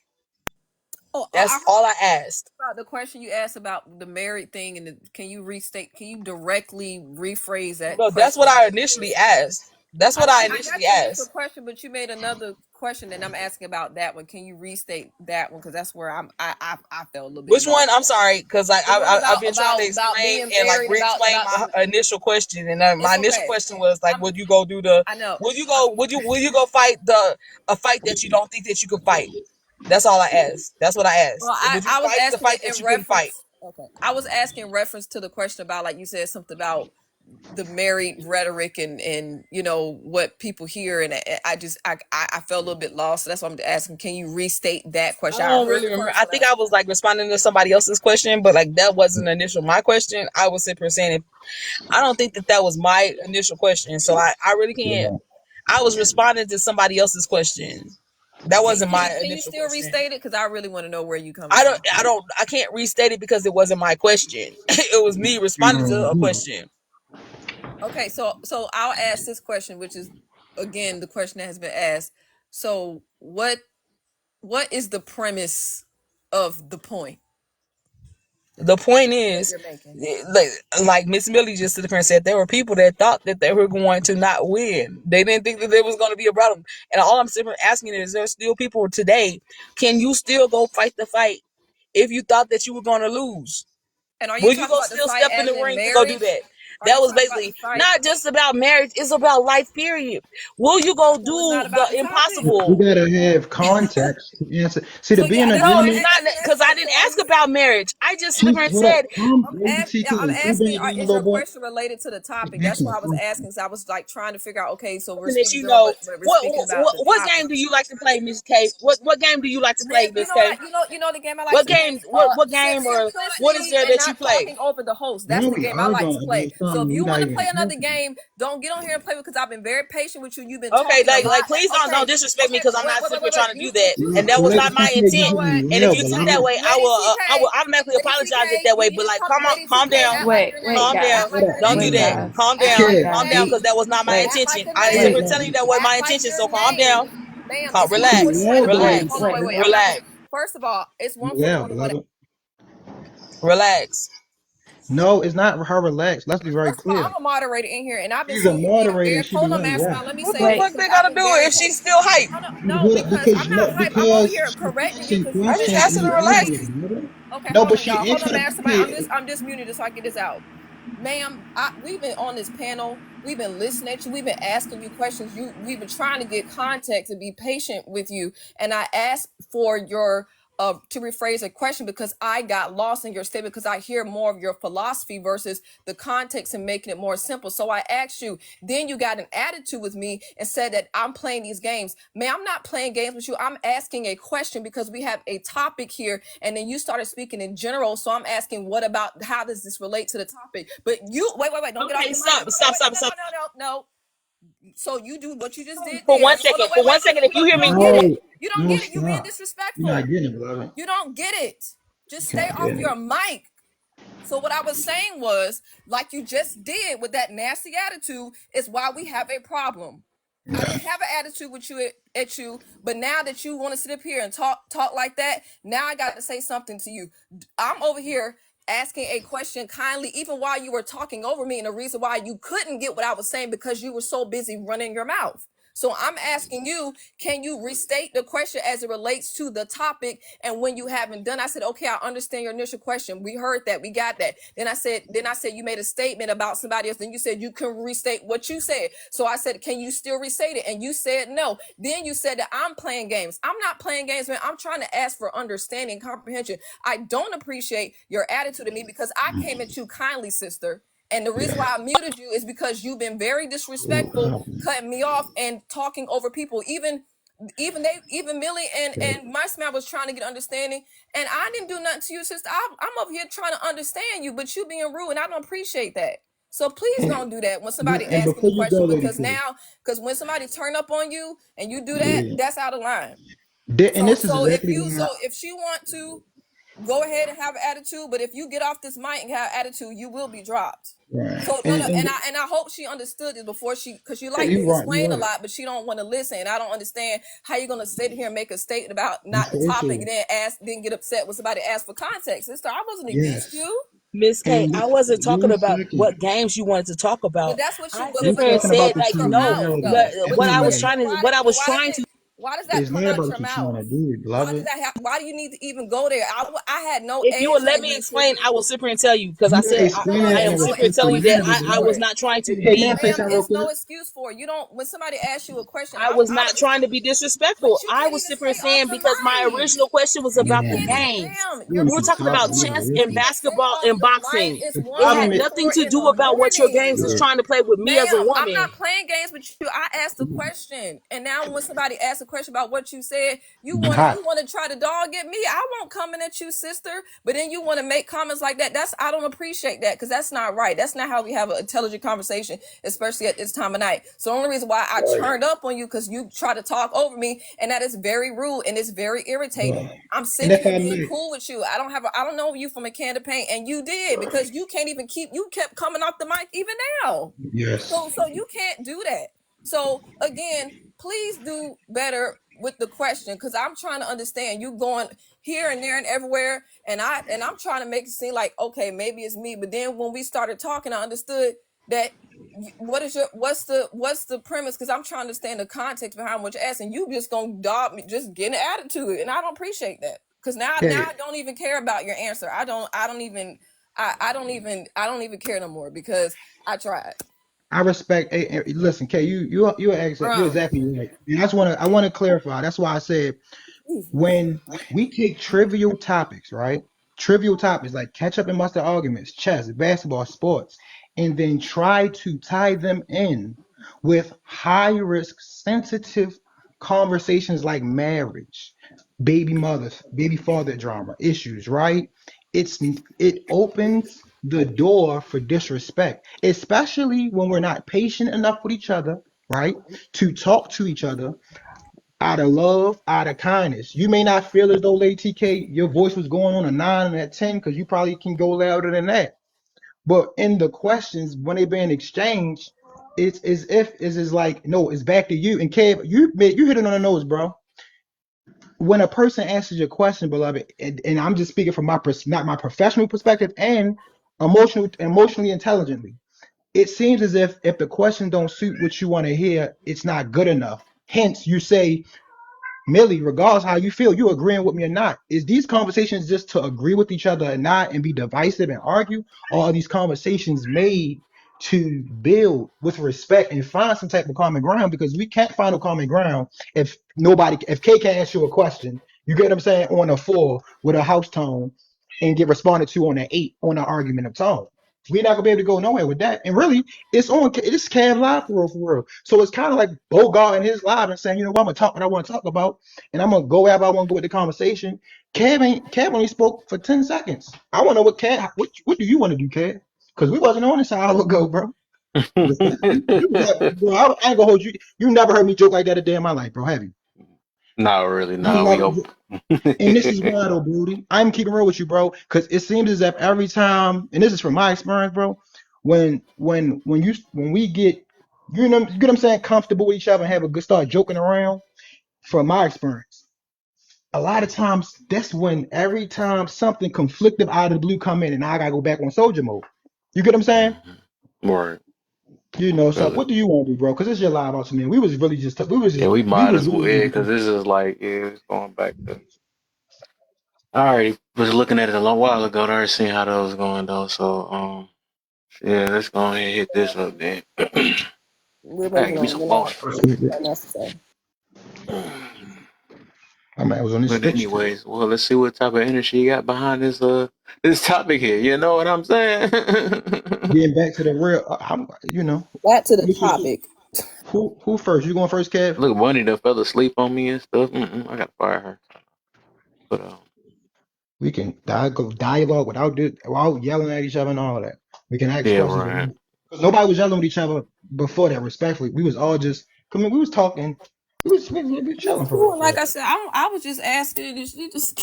Oh, I That's heard all I asked. about the question you asked about the married thing, and can you restate? Can you directly rephrase that No, that's what question? I initially asked. That's what I I initially got your initial asked. question, but you made another question, and I'm asking about that one. Can you restate that one? Because that's where I felt a little bit Which one? lost. I'm sorry, because like The one I've been trying to about explain being and like married, re-explain about my the. initial question, and my It's initial okay. question was like, I'm. would you go do the? I know. Would you go? Will you go fight a fight that you don't think that you could fight? That's all I asked. That's what I Well, asked. Would you I was fight the asking fight it that in you couldn't fight? reference. Okay, I was asking reference to the question about, like you said, something about the married rhetoric and what people hear, and I felt a little bit lost. So that's why I'm asking. Can you restate that I question? I don't heard really the remember. first I one. think I was like responding to somebody else's question, but like that wasn't initial my question. I was simply saying I don't think that was my initial question, so I really can't. Yeah. I was responding to somebody else's question. That wasn't my Can you initial still question. restate it? Because I really want to know where you coming from. I can't restate it because it wasn't my question. It was me responding to a Mhm. question. Okay, so I'll ask this question, which is again the question that has been asked. So what is the premise of the point The point that is, you're making? like Miss Millie just stood there and said, there were people that thought that they were going to not win. They didn't think that there was going to be a problem. And all I'm simply asking is, there still people today? Can you still go fight the fight if you thought that you were going to lose? And are you Will you talking go about the still fight step in as the in ring to go do marriage? that? Are That you was talking about the basically fight? not just about marriage, it's about life, period. Will you go So it's not do about the the topic? We impossible? gotta have context to answer. See, to So be yeah, in that's what No, I'm it's agreement. not because I listen. didn't ask about marriage. I just stood there and Hold up. said, Calm, lady I'm TK. Can we bring asking, it down a is your little bit? question related to the topic? That's Exactly. why I was asking. So I was like trying to figure out. Okay, so we're something that speaking you general, know. but we're speaking about the What topic. game do you like to play, Miss K? What game do you like to Man, play, Miss K? you know the game I like What to play. game? What game or what is Simplicity there and that you not play? talking over the host. That's Now the we game I like arguing to play. about So if something you we not want to even play another talking game, don't get on here and play because I've been very patient with you. You've been Okay, talking a like lot. please don't Okay, disrespect me because I'm not simply wait. trying to do that, You and that about. was Lady not my TK, you you intent. know what? doing And if well, you but took let that her. way, Lady I will TK, automatically Lady apologize it TK, that way. you But need to like, talk. come on, Lady calm TK, down, act like your name. Wait, guys. Act like your name don't do Wait, is that, Lady. guys. Act like Wait, your calm down, guys. name. because that was not my Wait, Act like intention. your I ain't wait, simply name. telling you guys. that was Act my like intention. your So calm down, name. Ma'am, calm, it's one See, relax, yeah, forty-one. Hold brother. on, relax, hold on, Wait, wait. I'm not relax, gonna. First of all, it's Yeah, 141 and one. brother. relax. No, it's not her relaxed. Let's be very First of all, clear. I'm a moderator in here, and I've been She's a seeing you being moderator very. and she be Hold on, letting you Mastermind. rock. Let me What say the this wait. fuck because they I've gotta been do very it if she's still hype? No, no, no, Hold up, because because I'm not no, hype. I'm on because here she correcting you she because you I just keep asked questioned her to the relax. interjecting. algorithm, brother. Okay, No, hold but on, she y'all. Hold on, interested. Mastermind. Okay, I'm just muted just so I can get this out. Ma'am, we've been on this panel. We've been listening to you. We've been asking you questions. We've been trying to get context and be patient with you. And I asked for your to rephrase a question because I got lost in your statement because I hear more of your philosophy versus the context and making it more simple. So I asked you, then you got an attitude with me and said that I'm playing these games. Man, I'm not playing games with you. I'm asking a question because we have a topic here, and then you started speaking in general. So I'm asking, what about how does this relate to the topic? But you wait, don't get off Okay, your mic. stop, stop, stop, stop. No. So you do what you just did For there. one Hold second, on, for one wait. second, if you You hear me, don't get it. No, You don't no, get it. You being stop. You're not disrespectful. getting it, beloved. You don't get it. You Just stay can't off get your it. mic. So what I was saying was, like you just did with that nasty attitude, is why we have a problem. I Yeah. didn't have an attitude with you at you, but now that you want to sit up here and talk like that, now I got to say something to you. I'm over here asking a question kindly, even while you were talking over me, and the reason why you couldn't get what I was saying because you were so busy running your mouth. So I'm asking you, can you restate the question as it relates to the topic? And when you haven't done, I said, okay, I understand your initial question. We heard that, we got that. Then I said you made a statement about somebody else. Then you said you can restate what you said. So I said, can you still restate it? And you said no. Then you said that I'm playing games. I'm not playing games, man. I'm trying to ask for understanding, comprehension. I don't appreciate your attitude to me because I came at you kindly, sister. And the reason Yeah. why I muted you is because you've been very disrespectful, cutting me off and talking over people. Even Millie and my smile was trying to get understanding, and I didn't do nothing to you, sister. I'm over here trying to understand you, but you being rude, and I don't appreciate that. So please And, don't do that when somebody and asking before you you go, question, Lady because when somebody turn up on you and you do that, K, that's out of line. and So this is so if exactly you why. so if she want to go ahead and have an attitude, but if you get off this mic and have attitude, you will be dropped. Right. So no, And and I hope she understood this before because you yeah, like to you're right. You're explain a right. lot, but she don't want to listen. And I don't understand how you're gonna sit here and make a statement about That's not the the topic issue. and then get upset when somebody asks for context. Sister, I wasn't against Yes. you, Miss K, And I wasn't talking one about second. what games you wanted to talk but about. that's what you. I But We're sit but here and but talking but about said the that's like your no, mouth triviality but though. But what I but was anyway. but trying to, why what I but was trying to, why does that It's come not out about your what you're trying mouth? to do, Why does beloved. that have? Why do you need to even go there? I had no if you would edge let on me you, explain, sister. I will sit here and tell you because I You're said No, explaining I it in am a it's no sit here and telling respectful you excuse that manner, for but it. I was right. not trying to Hey, may I be. say Ma'am, something real it's no quick? excuse for it. You don't. When somebody asks you a question, I was I not don't. trying to be disrespectful. But you I can't was even simply stay off saying the because my mic. original question was You about the can't, Man, games. ma'am. you You're gonna We were keep talking you about talking. You're can't chess you and wicked. can't stay basketball off and the mic. boxing. It's The It one had problem is, nothing 54 to in the do about what your games morning. is yeah, trying to play with me as a Ma'am, I'm woman. not playing games with you. I asked a question, and now when somebody asks a question about what you said, you hot. you want to try to dog at me. I won't coming at you, sister. But then you want to make comments like that. I don't appreciate that because that's not right. That's not how we have an intelligent conversation, especially at this time of night. So the only reason why I Right. turned up on you because you try to talk over me, and that is very rude and it's very irritating. I'm And sitting if here I being may, cool with you. I don't know you from a can of paint, and you did because you kept coming off the mic even now. yes. So you can't do that. So again, please do better with the question because I'm trying to understand you going here and there and everywhere, and I'm trying to make it seem like okay, maybe it's me. But then when we started talking, I understood that what's the premise? Because I'm trying to understand the context behind what you're asking. You just gonna dog me, just get an attitude, and I don't appreciate that. Because now Okay, I don't even care about your answer. I don't even care no more because I tried. I respect. Hey, listen, Kay, you're Um, exactly right. And I want to clarify. That's why I said when we take trivial topics, right? Trivial topics like catch up and muster arguments, chess, basketball, sports, and then try to tie them in with high risk, sensitive conversations like marriage, baby mothers, baby father drama, issues, right? It's it opens the door for disrespect, especially when we're not patient enough with each other, right? To talk to each other out of love, out of kindness. You may not feel as though, Lady TK, your voice was going on a 9 and a 10 because you probably can go louder than that. But in the questions, when they're being exchanged, it's as if it's is like, no, it's back to you. And Kev, you hit it on the nose, bro. When a person answers your question, beloved, and I'm just speaking from not my professional perspective and emotionally intelligently, it seems as if the question don't suit what you want to hear, it's not good enough. Hence, you say Millie, regardless how you feel, you agreeing with me or not. Is these conversations just to agree with each other and not and be divisive and argue? Or are these conversations made to build with respect and find some type of common ground? Because we can't find a common ground if K can't ask you a question You get what I'm saying? On a 4 with a house tone and get responded to on an 8 on an argument of tone. We're not gonna be able to go nowhere with that. And really, it's Cav live for real. So it's kind of like Bogart in his live and saying, you know what, I'm gonna talk what I want to talk about, and I'm gonna go wherever I want to go with the conversation. Cav only spoke for 10 seconds. I want to know what do you want to do, Cav? Because we wasn't on this an hour ago, bro. Respectfully, you was bro, I ain't gonna hold you. You never heard me joke like that a day in my life, bro. Have you? Not really. You No, we never. hope. And this is why though, Brody. I'm keeping real with you, bro, because it seems as if every time, and this is from my experience, bro, when we get you get what I'm saying, comfortable with each other and have a good start joking around, from my experience, a lot of times that's when every time something conflictive out of the blue come in and I gotta go back on soldier mode. You get what I'm saying? Right. So Feel it. what do you want to do, bro? Because it's your live out to me. We was really just Yeah, we we might was as well. really Yeah, just because this is like, yeah, it's going back to. I already was looking at it a long while ago. I already seen how that was going though. So, yeah, let's go ahead and hit this up then. We're All right, moving give me on. some We're water. respect it. not necessary. I was on this But stitch too. anyways, well, let's see what type of energy you got behind this topic here. You know what I'm saying? Getting back to the real, Back to the Which is topic. who first? You going first, Kev? Look, Bunny done fell asleep on me and stuff. I gotta fire her. But We can dialogue without yelling at each other and all that. We can ask yeah, questions right. because nobody was yelling with each other before that. Respectfully, we was all just. I mean, we was talking. We was It's chilling for real. cool. For Like real. I said, I was just asking, and she just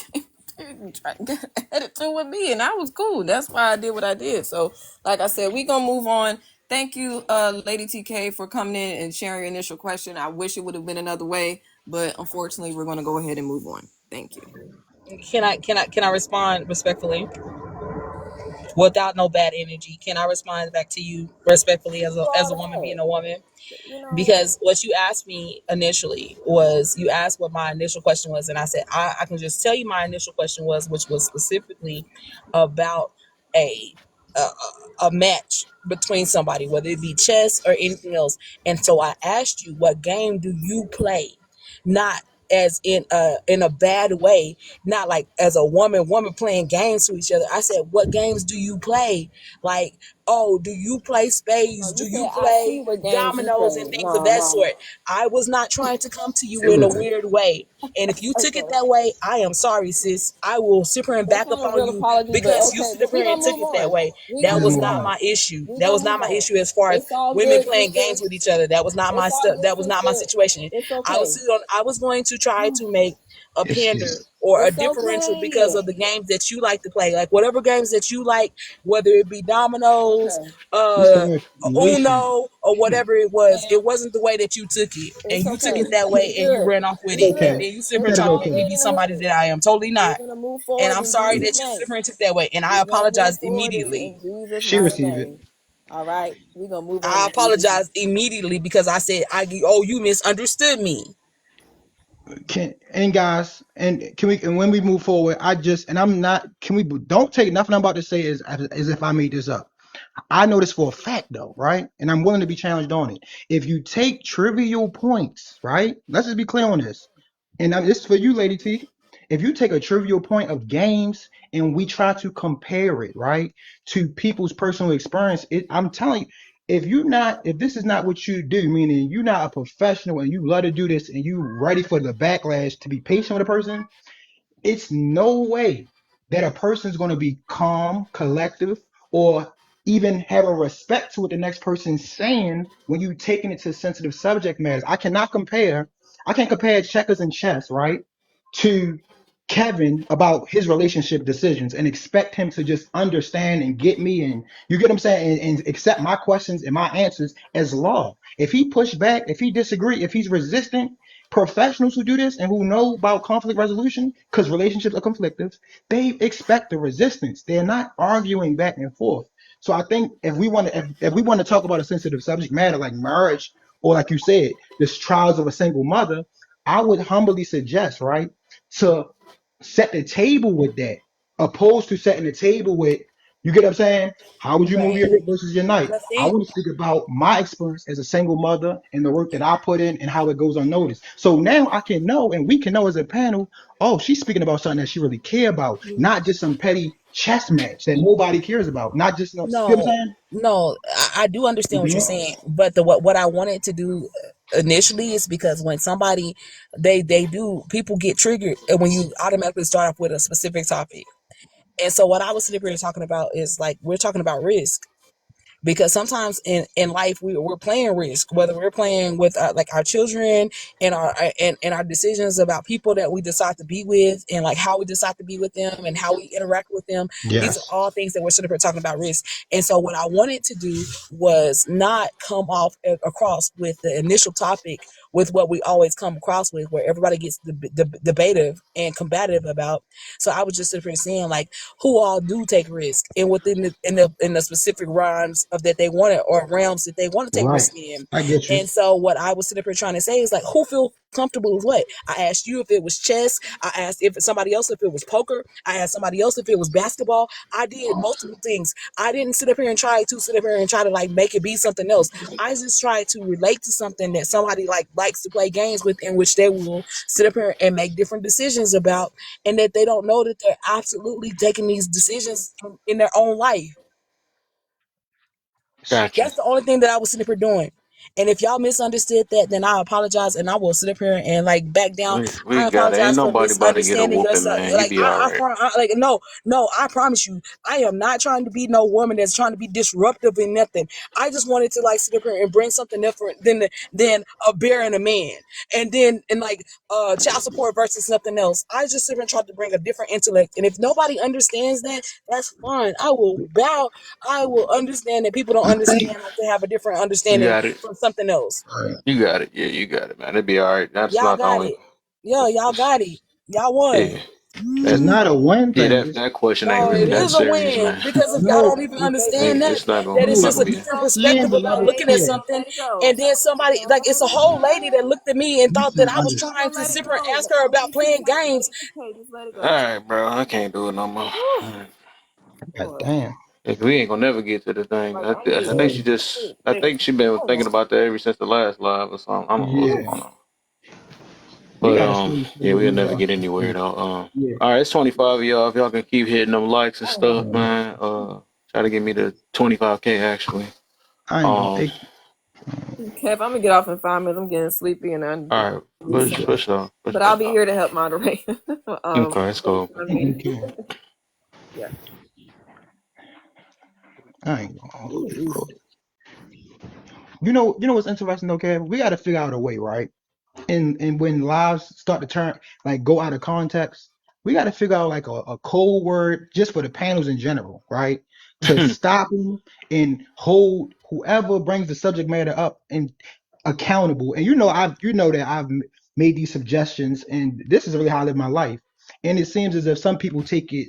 came and tried to get attitude with me, and I was cool. That's why I did what I did. So, like I said, we gonna move on. Thank you, Lady TK, for coming in and sharing your initial question. I wish it would have been another way, but unfortunately, we're gonna go ahead and move on. Thank you. Can I respond respectfully without no bad energy? Can I respond back to you respectfully as a Go woman being ahead. a woman? You know, Because what you asked me initially was, you asked what my initial question was, and I said I can just tell you my initial question was, which was specifically about a a, a match between somebody, whether it be chess or anything else. And so I asked you, what game do you play? Not as in a bad way, not like as a woman playing games to each other. I said, what games do you play? Like, oh, do you play spades? no, Do you you said I see play what games you dominoes and play. things of No, that no. sort? I was not trying to come to you in a Seriously, weird way. And if you took it Okay. that way, I am sorry, sis. I will sit here and That's back up not a on real you apology, but because you okay. sit But we here and gonna took move it that on. way. We That gonna let's was move move not on. on. my issue. We That gonna was move not my on. issue as far as It's all women good, playing sister. games with each other. That was not It's my all stuff. good, That was not my sister. situation. It's I was okay. sitting on, I was going to try to make a pander It's or a It's differential okay. because of the games that you like to play. Like whatever games that you like, whether it be dominoes, Okay. this uh insinuation. Uno, or whatever it wasn't the way that you took it. And It's you took okay. it that We way and you good. ran off with It's it. okay. And then you sit here It's That is trying to all make me okay. be somebody good. that I am totally We're not. gonna move And forward I'm in sorry Jesus' that you name. sit here and took that way. And I We're gonna move apologize forward immediately. in Jesus' She mighty received it. name. All right. We're gonna move on I in Jesus' name. apologize immediately because I said you misunderstood me. And guys, and when we move forward, I'm not. Can we don't take nothing I'm about to say as if I made this up. I know this for a fact though, right? And I'm willing to be challenged on it. If you take trivial points, right? Let's just be clear on this. And this is for you, Lady T. If you take a trivial point of games and we try to compare it, right, to people's personal experience, I'm telling you, if this is not what you do, meaning you're not a professional and you love to do this and you ready for the backlash to be patient with a person, it's no way that a person's going to be calm, collective, or even have a respect to what the next person's saying when you taking it to sensitive subject matters. I can't compare checkers and chess, right, to Kevin about his relationship decisions and expect him to just understand and get me, and you get what I'm saying, and accept my questions and my answers as law. If he push back, if he disagree, if he's resistant, professionals who do this and who know about conflict resolution, because relationships are conflictive, they expect the resistance. They're not arguing back and forth. So I think if we want to talk about a sensitive subject matter like marriage, or like you said, the trials of a single mother, I would humbly suggest, right, to set the table with that, opposed to setting the table with You get what I'm saying? How would you move your Okay. day versus your night? The I thing, want to speak about my experience as a single mother and the work that I put in and how it goes unnoticed. So now I can know, and we can know as a panel, oh, she's speaking about something that she really care about, not just some petty chess match that nobody cares about. Not just no, you know what I'm no, saying? no, I do understand what you're Mhm. saying, but what I wanted to do initially is because when somebody they do people get triggered when you automatically start off with a specific topic. And so what I was sitting here talking about is like we're talking about risk, because sometimes in life we're playing risk, whether we're playing with like our children and and our decisions about people that we decide to be with, and like how we decide to be with them and how we interact with them. These are Yes. all things that we're sort of talking about risk. And so what I wanted to do was not come off across with the initial topic with what we always come across with, where everybody gets debative and combative about. So I was just sort of saying like who all do take risk and within the specific rhymes of that they want it, or realms that they want to take Right. risk in. I get you. And so what I was sitting up here trying to say is like who feel comfortable with what. I asked you if it was chess. I asked if somebody else if it was poker. I asked somebody else if it was basketball. I did multiple things. I didn't sit up here and try to like make it be something else. I just tried to relate to something that somebody like likes to play games with, in which they will sit up here and make different decisions about, and that they don't know that they're absolutely taking these decisions in their own life. Gotcha. That's the only thing that I was sitting up here doing. And if y'all misunderstood that, then I apologize, and I will sit up here and like back down. We I got it. Ain't apologize for nobody about to get a misunderstanding whooping, yourself. man. You Like be all right. like no, I promise you, I am not trying to be no woman that's trying to be disruptive in nothing. I just wanted to like sit up here and bring something different than a bear and a man, and like child support versus something else. I just sit here and tried to bring a different intellect, and if nobody understands that, that's fine. I will bow. I will understand that people don't I think understand, like they have a different You understanding got it. from something else. You got it. Yeah, you got it, man. It'd be all right. That's Y'all not the got only. it. Yeah, y'all It's, got it. Y'all won. yeah, it's that not a one yeah thing. that question ain't No, really it that is a serious, win man. because if y'all No, don't even Ain't, understand that, it's not gonna that it's it's not just no, gonna a be. different understand perspective the about level of looking at care. something, and then somebody like it's a whole lady that looked at me and thought that Listen, I was understand. trying to sit here and ask her about playing games. Just let it All go. right, bro. I can't do it no more. Whew, All right. God Lord. damn. We ain't gonna never get to the thing. Like I, I th- need I think Yeah. she just. I like think she been I don't thinking know. about that ever since the last live or something. I don't know what's Yeah. going on. We But gotta stay yeah, we'll focused. never get anywhere though. Yeah. All right, it's 25 of y'all. If y'all can keep hitting them likes and I don't know. stuff, Yeah. man. Try to get me to 25K actually. I ain't gonna. Um, Kev, I'm gonna get off in 5 minutes. I'm getting sleepy and I need to all right, do something. push But I'll be off. here to help moderate. Okay, let's For the go. time being. Okay. Yeah. I ain't gonna hold Ooh, you, bro. easy. You know what's interesting though, Kev? We gotta figure out a way, right? And when lives start to turn like go out of context, we got to figure out like a code word just for the panels in general, right? To stop them and hold whoever brings the subject matter up and accountable. And you know that made these suggestions, and this is really how I live my life. And it seems as if some people take it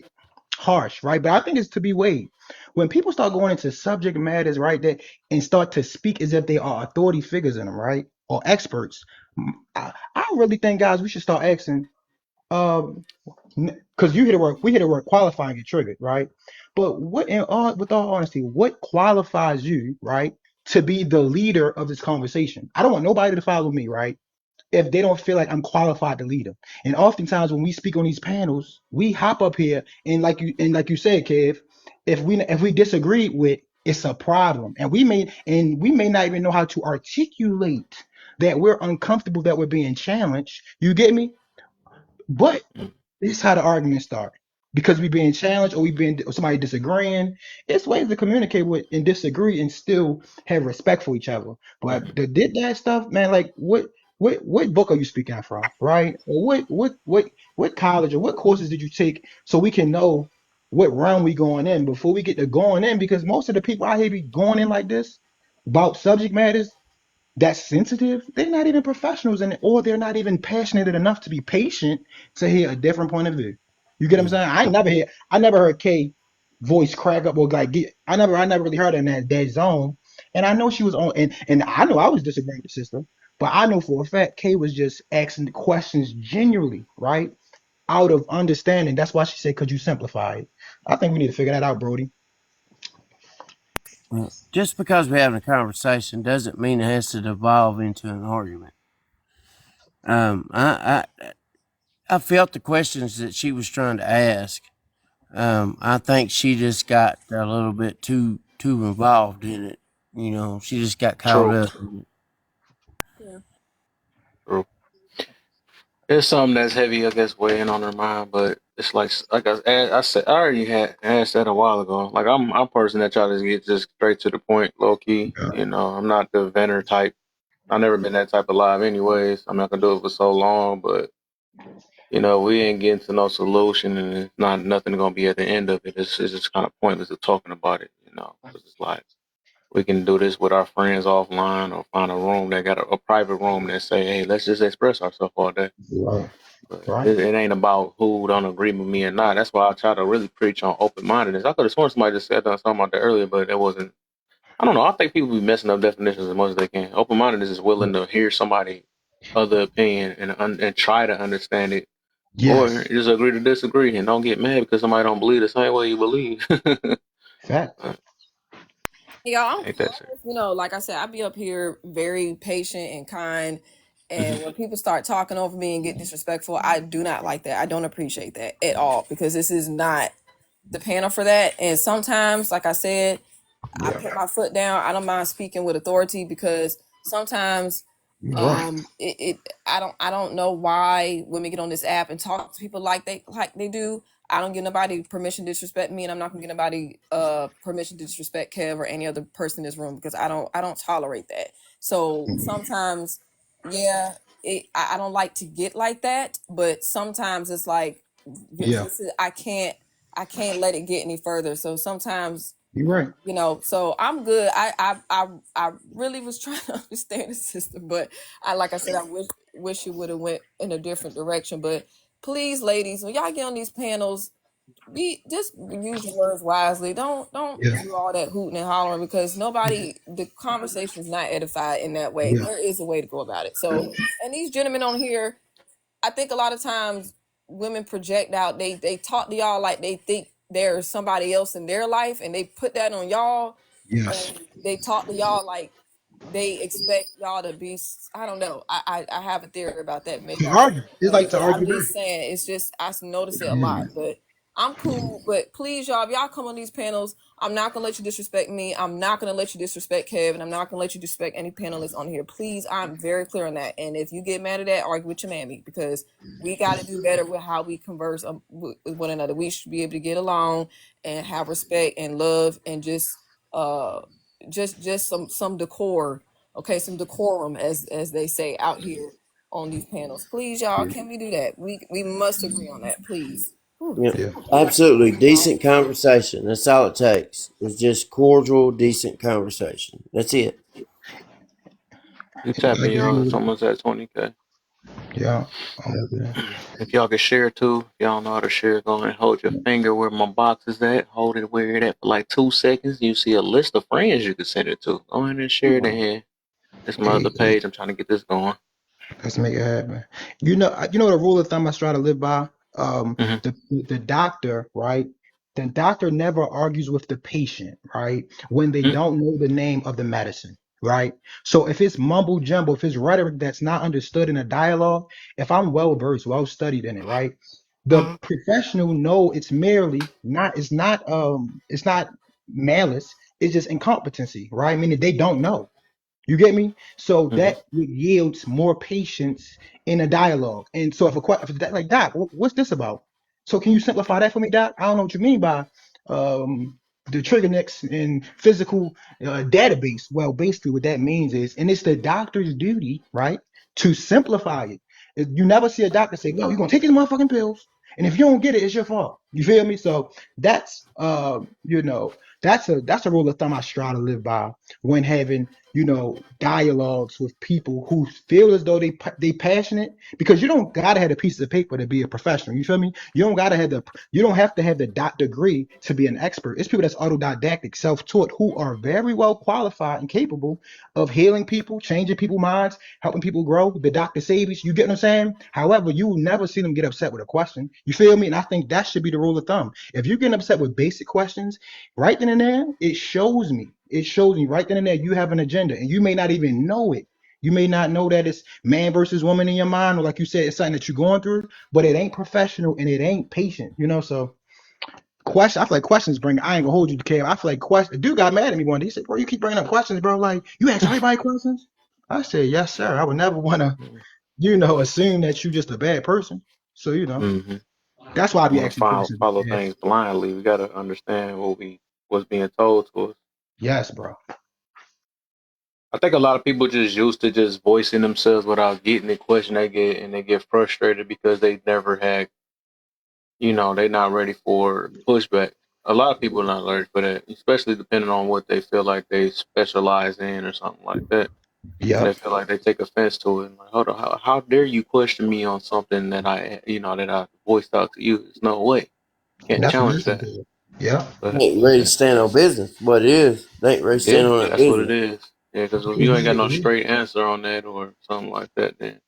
harsh, right? But I think it's to be weighed. When people start going into subject matters, right, that and start to speak as if they are authority figures in them, right, or experts, I really think, guys, we should start asking, um, because we hear the word qualify and get triggered, right? But with all honesty, what qualifies you, right, to be the leader of this conversation? I don't want nobody to follow me, right? If they don't feel like I'm qualified to lead them. And oftentimes when we speak on these panels, we hop up here and like you said, Kev, if we disagree with, it's a problem. And we may not even know how to articulate that we're uncomfortable that we're being challenged. You get me? But this is how the arguments start. Because we being challenged or somebody disagreeing. It's ways to communicate with and disagree and still have respect for each other. But the did that stuff, man, like what book are you speaking from? Right? Or what college or what courses did you take so we can know what round we going in before we get to going in? Because most of the people out here be going in like this about subject matters that's sensitive, they're not even professionals in it, or they're not even passionate enough to be patient to hear a different point of view. You get what I'm saying? I never heard Kay voice crack up or like I never really heard her in that zone. And I know she was on, and I know I was disagreeing with the system, but I know for a fact Kay was just asking the questions genuinely, right? Out of understanding. That's why she said, could you simplify it? I think we need to figure that out, Brody. Well, just because we're having a conversation doesn't mean it has to devolve into an argument. I felt the questions that she was trying to ask. I think she just got a little bit too involved in it. You know, she just got caught True, up in it. Yeah. true. It's something that's heavy, I guess, weighing on her mind, but it's like I said, I already had asked that a while ago. Like I'm a person that try to get just straight to the point, low key. Yeah. You know, I'm not the venter type. I've never been that type of live, anyways. I'm not gonna do it for so long, but we ain't getting to no solution, and it's not nothing gonna be at the end of it. It's just kind of pointless of talking about it, because it's like we can do this with our friends offline or find a room that got a private room that say, hey, let's just express ourselves all day. Right. But Right. it ain't about who don't agree with me or not. That's why I try to really preach on open mindedness. I could have sworn somebody just said something about that earlier, but it wasn't. I don't know. I think people be messing up definitions as much as they can. Open mindedness is willing to hear somebody other opinion and try to understand it, or Yes. just agree to disagree and don't get mad because somebody don't believe the same way you believe. Facts. Yeah, I'm Ain't that serious? like I said, I be up here very patient and kind. And when people start talking over me and get disrespectful, I do not like that. I don't appreciate that at all because this is not the panel for that. And sometimes, like I said, I Yeah. put my foot down. I don't mind speaking with authority because sometimes You're right. I don't know why women get on this app and talk to people like they do. I don't give nobody permission to disrespect me, and I'm not gonna give nobody permission to disrespect Kev or any other person in this room because I don't tolerate that. So sometimes, yeah, I don't like to get like that, but sometimes it's like Yeah. I can't let it get any further. So sometimes You're right. so I'm good. I really was trying to understand the system, but like I said, I wish it would have went in a different direction. But please, ladies, when y'all get on these panels, be just use your words wisely. Don't Yeah. do all that hooting and hollering because the conversation is not edified in that way. Yeah. There is a way to go about it. So, and these gentlemen on here, I think a lot of times women project out. They talk to y'all like they think there's somebody else in their life, and they put that on y'all. Yes. And they talk to y'all like they expect y'all to be. I don't know. I have a theory about that. Maybe To I should argue. It's explain like it, to but I'm argue back. just saying. It's just I notice it a Yeah. lot, but. I'm cool, but please, y'all, if y'all come on these panels, I'm not gonna let you disrespect me. I'm not gonna let you disrespect Kev, and I'm not gonna let you disrespect any panelists on here. Please, I'm very clear on that. And if you get mad at that, argue with your mammy because we got to do better with how we converse with one another. We should be able to get along and have respect and love and uh just some decor, okay, some decorum as they say out here on these panels. Please, y'all, Yeah. can we do that? We must agree on that, please. Whew. Yeah, Yeah. absolutely. Decent conversation. That's all it takes. It's just cordial, decent conversation. That's it. You And I tapping agree y'all. with It's it. almost at 20K. Yeah. I'm with that. If y'all can share too, if y'all know how to share, go ahead and hold your finger where my box is at. Hold it where it at for like 2 seconds. You see a list of friends you can send it to. Go ahead and share it in here. It's my other Hey, page. I'm trying to get this going. let's make it happen. You know the rule of thumb I try to live by. Hmm. The doctor, right? The doctor never argues with the patient, right? When they don't know the name of the medicine, right? So if it's mumble jumble, if it's rhetoric that's not understood in a dialogue, if I'm well versed, well studied in it, right? The Hmm. professional know it's not malice, it's just incompetency, right? Meaning they don't know. You get me? So Hmm. that yields more patience in a dialogue. And so if that, like Doc, what's this about? So can you simplify that for me, Doc? I don't know what you mean by the trigonetics and physical database. Well, basically what that means is, and it's the doctor's duty, right, to simplify it. You never see a doctor say, "No, you're gonna take these motherfucking pills, and if you don't get it, it's your fault." You feel me? So that's that's a rule of thumb I strive to live by when having dialogues with people who feel as though they passionate, because you don't gotta have a piece of paper to be a professional. You feel me? You don't have to have the degree to be an expert. It's people that's autodidactic, self-taught, who are very well qualified and capable of healing people, changing people's minds, helping people grow. The Dr. Sabies, you get what I'm saying? However, you will never see them get upset with a question. You feel me? And I think that should be the rule of thumb. If you're getting upset with basic questions, right then and there, it shows me. it shows me right then and there you have an agenda, and you may not even know it. You may not know that it's man versus woman in your mind, or like you said, it's something that you're going through, but it ain't professional and it ain't patient, you know. So question, I feel like questions bring. I ain't gonna hold you to care. I feel like question. Dude got mad at me one day. He said, "Bro, you keep bringing up questions, bro. Like you ask everybody questions." I said, "Yes, sir. I would never want to, assume that you just a bad person." So Mm-hmm. that's why I be Want to asking questions. follow Yeah. things blindly. We got to understand what's being told to us. Yes, bro. I think a lot of people just used to just voicing themselves without getting the question they get frustrated because they never had, they're not ready for pushback. A lot of people are not ready for that, especially depending on what they feel like they specialize in or something like that. And they Yep. feel like they take offense to it. Like, hold on, how dare you question me on something that I voiced out to you? There's no way. Can't That's what challenge listen that. to it. Yep. But They ain't ready to yeah, stand on business. What it is, they ain't ready to stand yeah, on that that's what it business. is. Yeah, because if you ain't got no Yeah. straight answer on that or something like that, then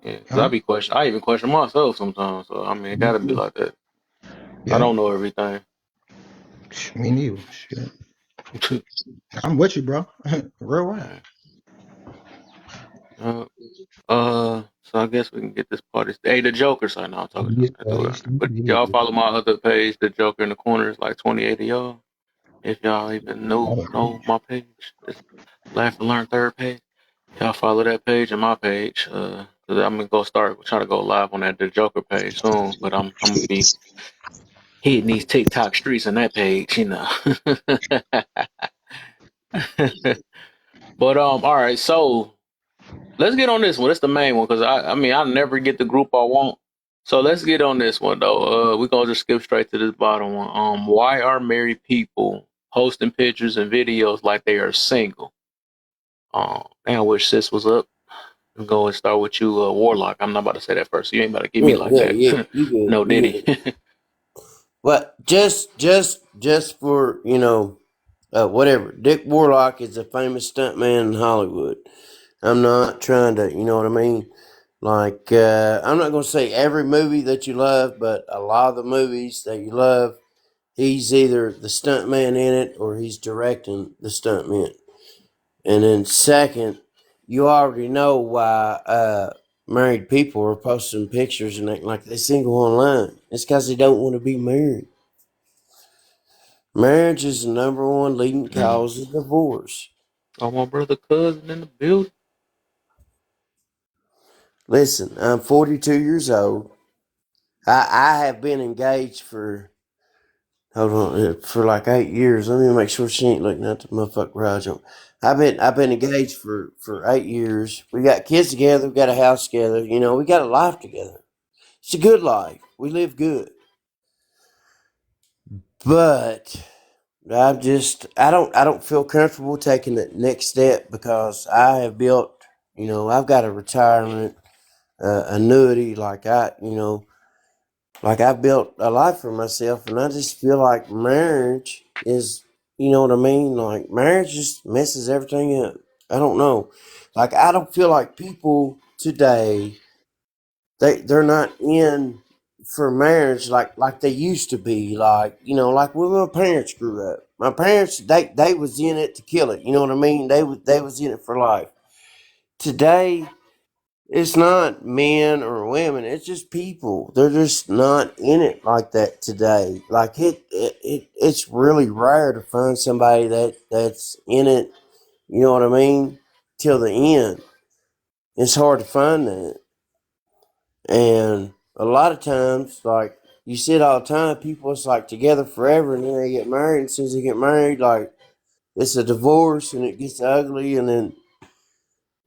yeah, because Yep. I even question myself sometimes. So I mean, it got to be like that. I Yeah. don't know everything. Me neither. Shit. I'm with you, bro. Real rap. Alright. uh, so I guess we can get this party. Hey, the Joker. Sorry, no, I'm talking. Yes, I do buddy. it. But y'all follow my other page, the Joker in the corner. It's like 28 of y'all. If y'all even know my page, it's Laugh and Learn third page. Y'all follow that page and my page. Cause I'm gonna go start trying to go live on that the Joker page soon. But I'm gonna be hitting these TikTok streets on that page. But all right. So let's get on this one. That's the main one because I mean I never get the group I want. So let's get on this one though. We're gonna just skip straight to this bottom one. Why are married people posting pictures and videos like they are single? Man, I wish sis was up. I'm going to start with you, Warlock. I'm not about to say that first. You ain't about to get me Yeah, like yeah, yeah. that. You good, No, you did good. he? But just for whatever. Dick Warlock is a famous stuntman in Hollywood. I'm not trying to, you know what I mean. Like I'm not going to say every movie that you love, but a lot of the movies that you love, he's either the stuntman in it or he's directing the stuntman. And then second, you already know why married people are posting pictures and acting like they're single online. It's because they don't want to be married. Marriage is the number one leading Mm. cause of divorce. Oh, my brother, cousin in the building. Listen, I'm 42 years old. I have been engaged for hold on for like 8 years. Let me make sure she ain't looking at the motherfucker garage. I've been engaged for 8 years. We got kids together. We got a house together. You know, we got a life together. It's a good life. We live good. But I don't feel comfortable taking the next step because I have built, I've got a retirement annuity like I built a life for myself, and I just feel like marriage is, you know what I mean? Like marriage just messes everything up. I don't know. Like I don't feel like people today they're not in for marriage like they used to be. Like like when my parents grew up. My parents they was in it to kill it. You know what I mean? They was in it for life. Today it's not men or women. It's just people. They're just not in it like that today. Like it's really rare to find somebody that's in it. You know what I mean? Till the end. It's hard to find that. And a lot of times, like you see it all the time, people it's like together forever, and then they get married. And as soon as they get married, like it's a divorce, and it gets ugly, and then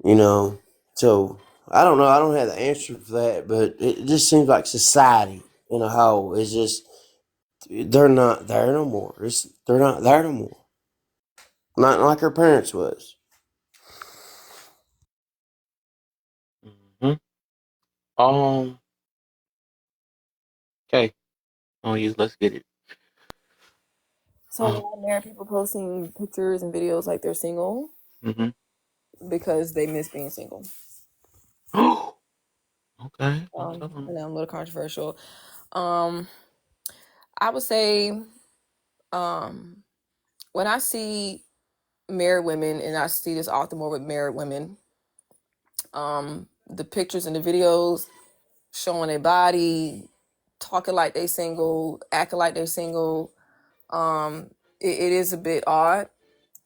you know. So I don't know. I don't have the answer for that, but it just seems like society in a whole is just they're not there no more. They're not there no more. Not like our parents was. Hmm. Um. Okay. Oh, you. Let's get it. So why married people posting pictures and videos like they're single? Mm-hmm. Because they miss being single. Okay. Don't tell I them. know I'm a little controversial. Um, I would say, um, when I see married women, and I see this often more with married women. The pictures and the videos showing their body, talking like they single, acting like they're single. It is a bit odd.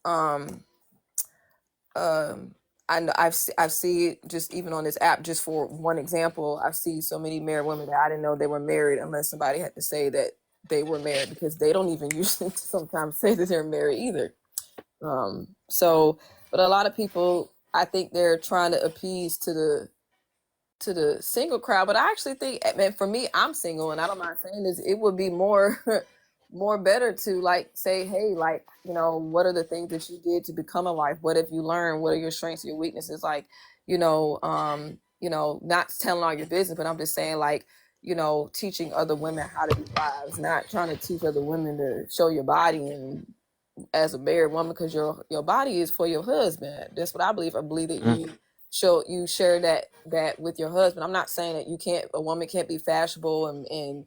Um, I know I've seen it just even on this app. Just for one example, I've seen so many married women that I didn't know they were married unless somebody had to say that they were married, because they don't even usually sometimes say that they're married either. So, but a lot of people, I think they're trying to appease to the single crowd. But I actually think, man, for me, I'm single, and I don't mind saying this. It would be more more better to like say, hey, like, you know, what are the things that you did to become a wife? What have you learned? What are your strengths, your weaknesses? Like, not telling all your business, but I'm just saying, like, teaching other women how to be wives, not trying to teach other women to show your body and as a married woman, because your body is for your husband. That's what I believe. I believe that Mm, you share that with your husband. I'm not saying that a woman can't be fashionable and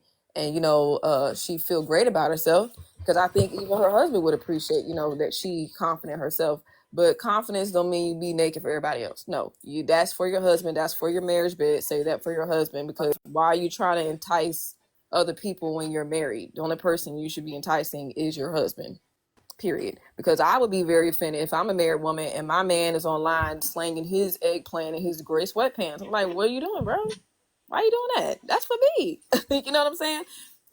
she feel great about herself, because I think even her husband would appreciate that she confident herself. But confidence don't mean you be naked for everybody else. No, that's for your husband. That's for your marriage bed. Say that for your husband, because why are you trying to entice other people when you're married? The only person you should be enticing is your husband, period. Because I would be very offended if I'm a married woman and my man is online slanging his eggplant in his gray sweatpants. I'm like, what are you doing, bro? Why are you doing that? That's for me. You know what I'm saying?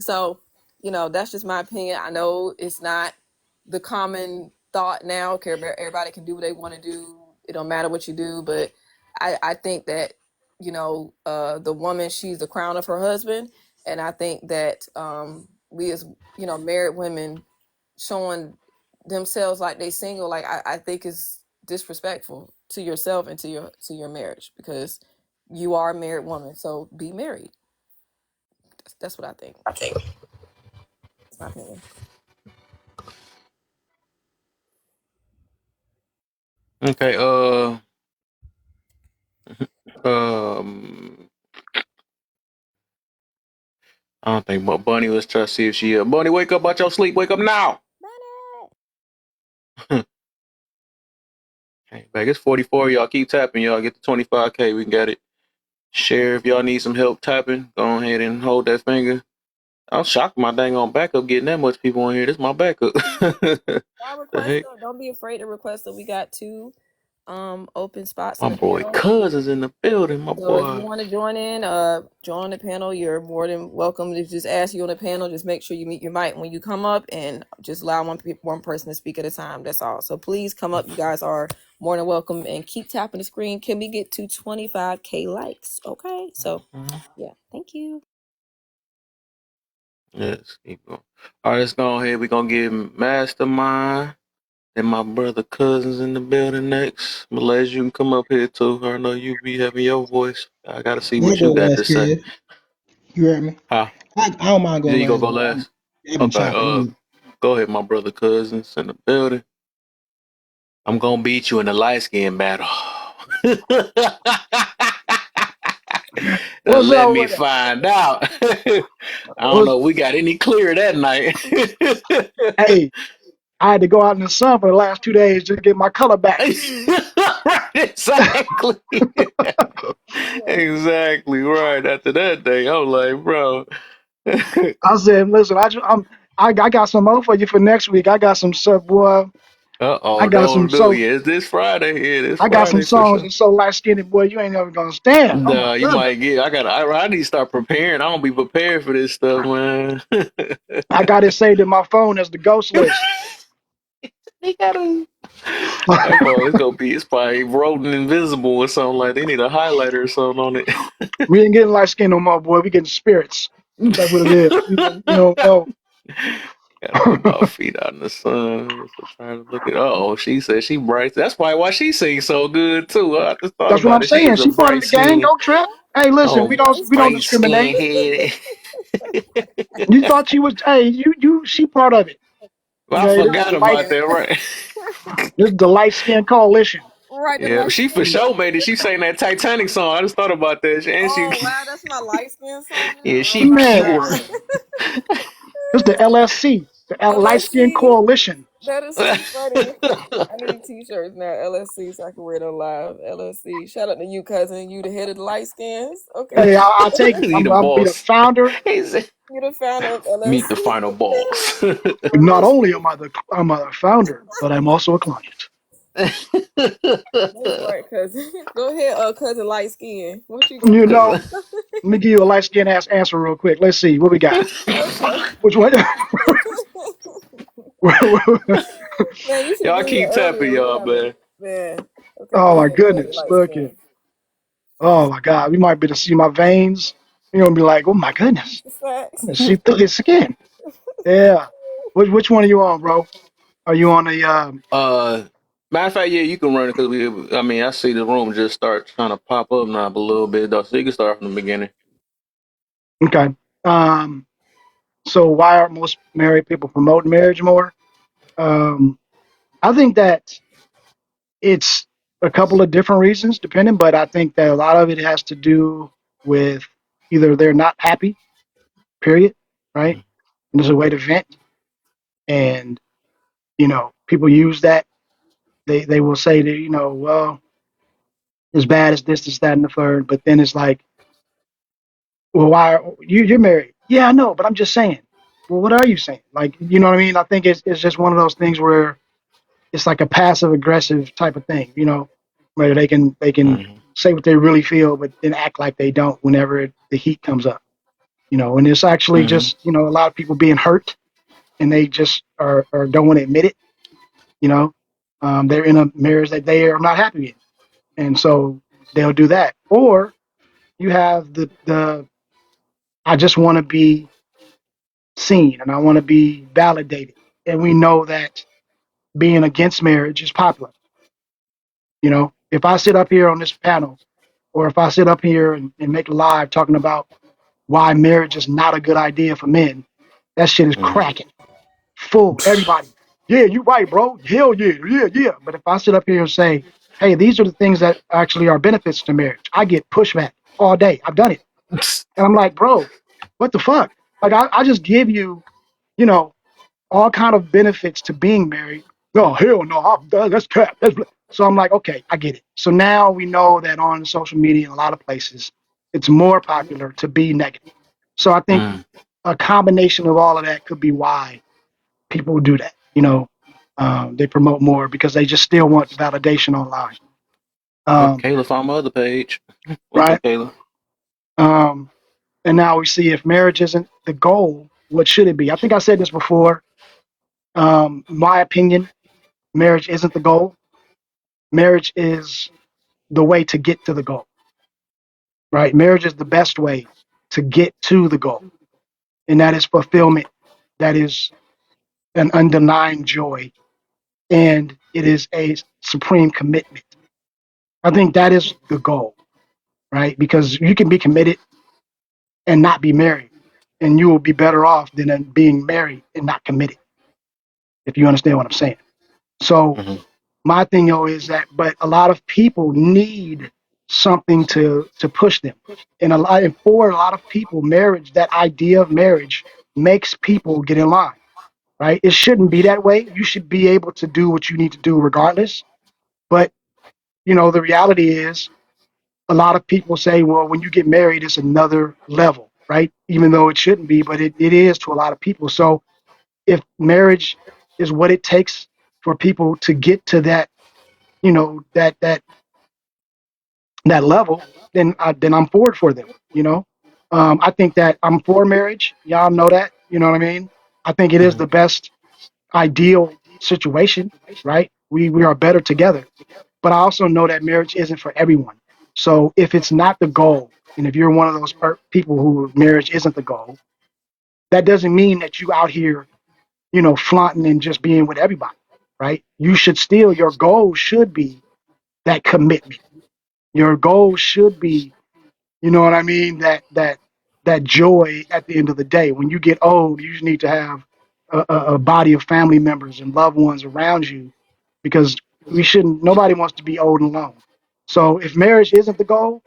So, that's just my opinion. I know it's not the common thought now. Okay, everybody can do what they want to do. It don't matter what you do. But I think that, the woman, she's the crown of her husband. And I think that we as, married women showing themselves like they single, like I think is disrespectful to yourself and to your marriage, because you are a married woman, so be married. That's what I think. That's my opinion. okay. Um. I don't think Bunny was trying to see if she. Bunny, wake up out your sleep. Wake up now. Okay, back. It's 44. Y'all keep tapping. Y'all get to 25K. We can get it. Share if y'all need some help tapping. Go ahead and hold that finger. I was shocked my dang on backup getting that much people on here. This is my backup. The Y'all request heck? though. Don't be afraid to request that. We got two open spots My in the boy panel. Cuz is in the building, my So if you boy. want to join the panel, you're more than welcome to just ask you on the panel. Just make sure you meet your mic when you come up, and just allow one person to speak at a time. That's all. So please come up. You guys are more than welcome, and keep tapping the screen. Can we get to 25K likes? Okay. So Mhm. yeah, thank you. Yes, keep going. All right, let's go ahead. We're going to give Mastermind and my brother Cousins in the building next. Malaysia, you can come up here too. I know you be having your voice. I got to see We'll what you go got last, to say. kid. You heard me? Huh? I don't mind You going gonna last, go but last? I've been Okay, chopping. go ahead, my brother Cousins in the building. I'm gonna beat you in the light skin battle. What's Let up me with it? find out. I don't What's, know if we got any clear that night. hey, I had to go out in the sun for the last 2 days just to get my color back. Right, exactly. Exactly right. After that day, I'm like, bro. I said, listen, I got some more for you for next week. I got some stuff, boy. I Uh-oh, got some don't do. so Yeah, it's this Friday. Yeah, this I got some Friday for songs sure. and so light skinned, boy, you ain't never gonna stand. Oh my Nah, you goodness. might get. I need to start preparing. I don't be prepared for this stuff, man. I got it saved in my phone as the ghost list. They gotta. That boy, it's gonna be. It's probably rodent invisible or something like. They need a highlighter or something on We ain't getting light skin no more, boy. We getting spirits. That's what it is. We don't know. it. Gotta be about feet out in the sun. So trying to look at. Oh, she said she bright. That's probably why she sings so good too. I just thought That's what about I'm it. She saying. is a She part of bright the gang. skin. Don't trip. Hey, listen, Oh, we don't bright discriminate. skin head. You thought she was. Hey, you. She part of it. I Okay, this is forgot the light. about that. Right. This is the light skin coalition. Right, the Yeah, light she for skin. sure made it. She sang that Titanic song. I just thought about that. And she, Oh wow, that's my light skin song. yeah, Oh she my Man, pure. god. this is the LSC, the Light Skin LSC. Coalition. That is too funny. I need t-shirts now, LSC, so I can wear them live. LSC. Shout out to you, cousin. You the head of the light skins. Okay. Hey, I'll take it. He the I'll be the boss. founder. He said, You the founder of meet the LSC. final boss. Not only am I I'm a founder, but I'm also a client. That's right, cousin. Go ahead, cousin light skin. What you got? You know, let me give you a light skin ass answer real quick. Let's see what we got. Okay. Which one? Man, you should have Y'all been here keep tapping earlier. We y'all, have a man. man. Okay, go Oh my ahead, cousin goodness! light Look at. skin. Oh my God! You might be able to see my veins. You're gonna be like, oh my goodness! The facts. I see through his skin. Yeah. Which one are you on, bro? Are you on the Uh, Matter of fact, yeah, you can run it because we. I mean, I see the room just start trying to pop up now a little bit though, so you can start from the beginning. okay. Um so why aren't most married people promoting marriage more? Um I think that it's a couple of different reasons depending, but I think that a lot of it has to do with either they're not happy, period, right? And there's a way to vent, and people use that. They will say that, well, as bad as this, that, and the third, but then it's like, well, why are you're married? Yeah, I know, but I'm just saying. Well, what are you saying? Like, you know what I mean? I think it's just one of those things where it's like a passive aggressive type of thing, where they can Mm-hmm. say what they really feel, but then act like they don't whenever the heat comes up, and it's actually Mm-hmm. just, a lot of people being hurt and they just are don't want to admit it, you know. They're in a marriage that they are not happy in. And so they'll do that. Or you have the I just want to be seen and I want to be validated. And we know that being against marriage is popular. If I sit up here on this panel, or if I sit up here and make a live talking about why marriage is not a good idea for men, that shit is cracking. Full. Everybody. Yeah, you're right, bro. Hell yeah, yeah, yeah. But if I sit up here and say, hey, these are the things that actually are benefits to marriage, I get pushback all day. I've done it. And I'm like, bro, what the fuck? Like I just give you, you know, all kind of benefits to being married. No, hell no, that's cap. So I'm like, okay, I get it. So now we know that on social media in a lot of places, it's more popular to be negative. So I think Mm. a combination of all of that could be why people do that. They promote more because they just still want validation online. Oh, Um, Kayla found my other page. What's right. up, Kayla? Um, and now we see if marriage isn't the goal, what should it be? I think I said this before. My opinion, marriage isn't the goal. Marriage is the way to get to the goal, right? Marriage is the best way to get to the goal, and that is fulfillment. That is an undenying joy, and it is a supreme commitment. I think that is the goal, right? Because you can be committed and not be married, and you will be better off than being married and not committed, if you understand what I'm saying. So Mm-hmm. my thing though is that, but a lot of people need something to push them, and for a lot of people, marriage, that idea of marriage, makes people get in line. Right? It shouldn't be that way. You should be able to do what you need to do regardless. But the reality is, a lot of people say, well, when you get married, it's another level, right? Even though it shouldn't be, but it is to a lot of people. So if marriage is what it takes for people to get to that, that level, then I'm for it for them. I think that I'm for marriage. Y'all know that. You know what I mean? I think it is Mm-hmm. the best ideal situation, right? We are better together. But I also know that marriage isn't for everyone. So if it's not the goal, and if you're one of those people who marriage isn't the goal, that doesn't mean that you out here, flaunting and just being with everybody, right? You should still, your goal should be that commitment. Your goal should be, you know what I mean, that joy at the end of the day. When you get old, you need to have a body of family members and loved ones around you, because nobody wants to be old and alone. So if marriage isn't the goal,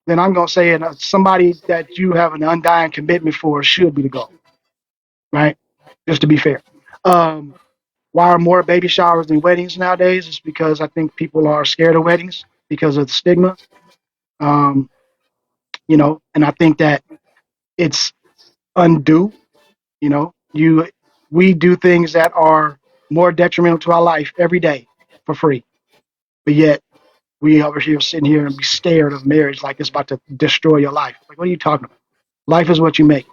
then I'm gonna say it, somebody that you have an undying commitment for should be the goal, right? Just to be fair. Um, Why are more baby showers than weddings nowadays? It's because I think people are scared of weddings because of the stigma. Um, and I think that it's undue. You know, you we do things that are more detrimental to our life every day for free, but yet we over here sitting here and be scared of marriage like it's about to destroy your life. Like, what are you talking about? Life is what you make.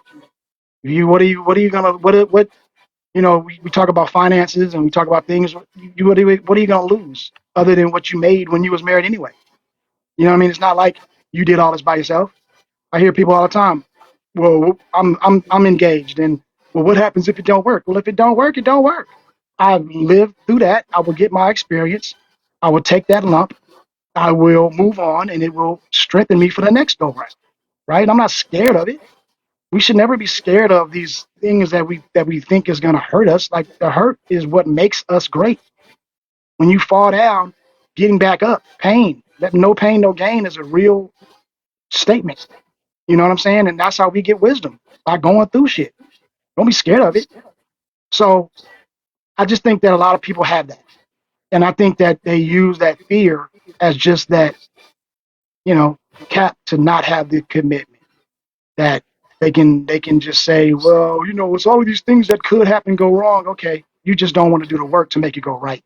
What are you gonna, what, we talk about finances and we talk about things. What are you gonna lose other than what you made when you was married anyway? You know what I mean? It's not like you did all this by yourself. I hear people all the time. Well, I'm engaged, and well, what happens if it don't work? Well, if it don't work, it don't work. I've lived through that. I will get my experience. I will take that lump. I will move on, and it will strengthen me for the next go round. Right? I'm not scared of it. We should never be scared of these things that we think is going to hurt us. Like, the hurt is what makes us great. When you fall down, getting back up, pain. That no pain, no gain is a real statement. You know what I'm saying? And that's how we get wisdom, by going through shit. Don't be scared of it. So I just think that a lot of people have that. And I think that they use that fear as just that, cap to not have the commitment. That they can just say, well, it's all of these things that could happen go wrong. Okay. You just don't want to do the work to make it go right.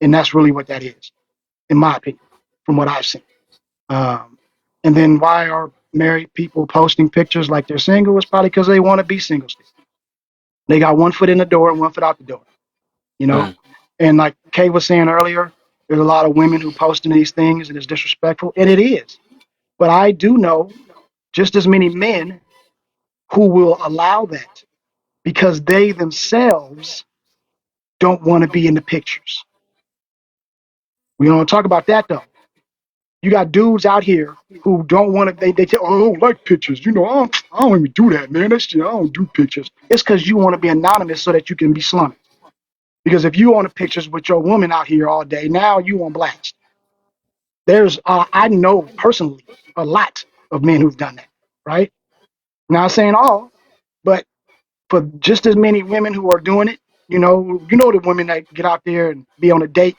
And that's really what that is, in my opinion, from what I've seen. Um, and then why are married people posting pictures like they're single? It's probably because they want to be single still. They got one foot in the door and one foot out the door, you know? Mm. And like Kay was saying earlier, there's a lot of women who posting these things and it's disrespectful, and it is. But I do know just as many men who will allow that because they themselves don't want to be in the pictures. We don't talk about that though. You got dudes out here who don't want to. They say, "Oh, I don't like pictures." I don't even do that, man. That's just, I don't do pictures. It's because you want to be anonymous so that you can be slumming. Because if you on the pictures with your woman out here all day, now you on blast. I know personally a lot of men who've done that, right? Not saying all, but for just as many women who are doing it, the women that get out there and be on a date,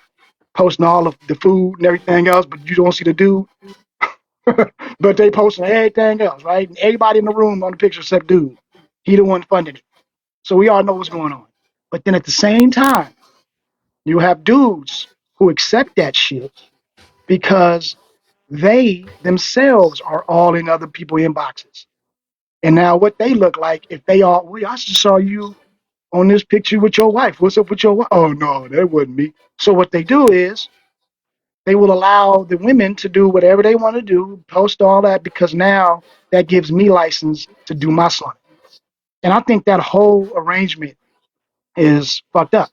posting all of the food and everything else, but you don't see the dude, but they posting everything else, right? And everybody in the room on the picture except dude. He the one funding it. So we all know what's going on. But then at the same time, you have dudes who accept that shit because they themselves are all in other people's inboxes. And now what they look like, if they all, well, I just saw you on this picture with your wife. What's up with your wife? Oh, no, that wasn't me. So what they do is they will allow the women to do whatever they want to do, post all that, because now that gives me license to do my slumming. And I think that whole arrangement is fucked up.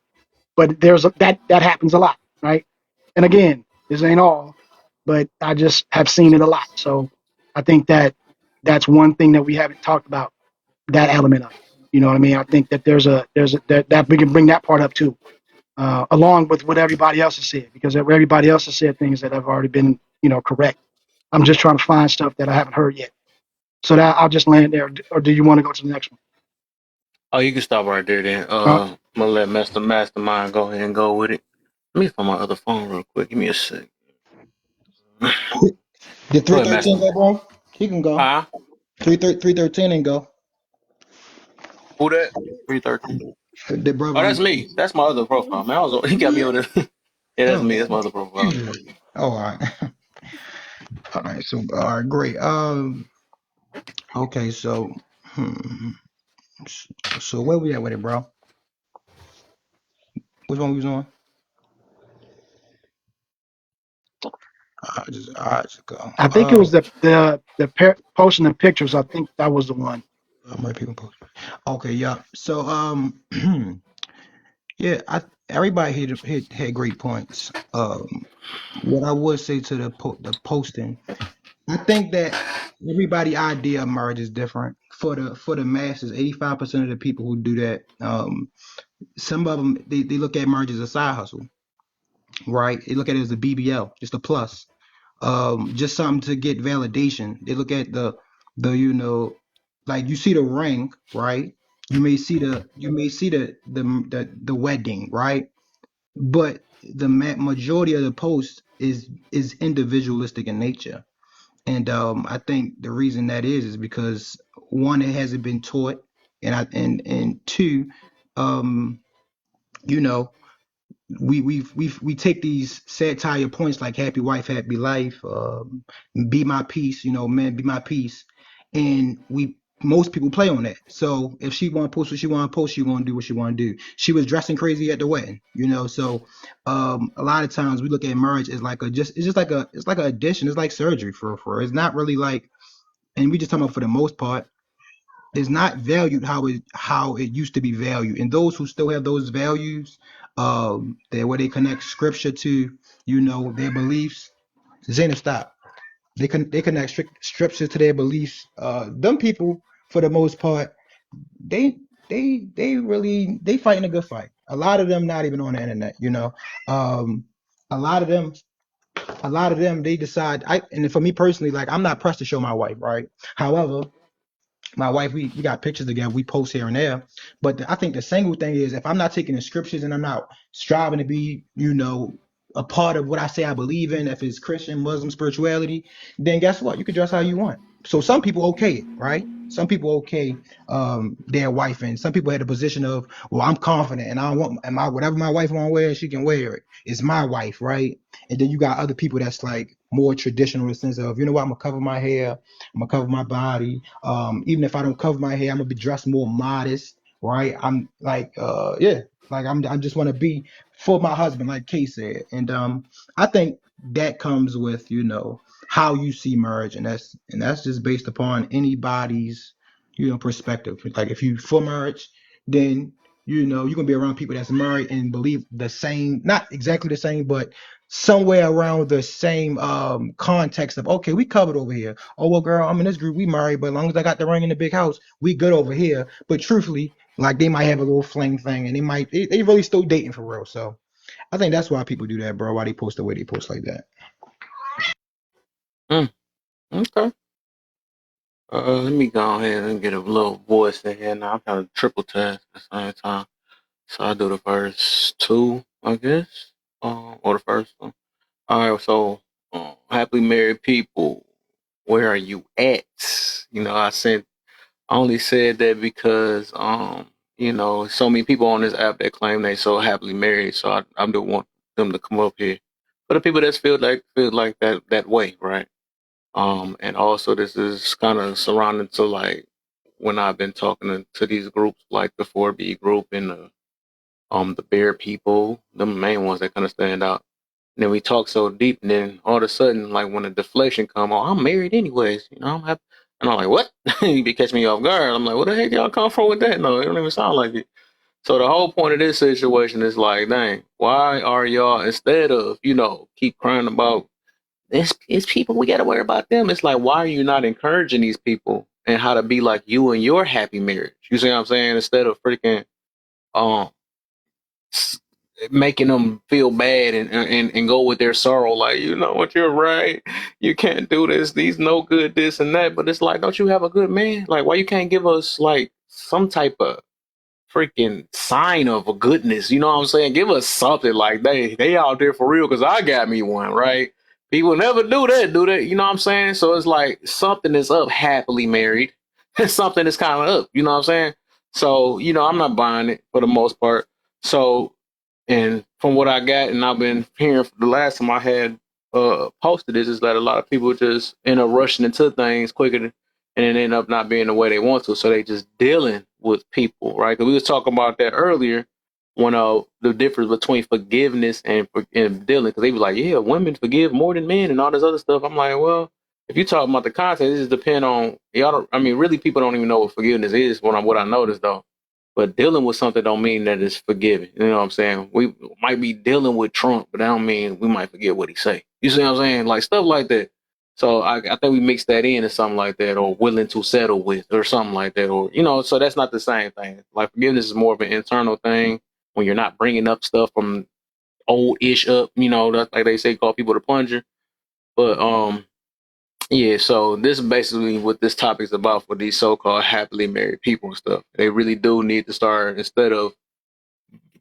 But that happens a lot, right? And again, this ain't all, but I just have seen it a lot. So I think that that's one thing that we haven't talked about, that element of it. You know what I mean? I think that that we can bring that part up too, along with what everybody else has said, because everybody else has said things that have already been, correct. I'm just trying to find stuff that I haven't heard yet. So that I'll just land there. Or do you want to go to the next Oh, you can stop right there then. one? I'm gonna let Master Mastermind go ahead and go with it. Let me find my other phone real quick. Give me a sec. Did Go ahead, 313 Mastermind. go, bro? He can go. Huh? 313 and go. Who that? 313. The Oh, brother on that's me. That's my other profile, man. He got me over there. Yeah, that's me. oh, That's my other profile. oh, all right. All right, so all right, great. Okay, so hmm, so where we at with it, bro? Which one we was on? Just go. I think it was the posting the pictures. I think that was the one. My people post. Okay, yeah. So yeah, everybody had great points. What I would say to the posting, I think that everybody idea of marriage is different. For the masses, 85% of the people who do that, some of them they look at marriage as a side hustle, right? They look at it as a BBL, just a plus, just something to get validation. They look at the like you see the ring, right? You may see the wedding, right? but the majority of the post is individualistic in nature. And I think the reason that is because one, it hasn't been taught, and two, um, you know, we take these satire points like happy wife, happy life, be my peace, man, be my peace, and we most people play on that. So if she want to post what she want to post, she want to do what she want to do. She was dressing crazy at the wedding, So a lot of times we look at marriage as like it's just like it's like an addition. It's like surgery for it's not really like, and we just talking about for the most part is not valued how it used to be valued. And those who still have those values, they where they connect scripture to, their beliefs. Zena, stop. They connect scripture to their beliefs. Them people, for the most part, they they really they fighting a good fight. A lot of them not even on the internet. Um, a lot of them. A lot of them, they decide. And for me personally, like I'm not pressed to show my wife, right? However, my wife, we got pictures together, we post here and there. But I think the single thing is if I'm not taking the scriptures and I'm not striving to be, a part of what I say I believe in, if it's Christian, Muslim spirituality, then guess what? You can dress how you want. So some people okay it, right? Some people okay their wife, and some people had a position of, well, I'm confident and I want and my whatever my wife want to wear, she can wear it. It's my wife, right? And then you got other people that's like more traditional in the sense of, you know what, I'm gonna cover my hair, I'm gonna cover my body. Even if I don't cover my hair, I'm gonna be dressed more modest, right? I'm like, yeah, like I just want to be for my husband, like Kay said, and I think that comes with how you see marriage, and that's just based upon anybody's perspective. Like if you for marriage, then you're gonna be around people that's married and believe the same, not exactly the same, but somewhere around the same context of, okay, we covered over here. Oh well, girl, I'm in this group, we married, but as long as I got the ring in the big house, we good over here. But truthfully, like they might have a little fling thing, and they really still dating for real. So I think that's why people do that, bro. Why they post the way they post like that. Mm, okay. Let me go ahead and get a little voice in here now. I'm kind of triple task at the same time. So I do the first two, I guess, or the first one. All right. So, happily married people, where are you at? I only said that because, so many people on this app that claim they so happily married. So I do want them to come up here. For the people that feel like that way, right? And also this is kind of surrounding to like when I've been talking to these groups like the 4B group and the bear people, the main ones that kind of stand out. And then we talk so deep, and then all of a sudden, like when the deflation come on, I'm married anyways, I'm happy. And I'm like, what? You be catching me off guard. I'm like, what the heck y'all come from with that? No, it don't even sound like it. So the whole point of this situation is like, dang, why are y'all instead of keep crying about it's people we got to worry about them? It's like, why are you not encouraging these people and how to be like you and your happy marriage? You see what I'm saying? Instead of freaking um making them feel bad and go with their sorrow, like, you know what, you're right, you can't do this, these no good, this and that. But it's like, don't you have a good man? Like, why you can't give us like some type of freaking sign of a goodness? You know what I'm saying? Give us something like they out there for real, because I got me one, right? People never do that, you know what I'm saying? So it's like something is up happily married something is kind of up, you know what I'm saying? So I'm not buying it for the most part. So, and from what I got, and I've been hearing the last time I had posted this, is that a lot of people just end up rushing into things quicker and then end up not being the way they want to. So they just dealing with people, right? Because we was talking about that earlier when the difference between forgiveness and dealing. Because they was like, yeah, women forgive more than men and all this other stuff. I'm like, well, if you talk about the context, it just depend on y'all. I mean, really, people don't even know what forgiveness is. What I noticed though. But dealing with something don't mean that it's forgiving. You know what I'm saying? We might be dealing with Trump, but that don't mean we might forget what he say. You see what I'm saying? Like stuff like that. So I think we mix that in or something like that, or willing to settle with, or something like that, or so that's not the same thing. Like forgiveness is more of an internal thing when you're not bringing up stuff from old ish up. That's like they say, call people the plunger. But yeah, so this is basically what this topic is about for these so-called happily married people and stuff. They really do need to start, instead of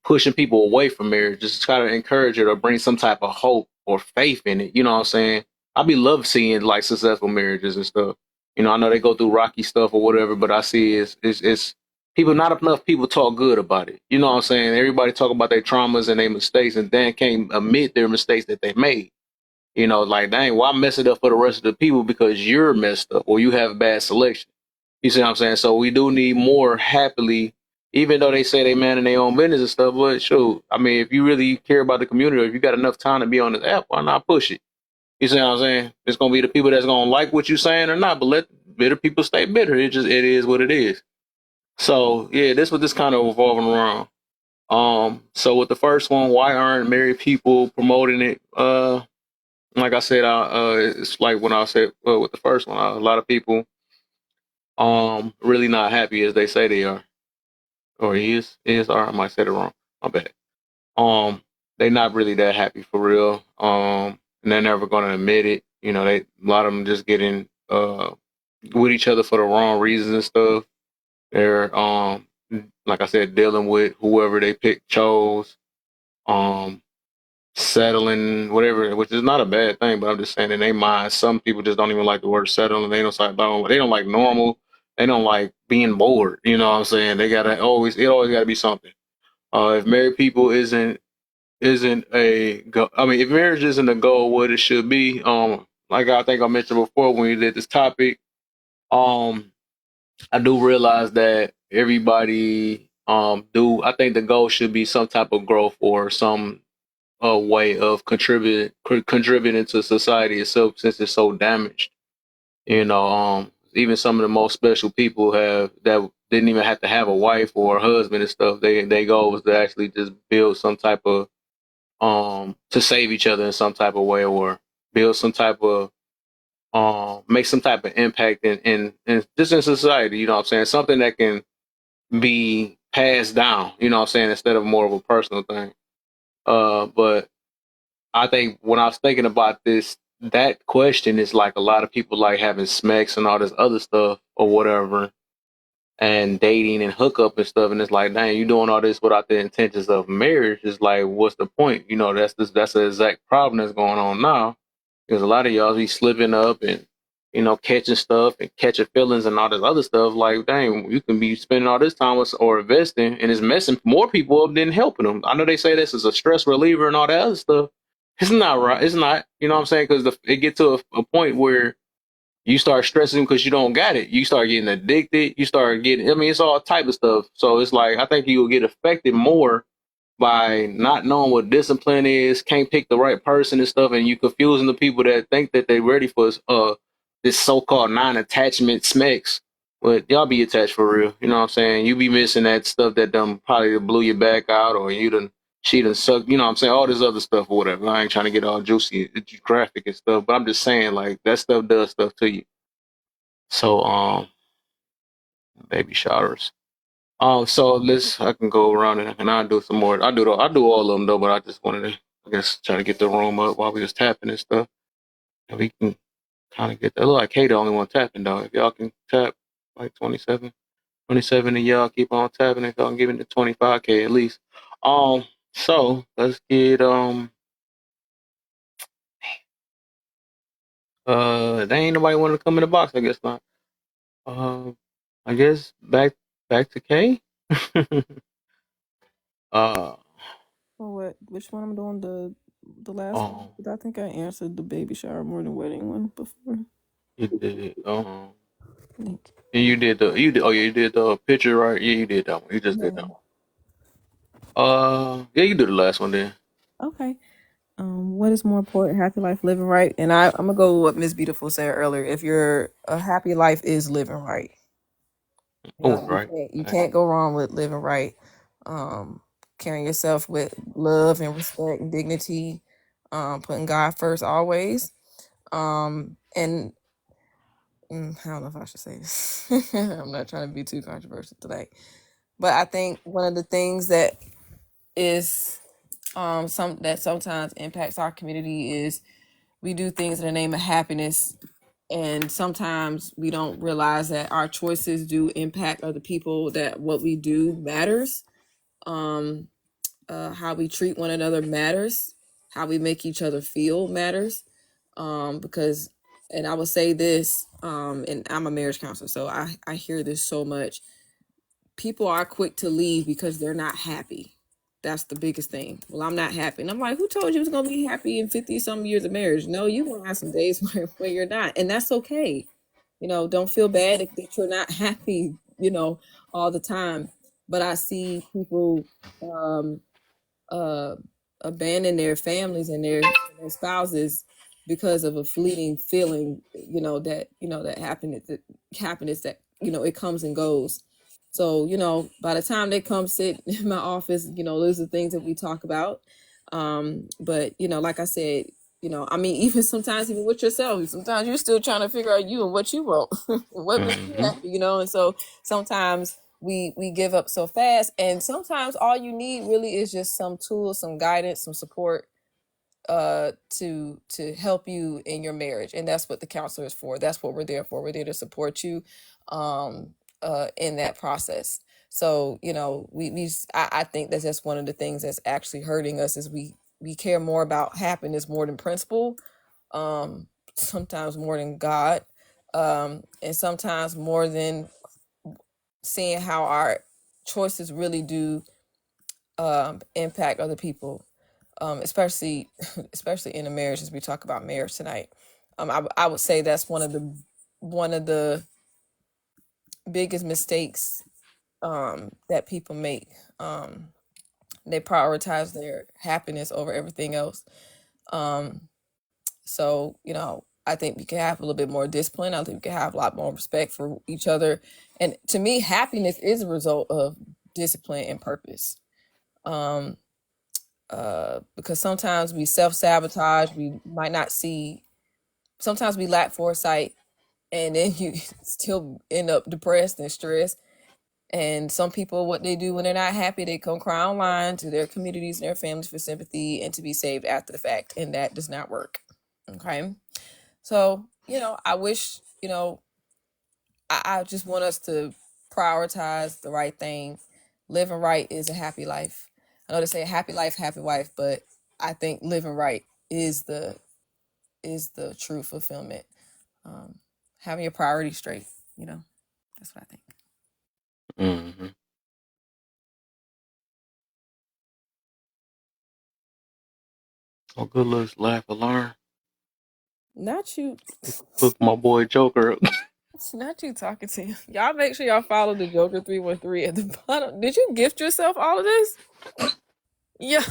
pushing people away from marriage. Just try to encourage it or bring some type of hope or faith in it. You know what I'm saying? I be love seeing like successful marriages and stuff. You know, I know they go through rocky stuff or whatever, but I see it's people. Not enough people talk good about it. You know what I'm saying? Everybody talk about their traumas and their mistakes, and then can't admit their mistakes that they made. You know, like dang, why mess it up for the rest of the people because you're messed up or you have bad selection. You see what I'm saying? So we do need more happily, even though they say they man in their own business and stuff. But shoot, I mean, if you really care about the community, or if you got enough time to be on this app, why not push it? You see what I'm saying? It's gonna be the people that's gonna like what you're saying or not, but let bitter people stay bitter. It is what it is. So yeah, this was this kind of revolving around. So with the first one, why aren't married people promoting it? Like I said, it's like when I said with the first one, a lot of people really not happy as they say they are, or or I might say it wrong. My bad. Um, they not really that happy for real. And they're never gonna admit it. You know, they a lot of them just getting with each other for the wrong reasons and stuff. They're like I said, dealing with whoever they chose. Um, settling, whatever, which is not a bad thing, but I'm just saying in their mind, some people just don't even like the word settling. They don't like normal. They don't like being bored. You know what I'm saying? It always gotta be something. If married people isn't a go, I mean, if marriage isn't a goal, what it should be, like I think I mentioned before when we did this topic, um, I do realize that everybody, I think the goal should be some type of growth or some a way of contributing to society itself since it's so damaged. You know, even some of the most special people have that didn't even have to have a wife or a husband and stuff. They goal was to actually just build some type of to save each other in some type of way or build some type of make some type of impact in just in society. You know what I'm saying? Something that can be passed down. You know what I'm saying? Instead of more of a personal thing. But I think when I was thinking about this, that question is like a lot of people like having smacks and all this other stuff or whatever, and dating and hookup and stuff. And it's like, dang, you doing all this without the intentions of marriage. It's like, what's the point? You know, that's the exact problem that's going on now because a lot of y'all be slipping up and catching stuff and catching feelings and all this other stuff. Like, dang, you can be spending all this time or investing, and it's messing more people up than helping them. I know they say this is a stress reliever and all that other stuff. It's not right. It's not. You know what I'm saying? Because it get to a point where you start stressing because you don't got it. You start getting addicted. You start getting. I mean, it's all type of stuff. So it's like I think you will get affected more by not knowing what discipline is, can't pick the right person and stuff, and you confusing the people that think that they're ready for this so-called non-attachment smecks. But y'all be attached for real. You know what I'm saying? You be missing that stuff that probably blew your back out or she done sucked, you know what I'm saying? All this other stuff or whatever. I ain't trying to get all juicy, graphic and stuff, but I'm just saying like that stuff does stuff to you. So baby showers. So I can go around and I'll do some more. I do all of them though, but I just wanted to, I guess, try to get the room up while we was tapping and stuff. And we can kind of get that. Look like Kay the only one tapping though. If y'all can tap like 27 of y'all keep on tapping if y'all can give it to 25K at least. So let's get there ain't nobody wanted to come in the box. I guess not. I guess back to K. uh, Or what? Which one I'm doing? The last one? um, 'Cause I think I answered the baby shower more than wedding one before. you did I think. and you did the picture right? Yeah, you did that one. You just did that Yeah. one. Yeah, you did the last one then. Okay. What is more important? Happy life, living right. And I'm gonna go with what Miss Beautiful said earlier. If your a happy life is living right, Oh, you right. can't go wrong with living right. Um, Carrying yourself with love and respect and dignity. Putting God first always. And I don't know if I should say this. I'm not trying to be too controversial today, but I think one of the things that is sometimes impacts our community is we do things in the name of happiness, and sometimes we don't realize that our choices do impact other people, that what we do matters. um how we treat one another matters. How we make each other feel matters. Because, and I would say this, and I'm a marriage counselor, so I hear this so much. People are quick to leave because they're not happy. That's the biggest thing. Well, I'm not happy. And I'm like, who told you it was going to be happy in 50 some years of marriage? No, you're going to have some days where you're not. And that's okay. Don't feel bad if you're not happy, all the time. But I see people um, uh, abandon their families and their spouses because of a fleeting feeling, that happiness that it comes and goes. So by the time they come sit in my office, those are things that we talk about. But like I said, I mean, even sometimes, even with yourself, sometimes you're still trying to figure out you and what you want, what makes you Mm-hmm. happy, and so sometimes we give up so fast, and sometimes all you need really is just some tools, some guidance, some support to help you in your marriage. And that's what the counselor is for. That's what we're there for. We're there to support you in that process. So I think that's just one of the things that's actually hurting us is we care more about happiness more than principle, sometimes more than God, and sometimes more than seeing how our choices really do impact other people, especially especially in a marriage, as we talk about marriage tonight. I would say that's one of the biggest mistakes that people make. They prioritize their happiness over everything else. Um, so I think we can have a little bit more discipline. I think we can have a lot more respect for each other. And to me, happiness is a result of discipline and purpose. Um, because sometimes we self-sabotage, we might not see, sometimes we lack foresight, and then you still end up depressed and stressed. And some people, what they do when they're not happy, they come cry online to their communities and their families for sympathy and to be saved after the fact, and that does not work. Okay. So I wish, I just want us to prioritize the right thing. Living right is a happy life. I know they say happy life, happy wife, but I think living right is the true fulfillment. Um, Having your priorities straight, that's what I think. Mm-hmm. Oh, good looks, laugh, and learn. Not you, Hook my boy Joker up. not you talking to you. Y'all make sure y'all follow the Joker 313 at the bottom. Did you gift yourself all of this? Yeah.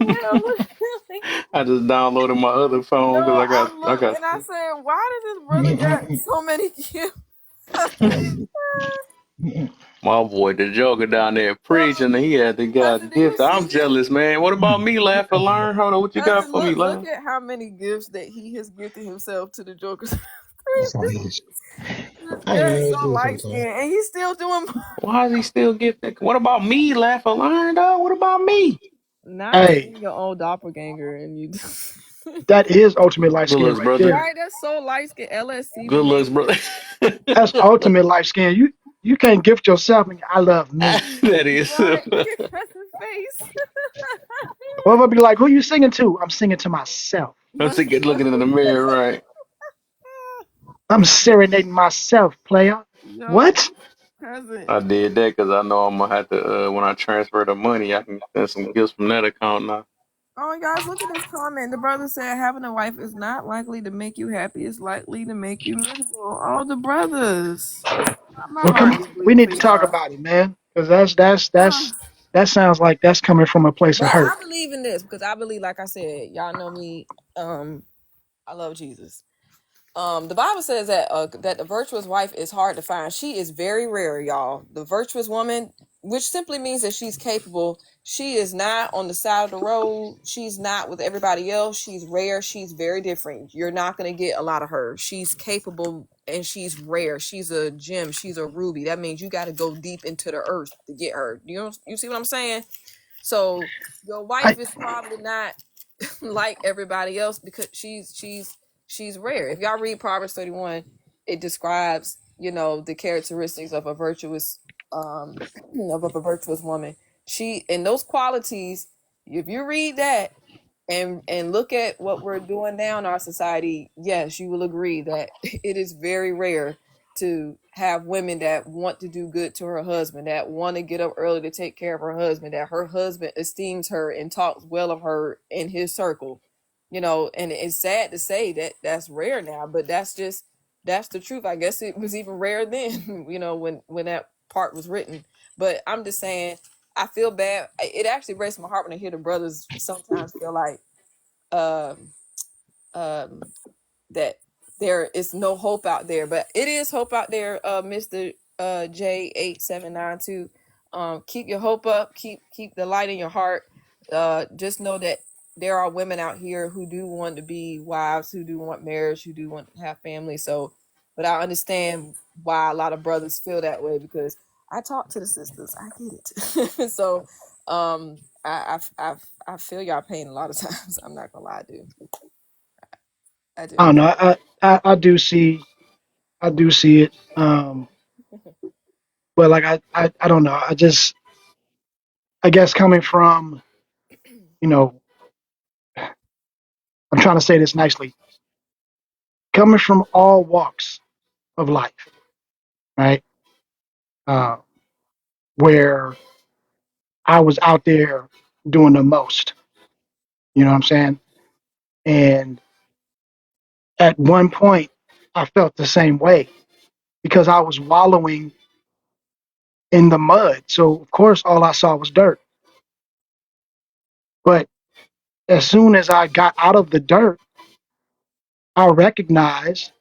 Yeah, look. I just downloaded my other phone because No, I got I I looked got and I said, why does this brother got so many gifts? my boy the Joker down there preaching. And he had the Cousin, God do you gift. I'm see this? jealous, man. What about me, laugh and learn? Hold on, what you got Cousin, for me, look laugh? at how many gifts that he has gifted himself to the Joker's. That's all he is. This I ain't guy even is know so this was light something. skinned and he's still doing Why is he still gifted? What about me, laugh and learn, dog? What about me? not Hey, seeing your own doppelganger and you. that is ultimate life Good skin looks, right brother. there. Right, that's so light skinned. LSC Good done looks, made brother. That's ultimate life skin. You can't gift yourself and I love me. That is. right. Look at cousin's face. What would be like, who you singing to? I'm singing to myself. I'm thinking, looking in the mirror, right? I'm serenading myself, player. Yo, What? cousin. I did that because I know I'm gonna have to. When I transfer the money, I can send some gifts from that account now. Oh, guys, look at this comment. The brother said having a wife is not likely to make you happy. It's likely to make you miserable. All the brothers. My Well, come heart on. is We bleeding need for to talk y'all. about it, man. Because that sounds like that's coming from a place of But hurt. I believe in this because I believe, like I said, y'all know me. I love Jesus. The Bible says that the virtuous wife is hard to find. She is very rare, y'all. The virtuous woman, which simply means that she's capable. She is not on the side of the road. She's not with everybody else. She's rare. She's very different. You're not gonna get a lot of her. She's capable and she's rare. She's a gem. She's a ruby. That means you got to go deep into the earth to get her. You see what I'm saying? So your I, wife is probably not like everybody else because she's rare. If y'all read Proverbs 31, it describes, the characteristics of a virtuous of a virtuous woman. She and those qualities, if you read that and look at what we're doing now in our society, yes, you will agree that it is very rare to have women that want to do good to her husband, that want to get up early to take care of her husband, that her husband esteems her and talks well of her in his circle. And it's sad to say that that's rare now, but that's the truth. I guess it was even rare then, when that part was written. But I'm just saying, I feel bad. It actually breaks my heart when I hear the brothers sometimes feel like um um that there is no hope out there, but it is hope out there. Mr. J8792, keep your hope up, keep the light in your heart. Just know that there are women out here who do want to be wives, who do want marriage, who do want to have family. So, but I understand why a lot of brothers feel that way, because I talk to the sisters, I get it. So I feel y'all pain a lot of times. I'm not gonna lie, I I do. don't know. I I do see it. But like I don't know. I guess coming from, you know, I'm trying to say this nicely, coming from all walks of life, right? Uh, where I was out there doing the most, you know what I'm saying? And at one point, I felt the same way because I was wallowing in the mud. So of course, all I saw was dirt. But as soon as I got out of the dirt, I recognized,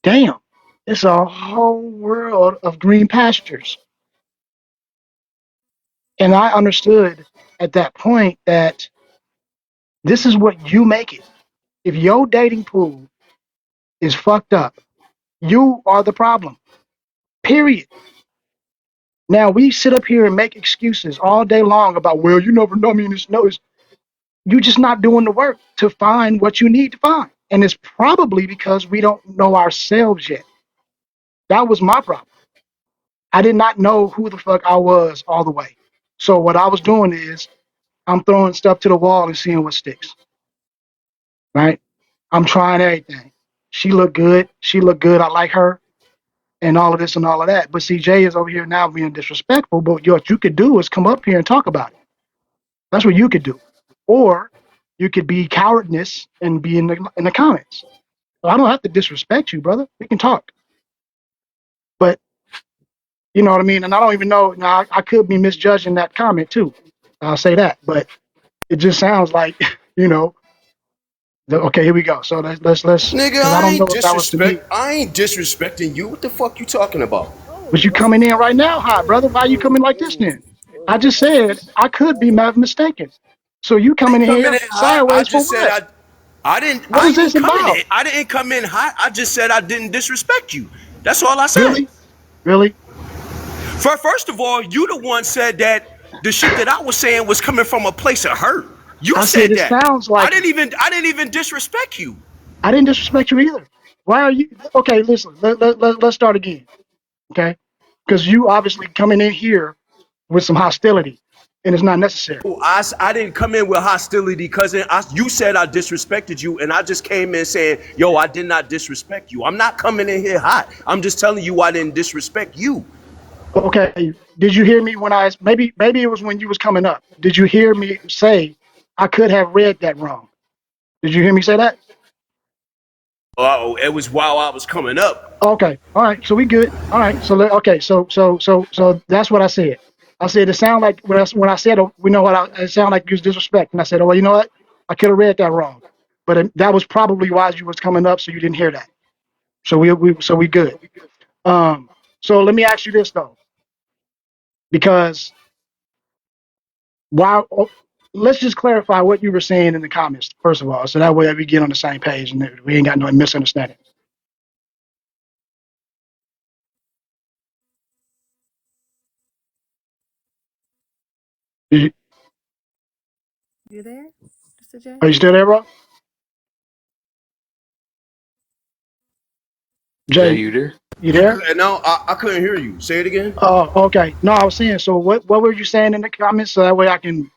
damn, it's a whole world of green pastures. And I understood at that point that this is what you make it. If your dating pool is fucked up, you are the problem. Period. Now we sit up here and make excuses all day long about, well, you never know me in this notice. You're just not doing the work to find what you need to find. And it's probably because we don't know ourselves yet. That was my problem. I did not know who the fuck I was all the way. So what I was doing is I'm throwing stuff to the wall and seeing what sticks. Right? I'm trying everything. She looked good. She looked good. I like her, and all of this and all of that. But CJ is over here now being disrespectful. But what you could do is come up here and talk about it. That's what you could do. Or you could be cowardness and be in the comments. So I don't have to disrespect you, brother. We can talk. But you know what I mean? And I don't even know. Now I could be misjudging that comment too. I'll say that. But it just sounds like, you know, okay, here we go. So let's Nigga, because I don't know if that was to me. I ain't disrespecting you. What the fuck you talking about? But Oh, you what's coming in right now hot, brother. Why you coming like this then? I just said I could be mistaken. So you I coming ain't in coming here in hot. I sideways for just said what? What I is this ain't coming in. about? I didn't come in hot. I just said I didn't disrespect you. That's all I said. Really? Really? First of all, you the one said that the shit that I was saying was coming from a place of hurt. You I said said it that. sounds like it. I didn't even disrespect you. I didn't disrespect you either. Why are you okay? Listen, let's start again. Okay? Because you obviously coming in here with some hostility and it's not necessary. I didn't come in with hostility, cousin. You said I disrespected you, and I just came in saying, yo, I did not disrespect you. I'm not coming in here hot. I'm just telling you I didn't disrespect you. Okay. Did you hear me when maybe it was when you was coming up? Did you hear me say I could have read that wrong? Did you hear me say that? Oh, it was while I was coming up. Okay. All right. So we good. All right. So okay. So that's what I said. I said it sounded like when I said we know what it sounded like you was disrespect, and I said, oh well, you know what? I could have read that wrong, but that was probably why you was coming up, so you didn't hear that. So we good. So let me ask you this though, because why? Let's just clarify what you were saying in the comments first of all, so that way we get on the same page and we ain't got no misunderstanding. You- You there, Mr. J? Are you still there, bro? Jay, Jay, you there? You You there? good now? I couldn't hear you. Say it again. Oh, okay. No, I was saying. So what were you saying in the comments so that way I can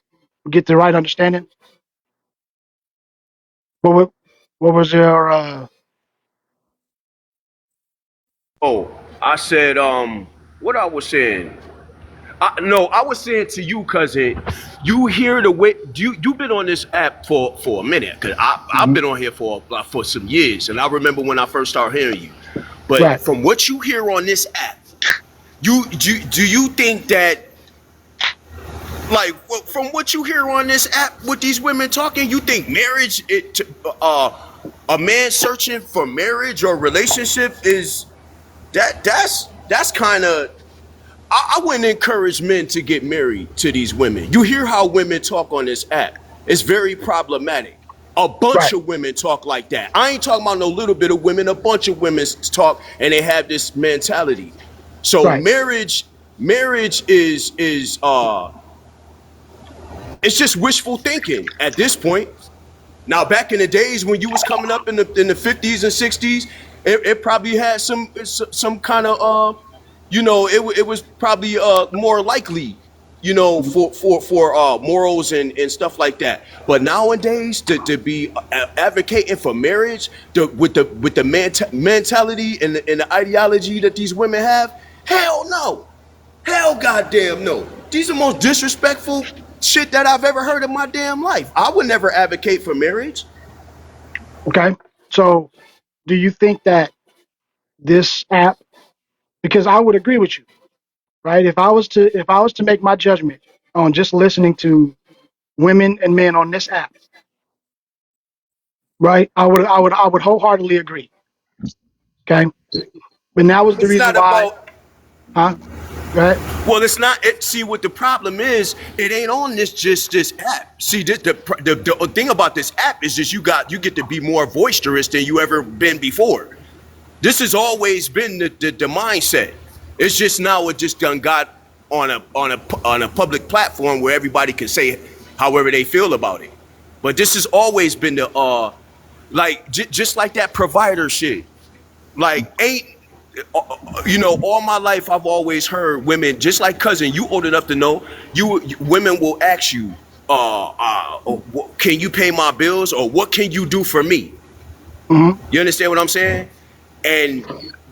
get the right understanding? What wa- what was your Oh, I said what I was saying. No, I was saying to you, cousin. You hear the way you've been on this app for a minute, cause I've Mhm. been on here for some years, and I remember when I first started hearing you. But Right. from what you hear on this app, do you think that, like, from what you hear on this app with these women talking, you think marriage, a man searching for marriage or relationship is that's kind of, I wouldn't encourage men to get married to these women. You hear how women talk on this app. It's very problematic. A bunch Right. of women talk like that. I ain't talking about no little bit of women. A bunch of women talk and they have this mentality. So Right. marriage is it's just wishful thinking at this point. Now, back in the days when you was coming up in the 50s and 60s, it probably had some kind of it was probably more likely, Mhm. for morals and stuff like that. But nowadays, to be advocating for marriage, with the mentality and the ideology that these women have, hell no. Hell goddamn no. These are the most disrespectful shit that I've ever heard in my damn life. I would never advocate for marriage. Okay. So do you think that this app, because I would agree with you, right? If I was to make my judgment on just listening to women and men on this app, right? I would wholeheartedly agree. Okay. But now is the It's reason not why, about, huh? Go ahead. well, it's not. See, what the problem is, it ain't on this app. See, the thing about this app is just you get to be more boisterous than you ever been before. This has always been the mindset. It's just now it just done got on a public platform where everybody can say however they feel about it. But this has always been the like just like that provider shit. Like ain't all my life I've always heard women, just like cousin, you old enough to know, women will ask you, can you pay my bills, or what can you do for me? Hmm. You understand what I'm saying? And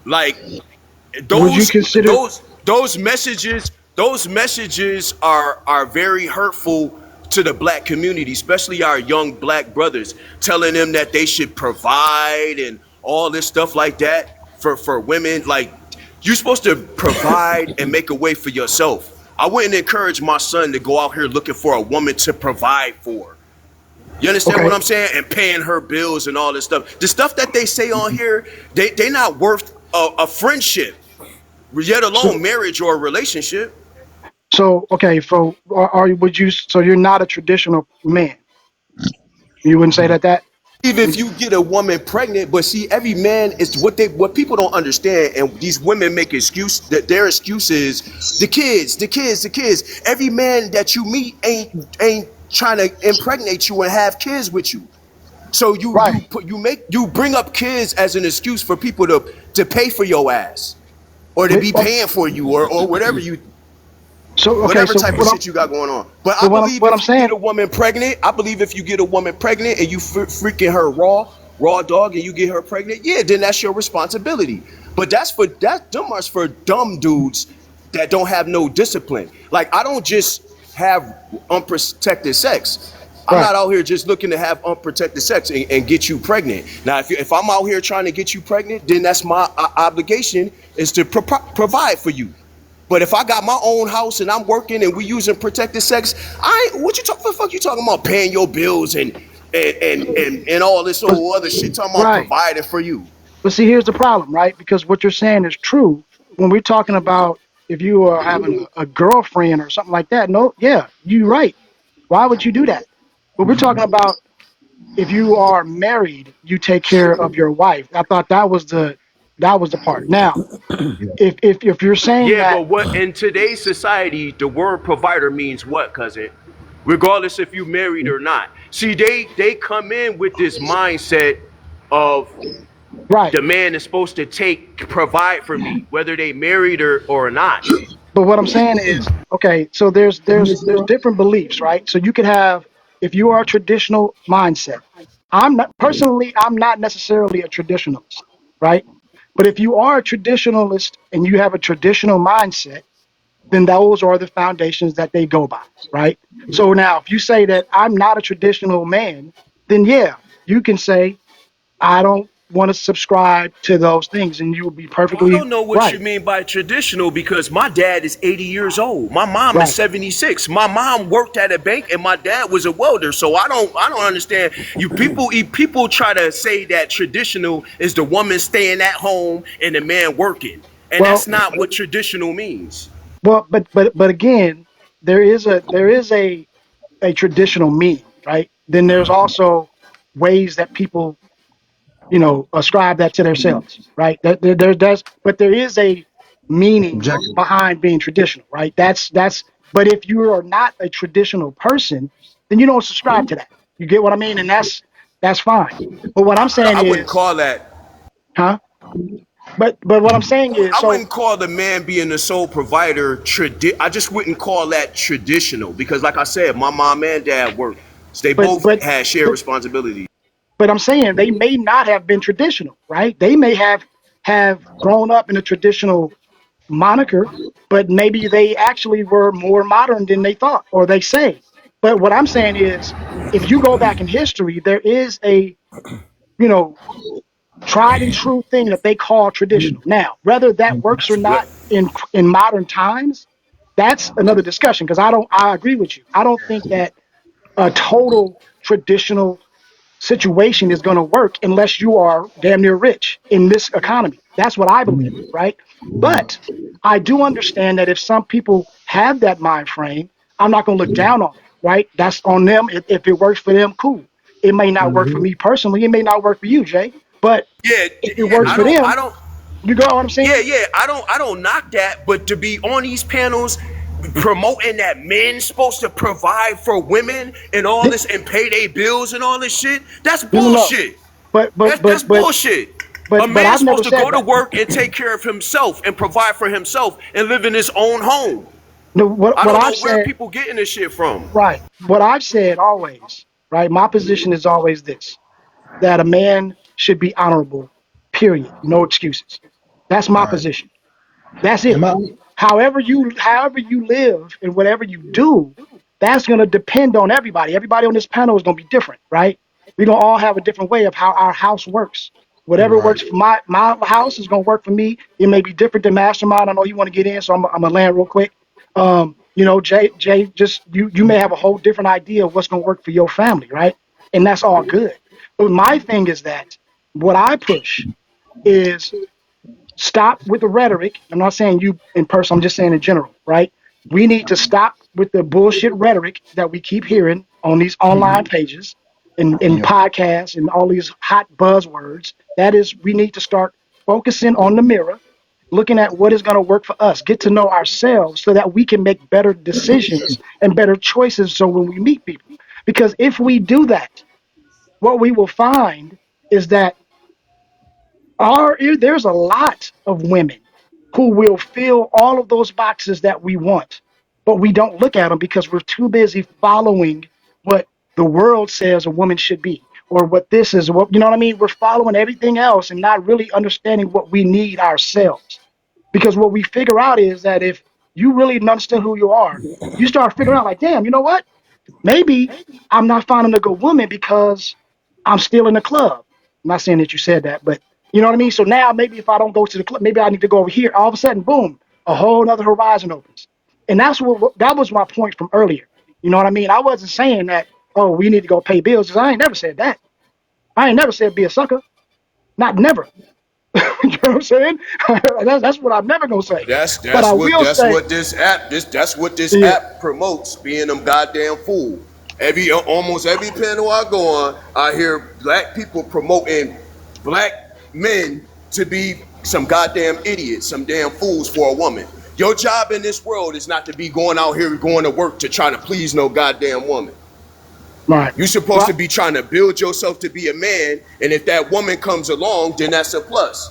like Would you those consider? those messages are very hurtful to the black community, especially our young black brothers, telling them that they should provide and all this stuff like that for women. Like, you're supposed to provide and make a way for yourself. I wouldn't encourage my son to go out here looking for a woman to provide for. You understand what Okay. I'm saying? And paying her bills and all this stuff. The stuff that they say on here, they not worth a friendship, yet alone So marriage or a relationship. so okay. So would you? So you're not a traditional man. You wouldn't say that. Even if you get a woman pregnant, but see, every man is what people don't understand, and these women make excuse that their excuse is the kids. Every man that you meet ain't trying to impregnate you and have kids with you. So Right. you bring up kids as an excuse for people to pay for your ass, or to But, be paying for you, or so okay. whatever So type of shit you got going on. But I but believe what I'm if you get saying. a woman pregnant, and you freaking her raw dog, and you get her pregnant, yeah, then that's your responsibility. But them are for dumb dudes that don't have no discipline. Like, I don't just have unprotected sex. I'm Right. not out here just looking to have unprotected sex and get you pregnant. Now, if I'm out here trying to get you pregnant, then that's my obligation, is to provide for you. But if I got my own house and I'm working and we using protected sex, what you talking? What the fuck you talking about? Paying your bills and all this But, old other shit. Talking about right. providing for you. But see, here's the problem, right? Because what you're saying is true. When we're talking about if you are having a girlfriend or something like that, no, yeah, you're right. Why would you do that? But we're talking about if you are married, you take care of your wife. I thought that was the part. Now, if you're saying Yeah, that, but what in today's society, the word provider means what, cousin? Regardless if you married or not. See, they come in with this mindset of Right. The man is supposed to provide for me, whether they married or not. But what I'm saying is, okay, so there's different beliefs, right? So you could have, if you are a traditional mindset. I'm not personally, I'm not necessarily a traditionalist, right? But if you are a traditionalist and you have a traditional mindset, then those are the foundations that they go by, right? So now, if you say that I'm not a traditional man, then yeah, you can say I don't want to subscribe to those things, and you will be Well, I perfectly don't know what you right, mean by traditional because my dad is 80 years old. My mom is right. 76. My mom worked at a bank and my dad was a welder. So I don't understand. People try to say that traditional is the woman staying at home and the man working. And Well, that's not what traditional means. but again, there is a traditional meaning, right? Then there's also ways that people, ascribe that to themselves, right? There does, but there is a meaning Objective. behind being traditional, right? That's. But if you are not a traditional person, then you don't subscribe to that. You get what I mean? And that's fine. But what I'm saying I wouldn't is, call that. huh? But what I'm saying is, I so wouldn't call the man being the sole provider I just wouldn't call that traditional because, like I said, my mom and dad worked. So they but both but had shared but responsibilities. but I'm saying they may not have been traditional, right? They may have grown up in a traditional moniker, but maybe they actually were more modern than they thought or they say. But what I'm saying is, if you go back in history, there is a, you know, tried and true thing that they call traditional. Now, whether that works or not in modern times, that's another discussion because I agree with you. I don't think that a total traditional situation is going to work unless you are damn near rich in this economy. That's what I believe, right? But I do understand that if some people have that mind frame, I'm not going to look down on them, right? That's on them. If it works for them, cool. It may not work for me personally. It may not work for you, Jay. But Yeah, if it yeah. works for I them, don't. you know what I'm Yeah, saying? yeah. I don't knock that, but to be on these panels promoting that men's supposed to provide for women and all Th- this and pay their bills and all this shit, that's No, no, no. bullshit. But but That's but but bullshit. A but man's I've never supposed to said go to that. work and take care of himself and provide for himself and live in his own home. No, I what don't I've know where said, people getting this shit from. right? What I've said always, right? My position is always this: that a man should be honorable, period. No excuses. That's my All right. position. That's And it. my However you live and whatever you do, that's gonna depend on everybody. Everybody on this panel is gonna be different, right? We're gonna all have a different way of how our house works. Whatever right. works for my house is gonna work for me. It may be different than Mastermind. I know you want to get in, so I'm gonna land real quick. Jay, just you may have a whole different idea of what's gonna work for your family, right? And that's all good. But my thing is that what I push is stop with the rhetoric. I'm not saying you in person, I'm just saying in general, right? We need to stop with the bullshit rhetoric that we keep hearing on these online pages and Yeah. podcasts and all these hot buzzwords. That is, we need to start focusing on the mirror, looking at what is going to work for us, get to know ourselves so that we can make better decisions and better choices so when we meet people. Because if we do that, what we will find is that there's a lot of women who will fill all of those boxes that we want, but we don't look at them because we're too busy following what the world says a woman should be, or what this is, what you know what I mean. We're following everything else and not really understanding what we need ourselves. Because what we figure out is that if you really understand who you are, you start figuring out like, damn, you know what? Maybe I'm not finding a good woman because I'm still in the club. I'm not saying that you said that, but you know what I mean? So now maybe if I don't go to the club, maybe I need to go over here. All of a sudden, boom, a whole other horizon opens. And that was my point from earlier. You know what I mean? I wasn't saying that, oh, we need to go pay bills, because I ain't never said that. I ain't never said be a sucker. Not never. You know what I'm saying? That's what I'm never gonna say. That's But I that's what will that's say, what this yeah, app promotes, being them goddamn fool. Almost every panel I go on, I hear black people promoting black men to be some goddamn idiots, some damn fools for a woman. Your job in this world is not to be going out here going to work to try to please no goddamn woman. Right. You're supposed to Well, be trying to build yourself to be a man, and if that woman comes along, then that's a plus.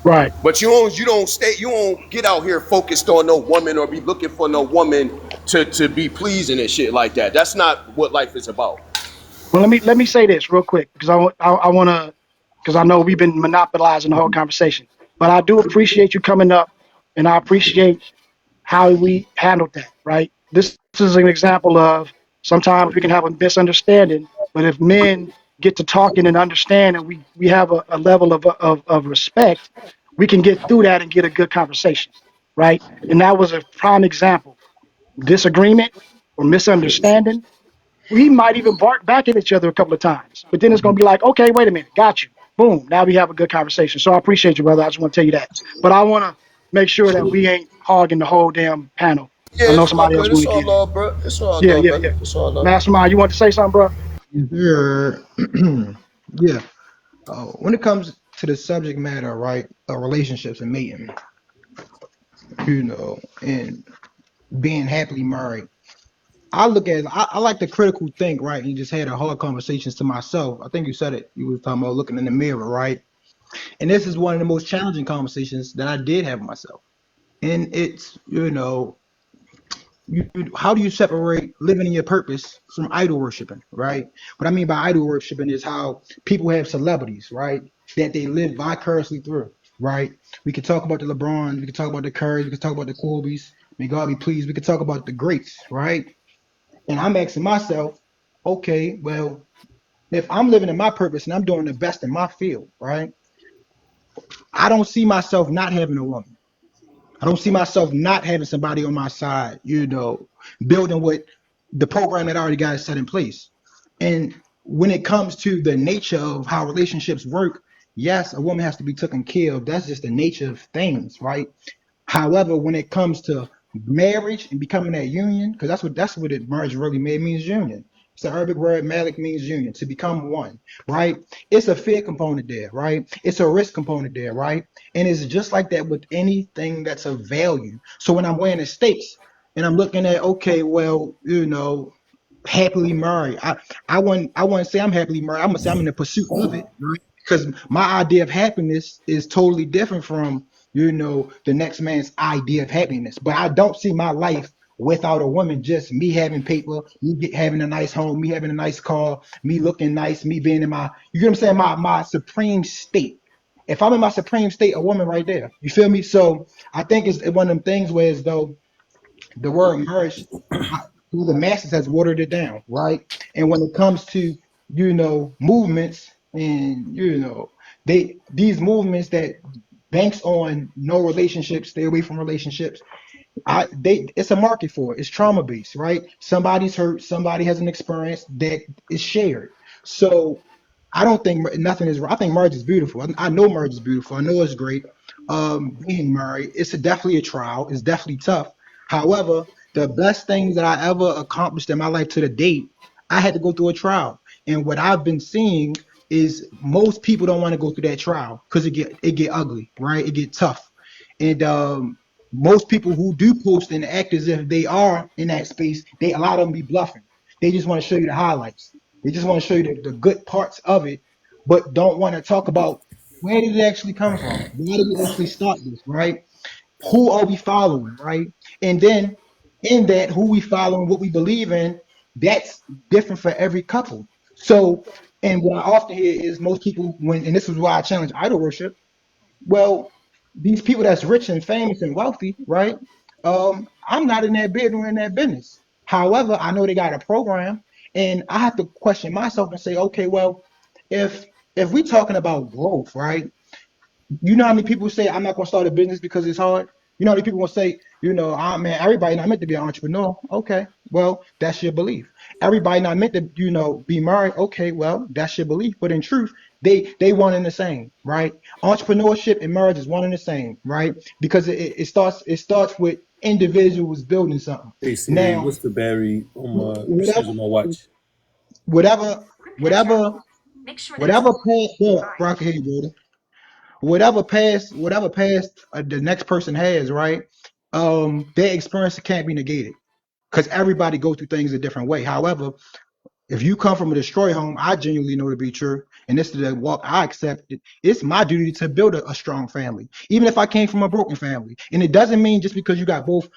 right. But you don't get out here focused on no woman or be looking for no woman to be pleasing and shit like that. That's not what life is about. Well, let me say this real quick because I want to because I know we've been monopolizing the whole conversation, but I do appreciate you coming up, and I appreciate how we handled that. Right. This is an example of sometimes we can have a misunderstanding, but if men get to talking and understand, and we have a level of respect, we can get through that and get a good conversation. Right. And that was a prime example. Disagreement or misunderstanding, we might even bark back at each other a couple of times. But then it's going to be like, okay, wait a minute, got you. Boom. Now we have a good conversation. So I appreciate you, brother. I just want to tell you that. But I want to make sure that we ain't hogging the whole damn panel. Yeah, I know it's all somebody else good. want It's to all get in. love, bro. It's all Yeah, good, yeah, brother. yeah. It's all love. Mastermind, you want to say something, bro? Mm-hmm. Yeah. Yeah. When it comes to the subject matter, right, of relationships and mating, and being happily married, I look at I like the critical think, right? And you just had a hard conversations to myself. I think you said it. You was talking about looking in the mirror, right? And this is one of the most challenging conversations that I did have with myself. And it's, how do you separate living in your purpose from idol worshiping, right? What I mean by idol worshiping is how people have celebrities, right, that they live vicariously through, right? We could talk about the LeBrons, we could talk about the Currys, we could talk about the Kobe's, may God be pleased. We could talk about the greats, right? And I'm asking myself, okay, well, if I'm living in my purpose and I'm doing the best in my field, right? I don't see myself not having a woman. I don't see myself not having somebody on my side, building what the program that I already got set in place. And when it comes to the nature of how relationships work, yes, a woman has to be taken care of. That's just the nature of things, right? However, when it comes to marriage and becoming that union, because that's what it marriage really means union. It's the Arabic word malik means union, to become one, right? It's a fear component there, right? It's a risk component there, right? And it's just like that with anything that's of value. So when I'm weighing the stakes and I'm looking at, okay, well, happily married. I wouldn't say I'm happily married. I'm gonna say I'm in the pursuit of it, right? Because my idea of happiness is totally different from the next man's idea of happiness. But I don't see my life without a woman. Just me having paper, having a nice home, me having a nice car, me looking nice, me being in my you get what I'm saying, my supreme state. If I'm in my supreme state, a woman right there. You feel me? So I think it's one of them things where as though the word merge through the masses has watered it down, right? And when it comes to movements and these movements that banks on no relationships, stay away from relationships, it's a market for it. It's trauma based, right? Somebody's hurt, somebody has an experience that is shared. So I don't think nothing is wrong. I think marriage is beautiful. I know marriage is beautiful. I know it's great. Being married, definitely a trial. It's definitely tough. However, the best things that I ever accomplished in my life to the date, I had to go through a trial. And what I've been seeing is most people don't want to go through that trial because it get ugly, right? It get tough. And most people who do post and act as if they are in that space, a lot of them be bluffing. They just want to show you the highlights. They just want to show you the good parts of it, but don't want to talk about where did it actually come from? Why did we actually start this, right? Who are we following, right? And then in that, who we following, what we believe in, that's different for every couple. So, and what I often hear is most people, and this is why I challenge idol worship, well, these people that's rich and famous and wealthy, right? I'm not in that business, in that business. However, I know they got a program, and I have to question myself and say, okay, well, if we talking about growth, right? You know how many people say I'm not gonna start a business because it's hard? You know how many people will say, man, everybody not meant to be an entrepreneur. Okay, well, that's your belief. Everybody not meant to, be married. Okay, well, that's your belief. But in truth, they one and the same, right? Entrepreneurship and marriage is one and the same, right? Because it starts with individuals building something. Hey Siri, Now, what's the battery on my percentage whatever, on my watch? whatever, whatever, whatever path, yeah, Brock, here, brother, whatever past the next person has, right? Their experience can't be negated because everybody go through things a different way. However, If you come from a destroyed home, I genuinely know to be true, and this is the walk I accepted. It's my duty to build a strong family, even if I came from a broken family. And it doesn't mean just because you got both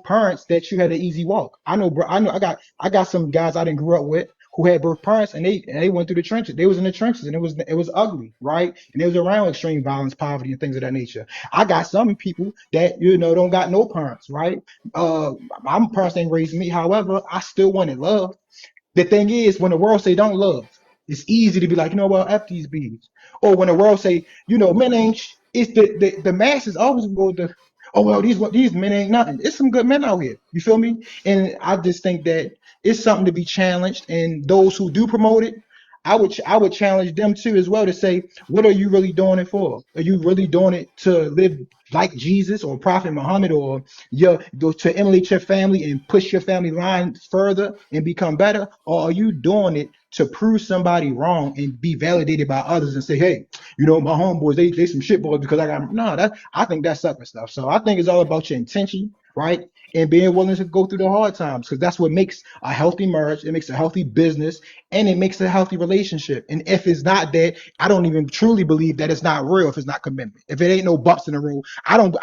parents that you had an easy walk. I know, bro. I got some guys I didn't grow up with who had both parents, and they went through the trenches. They was in the trenches, and it was ugly, right? And it was around extreme violence, poverty, and things of that nature. I got some people that don't got no parents, right? My parents ain't raised me. However, I still wanted love. The thing is, when the world say don't love, it's easy to be like, F these bees. Or when the world say, men ain't, it's the masses always go to, oh well, these men ain't nothing. It's some good men out here. You feel me? And I just think that it's something to be challenged. And those who do promote it, I would challenge them too as well to say, what are you really doing it for? Are you really doing it to live like Jesus or Prophet Muhammad, or to emulate your family and push your family line further and become better? Or are you doing it to prove somebody wrong and be validated by others and say, hey, my homeboys, they some shit boys because I got no, that I think that's sucker stuff. So I think it's all about your intention, right? And being willing to go through the hard times, because that's what makes a healthy marriage, it makes a healthy business, and it makes a healthy relationship. And if it's not that, I don't even truly believe that it's not real if it's not commitment. If it ain't no bumps in the road, I don't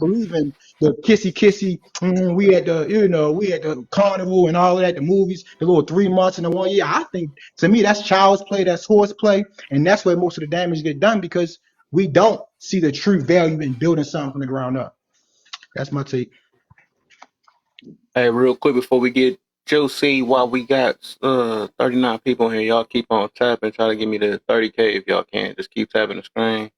believe in the kissy kissy. We at the carnival and all of that, the movies, the little 3 months and the 1 year. I think, to me, that's child's play, that's horse play, and that's where most of the damage get done, because we don't see the true value in building something from the ground up. That's my take. Hey, real quick before we get Joe C, while we got 39 people in here, y'all keep on tapping. Try to give me the 30K if y'all can. Just keep tapping the screen.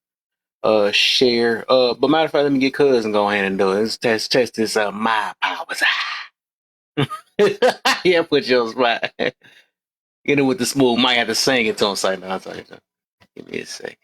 Share. But matter of fact, let me get cousin go ahead and do it. Let's test this my powers. Yeah, put you on spot. Get in with the smooth. Might have to sing it to him. Say, no, I'll tell you. Give me a second.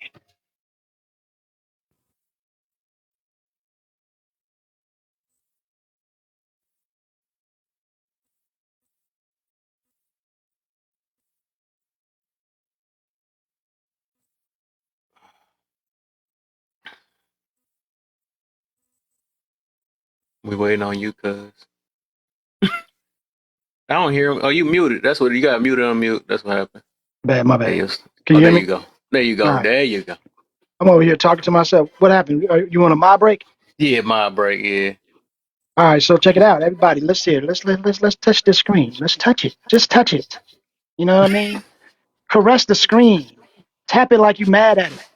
We waiting on you, cuz. I don't hear him. Oh, you muted. That's what you got muted on mute. That's what happened. Bad, my There bad. you go. Can Oh, you there hear me? you go. There you All go. right. There you go. I'm over here talking to myself. What happened? You want a my break? Yeah, my break. Yeah. All right. So check it out, everybody. Let's see it. Let's touch the screen. Let's touch it. Just touch it. You know what I mean? Caress the screen. Tap it like you mad at it.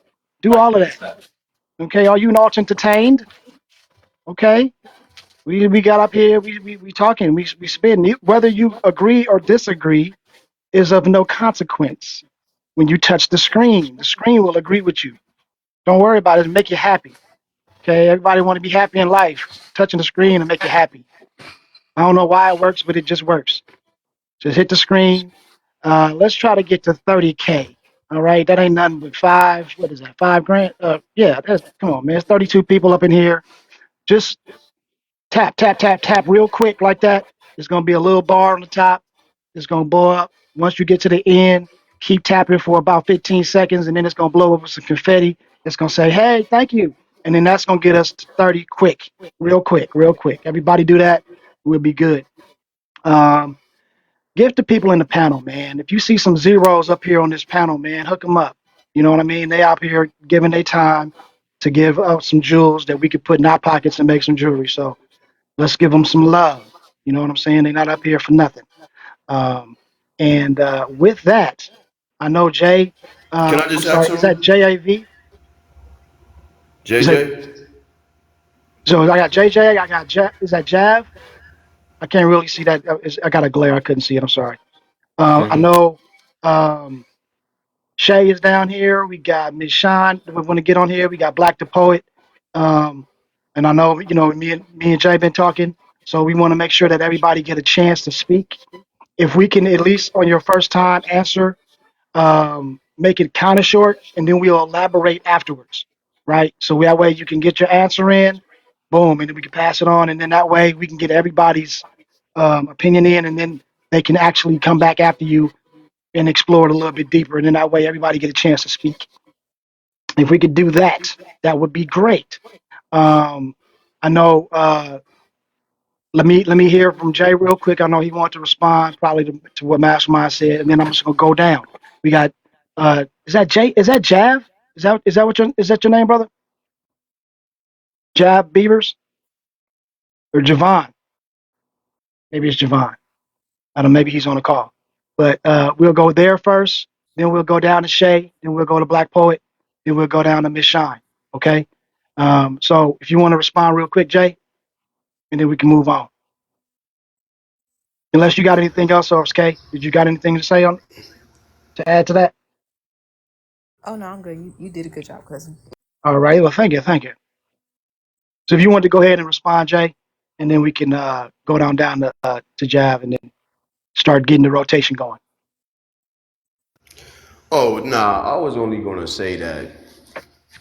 Do all of that. Okay. Are you not entertained? Okay. We got up here. We talking. We spin. Whether you agree or disagree is of no consequence. When you touch the screen will agree with you. Don't worry about it. Make you happy. Okay, everybody want to be happy in life. Touching the screen and make you happy. I don't know why it works, but it just works. Just hit the screen. Let's try to get to 30K. All right, that ain't nothing but five. What is that? 5 grand? Yeah. Come on, man. There's 32 people up in here. Just tap, tap, tap, tap, real quick like that. There's gonna be a little bar on the top. It's gonna blow up. Once you get to the end, keep tapping for about 15 seconds, and then it's gonna blow up with some confetti. It's gonna say, "Hey, thank you," and then that's gonna get us to 30 quick, real quick, real quick. Everybody do that. We'll be good. Um, Give the people in the panel, man. If you see some zeros up here on this panel, man, hook them up. You know what I mean? They out here giving their time to give up some jewels that we could put in our pockets and make some jewelry. So let's give them some love. You know what I'm saying? They're not up here for nothing. Um, and with that, I know Jay. Can I I'm just ask sorry. Is that something? JAV? Is that JJ? so? I got JJ. I got Is that Jav? I can't really see that. I got a glare. I couldn't see it. I'm sorry. I Mm-hmm. know Shay is down here. We got Miss Sean. We want to get on here. We got Black the Poet. Um, and I know me and Jay been talking. So we want to make sure that everybody get a chance to speak. If we can at least on your first time answer, make it kind of short, and then we'll elaborate afterwards, right? So that way you can get your answer in, boom, and then we can pass it on, and then that way we can get everybody's opinion in, and then they can actually come back after you and explore it a little bit deeper, and then that way everybody get a chance to speak. If we could do that, that would be great. Um, I know Let me hear from Jay real quick. I know he wanted to respond probably to what Mastermind said, and then I'm just gonna go down. We got is that Jay? Is that Jav? Is that what your is that your name, brother? Jav Beavers or Javon? Maybe it's Javon. I don't know, maybe he's on the call. But we'll go there first, then we'll go down to Shay, then we'll go to Black Poet, then we'll go down to Miss Shine. Okay. So if you want to respond real quick, Jay, and then we can move on. Unless you got anything else, or Kay, did you got anything to say on to add to that? Oh no, I'm good. You did a good job, cousin. All right. Well, thank you, thank you. So if you want to go ahead and respond, Jay, and then we can go down to Jav and then start getting the rotation going. Oh, nah, I was only gonna say that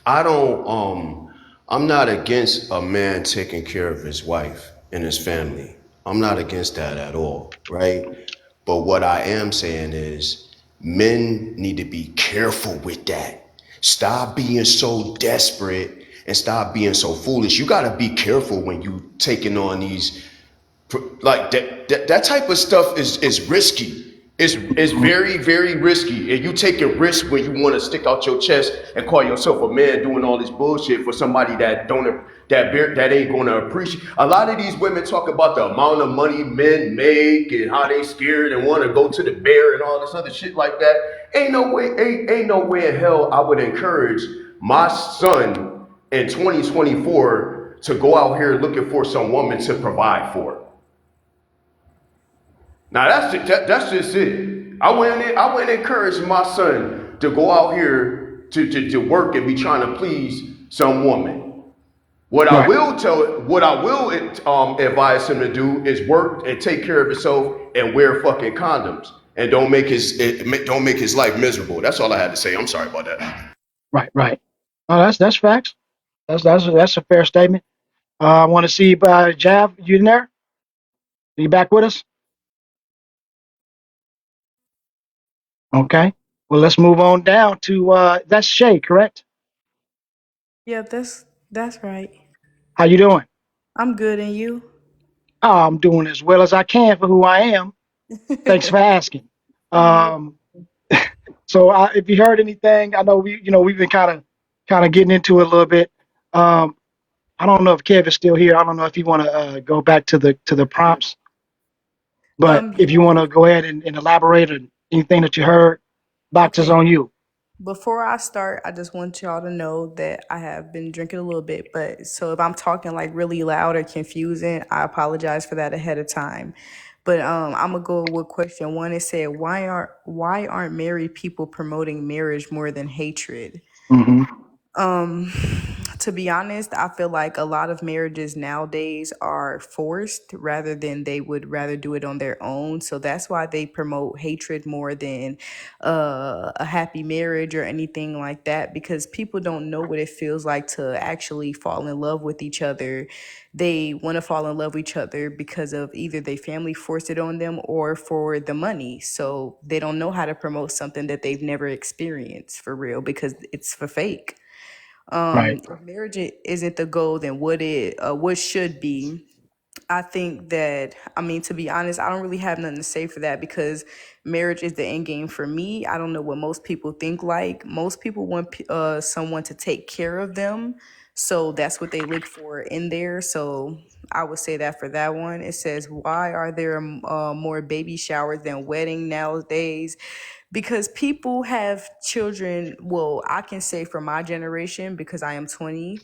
I don't I'm not against a man taking care of his wife and his family. I'm not against that at all, right? But what I am saying is men need to be careful with that. Stop being so desperate and stop being so foolish. You got to be careful when you taking on these like that type of stuff is risky. It's Mhm. very risky, and you take a risk when you want to stick out your chest and call yourself a man doing all this bullshit for somebody that don't that ain't going to appreciate. A lot of these women talk about the amount of money men make and how they scared and want to go to the bear and all this other shit like that. Ain't no way in hell I would encourage my son in 2024 to go out here looking for some woman to provide for. Now that's just it. I wouldn't encourage my son to go out here to work and be trying to please some woman. Right, What I will advise him to do is work and take care of himself and wear fucking condoms and don't make his life miserable. That's all I had to say. I'm sorry about that. right, right. Oh, that's facts. That's a fair statement. I want to see Jav. You in there? Are you back with us? Okay. Well, let's move on down to that's Shay, correct? Yeah, that's right. How you doing? I'm good, and you? Oh, I'm doing as well as I can for who I am. Thanks for asking. Yeah. Um, so if you heard anything, I know we've been kind of getting into it a little bit. Um, I don't know if Kev is still here. I don't know if you want to go back to the prompts, but if you Yeah. want to go ahead and elaborate on anything that you heard, box is Okay. on you. Before I start, I just want y'all to know that I have been drinking a little bit, but so if I'm talking like really loud or confusing, I apologize for that ahead of time. But I'm gonna go with question one. It said, why aren't married people promoting marriage more than hatred? Hmm. Um, to be honest, I feel like a lot of marriages nowadays are forced rather than they would rather do it on their own. So that's why they promote hatred more than a happy marriage or anything like that, because people don't know what it feels like to actually fall in love with each other. They want to fall in love with each other because of either their family forced it on them or for the money. So they don't know how to promote something that they've never experienced for real because it's for fake. Right. If marriage isn't the goal, then what should be? I think that, I mean, to be honest, I don't really have nothing to say for that because marriage is the end game for me. I don't know what most people think like. Most people want someone to take care of them. So that's what they look for in there. So I would say that for that one. It says, why are there more baby showers than wedding nowadays? Because people have children. Well, I can say for my generation, because I am 20.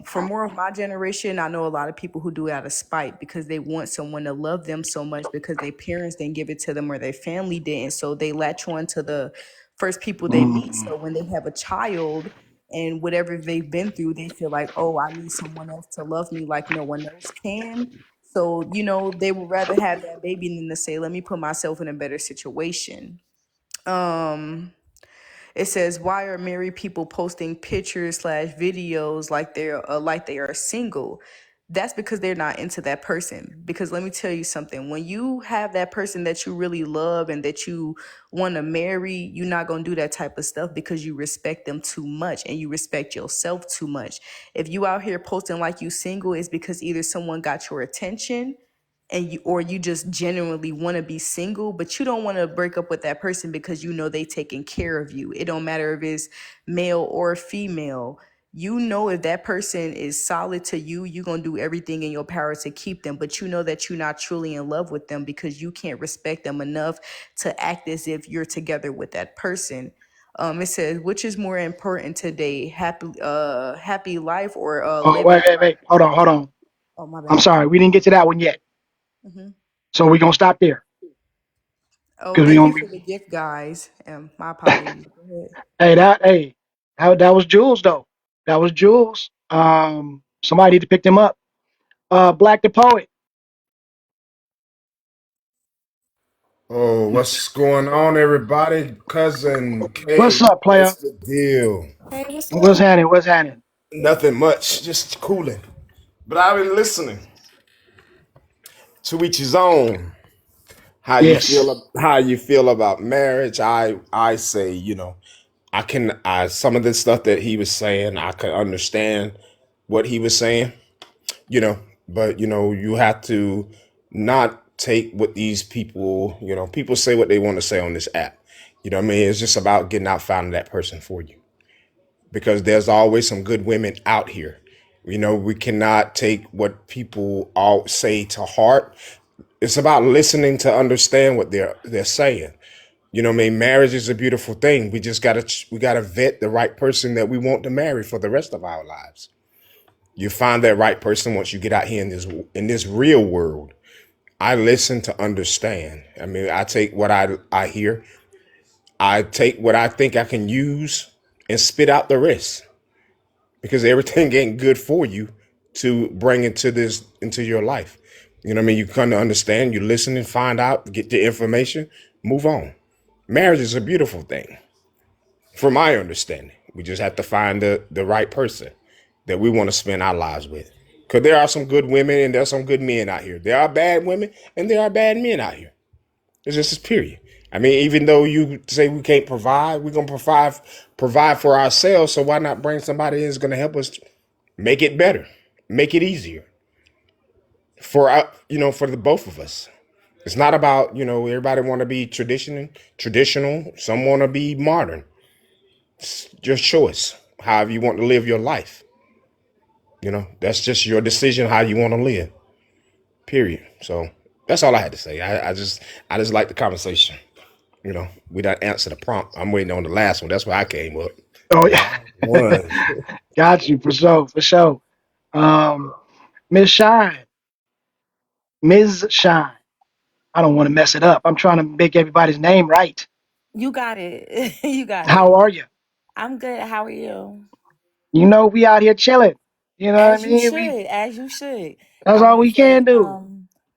For more of my generation, I know a lot of people who do it out of spite because they want someone to love them so much because their parents didn't give it to them or their family didn't. So they latch on to the first people they meet. Hmm. So when they have a child and whatever they've been through, they feel like, oh, I need someone else to love me like no one else can. So, they would rather have that baby than to say, let me put myself in a better situation. Um, it says, why are married people posting pictures slash videos like they are single? that's because they're not into that person. Because let me tell you something, when you have that person that you really love and that you want to marry, you're not going to do that type of stuff because you respect them too much and you respect yourself too much. If you out here posting like you single, it's because either someone got your attention and you, or you just genuinely want to be single, but you don't want to break up with that person because you know they taking care of you. It don't matter if it's male or female. You know, if that person is solid to you, you're going to do everything in your power to keep them, but you know that you're not truly in love with them because you can't respect them enough to act as if you're together with that person. It says, which is more important today, happy life or Oh, living? wait. Hold on. Oh, my I'm bad. sorry. We didn't get to that one yet. Hmm. So we're going to stop there. Oh, Because we thank you going to for be. the gift, guys. My apologies. Go ahead. That was Jules, though. That was Jules. Somebody need to pick them up. Black the Poet. Oh, what's going on, everybody? Cousin What's K, up, what's player? the deal? Hey, what's What's up? happening? What's happening? Nothing much, just cooling. But I've been listening. To each his own. Yes. How you feel about marriage? I say, I can I some of the stuff that he was saying, I could understand what he was saying, you know, but you have to not take what these people, people say what they want to say on this app. You know what I mean? It's just about getting out finding that person for you. Because there's always some good women out here. We cannot take what people all say to heart. It's about listening to understand what they're saying. I mean, marriage is a beautiful thing. We gotta vet the right person that we want to marry for the rest of our lives. You find that right person once you get out here in this real world. I listen to understand. I mean, I take what I hear. I take what I think I can use and spit out the rest because everything ain't good for you to bring into your life. You know what I mean? You come to understand, you listen and find out, get the information, move on. Marriage is a beautiful thing, from my understanding. We just have to find the right person that we want to spend our lives with. Because there are some good women and there's some good men out here. There are bad women and there are bad men out here. It's just this period. I mean, even though you say we can't provide, we're gonna provide for ourselves. So why not bring somebody in that's gonna help us make it better, make it easier for the both of us. It's not about everybody want to be traditional. Some want to be modern. It's your choice. However you want to live your life. That's just your decision how you want to live. Period. So that's all I had to say. I just like the conversation. We don't answer the prompt. I'm waiting on the last one. That's why I came up. Oh, But yeah. I won. Got you, for sure, for sure. Um, Miss Shine, Ms. Shine. I don't want to mess it up. I'm trying to make everybody's name right. You got it. You got How it. are you? I'm good. How are you? We out here chilling. You know what I As you mean? We should. As you should. That's I all want to we can say, do.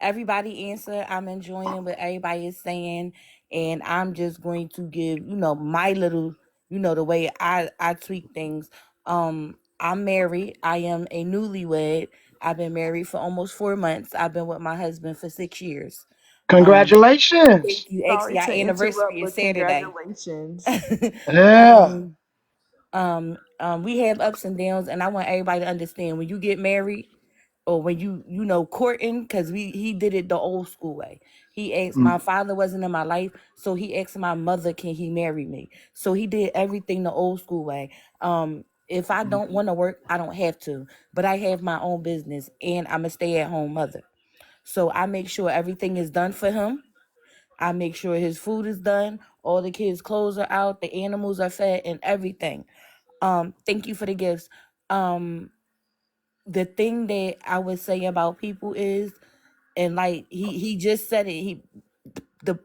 everybody answer. I'm enjoying what everybody is saying, and I'm just going to give, my little, the way I tweak things. I'm married. I am a newlywed. I've been married for almost 4 months. I've been with my husband for 6 years. Um, Congratulations. thank you. Sorry Actually, our to anniversary interrupt, is but Saturday. congratulations. Yeah. um, we have ups and downs, and I want everybody to understand when you get married or when you courting, because he did it the old school way. He asked, Mm. my father wasn't in my life, so he asked my mother, can he marry me? So he did everything the old school way. If I don't want to work, I don't have to, but I have my own business and I'm a stay-at-home mother. So I make sure everything is done for him. I make sure his food is done, all the kids' clothes are out, the animals are fed, and everything. Thank you for the gifts. Um, the thing that I would say about people is, and like he just said it. The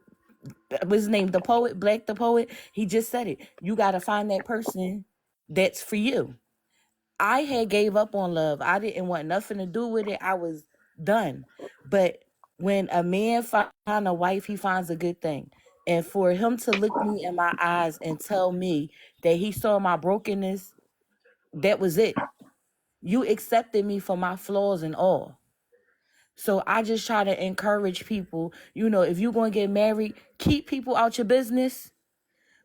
what's his name? The poet, Black the poet. He just said it. You gotta find that person that's for you. I had gave up on love. I didn't want nothing to do with it. I was done. But when a man finds a wife, he finds a good thing. And for him to look me in my eyes and tell me that he saw my brokenness, that was it. You accepted me for my flaws and all. So I just try to encourage people, if you're going to get married, keep people out your business.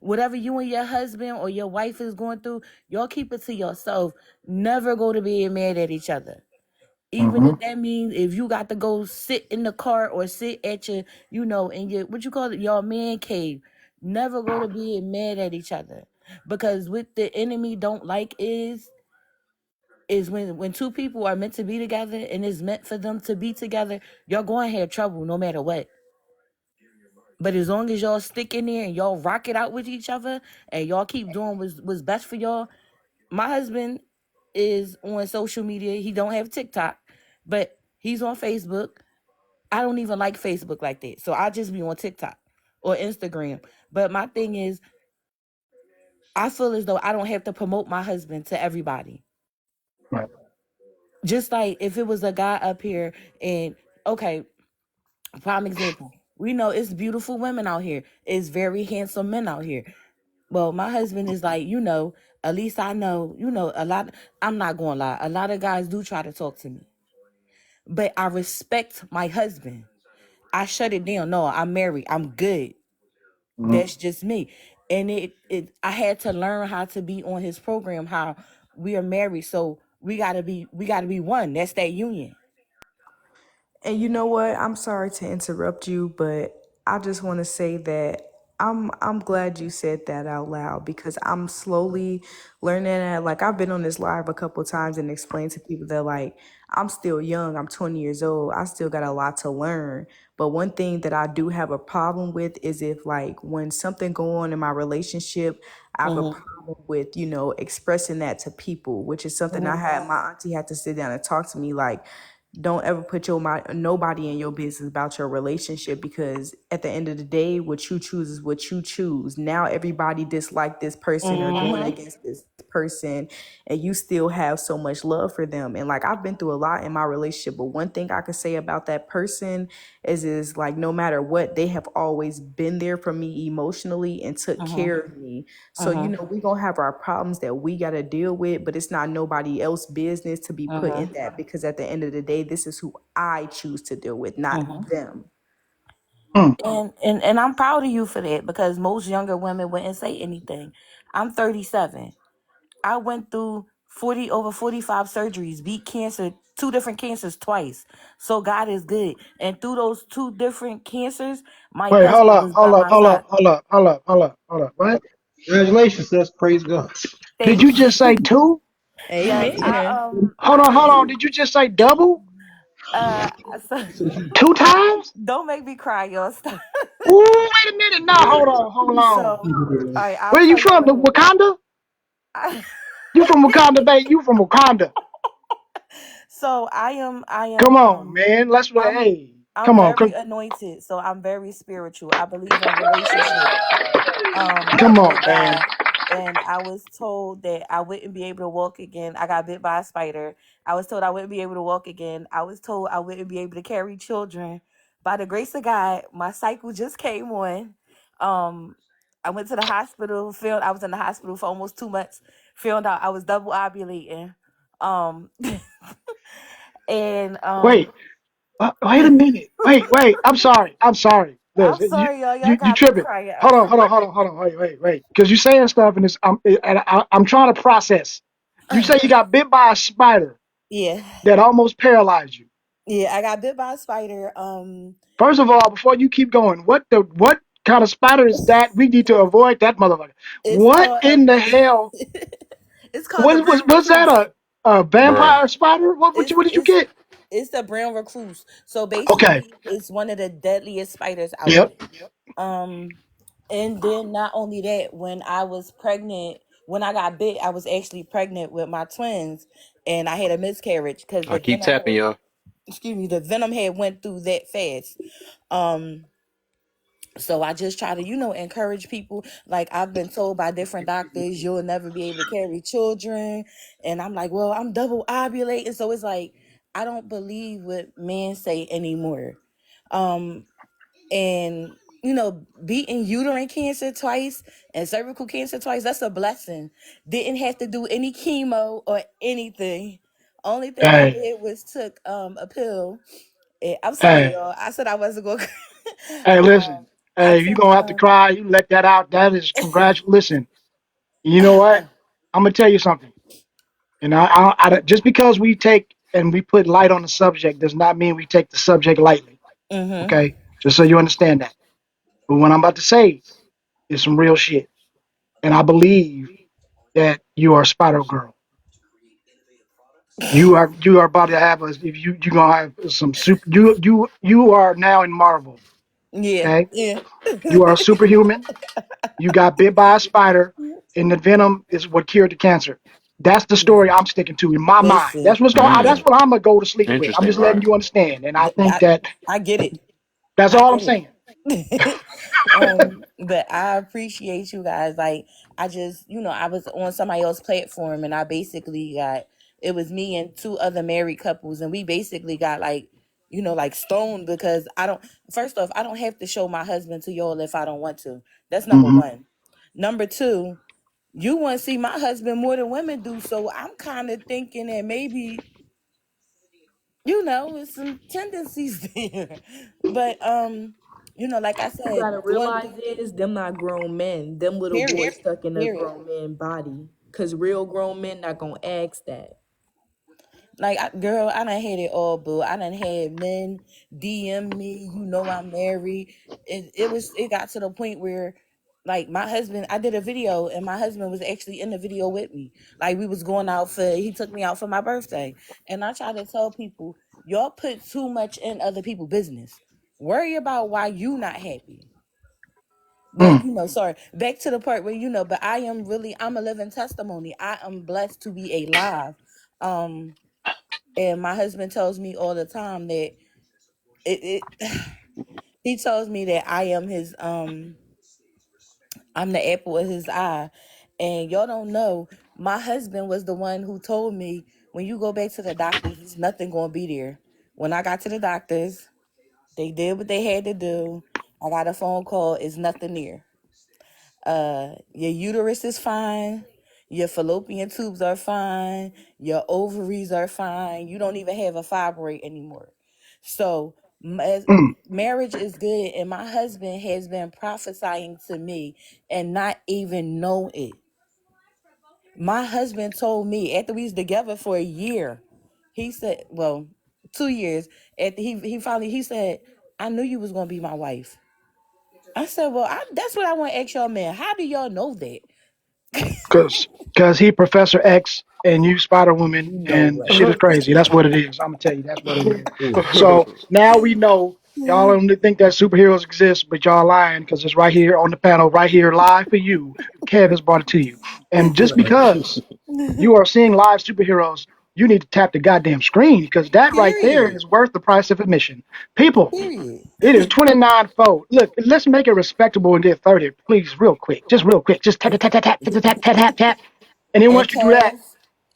Whatever you and your husband or your wife is going through, y'all keep it to yourself. Never go to bed mad at each other. Even Hmm. if that means if you got to go sit in the car or sit at your, in your, what you call it, your man cave. Never go to bed mad at each other. Because what the enemy don't like is when two people are meant to be together and it's meant for them to be together, y'all going to have trouble no matter what. But as long as y'all stick in there and y'all rock it out with each other and y'all keep doing what's best for y'all. My husband is on social media. He don't have TikTok, but he's on Facebook. I don't even like Facebook like that. So I just be on TikTok or Instagram. But my thing is, I feel as though I don't have to promote my husband to everybody. Right. Just like if it was a guy up here and, okay, prime example. We know it's beautiful women out here. It's very handsome men out here. Well, my husband is like, at least I know, a lot. I'm not going to lie. A lot of guys do try to talk to me, but I respect my husband. I shut it down. No, I'm married. I'm good. Mhm. That's just me. And I had to learn how to be on his program, how we are married. So we gotta be one. That's that union. And you know what? I'm sorry to interrupt you, but I just want to say that I'm glad you said that out loud because I'm slowly learning that. Like I've been on this live a couple times and explained to people that like I'm still young. I'm 20 years old. I still got a lot to learn. But one thing that I do have a problem with is if like when something go on in my relationship, I have a Mm-hmm. problem with expressing that to people, which is something I Mm-hmm. had my auntie had to sit down and talk to me like don't ever put nobody in your business about your relationship because at the end of the day what you choose is what you choose. Now everybody dislike this person or going Mm-hmm. against this person and you still have so much love for them. And like I've been through a lot in my relationship, but one thing I could say about that person is like no matter what, they have always been there for me emotionally and took Mm-hmm. care of me. So Mm-hmm. we gonna have our problems that we gotta deal with, but it's not nobody else business to be put in Mm-hmm. that because at the end of the day, this is who I choose to deal with, Mm-hmm. not them. Mm. And I'm proud of you for that because most younger women wouldn't say anything. I'm 37. I went through 45 surgeries, beat cancer, two different cancers twice. So God is good. And through those two different cancers, my Wait, hold husband up, was by hold up, my hold up, side. hold up, hold up, hold up, hold up. What? Congratulations, sis. Praise God. Did you Thank Did just you. say two? Yes, Amen. Hold on. Did you just say double? uh so, Two times? don't make me cry, y'all. Stop. Ooh, wait a minute. No, hold on, hold So, on. all right, I'll Where you tell y'all from? what The Wakanda? happened. You from Wakanda, babe? You from Wakanda? So I am Come on, man. I'm Hey, I'm come on, very anointed. So I'm very spiritual. I believe in relationships come on, with man. God. And I was told that I wouldn't be able to walk again. I got bit by a spider. I was told I wouldn't be able to walk again. I was told I wouldn't be able to carry children. By the grace of God, my cycle just came on. Um, I went to the hospital. Found I was in the hospital for almost 2 months. Found out I was double ovulating. Um, and Wait, wait a minute. Wait. I'm sorry. I'm sorry. Liz, I'm sorry, y'all. Y'all you got me tripping? crying. Hold on. Wait. Because you're saying stuff and I'm trying to process. You say you got bit by a spider Yeah, that almost paralyzed you. yeah. I got bit by a spider. First of all, before you keep going, what kind of spider is that? We need to avoid that motherfucker. It's What called a. in the hell? It's called the brown Was that recluse. a Bruh. vampire spider? It's What did you it's get? it's the brown recluse. So Okay. basically, it's one of the deadliest spiders out Yep. there. Um, and then not only that, when I was pregnant, when I got bit, I was actually pregnant with my twins, and I had a miscarriage because I keep tapping y'all. the venom had went through that fast. Um, so I just try to, encourage people. Like I've been told by different doctors, you'll never be able to carry children. And I'm like, well, I'm double ovulating. So it's like, I don't believe what men say anymore. Um, and beating uterine cancer twice and cervical cancer twice, that's a blessing. Didn't have to do any chemo or anything. Only thing I Hey, did was took a pill. I'm sorry, hey, y'all. I said I wasn't going. hey, listen. I Hey, if you're took gonna have to cry, you let that out. That is Listen, you know what? I'm gonna tell you something. And just because we take and we put light on the subject does not mean we take the subject lightly. mm-hmm. Okay, just so you understand that. But what I'm about to say is some real shit, and I believe that you are Spider Girl. You are about to have us. If you gonna have some super. You are now in Marvel. Yeah, Okay, yeah. you are a superhuman. You got bit by a spider, and the venom is what cured the cancer. That's the story I'm sticking to in my mind. Listen, That's what's going. That's Mm, what I'm gonna go to sleep with. I'm interesting, just letting right? you understand, and I think I, that I get it. that's I all I'm get saying. it. But I appreciate you guys. Like, I just, I was on somebody else's platform, and I basically got, it was me and two other married couples, and we basically got like, like stoned because first off, I don't have to show my husband to y'all if I don't want to. That's number Hmm. one. Number two, you want to see my husband more than women do, so I'm kind of thinking that maybe, it's some tendencies there. But like I You said, gotta doing realize is them not grown men. Them little period. boys stuck in a Period. grown man body. Cause real grown men not gonna ask that. Like, girl, I done had it all, boo. I done had men DM me, I'm married. It got to the point where, like, my husband, I did a video and my husband was actually in the video with me. Like, we was going out he took me out for my birthday. And I try to tell people, y'all put too much in other people's business. Worry about why you not happy. But Mm. sorry, back to the part where but I'm a living testimony. I am blessed to be alive. Um, and my husband tells me all the time that it he tells me that I'm the apple of his eye. And y'all don't know, my husband was the one who told me, when you go back to the doctors, there's nothing gonna be there. When I got to the doctors, they did what they had to do. I got a phone call, it's nothing there. Your uterus is fine, your fallopian tubes are fine, your ovaries are fine, you don't even have a fibroid anymore. So Mm. marriage is good, and my husband has been prophesying to me and not even know it. My husband told me after we was together for a year, he said, well, 2 years, after he said, I knew you was gonna be my wife. I said, well, that's what I want to ask y'all, man. How do y'all know that? Cause he Professor X and you Spider Woman No and way. shit is crazy. That's what it is. I'm gonna tell you that's what it is. So now we know y'all only think that superheroes exist, but y'all lying because it's right here on the panel, right here live for you. Kev has brought it to you. And just because you are seeing live superheroes, you need to tap the goddamn screen because that right there Period. is worth the price of admission. People, Period. it is 29 fold. Look, let's make it respectable and get 30, please, real quick. Just real quick. Just tap, tap, tap, tap, tap, tap, tap, tap, tap. And then And once you do that, Kev,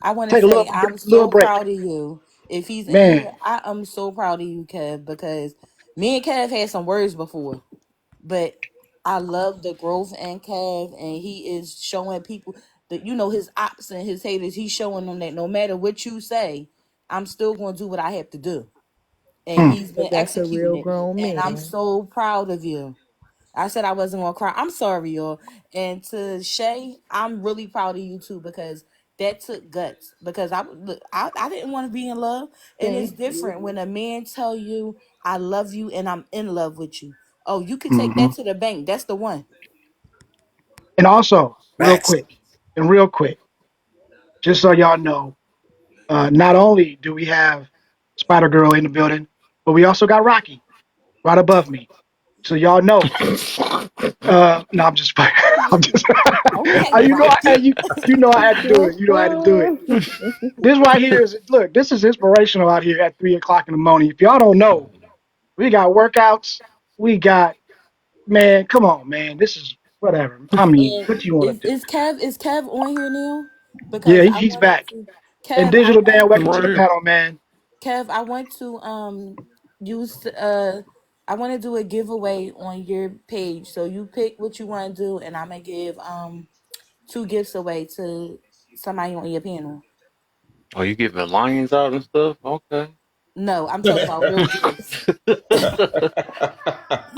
I want to take a say little I'm little so break. proud of you. If he's in Man, here, I am so proud of you, Kev, because me and Kev had some words before, but I love the growth in Kev, and he is showing people that his ops and his haters. He's showing them that no matter what you say, I'm still going to do what I have to do, and mm, he's But been that's a executing real it. grown And I'm man. so proud of you. I said I wasn't gonna cry. I'm sorry, y'all. And to Shay, I'm really proud of you too because that took guts. Because I didn't want to be in love, and it's Thank different you. when a man tell you I love you and I'm in love with you. Oh, you could take hmm that to the bank. That's the one. and also, Facts. real quick, just so y'all know, not only do we have Spider Girl in the building, but we also got Rocky right above me. So y'all know. No, I'm just, I'm just, Okay, you, Rocky. you know I had to do it. You know I had to do it. This right here is look. This is inspirational out here at 3 o'clock in the morning. If y'all don't know, we got workouts. We got man. Come on, man. This is whatever. I mean, And what do you want to do? is Kev on here now? Yeah, Because I he's wanted back. to. And Kev, I Digital Dan, want I'm welcome to right the here. panel, man. Kev, I want to use I want to do a giveaway on your page. So you pick what you want to do, and I'm gonna give two gifts away to somebody on your panel. Oh, you giving lions out and stuff? Okay. No, I'm talking about real gifts.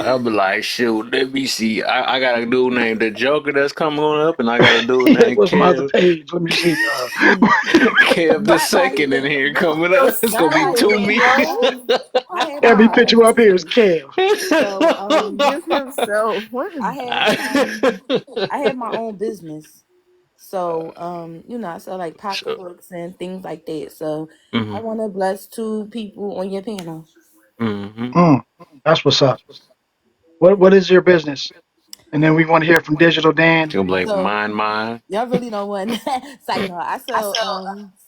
I'll be like, shoot, let me see. I got a dude named the Joker that's coming on up, and I got a dude named What's my other Kev. page? Let me see. Kev the That not second in even here coming up. It's gonna be not two even, me. bro. I had Every my picture up here is listen. Kev. So Give himself. What is I had I had my own business. So I sell like Sure. pocketbooks and things like that. So I Mm-hmm. want to bless two people on your panel. Mm-hmm. Mm, that's what's up. What is your business? And then we want to hear from Digital Dan. She'll be like, So mine. y'all really don't want psych. No, I sell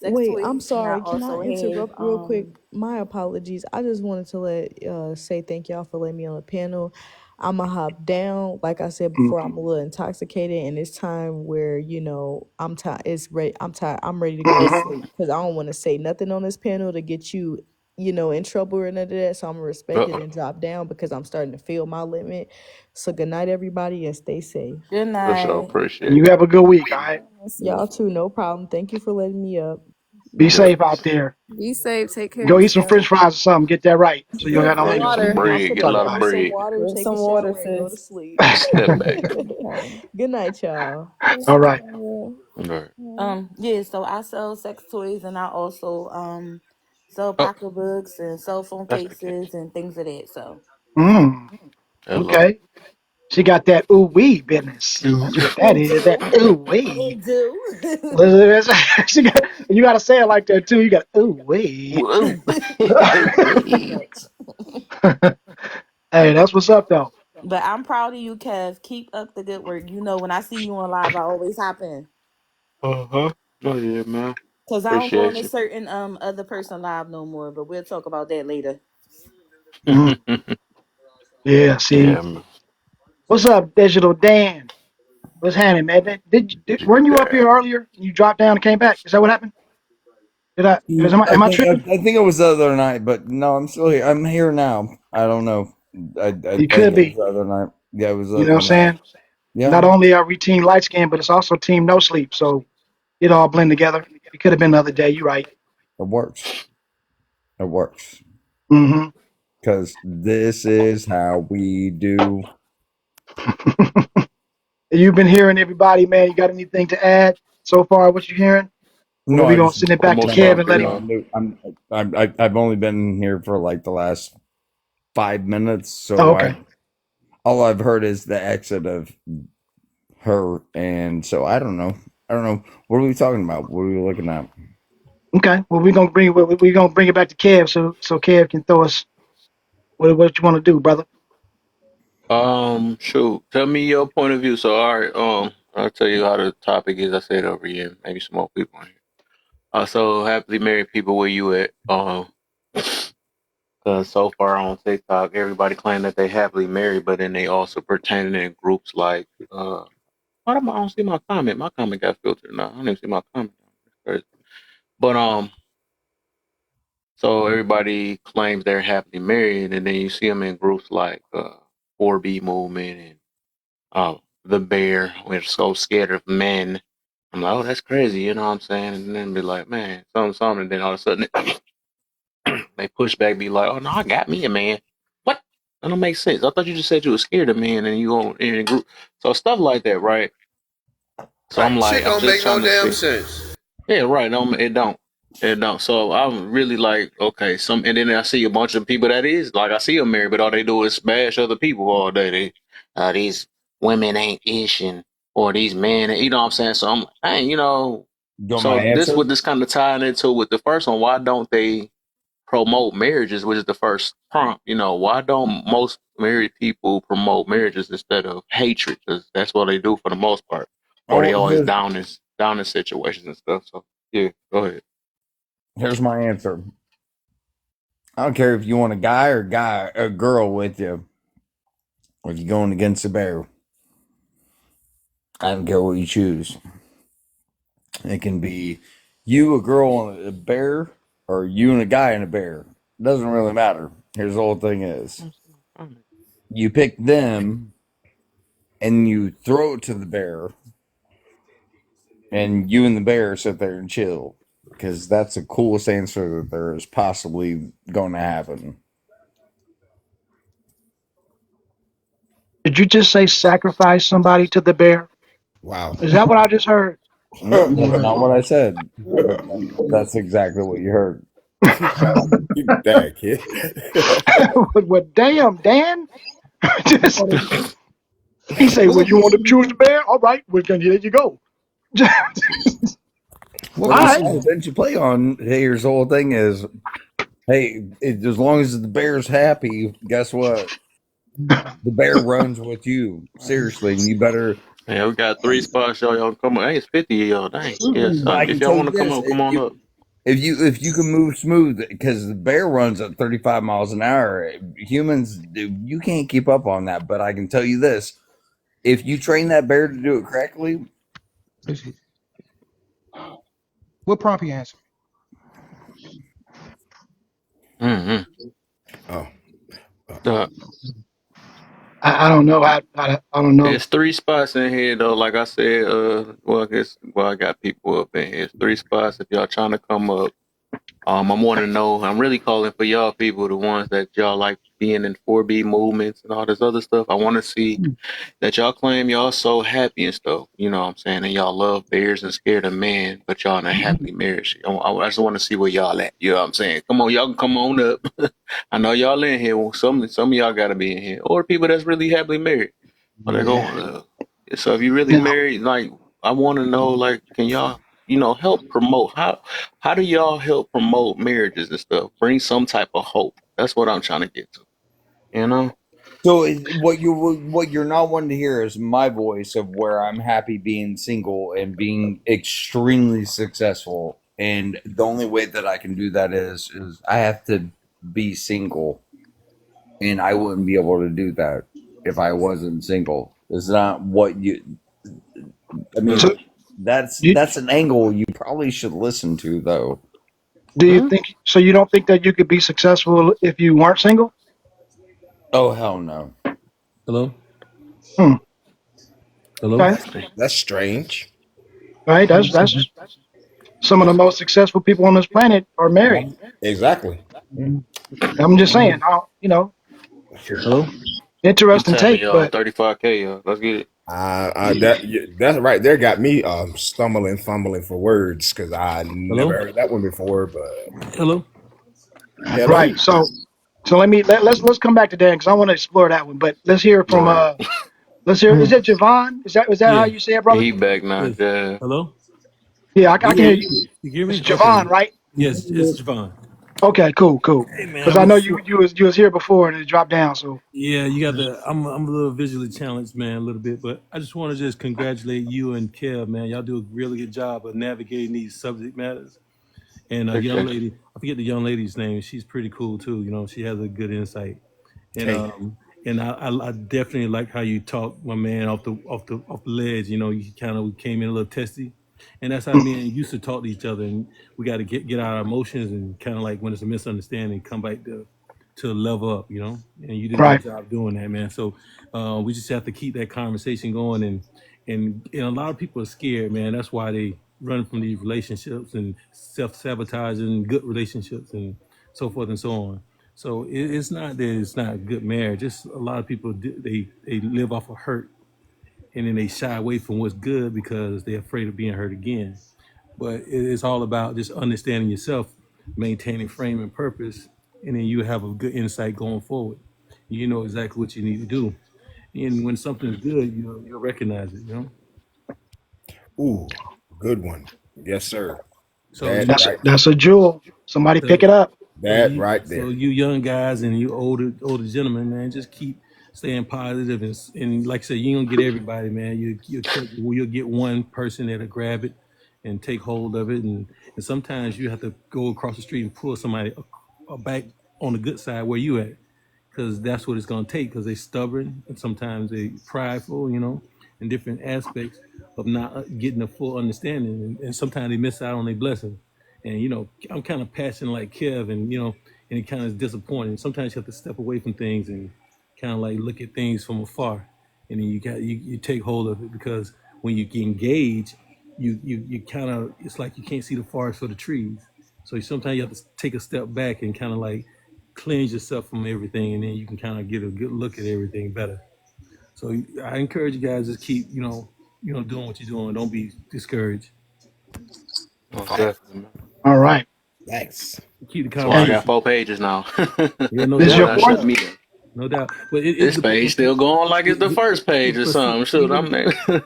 sex Wait, I'm toys, and I sorry. Can I also have interrupt real quick? My apologies. I just wanted to say thank y'all for letting me on the panel. I'ma hop down. Like I said Mm, before, I'm a little intoxicated, and it's time where I'm tired. It's ready. I'm tired. I'm ready to go to mhm. sleep because I don't want to say nothing on this panel to get you, in trouble or none of that. So I'm gonna respect it Uh-oh. and drop down because I'm starting to feel my limit. So good night, everybody, and stay safe. good For sure. night. And Appreciate you have a good week, all right? Y'all too. No problem. Thank you for letting me up. Be it. Yeah. safe out there. Be safe. Take care Go of eat some yourself. French fries or something. Get that right, so you'll have no Some Yeah, get headaches. some water. I'm bread. Get a finna Talk lot of drink about it. some bread. water, Drink take a some water, shower, and go to sis. sleep. Step back. Okay. Good night, y'all. All right. All right. Yeah, so I sell sex toys and I also sell Oh, pocketbooks and cell phone that's the cat. cases and things of that. So Mm, Hello. okay. She got that ooh wee business. That's what that it is. That do. ooh wee. It do. Elizabeth, she got, you got to say it like that too. You got ooh wee. Whoa. Pretty Wee. much. Hey, that's what's up though. But I'm proud of you, Kev. Keep up the good work. You know, when I see you on live, I always hop in. Uh-huh. Oh, yeah, man. Cause I don't go on Appreciate a you. certain other person live no more. But we'll talk about that later. Mm, yeah. Yeah, See, man. what's up, Digital Dan? What's happening, man? Weren't you up Yeah. here earlier? You dropped down and came back. Is that what happened? Did I? Am I tripping? I think it was the other night, but no, I'm still here. I'm here now. I don't know. I You think could it was be. the other night. Yeah, it was the You know what other I'm night. saying? Yeah, Not only are we team light skin, but it's also team no sleep. So it all blend together. It could have been the other day. You're right. it works. It works Mm-hmm. because this is how we do. You've been hearing everybody, man. You got anything to add so far? What you hearing? Or No, we I gonna just send it back to Almost no, no, Kev done, and big let no. him? dog. I've only been here for like the last 5 minutes, Oh, so I okay. all I've heard is the exit of her, and so I don't know. I don't know. What are we talking about? What are we looking at? Okay. Well, we gonna bring it back to Kev so Kev can throw us what you want to do, brother. Shoot. Tell me your point of view. So, all right, I'll tell you how the topic is. I said over here. Maybe some more people in here. So happily married people, where you at? Because so far on TikTok, everybody claim that they happily married, but then they also pertaining in groups like, why do I don't see my comment? My comment got filtered now. I don't even see my comment. That's crazy. But so everybody claims they're happily married, and then you see them in groups like 4B movement and the bear, we're so scared of men. I'm like, oh, that's crazy, you know what I'm saying? And then be like, man, something, and then all of a sudden they push back, be like, oh no, I got me a man. What? That don't make sense. I thought you just said you were scared of men, and you on in a group. So stuff like that, right? So I'm Shit like, I'm don't just make no trying to damn see. sense. Yeah, right. No, it don't. It don't. So I'm really like, okay, and then I see a bunch of people that is like, I see them married, but all they do is smash other people all day. These women ain't ish, and or these men, you know what I'm saying? So I'm like, hey, You want so my this answer? what this kind of tying into with the first one. Why don't they promote marriages, which is the first prompt? Why don't most married people promote marriages instead of hatred? Because that's what they do for the most part, or they Oh, always down in situations and stuff. So yeah, go ahead. here's my answer. I don't care if you want a girl with you, or if you're going against a bear. I don't care what you choose. It can be you, a girl, and a bear, or you and a guy and a bear. It doesn't really matter. Here's the whole thing is you pick them and you throw it to the bear, and you and the bear sit there and chill. because that's the coolest answer that there is possibly going to happen. Did you just say sacrifice somebody to the bear? Wow. Is that what I just heard? Nope, that's not what I said. But that's exactly what you heard. You dang kid. Well, damn, Dan. Just, he say, well, Well, you want to choose the bear? All right, well, then there you go. All well, you right. see, didn't you play on? Here's the whole thing is, hey, as long as the bear's happy, guess what? The bear runs with you. Seriously, and you better. Yeah, we got 3 spots, y'all. Y'all come on. Hey, it's 50 of y'all. Dang. Yeah, But son. I If can y'all tell want you to come this: up, come on up. if you can move smooth, because the bear runs at 35 miles an hour, humans, dude, you can't keep up on that. But I can tell you this: if you train that bear to do it correctly, What prompt he answer? Mm-hmm. Oh. I don't know. I don't know. It's 3 spots in here though. Like I said, well, I guess, I got people up in here. It's 3 spots if y'all trying to come up. I want to know. I'm really calling for y'all people, the ones that y'all like being in 4B movements and all this other stuff. I want to see that y'all claim y'all so happy and stuff. You know what I'm saying? And y'all love bears and scared of men, but y'all in a happily marriage. I just want to see where y'all at. You know what I'm saying? Come on, y'all can come on up. I know y'all in here. Well, some of y'all got to be in here, or people that's really happily married. Or they go. So if you really Now, married, like I want to know, like, can y'all, help promote? How do y'all help promote marriages and stuff? Bring some type of hope. That's what I'm trying to get to. You know? so what you're not wanting to hear is my voice of where I'm happy being single and being extremely successful. And the only way that I can do that is I have to be single, and I wouldn't be able to do that if I wasn't single. It's not what you. I so mean, that's do you, that's an angle you probably should listen to, though. do you Hmm? think so? You don't think that you could be successful if you weren't single? Oh hell no! Hello? Hmm. Hello? Okay. That's me. That's strange. Right. That's some of the most successful people on this planet are married. Exactly. I'm just saying. Hello? I'm Interesting tapping take, y'all. but 35K, y'all. Let's get it. That right there got me stumbling, fumbling for words because I never Hello? heard that one before. But Hello? hello, right. So let's come back to Dan because I want to explore that one. But let's hear from Right. let's hear. Is it Javon? Is that how Yeah. you say it, brother? He back now, Yes. Jazz. Hello? Yeah, I can Yeah. hear you. You hear It's me? Okay. Javon, right? Yes, it's Javon. Okay, cool. Hey man, Because I'm I know looking you was here before and it dropped down. So yeah, you got the I'm a little visually challenged, man, a little bit, but I just want to just congratulate you and Kev, man. Y'all do a really good job of navigating these subject matters. And a young Appreciate lady, I forget the young lady's name. She's pretty cool too. You know, she has a good insight. And hey, I definitely like how you talk, my man, off the ledge. You know, you kind of came in a little testy, and that's how me and you used to talk to each other. And we got to get our emotions and kind of like when it's a misunderstanding, come back to level up. You know, and you did a good right, job doing that, man. So we just have to keep that conversation going, and a lot of people are scared, man. That's why they run from these relationships and self sabotaging good relationships and so forth and so on. So it's not that it's not a good marriage. Just a lot of people they live off of hurt, and then they shy away from what's good because they're afraid of being hurt again. But it's all about just understanding yourself, maintaining frame and purpose, and then you have a good insight going forward. You know exactly what you need to do, and when something's good, you'll recognize it. You know. ooh, good one. Yes, sir. So That you right. that's a jewel. Somebody pick so it up. That right So there. you young guys and you older gentlemen, man, just keep staying positive and like I said, you ain't gonna get everybody, man. You'll get one person that'll grab it and take hold of it, and sometimes you have to go across the street and pull somebody back on the good side where you at, because that's what it's going to take, because they stubborn and sometimes they prideful, in different aspects of not getting a full understanding, and sometimes they miss out on their blessing. And I'm kind of passionate like Kev, and and it kind of is disappointing. Sometimes you have to step away from things and kind of like look at things from afar, and then you take hold of it, because when you engage, you kind of, it's like you can't see the forest for the trees. So sometimes you have to take a step back and kind of like cleanse yourself from everything, and then you can kind of get a good look at everything better. So I encourage you guys, just keep doing what you're doing. Don't be discouraged. Most definitely, man. All right. Thanks. Keep the That's why I Hey, got conversation. 4 pages now. Yeah, no this is Better your doubt, not no fourth? shut doubt, me up. no doubt. But This page still going like it's the first page or but something. Shoot, I'm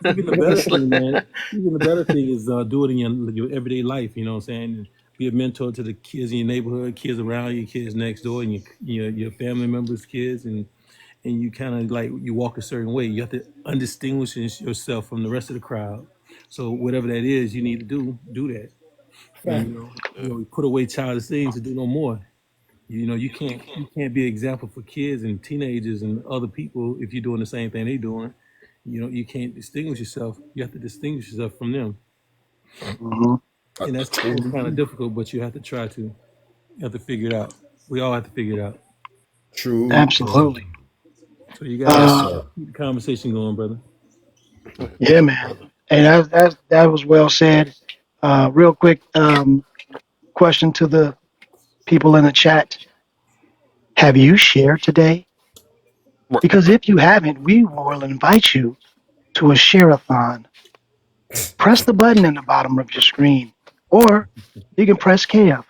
even the better thing, man. Even the better thing is do it in your everyday life. You know what I'm saying? And be a mentor to the kids in your neighborhood, kids around you, kids next door, and your family members' kids, and you kind of like you walk a certain way. You have to undistinguish yourself from the rest of the crowd. So whatever that is, you need to do that. And Fact. put away childish things to do no more. You can't be an example for kids and teenagers and other people if you're doing the same thing they're doing. You can't distinguish yourself. You have to distinguish yourself from them, Mhm. and that's Truly kind of do. difficult. But you have to try to. You have to figure it out. We all have to figure it out. True. Absolutely. So you guys Yes, Uh, sir. keep the conversation going, brother. yeah, man. Hey, that was well said. Real quick, question to the people in the chat: have you shared today? Because if you haven't, we will invite you to a share-a-thon. Press the button in the bottom of your screen, or you can press KF.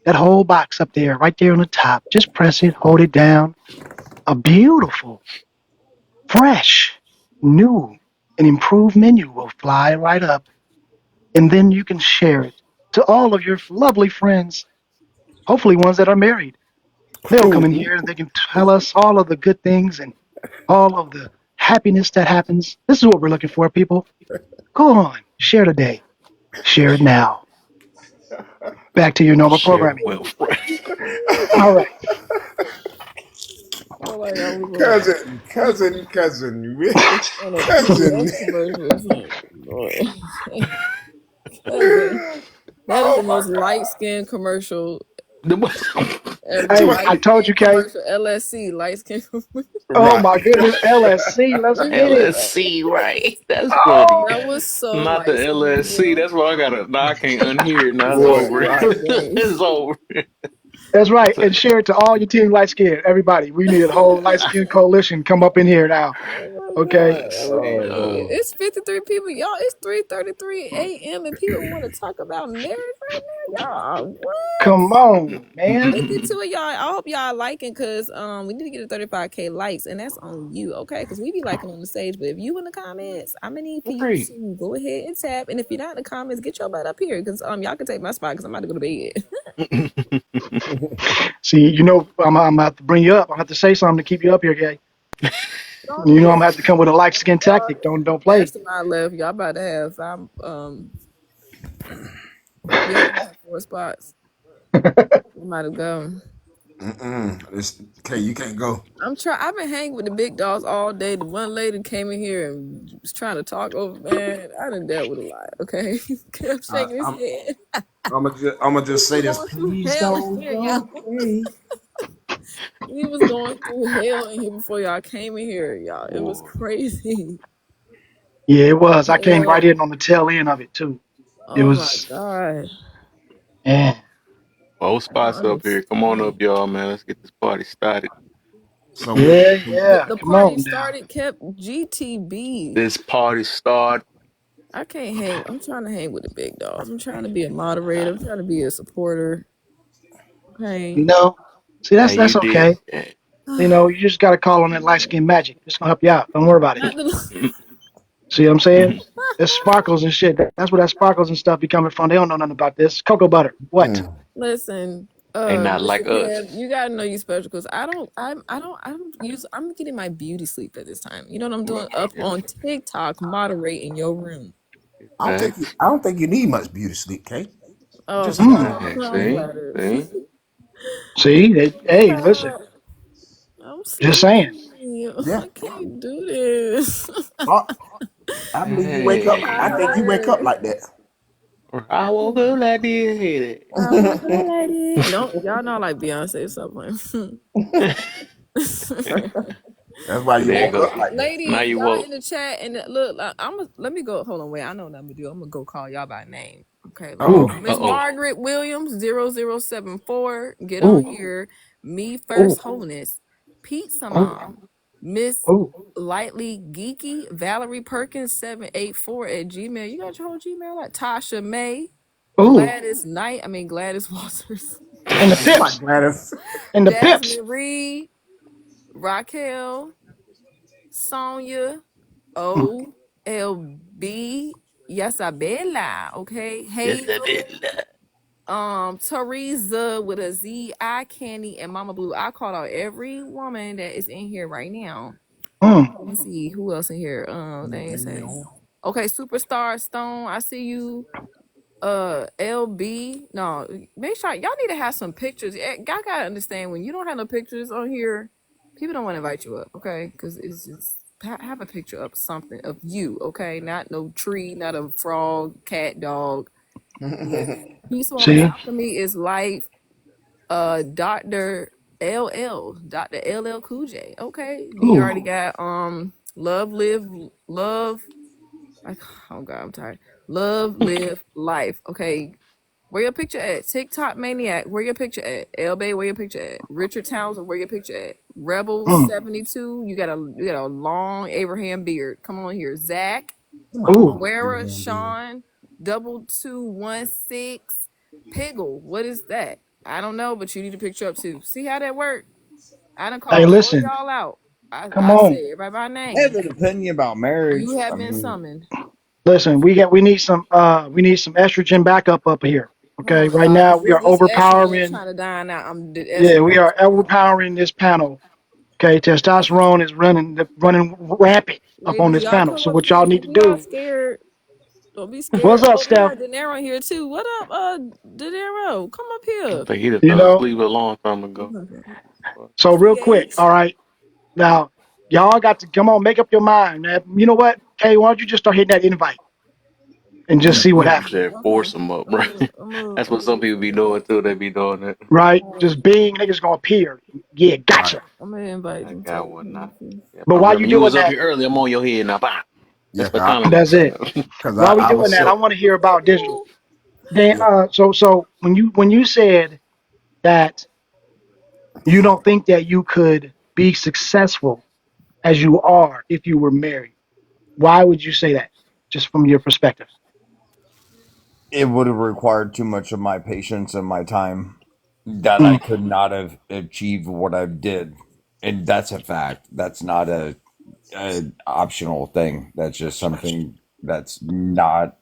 That whole box up there, right there on the top. Just press it, hold it down. A beautiful, fresh, new, and improved menu will fly right up, and then you can share it to all of your lovely friends, hopefully ones that are married. They'll come in here and they can tell us all of the good things and all of the happiness that happens. This is what we're looking for, people. Go on, share today, share it now. Back to your normal Share it programming. with All right. I feel like I was cousin, on a cousin. PBS commercial or something. Lord. Cousin. That is the Oh my most light god. skinned commercial friends. ever. Hey, Light I told you, skin Kay. commercial. LSC. Light skin commercial. Oh Right. my goodness, LSC, let's get it. LSC, right? That's funny. That Oh, was so Not the light skinned, LSC. bro. That's why I gotta. Now I can't unhear it. Now it's It was Boy, over. so right. funny. It's over. that's right. So, And share it to all your team light skin. Everybody, we need a whole light skin coalition. Come up in here now. Oh my Okay. god, let's that was see. Oh funny. Lord. It's 53 people, y'all. It's 3:33 a.m. and people want to talk about marriage right now, y'all. What? Come on, man. Look into it, y'all. I hope y'all liking because we need to get a 35K likes, and that's on you, okay? Because we be liking on the stage, but if you in the comments, I'm gonna need for you Right. to go ahead and tap. And if you're not in the comments, get your butt up here because y'all can take my spot because I'm about to go to bed. See, I'm about to bring you up. I have to say something to keep you up here, Kay. Don't I'm do gonna have that. to come with a light skin Y'all, tactic. Don't play. mastermind left. Y'all about to have we only have 4 spots. We might have go. Okay, you can't go. I'm trying. I've been hanging with the big dogs all day. The one lady came in here and was trying to talk over. Man, I done dealt with a lot. Okay, kept I, shaking his I'm head. I'm gonna He just was say this. going through Please hell in don't here, y'all. go. Hey. He was going through hell in here before y'all came in here, y'all. It was Boy, crazy. Yeah, it was. I came right Hell. in on the tail end of it too. It Oh my was, god. man. both I don't spots up here. Come on understand. up, y'all, man. Let's get this party started. So we Yeah, yeah. The Come party on now. started, kept GTB. This party start. I can't hang. I'm trying to hang with the big dogs. I'm trying to be a moderator. I'm trying to be a supporter. Okay. See, Hey, you that's did. okay. You just gotta call on that light skin magic. It's gonna help you out. Don't worry about it. Not the See what I'm saying? It's sparkles and shit. That's where that sparkles and stuff be coming from. They don't know nothing about this. Cocoa butter. What? listen. They not Mr. like us. Kev, you gotta know you special because I don't use. I'm getting my beauty sleep at this time. You know what I'm doing? Up Yeah, on TikTok, moderating your room. facts. I don't think you need much beauty sleep, Kay. Oh, Just a little. Mm. Hey, I'm see, flattered. see. See? Hey, listen. I'm Just saying. sleepy. Yeah. I can't do this. I, I believe you wake I'm up. I Hey, think you wake up tired. like that. I woke up like I want to let it. Don't y'all know I like Beyonce or something. this. That's why you There you woke go. up like that. Now Ladies, you y'all woke. in the chat and look, let me go. Hold on, wait. I know what I'm gonna do. I'm gonna go call y'all by name. Okay, let me Oh, go. Ooh, Uh Miss oh. Margaret Williams 0074. Get on ooh, here. Me ooh, first holiness. Pizza ooh, mom. Miss ooh, Lightly Geeky. Valerie Perkins 784 at Gmail. You got your whole Gmail like Tasha May. ooh. Gladys Knight. I mean Gladys Walters. And the I like pips. Gladys. And the pips. Jasmine Reed. Raquel. Sonia. Mm, OLB Yasabella, okay? Yes, I Hazel, did. Teresa with a Z, I Candy, and Mama Blue. I called out every woman that is in here right now. mm. Let me see who else in here. They ain't say. Damn. Okay, Superstar Stone. I see you. LB. No, make sure y'all need to have some pictures. Y'all gotta understand when you don't have no pictures on here, people don't want to invite you up, okay? Because it's just have a picture of something of you, okay? Not no tree, not a frog, cat, dog. Yeah. Peaceful on See? alchemy is life. Dr. LL Cool J. Okay. You Ooh. already got love, live, love. Like, oh god, I'm tired. Love, live, life. Okay. Where your picture at? TikTok Maniac, where your picture at? L Bay, where your picture at? Richard Townsend, where your picture at? Rebel Mm. 72, you got a long Abraham beard. Come on here. Zach, Ooh. Wera, Sean, 2216, Piggle. What is that? I don't know, but you need a picture up too. See how that work? I done Hey, called four of listen. y'all out. Come I on. say everybody by I have name. an opinion about You marriage. have I been mean, summoned. Listen, we need some estrogen backup up here. Okay. Oh Right God, now we are this estrogen overpowering. trying to die now. I'm the Yeah, we estrogen. are overpowering this panel. Okay. Testosterone is running rampant up on Ladies, this y'all panel. come So up what here. y'all need Don't to be all do, scared. Don't be what's scared. up, Oh, we Steph? got De Niro here too. What up, De Niro? Come up I here. think he done You fell know, asleep a long time ago. Okay. so real quick. CH. All right. Now, y'all got to come on, make up your mind. Now, you know what? Kay, why don't you just start hitting that invite and just see what You happens? said Okay. force him up, bro. That's what some people be doing too. They be doing it. Right? Just being niggas gonna appear. Yeah, Right. gotcha. I'm gonna invite I them got to one now. Yeah, But my while you brother, you doing was up that, here early. I'm on your head now. Bye. Yeah, That's fatality. that's it. cause While we I doing was that, I so want to hear about digital. Ooh. Dan, yeah. so when you said that you don't think that you could be successful as you are if you were married, why would you say that? Just from your perspective. it would have required too much of my patience and my time that I Mm, could not have achieved what I did. And that's a fact. That's not a optional thing. That's just something that's not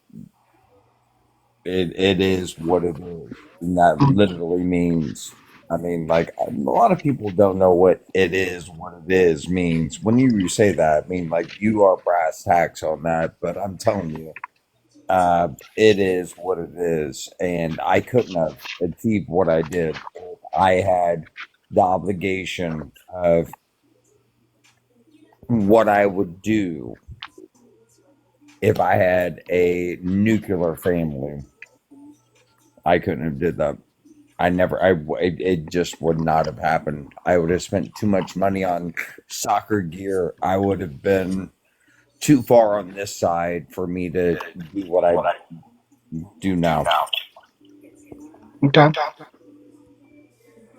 it is what it is. And that mm, literally means I mean, like a lot of people don't know what it is, what it is means. When you say that, I mean like you are brass tacks on that, but I'm telling you, it is what it is, and I couldn't have achieved what I did if I had the obligation of what I would do if I had a nuclear family. I couldn't have did that. It just would not have happened. I would have spent too much money on soccer gear. I would have been too far on this side for me to do what I do now. okay.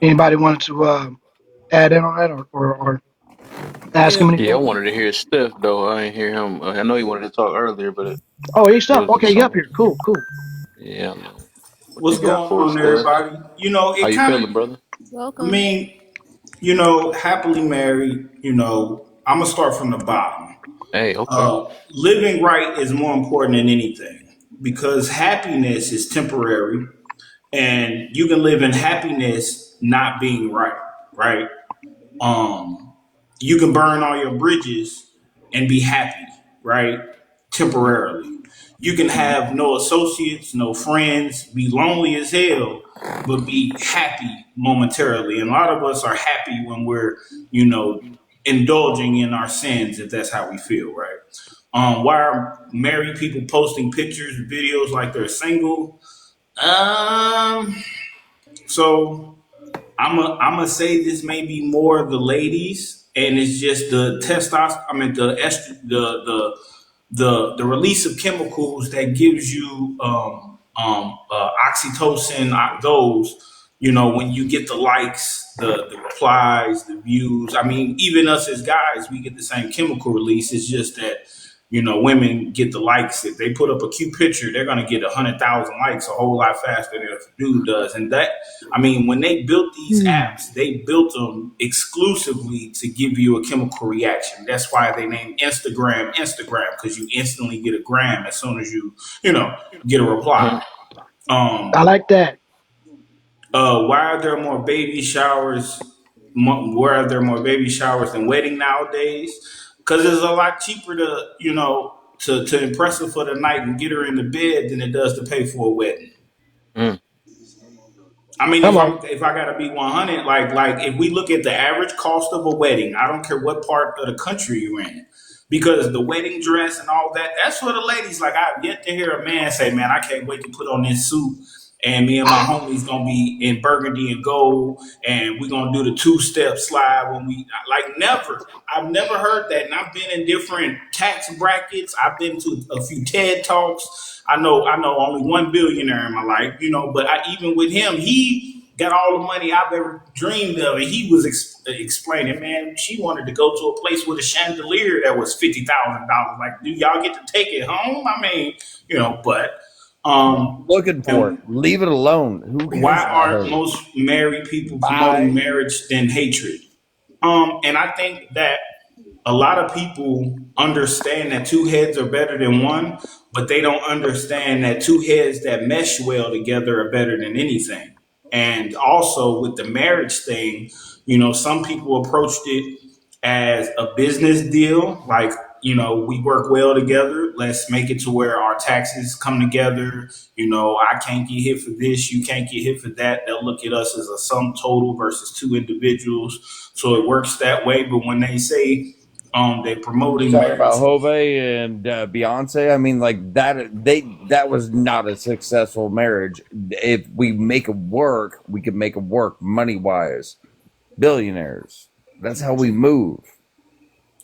Anybody wanted to add in on that or ask Yeah. him Yeah, I anything? wanted to hear Steph though. I didn't hear him. I know he wanted to talk earlier, but Oh, he's it up. was Okay, just you up something. here. Cool, cool. Yeah, man. What you What's got going for us, on, Steph? everybody? How It you kind of, feeling, brother? I Welcome. mean, happily married, I'm going to start from the bottom. Hey, okay. Living right is more important than anything because happiness is temporary and you can live in happiness not being right, right? Um, you can burn all your bridges and be happy, right? Temporarily. You can have no associates, no friends, be lonely as hell, but be happy momentarily. And a lot of us are happy when we're, you know, indulging in our sins, if that's how we feel, right? Why are married people posting pictures, videos like they're single? So I'm gonna say this may be more the ladies, and it's just the testosterone. I mean, the release of chemicals that gives you oxytocin, those, when you get the likes, the replies, the views. I mean, even us as guys, we get the same chemical release. It's just that, women get the likes. If they put up a cute picture, they're gonna get 100,000 likes a whole lot faster than if a dude does. And that, I mean, when they built these apps, they built them exclusively to give you a chemical reaction. That's why they named Instagram, because you instantly get a gram as soon as you know, get a reply. Mm. I Um, like that. why are there more baby showers? Where are there more baby showers than wedding nowadays? Because it's a lot cheaper to impress her for the night and get her in the bed than it does to pay for a wedding. Mm. I mean, if Hello. I gotta be 100, like if we look at the average cost of a wedding, I don't care what part of the country you're in, because the wedding dress and all that, that's for the ladies. Like, I've yet to hear a man say, "Man, I can't wait to put on this suit, and me and my homies gonna be in burgundy and gold, and we're gonna do the two-step slide when we," like, never. I've never heard that, and I've been in different tax brackets. I've been to a few TED talks. I know only one billionaire in my life, but even with him, he got all the money I've ever dreamed of, and he was explaining, man, she wanted to go to a place with a chandelier that was $50,000. Like, do y'all get to take it home? I mean, but Looking for it. and Leave it alone. Who why cares about aren't her? most married people promoting Bye. marriage than hatred? And I think that a lot of people understand that two heads are better than one, but they don't understand that two heads that mesh well together are better than anything. And also with the marriage thing, some people approached it as a business deal, like, we work well together. Let's make it to where our taxes come together. I can't get hit for this, you can't get hit for that. They'll look at us as a sum total versus two individuals. So it works that way. But when they say they're You promoting talking about marriage, Hove and Beyonce? I mean, like that was not a successful marriage. If we make it work, we can make it work money wise. Billionaires. That's how we move.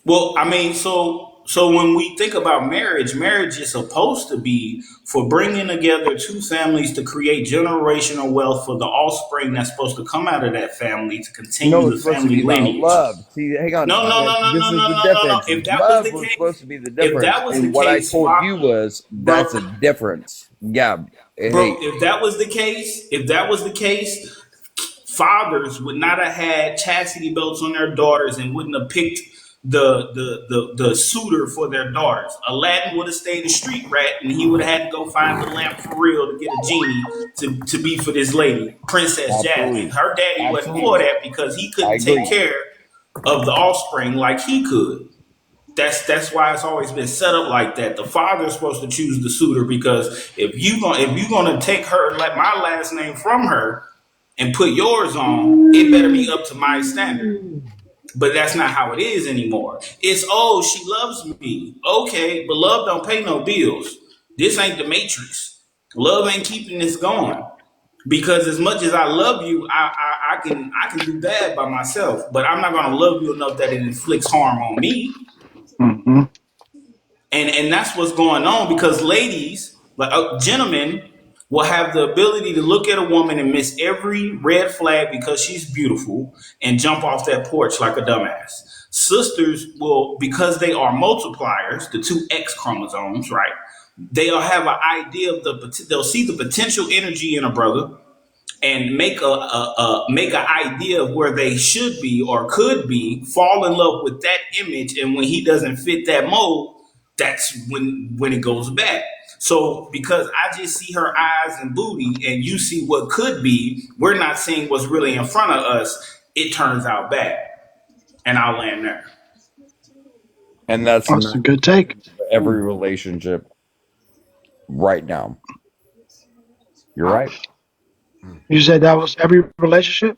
well, I mean, so when we think about marriage, marriage is supposed to be for bringing together two families to create generational wealth for the offspring that's supposed to come out of that family to No, continue it's the supposed to family be about lineage. love. See, hang on. No, no, no, no, This no, is no, the no, no, no. difference. If that was Love the was case, supposed to be the if difference. that was the And what I case, told you was bro, that's a difference. Yeah. bro, Hey, if that was the case, fathers would not have had chastity belts on their daughters and wouldn't have picked the suitor for their daughters. Aladdin would have stayed a street rat, and he would have had to go find the lamp for real to get a genie to be for this lady, Princess Jasmine. absolutely. Her daddy wasn't for Absolutely. that because he I couldn't take agree. care of the offspring like he could. That's why it's always been set up like that. The father's supposed to choose the suitor because if you gonna take her, like, my last name from her, and put yours on, it better be up to my standard. But that's not how it is anymore. It's, oh, she loves me. Okay, but love don't pay no bills. This ain't the Matrix. Love ain't keeping this going. Because as much as I love you, I can do bad by myself. But I'm not gonna love you enough that it inflicts harm on me. Hmm. And that's what's going on, because ladies, like, gentlemen, will have the ability to look at a woman and miss every red flag because she's beautiful and jump off that porch like a dumbass. Sisters will, because they are multipliers, the two X chromosomes, right? They'll have an idea of they'll see the potential energy in a brother and make an idea of where they should be or could be, fall in love with that image, and when he doesn't fit that mold, that's when it goes bad. So because I just see her eyes and booty, and you see what could be, we're not seeing what's really in front of us. It turns out bad, and I'll land there. And that's That's a 90% good take. of every relationship right now. You're right. You said that was every relationship?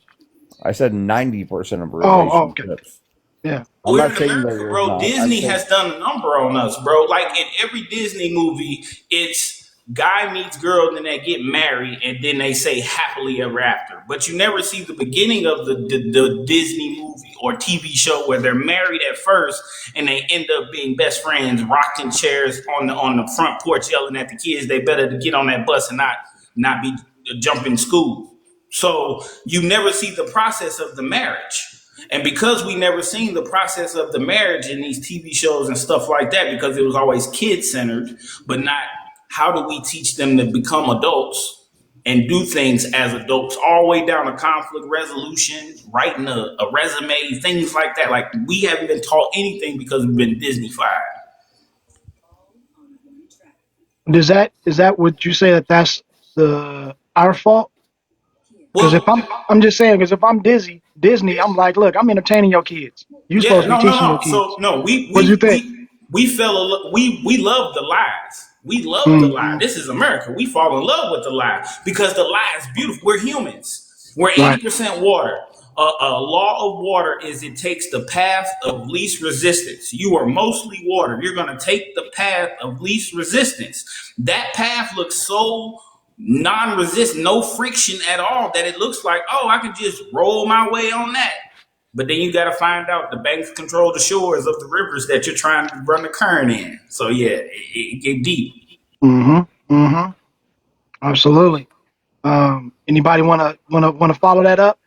I said 90% of Okay. relationships. Yeah. I'm We're not in saying America, there's bro. not. I'm Disney saying has done a number on us, bro. Like, in every Disney movie, it's Guy meets girl, then they get married, and then they say happily ever after. But you never see the beginning of the Disney movie or TV show where they're married at first and they end up being best friends, rocking chairs on the front porch, yelling at the kids they better to get on that bus and not be jumping school. So you never see the process of the marriage. And because we never seen the process of the marriage in these TV shows and stuff like that, because it was always kid centered, but not how do we teach them to become adults and do things as adults, all the way down to conflict resolution, writing a resume, things like that. Like we haven't been taught anything because we've been Disney-fied. Is that would you say that that's the our fault? Because if Well, I'm just saying, because if I'm Disney, I'm like, look, I'm entertaining your kids. You supposed yeah, to be teaching your So kids. no, What do you think? we love the lies. We love the lie. Hmm. This is America. We fall in love with the lie because the lie is beautiful. We're humans. We're Right. 80% water. A law of water is it takes the path of least resistance. You are mostly water. You're going to take the path of least resistance. That path looks so non-resistant, no friction at all, that it looks like, oh, I could just roll my way on that. But then you got to find out the banks control the shores of the rivers that you're trying to run the current in. So yeah, it get deep. Mm-hmm. Mm-hmm. Absolutely. Anybody wanna follow that up?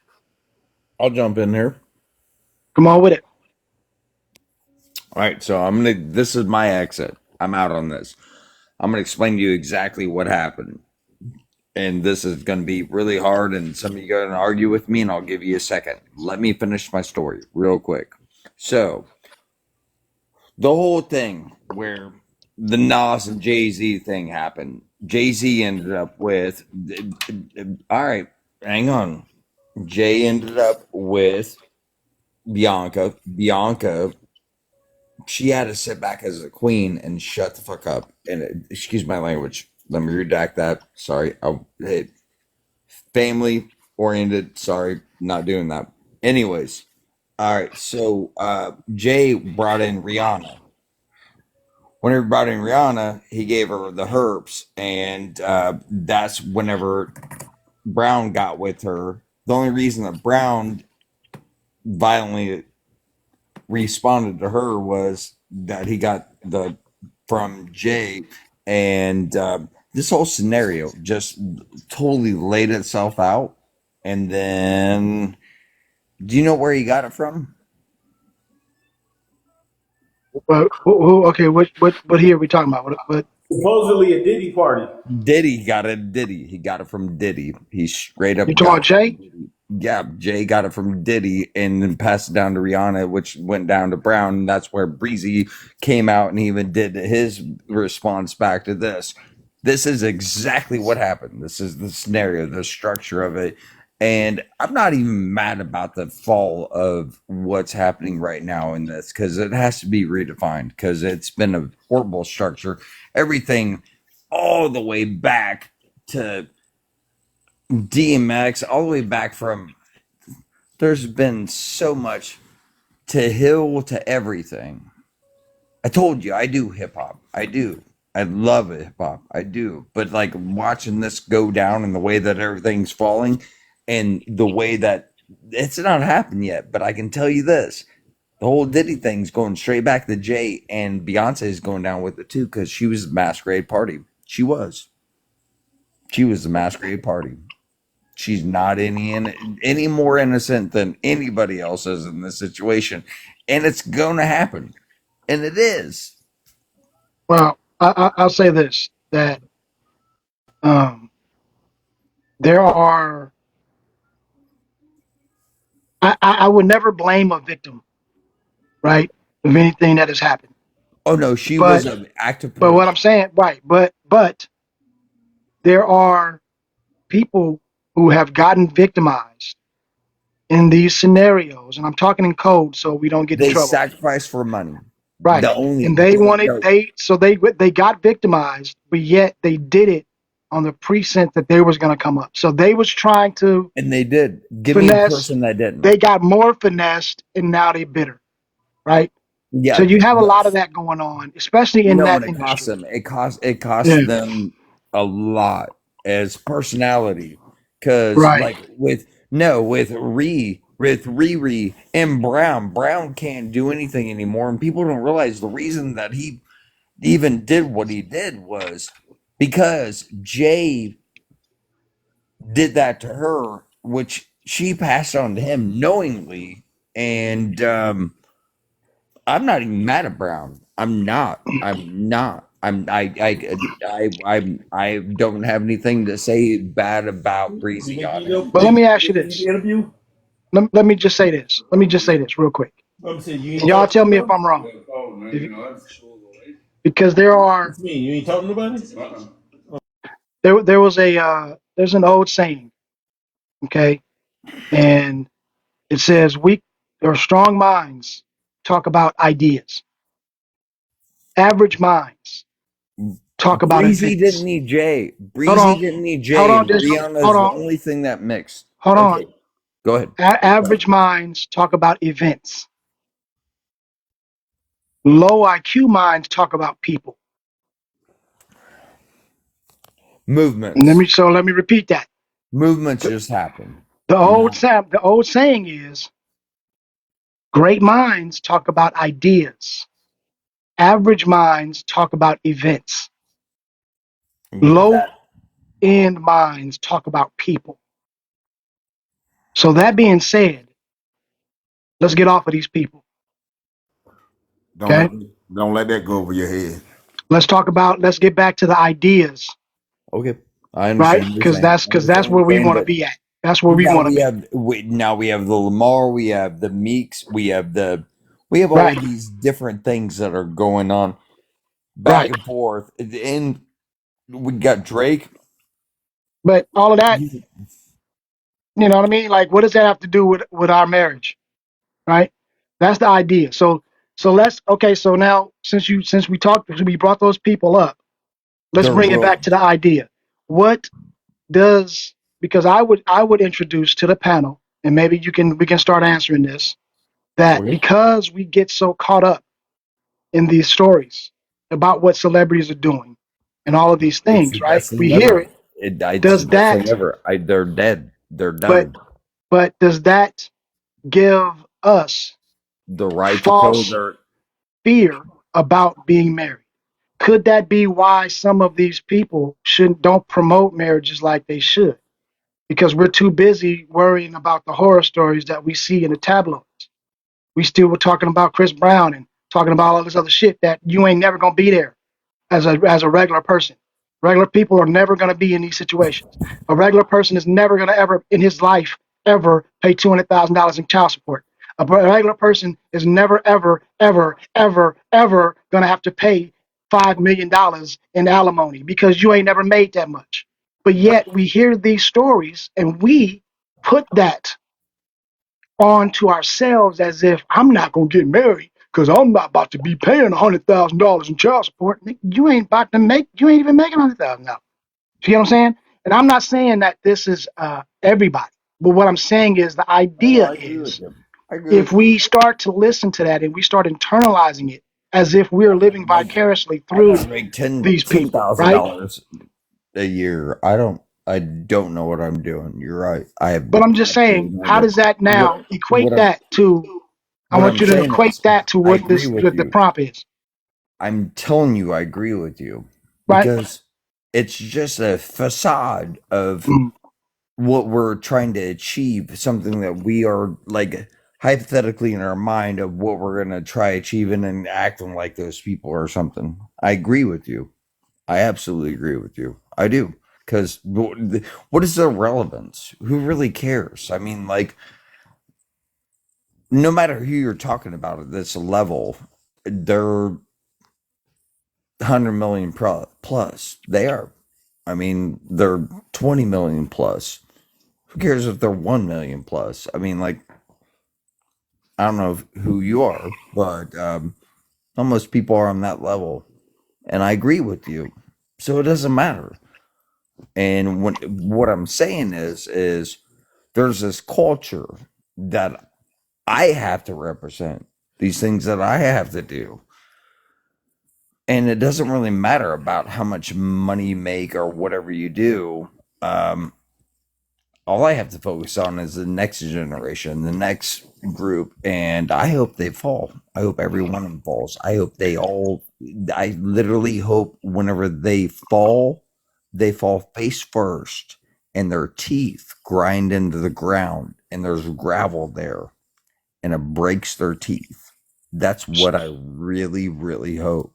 I'll jump in here. Come on with it. All right, so this is my exit. I'm out on this. I'm gonna explain to you exactly what happened. And this is gonna be really hard, and some of you are gonna argue with me, and I'll give you a second. Let me finish my story real quick. So the whole thing where the Nas and Jay-Z thing happened, Jay-Z ended up with all right, hang on. Jay ended up with Bianca. Bianca, she had to sit back as a queen and shut the fuck up. And excuse my language. Let me redact that. Sorry. Hey, family oriented. Sorry, not doing that. Anyways, all right. So Jay brought in Rihanna. Whenever he brought in Rihanna, he gave her the herps, and that's whenever Brown got with her. The only reason that Brown violently responded to her was that he got the from Jay, and this whole scenario just totally laid itself out. And then, do you know where he got it from? But okay, what here are we talking about? What Supposedly a Diddy party. Diddy got it. Diddy. He got it from Diddy. He straight you up talking got about, it from Jay? Diddy. Yeah, Jay got it from Diddy and then passed it down to Rihanna, which went down to Brown. And that's where Breezy came out and even did his response back to this. This is exactly what happened. This is the scenario, the structure of it. And I'm not even mad about the fall of what's happening right now in this because it has to be redefined because it's been a horrible structure. Everything all the way back to DMX, all the way back from there's been so much to Hill to everything. I told you I do hip hop. I do. I love hip hop. I do. But like watching this go down and the way that everything's falling and the way that it's not happened yet, but I can tell you this. The whole Diddy thing's going straight back to Jay and Beyonce is going down with it too because she was the masquerade party. She was. She was the masquerade party. She's not any more innocent than anybody else is in this situation, and it's going to happen, and it is. Well, I'll say this that um, there are. I would never blame a victim, right, of anything that has happened. Oh no, she was But an active what I'm part. saying, right? But there are people who have gotten victimized in these scenarios, and I'm talking in code so we don't get in They trouble. sacrificed for money. Right. The only And they wanted no, they got victimized, but yet they did it on the pretense that they was gonna come up. So they was trying to and they did. Give me a finesse. person that didn't. They got more finessed, and now they bitter. Right. So Yeah, you have a but lot of that going on, especially in no, that and it cost industry. them. It cost Yeah. them. a lot as personality, because Right. like with Riri and Brown can't do anything anymore, and people don't realize the reason that he even did what he did was because Jay did that to her, which she passed on to him knowingly. And I'm not even mad at Brown. I'm not. I'm not. I don't have anything to say bad about Breezy on him. But let me ask you You this. interview? Let me just say this. Let me just say this real quick. I'm saying you ain't And y'all talking tell to me if them I'm wrong. now? If, because there are What you mean? You ain't talking to nobody? there was a there's an old saying, okay, and it says weak or strong minds talk about ideas. Average minds talk about Breezy didn't events. need Jay. Hold Breezy on, didn't need hold Jay, on, and just Brianna hold is the on, only thing that mixed. hold on. Okay, go ahead. Average minds talk about events. Low IQ minds talk about people. And Movements. let me repeat that. Movements The, just happen. the Not old saying is great minds talk about ideas. Average minds talk about events. Low that. end minds talk about people. So that being said, let's get off of these people. Don't let Okay. don't let that go over your head. Let's get back to the ideas, Okay, I right? understand what you're Because saying. that's I because understand that's what you're where we saying, want to but be at. That's where we now want to we be. have now we have the Lamar, we have the Meeks, we have all Right. these different things that are going on back Right. and forth, and we got Drake. But all of that, He's- you know what I mean? Like, what does that have to do with our marriage? Right. That's the idea. So let's okay. So now since we brought those people up, let's They're bring it real. back to the idea. What does because I would introduce to the panel, and maybe we can start answering this, that Okay. because we get so caught up in these stories about what celebrities are doing and all of these It's things, the right? best thing We hear ever. it. It's the Does best thing that ever. They're dead. They're but done. does that give us The right to kill false their. fear about being married? Could that be why some of these people shouldn't don't promote marriages like they should? Because we're too busy worrying about the horror stories that we see in the tabloids. We still were talking about Chris Brown and talking about all this other shit that you ain't never gonna be there as a regular person. Regular people are never gonna be in these situations. A regular person is never gonna ever in his life ever pay $200,000 in child support. A regular person is never ever gonna have to pay $5 million in alimony because you ain't never made that much. But yet we hear these stories and we put that onto ourselves as if I'm not gonna get married because I'm not about to be paying $100,000 in child support. You ain't about to make. You ain't even making $100,000. See what I'm saying? And I'm not saying that this is everybody, but what I'm saying is the No, idea I agree with is you. I agree if with you. we start to listen to that and we start internalizing it as if we're living Like vicariously I through don't make ten these ten people, thousand right? dollars a year. I don't know what I'm doing. You're right. I have But I'm just absolutely saying, no how idea. does that What now equate what I'm that to? I what want I'm you to saying equate is that to I agree with what the you. prompt is, I'm telling you I agree with you right? because it's just a facade of Mm. what we're trying to achieve, something that we are like hypothetically in our mind of what we're gonna try achieving and acting like those people or something. I agree with you. I absolutely agree with you. I do. Because what is the relevance? Who really cares? I mean, like, no matter who you're talking about at this level, they're 100 million plus. They are. I mean, they're 20 million plus. Who cares if they're 1 million plus? I mean, like, I don't know who you are, but almost people are on that level. And I agree with you. So it doesn't matter. And what I'm saying is there's this culture that I have to represent, these things that I have to do. and it doesn't really matter about how much money you make or whatever you do. Um, all I have to focus on is the next generation, the next group, and I hope they fall. I hope every one of them falls. I hope they all. I literally hope whenever they fall face first, and their teeth grind into the ground, and there's gravel there, and it breaks their teeth. That's what I really, really hope.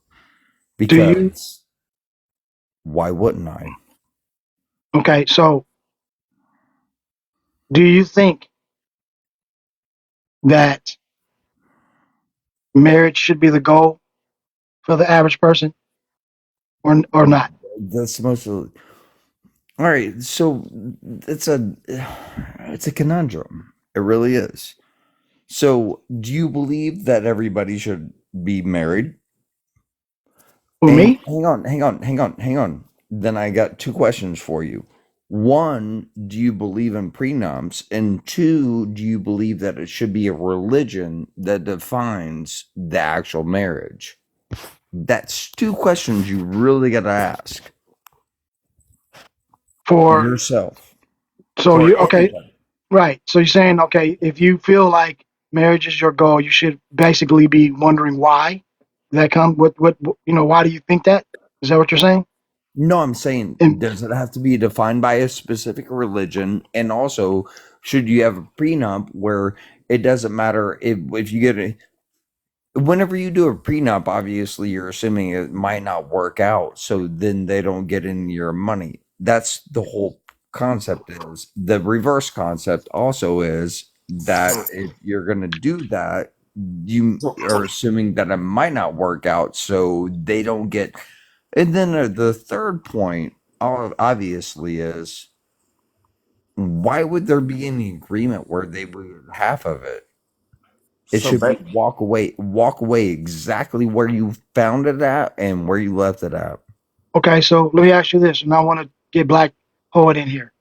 Do you? Because why wouldn't I? Okay, so do you think that marriage should be the goal for the average person, or not? That's the most. All right, so it's a it's a conundrum. It really is. So, do you believe that everybody should be married? For And me, hang on. Then I got two questions for you. One, do you believe in prenups? And two, do you believe that it should be a religion that defines the actual marriage? That's two questions you really got to ask for yourself so for you okay, everybody. right? So you're saying okay, if you feel like marriage is your goal, you should basically be wondering why that come. Why do you think that? Is that what you're saying? No, I'm saying, And does it have to be defined by a specific religion? And also, should you have a prenup where it doesn't matter if you get a whenever you do a prenup, obviously you're assuming it might not work out, so then they don't get any of your money. That's the whole concept is. The reverse concept also is that if you're going to do that, you So, are assuming that it might not work out, so they don't get. And then the third point, obviously, is why would there be any agreement where they would half of it? It so should be back. walk away exactly where you found it at and where you left it at. okay, so let me ask you this, and I want to get Black Poet in here,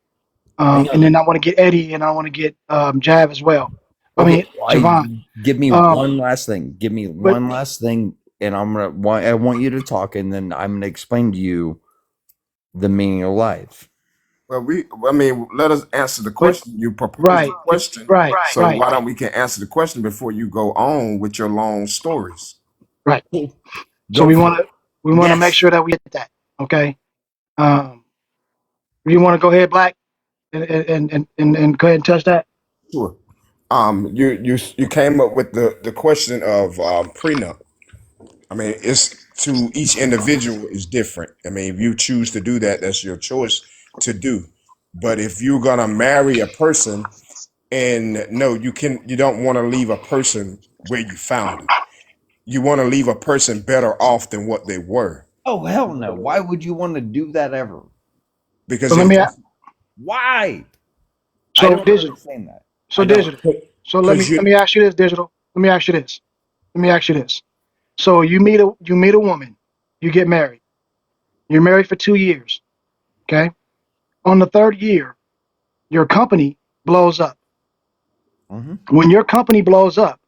Hang and on. then I want to get Eddie, and I want to get Jav as well. I Okay, mean Javon. give me Um, one last thing. Give me but one last thing, and I want you to talk, and then I'm gonna explain to you the meaning of life. Well, I mean, let us answer the but question. You proposed the right, question, right, so right, why don't we can answer the question before you go on with your long stories? right. So Go for it. we want to make Yes. sure that we get that. Okay. Um, you want to go ahead, Black, and go ahead and touch that. Sure. You came up with the question of prenup. I mean, it's to each individual is different. I mean, if you choose to do that, that's your choice to do. But if you're gonna marry a person, and no, you don't want to leave a person where you found them. You want to leave a person better off than what they were, Oh hell no! Why would you want to do that ever? So because let if me. Why? I So don't digital. understand that. So I don't. digital. So because let you me ask you this, digital. Let me ask you this. Let me ask you this. So you meet a woman, you get married. You're married for 2 years. Okay. On the third year, your company blows up. Mhm. When your company blows up,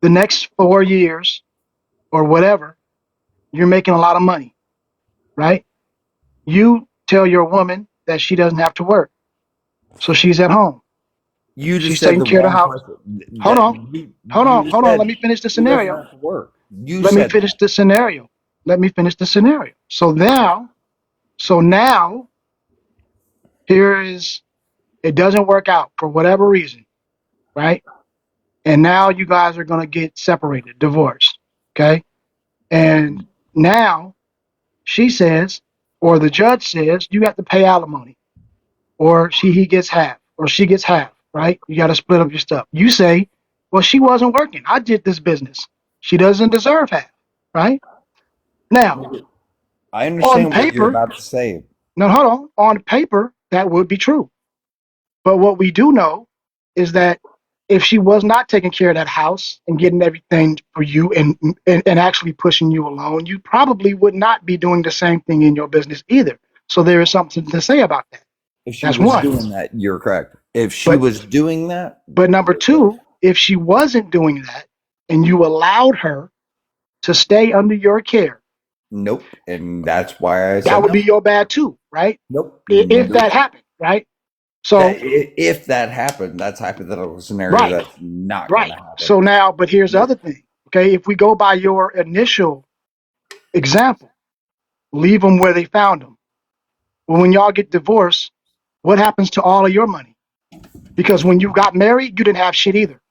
the next 4 years or whatever, you're making a lot of money, right? You tell your woman that she doesn't have to work. So she's at home. You just She's said taking the care of the wrong house. question. Hold on. You just Hold on. Let said me finish the she doesn't scenario. have to work. You Let me said finish that. the scenario. Let me finish the scenario. So now here is it doesn't work out for whatever reason, right? And now you guys are going to get separated, divorced, okay? And now she says, or the judge says, you have to pay alimony, or he gets half, or she gets half, right? You got to split up your stuff. You say, well, she wasn't working. I did this business. She doesn't deserve half, right? Now, I on understand what you're paper, about to say. no, hold on. On paper, that would be true. But what we do know is that if she was not taking care of that house and getting everything for you and actually pushing you along, you probably would not be doing the same thing in your business either. So there is something to say about that. If she That's was one. doing that, you're correct. If she But was doing that, but number you're correct. two, if she wasn't doing that and you allowed her to stay under your care, Nope. And that's why I that said would be no. your bad too, right? Nope. If Nope. that happened, right? That So, if that happened, that's a hypothetical scenario. right, That's not going right. to happen. So now, but here's the Nope. other thing. Okay, if we go by your initial example, leave them where they found them. Well, when y'all get divorced, what happens to all of your money? Because when you got married, you didn't have shit either.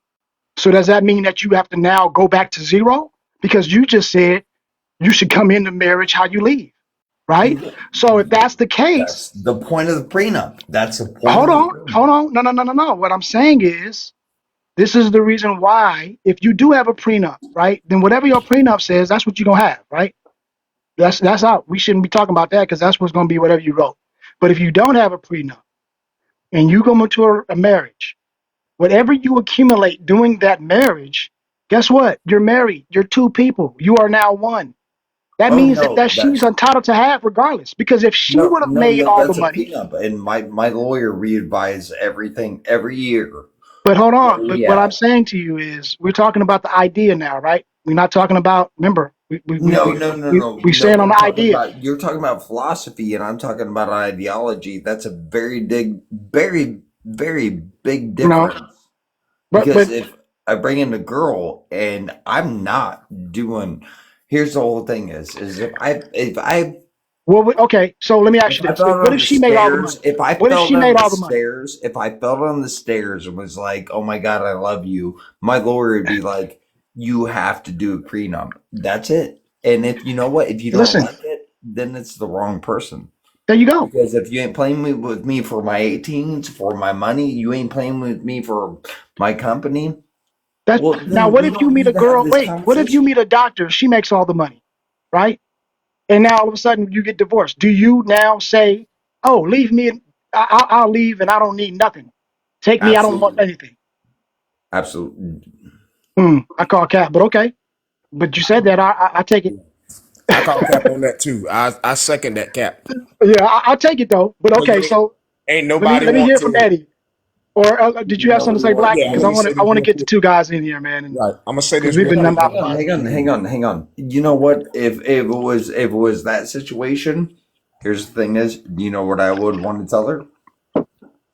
So does that mean that you have to now go back to zero? Because you just said you should come into marriage how you leave, right? So if that's the case, That's the point of the prenup. That's the point hold of the on, prenup. hold on. No, no, no, no, no. What I'm saying is, this is the reason why, if you do have a prenup, right, then whatever your prenup says, that's what you're gonna have, right? That's out. We shouldn't be talking about that because that's what's gonna be whatever you wrote. But if you don't have a prenup and you go into a marriage, whatever you accumulate doing that marriage, guess what? You're married. You're two people. You are now one. That Oh means that, no, that she's that's entitled to have regardless. Because if she no, would have no, made no. all the That's a money, prenup, and my lawyer readvises everything every year. but hold on. But what I'm Yeah. saying to you is we're talking about the idea now, right? We're not talking about, remember, No, no, no, no, we no. stand on We're the talking idea, about you're talking about philosophy, and I'm talking about ideology. That's a very big, very, very big you know. difference. But Because if I bring in a girl and I'm not doing, here's the whole thing is okay, so let me ask if you I this. fell What down if the she made all the money? stairs, if I What if fell she down made the all the money? stairs, if I fell down the stairs and was like, oh my God, I love you, my lawyer would be like, you have to do a prenup. That's it. And if you know what, if you don't Listen, like it, then it's the wrong person. there you go. Because if you ain't playing with me for my 18s, for my money, you ain't playing with me for my company, That's well, now. then What we if you don't meet a need to have girl? this Wait, what if you conversation. meet a doctor? She makes all the money, right? And now all of a sudden you get divorced. Do you now say, "Oh, leave me. I'll leave, and I don't need nothing. Take me. I don't want Absolutely. anything." Absolutely. I call cap, but okay. But you said that. I take it. I call cap on that too. I second that cap. Yeah, I'll take it though. But 'Cause okay, so ain't let me nobody let me want hear from to. Eddie. Or did you have something Nobody to say, wants Black? Yeah, Because let I me want say to I this want to real get the quick. two guys in here, man, and Right, I'm gonna say because this we've real been quick. monopolizing. hang on. You know what? If it was that situation, here's the thing is, you know what I would want to tell her?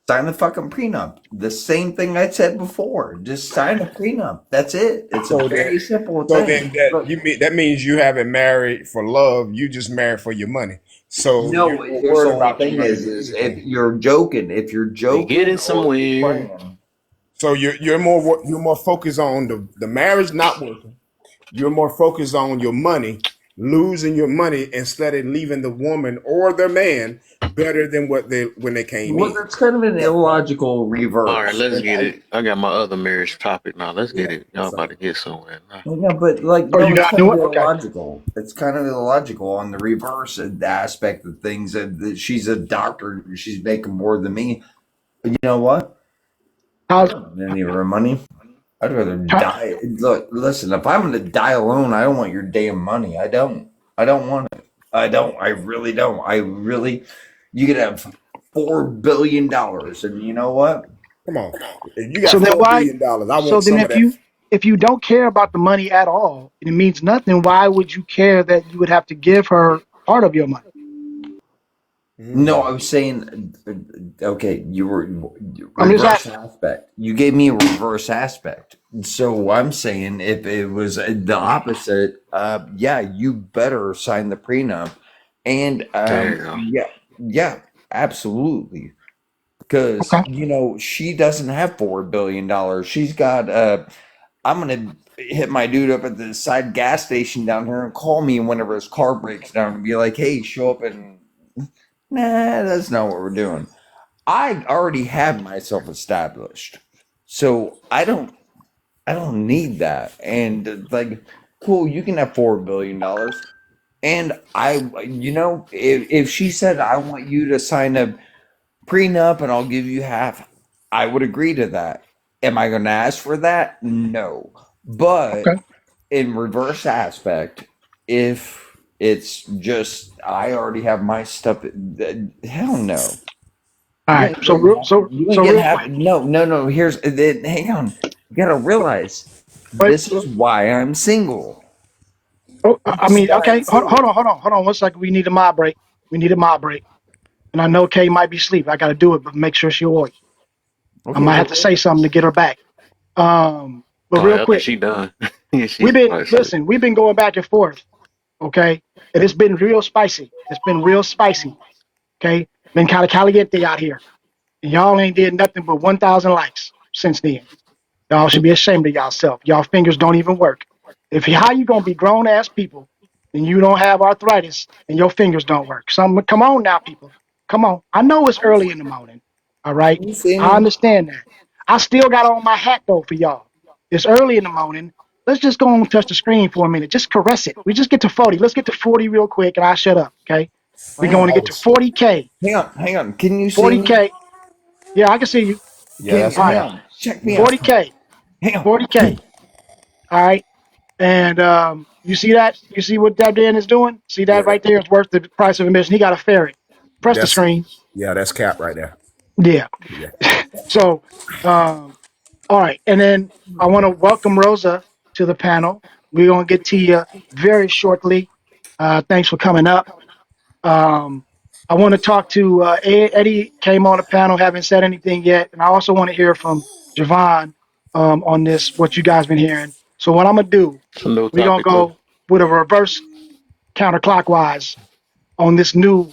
Sign the fucking prenup. The same thing I said before. Just sign a prenup. That's it. It's a So then, very simple so then thing. that Look, you mean that means you haven't married for love. You just married for your money. So no, you're more here's the worried whole about the thing money than is if anything. you're We joking getting or if you're somewhere. playing. So you're more focused on the marriage not working. You're more focused on your money, losing your money instead of leaving the woman or the man better than what they when they came Well, in. that's kind of an That part. illogical All right, reverse. let's And get it. I got my other marriage topic now. Let's Yeah. get it. Y'all about So to get somewhere now. yeah, but like, Oh, you no, it's got to kind do of it. Okay. illogical. It's kind of illogical on the reverse aspect of things. That she's a doctor, she's making more than me. But you know what? I How's don't need any of her money. I'd rather how, die. Look, listen. If I'm going to die alone, I don't want your damn money. I don't. I don't want it. I don't. I really don't. I really. You could have $4 billion, and you know what? come on. If you so got then why? $4 billion, I So want then some of that. if you don't care about the money at all, and it means nothing. Why would you care that you would have to give her part of your money? No, Mm. I was saying, okay, you were I'm just reverse asking. aspect. You gave me a reverse aspect. So I'm saying if it was the opposite, yeah, you better sign the prenup. And There you go. yeah, yeah, absolutely. Because, Okay. you know, she doesn't have $4 billion. She's got, I'm going to hit my dude up at the side gas station down here and call me whenever his car breaks down and be like, hey, show up and nah, that's not what we're doing. I already have myself established. So I don't need that. And like, cool, you can have $4 billion. And if she said I want you to sign a prenup and I'll give you half, I would agree to that. Am I gonna ask for that? No. But Okay. in reverse aspect, if it's just I already have my stuff, hell no. All You right. ain't getting half. You ain't So getting real half. quick. No, no, no. Hang on. You gotta realize Wait. this is why I'm single. Oh, You I just mean, got okay. into it. Hold on. 1 second. We need a mob break. We need a mob break. And I know Kay might be asleep. I got to do it, but make sure she's awake. I Okay, might go have to ahead. say something to get her back. But Oh, real yeah, I think quick, she done. Yeah, she's probably asleep. we've been going back and forth, okay? And it's been real spicy. It's been real spicy, okay? Been kind of caliente out here. And y'all ain't did nothing but 1,000 likes since then. Y'all should be ashamed of yourself. Y'all fingers don't even work. If how you gonna be grown ass people and you don't have arthritis and your fingers don't work? Come on now, people. Come on. I know it's early in the morning. All right. You see I me? understand that. I still got on my hat though for y'all. It's early in the morning. Let's just go and touch the screen for a minute. Just caress it. We just get to 40. Let's get to 40 real quick and I shut up. Okay. We're going to Damn. get to 40K. Hang on. Can you see me? 40K. Yeah, I can see you. Yeah, that's All hang right. on. Check me out. 40K. Hang on. 40K. All right. And you see that? You see what that Dan is doing? See Yeah, that right there is worth the price of admission. He got a ferret. Press the that's screen. that's cap right there. Yeah. Yeah. So, all right. And then I want to welcome Rosa to the panel. We're going to get to you very shortly. Thanks for coming up. Um, I want to talk to Eddie, came on the panel, haven't said anything yet. And I also want to hear from Javon on this, what you guys been hearing. So what I'm going to do, It's a new we're going to topic, though. go with a reverse counterclockwise on this new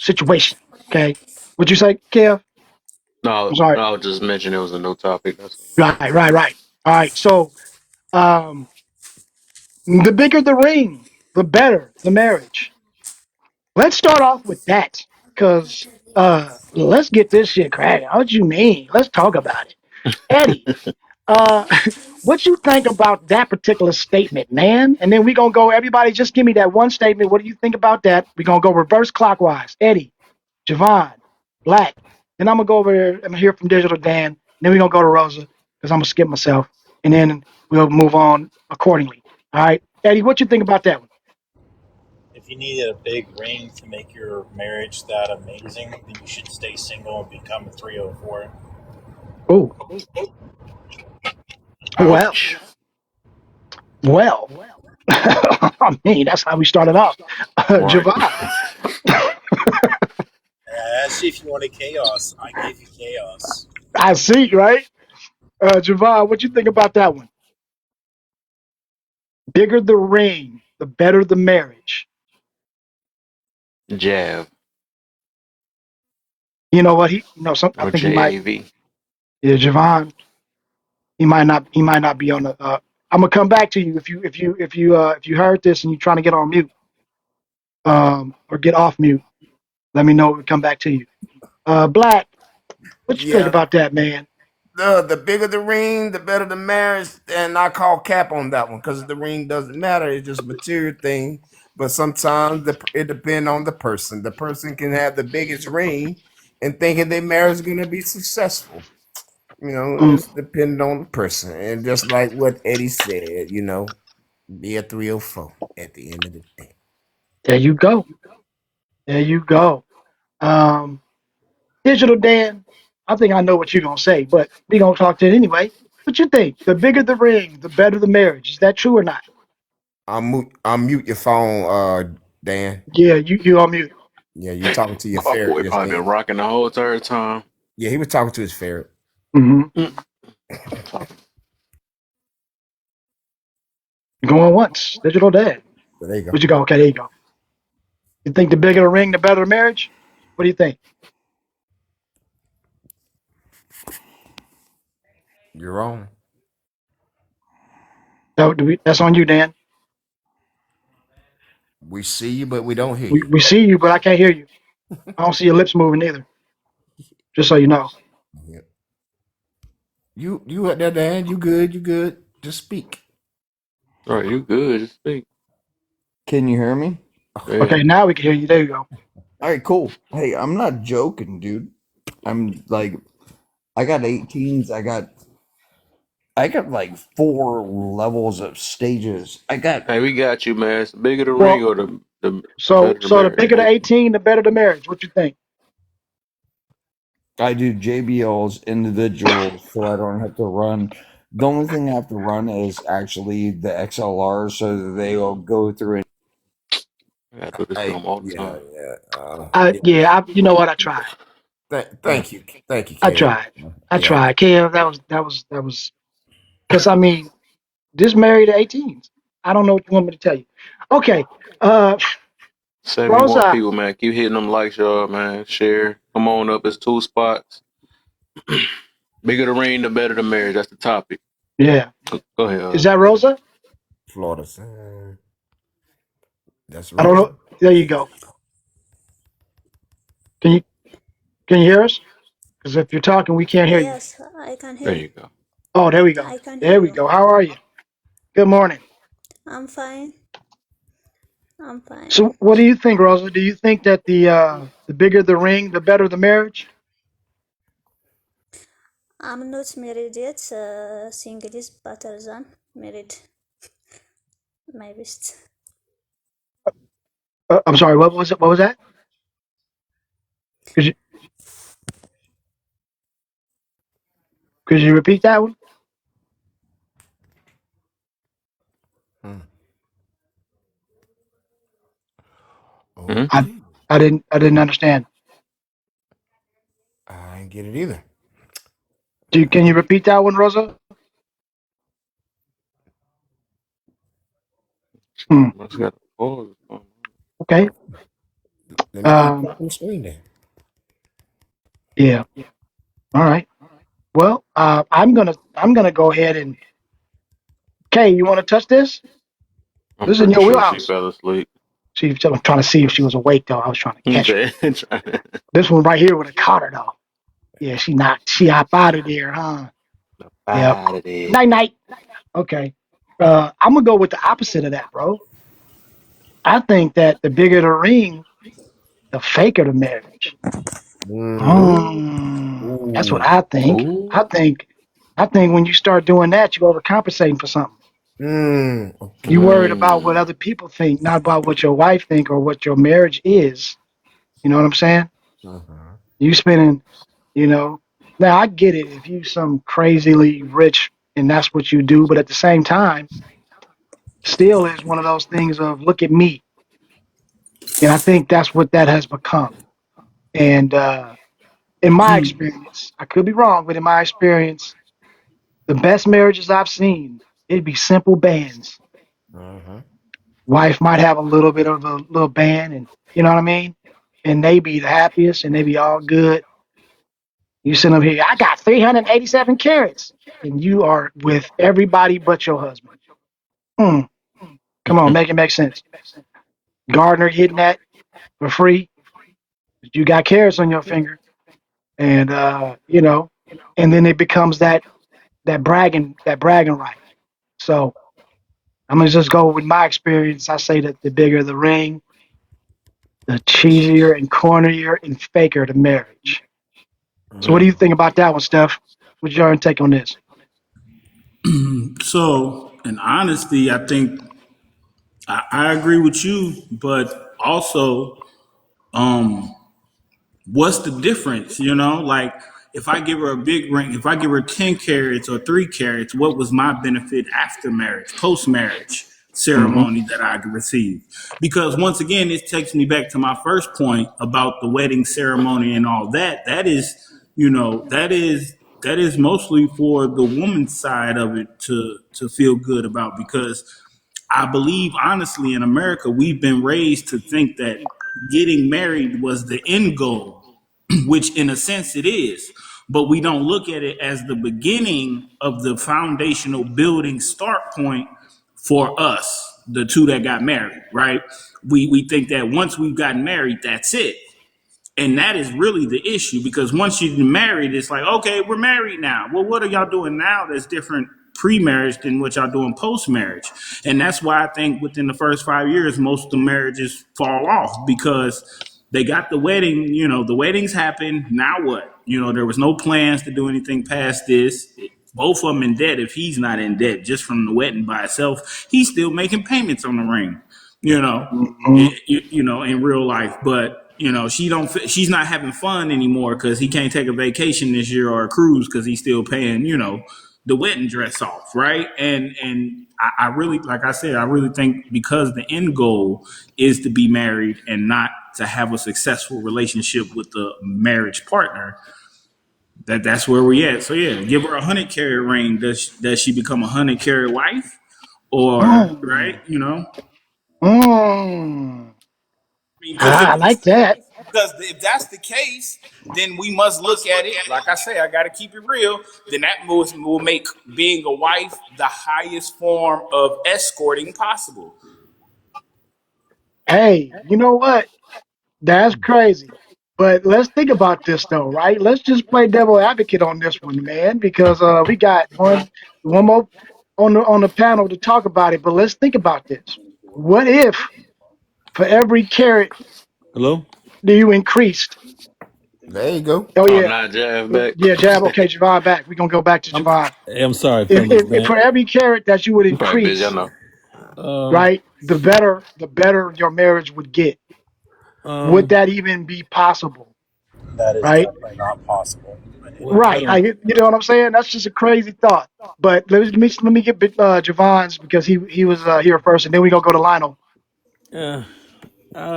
situation. Okay. What'd you say, Kev? I'm No, sorry. I was just mentioning it was a new topic. That's all. Right. All right. So, um, the bigger the ring, the better the marriage. Let's start off with that because let's get this shit cracking. What you mean? Let's talk about it. Eddie, uh, what you think about that particular statement, man? And then we gonna go. Everybody, just give me that one statement. What do you think about that? We gonna go reverse clockwise. Eddie, Javon, Black. Then I'm gonna go over there. I'm gonna hear from Digital Dan. Then we gonna go to Rosa because I'm gonna skip myself, and then we'll move on accordingly. All right, Eddie, what you think about that one? If you needed a big ring to make your marriage that amazing, then you should stay single and become a 304. Oh, well, Ouch. well. I mean, that's how we started off. Right. Javon, As if you wanted chaos, I gave you chaos. I see, right? Javon, what you think about that one? Bigger the ring, the better the marriage. Jab You know what? I or think he might. JAV. Yeah, Javon, he might not be on the. I'm gonna come back to you if you heard this and you're trying to get on mute, or get off mute. Let me know. We'll come back to you. Black, what you think Yeah. about that, man? The bigger the ring, the better the marriage, and I call cap on that one because the ring doesn't matter. It's just a material thing. But sometimes it depends on the person. The person can have the biggest ring and thinking their marriage is going to be successful. Mm, It's depending on the person. And just like what Eddie said, be a 304 at the end of the day. there you go. There you go. Um, Digital Dan, I think I know what you're gonna say, but we gonna talk to it anyway. What you think? The bigger the ring, the better the marriage. Is that true or not? I'll mute your phone, Dan. Yeah, you on mute. Yeah, you talking to your My ferret boy just probably been then. rocking the whole entire time. Yeah, he was talking to his ferret. Mm-hmm. Mm. Talking. Going once. Digital Dan. So there you go. Where'd you go? Okay, there you go. You think the bigger the ring, the better the marriage? What do you think? You're wrong. That's on you, Dan. We see you, but we don't hear We you. we see you, but I can't hear you. I don't see your lips moving either. Just so you know. Yeah. You at there, Dan? You good? You good? Just speak. All right, you good. Just speak. Can you hear me? Yeah. Okay, now we can hear you. There you go. All right, cool. Hey, I'm not joking, dude. I'm like, I got 18s. I got like 4 levels of stages. I got. Hey, we got you, man. It's the bigger the ring Well, or the so better the so the marriage. bigger the Which 18, the better the marriage. What you think? I do JBLs individual, so I don't have to run The only thing I have to run is actually the XLR so that they will go through it. I gotta do this to them all the Yeah, time. yeah, Yeah, you know what? I tried. Thank you, I Kev. tried. I Yeah, tried. Kev, that was because I mean, just married at 18. I don't know what you want me to tell you. Okay. Uh 71 Rosa. people, man. Keep hitting them likes, y'all, man. Share. Come on up. It's 2 spots. Bigger the ring, the better the marriage. That's the topic. Yeah. Go ahead, Is that Kev. Rosa? Florida. That's I don't Rosa. know. There you go. Can you can you hear us? Because if you're talking, we can't hear you. Yes, I can There hear. you go. Oh, there we go. I can hear There we you. go. How are you? Good morning. I'm fine. I'm fine. So, what do you think, Rosa? Do you think that the bigger the ring, the better the marriage? I'm not married yet. Single is better than married. My best. I'm sorry. What was it? What was that? Could you could you repeat that one? Hmm. Hmm. I Okay. I didn't understand. I ain't get it either. Can you repeat that one, Rosa? Hmm. Must got a pause. Okay. Let me keep Um. tapping the screen then. Yeah. All right. Well, I'm gonna go ahead and Kay, you want to touch this? I'm This is in pretty your sure she wheelhouse. fell asleep. I'm trying to see if she was awake though. I was trying to He catch her. said, This one right here would have caught her though. Yeah, she not. She hop out of there, huh? Yep. out of there. Night night. Okay. I'm gonna go with the opposite of that, bro. I think that the bigger the ring, the faker the marriage. Ooh, That's what ooh, I think. I Oh. think. I think when you start doing that, you overcompensating for something. You okay. worried about what Mm. other people think, not about what your wife think or what your marriage is. You know what I'm saying? Uh-huh. You spending, you know. Now I get it if you some crazily rich and that's what you do, but at the same time, still is one of those things of look at me, and I think that's what that has become. And in my experience, I could be wrong, but in my experience, the best marriages I've seen, it'd be simple bands. Uh-huh. Wife might have a little bit of a little band, and you know what I mean, and they be the happiest, and they be all good. You sit up here, I got 387 carats, and you are with everybody but your husband. Hmm. Come on, make it make sense. Gardner hitting that for free. You got carrots on your finger, and and then it becomes that bragging right. So I'm gonna just go with my experience. I say that the bigger the ring, the cheesier and cornier and faker the marriage. So what do Mm. you think about that one, Steph? What's your take on this? So, in honesty, I think I agree with you, but also, um, what's the difference? You know, like if I give her a big ring, if I give her 10 carats or 3 carats, what was my benefit after marriage, post marriage Mm-hmm. ceremony that I could receive? Because once again, this takes me back to my first point about the wedding ceremony and all that. That is, that is mostly for the woman's side of it to feel good about, because I believe honestly in America we've been raised to think that getting married was the end goal, which in a sense it is. But we don't look at it as the beginning of the foundational building start point for us, the two that got married, right? We think that once we've gotten married, that's it. And that is really the issue, because once you're married, it's like, okay, we're married now. Well, what are y'all doing now that's different pre-marriage than what y'all doing post-marriage? And that's why I think within the first 5 years, most of the marriages fall off, because they got the wedding, the weddings happen. Now what? There was no plans to do anything past this. Both of them in debt. If he's not in debt just from the wedding by itself, he's still making payments on the ring, you know Mm-hmm. in real life. But she's not having fun anymore because he can't take a vacation this year or a cruise because he's still paying the wedding dress off, right? And I really, like I said, I really think because the end goal is to be married and not to have a successful relationship with the marriage partner, that's where we at. So yeah, give her 100 carat ring. Does she become 100 carat wife, or right? Mm. You know, Mm. because Ah, I like that. if that's the case, then we must look at it. Like I say, I got to keep it real. Then that will make being a wife the highest form of escorting possible. Hey, you know what? That's crazy. But let's think about this though, right? Let's just play devil advocate on this one, man, because we got one more on the panel to talk about it. But let's think about this. What if for every carrot Hello? that you increased? There you go. Oh Oh, yeah, nah, Jab back. yeah, Jab. Okay, Javon back. We're gonna go back to I'm Javon. I'm sorry, If, fellas, if man. for every carrot that you would You probably busy, I increase, know. Um right, the better your marriage would get. Would um that even be possible? That is Right? definitely not possible. well, I Right. don't You know what I'm saying? That's just a crazy thought. But let me get Javon's because he was here first, and then we gonna go to Lionel. uh,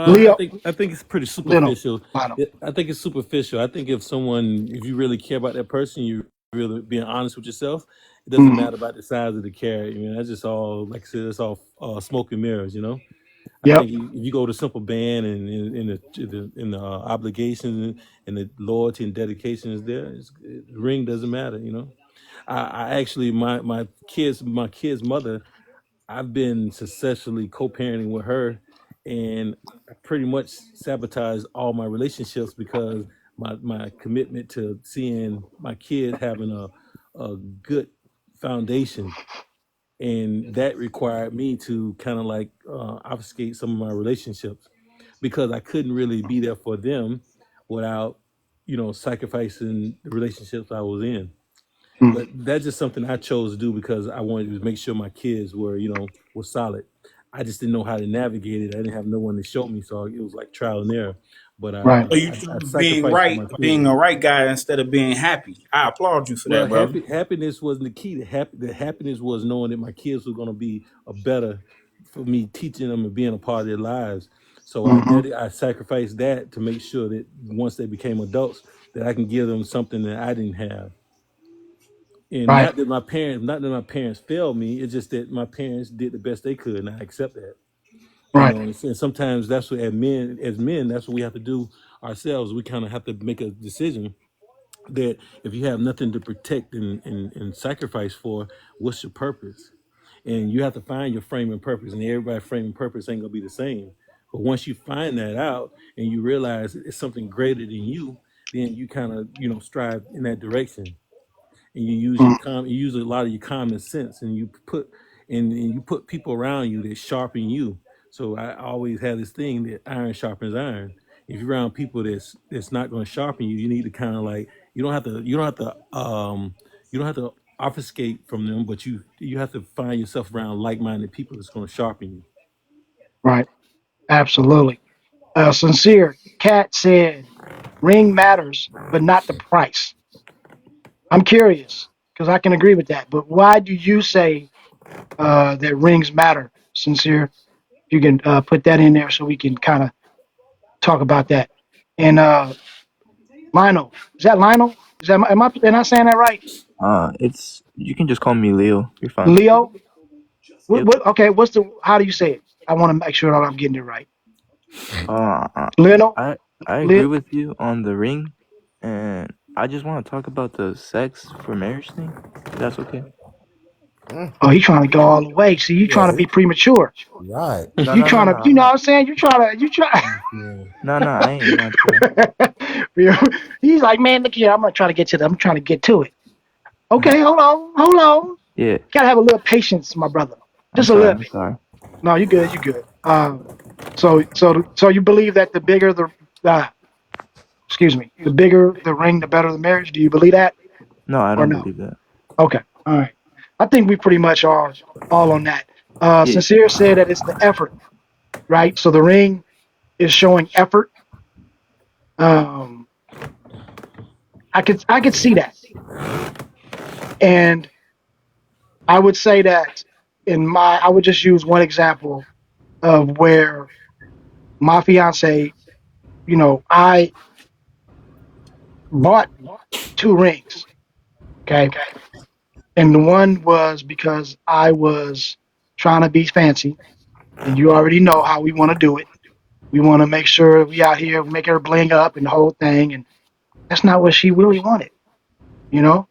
Leo, I think it's pretty Lionel, superficial. Lionel. I think it's superficial. I think if you really care about that person, you really being honest with yourself. It doesn't Hmm. matter about the size of the carrot. You know, that's just all like I said. It's all smoke and mirrors. You know. I Yep. think if you go to simple band and in the obligations and the loyalty and dedication is there, the ring doesn't matter. You know. I actually my kid's mother, I've been successfully co-parenting with her, and I pretty much sabotaged all my relationships because my commitment to seeing my kid having a good foundation, and that required me to kind of like obfuscate some of my relationships because I couldn't really be there for them without sacrificing the relationships I was in. Hmm. But that's just something I chose to do because I wanted to make sure my kids were solid. I just didn't know how to navigate it. I didn't have no one to show me, so it was like trial and error. But Right. So you I choose sacrificed for my being kids. a right guy instead of being happy. I applaud you for Well, that, brother. happiness wasn't the key. The happiness was knowing that my kids were going to be a better for me, teaching them and being a part of their lives. So Hmm. I sacrificed that to make sure that once they became adults, that I can give them something that I didn't have. And Right. not that my parents failed me. It's just that my parents did the best they could, and I accept that. Right. And sometimes that's what as men, that's what we have to do ourselves. We kind of have to make a decision that if you have nothing to protect and sacrifice for, what's your purpose? And you have to find your frame and purpose. And everybody's frame and purpose ain't gonna be the same. But once you find that out and you realize it's something greater than you, then you kind of strive in that direction, and Hmm. you use a lot of your common sense, and and you put people around you that sharpen you. So I always have this thing that iron sharpens iron. If you're around people that's not going to sharpen you, you need to kind of like you don't have to obfuscate from them, but you have to find yourself around like-minded people that's going to sharpen you. Right. Absolutely. Sincere. Cat said, "Ring matters, but not the price." I'm curious because I can agree with that. But why do you say that rings matter? Sincere. You can put that in there so we can kind of talk about that. And Lionel, is that Lionel? Am I saying that right? It's you can just call me Leo. You're fine. Leo? Yep. Okay, how do you say it? I want to make sure that I'm getting it right. Uh, uh, Lionel? I I agree Le- with you on the ring, and I just want to talk about the sex for marriage thing. If that's okay. oh, he's trying to go all the way. See, you trying to Yeah, be premature. right. No, You no, no, trying no. to, you I'm know what not. I'm saying? You try. Yeah. No, no, I ain't not trying. He's like, man, look here, I'm trying to get to it. Okay, hold on. Yeah. Gotta have a little patience, my brother. I'm Just a sorry. little I'm bit. sorry. No, you good. So you believe that the bigger uh, the bigger the ring, the better the marriage? Do you believe that No, I or don't no? believe that. Okay, all right. I think we pretty much are all on that. Yeah. Sincere said that it's the effort, right? So the ring is showing effort. Um, I could see that, and I would say that I would just use one example of where my fiance, I bought two rings. Okay. And the one was because I was trying to be fancy. And you already know how we want to do it. We want to make sure we out here make her bling up and the whole thing. And that's not what she really wanted. You know,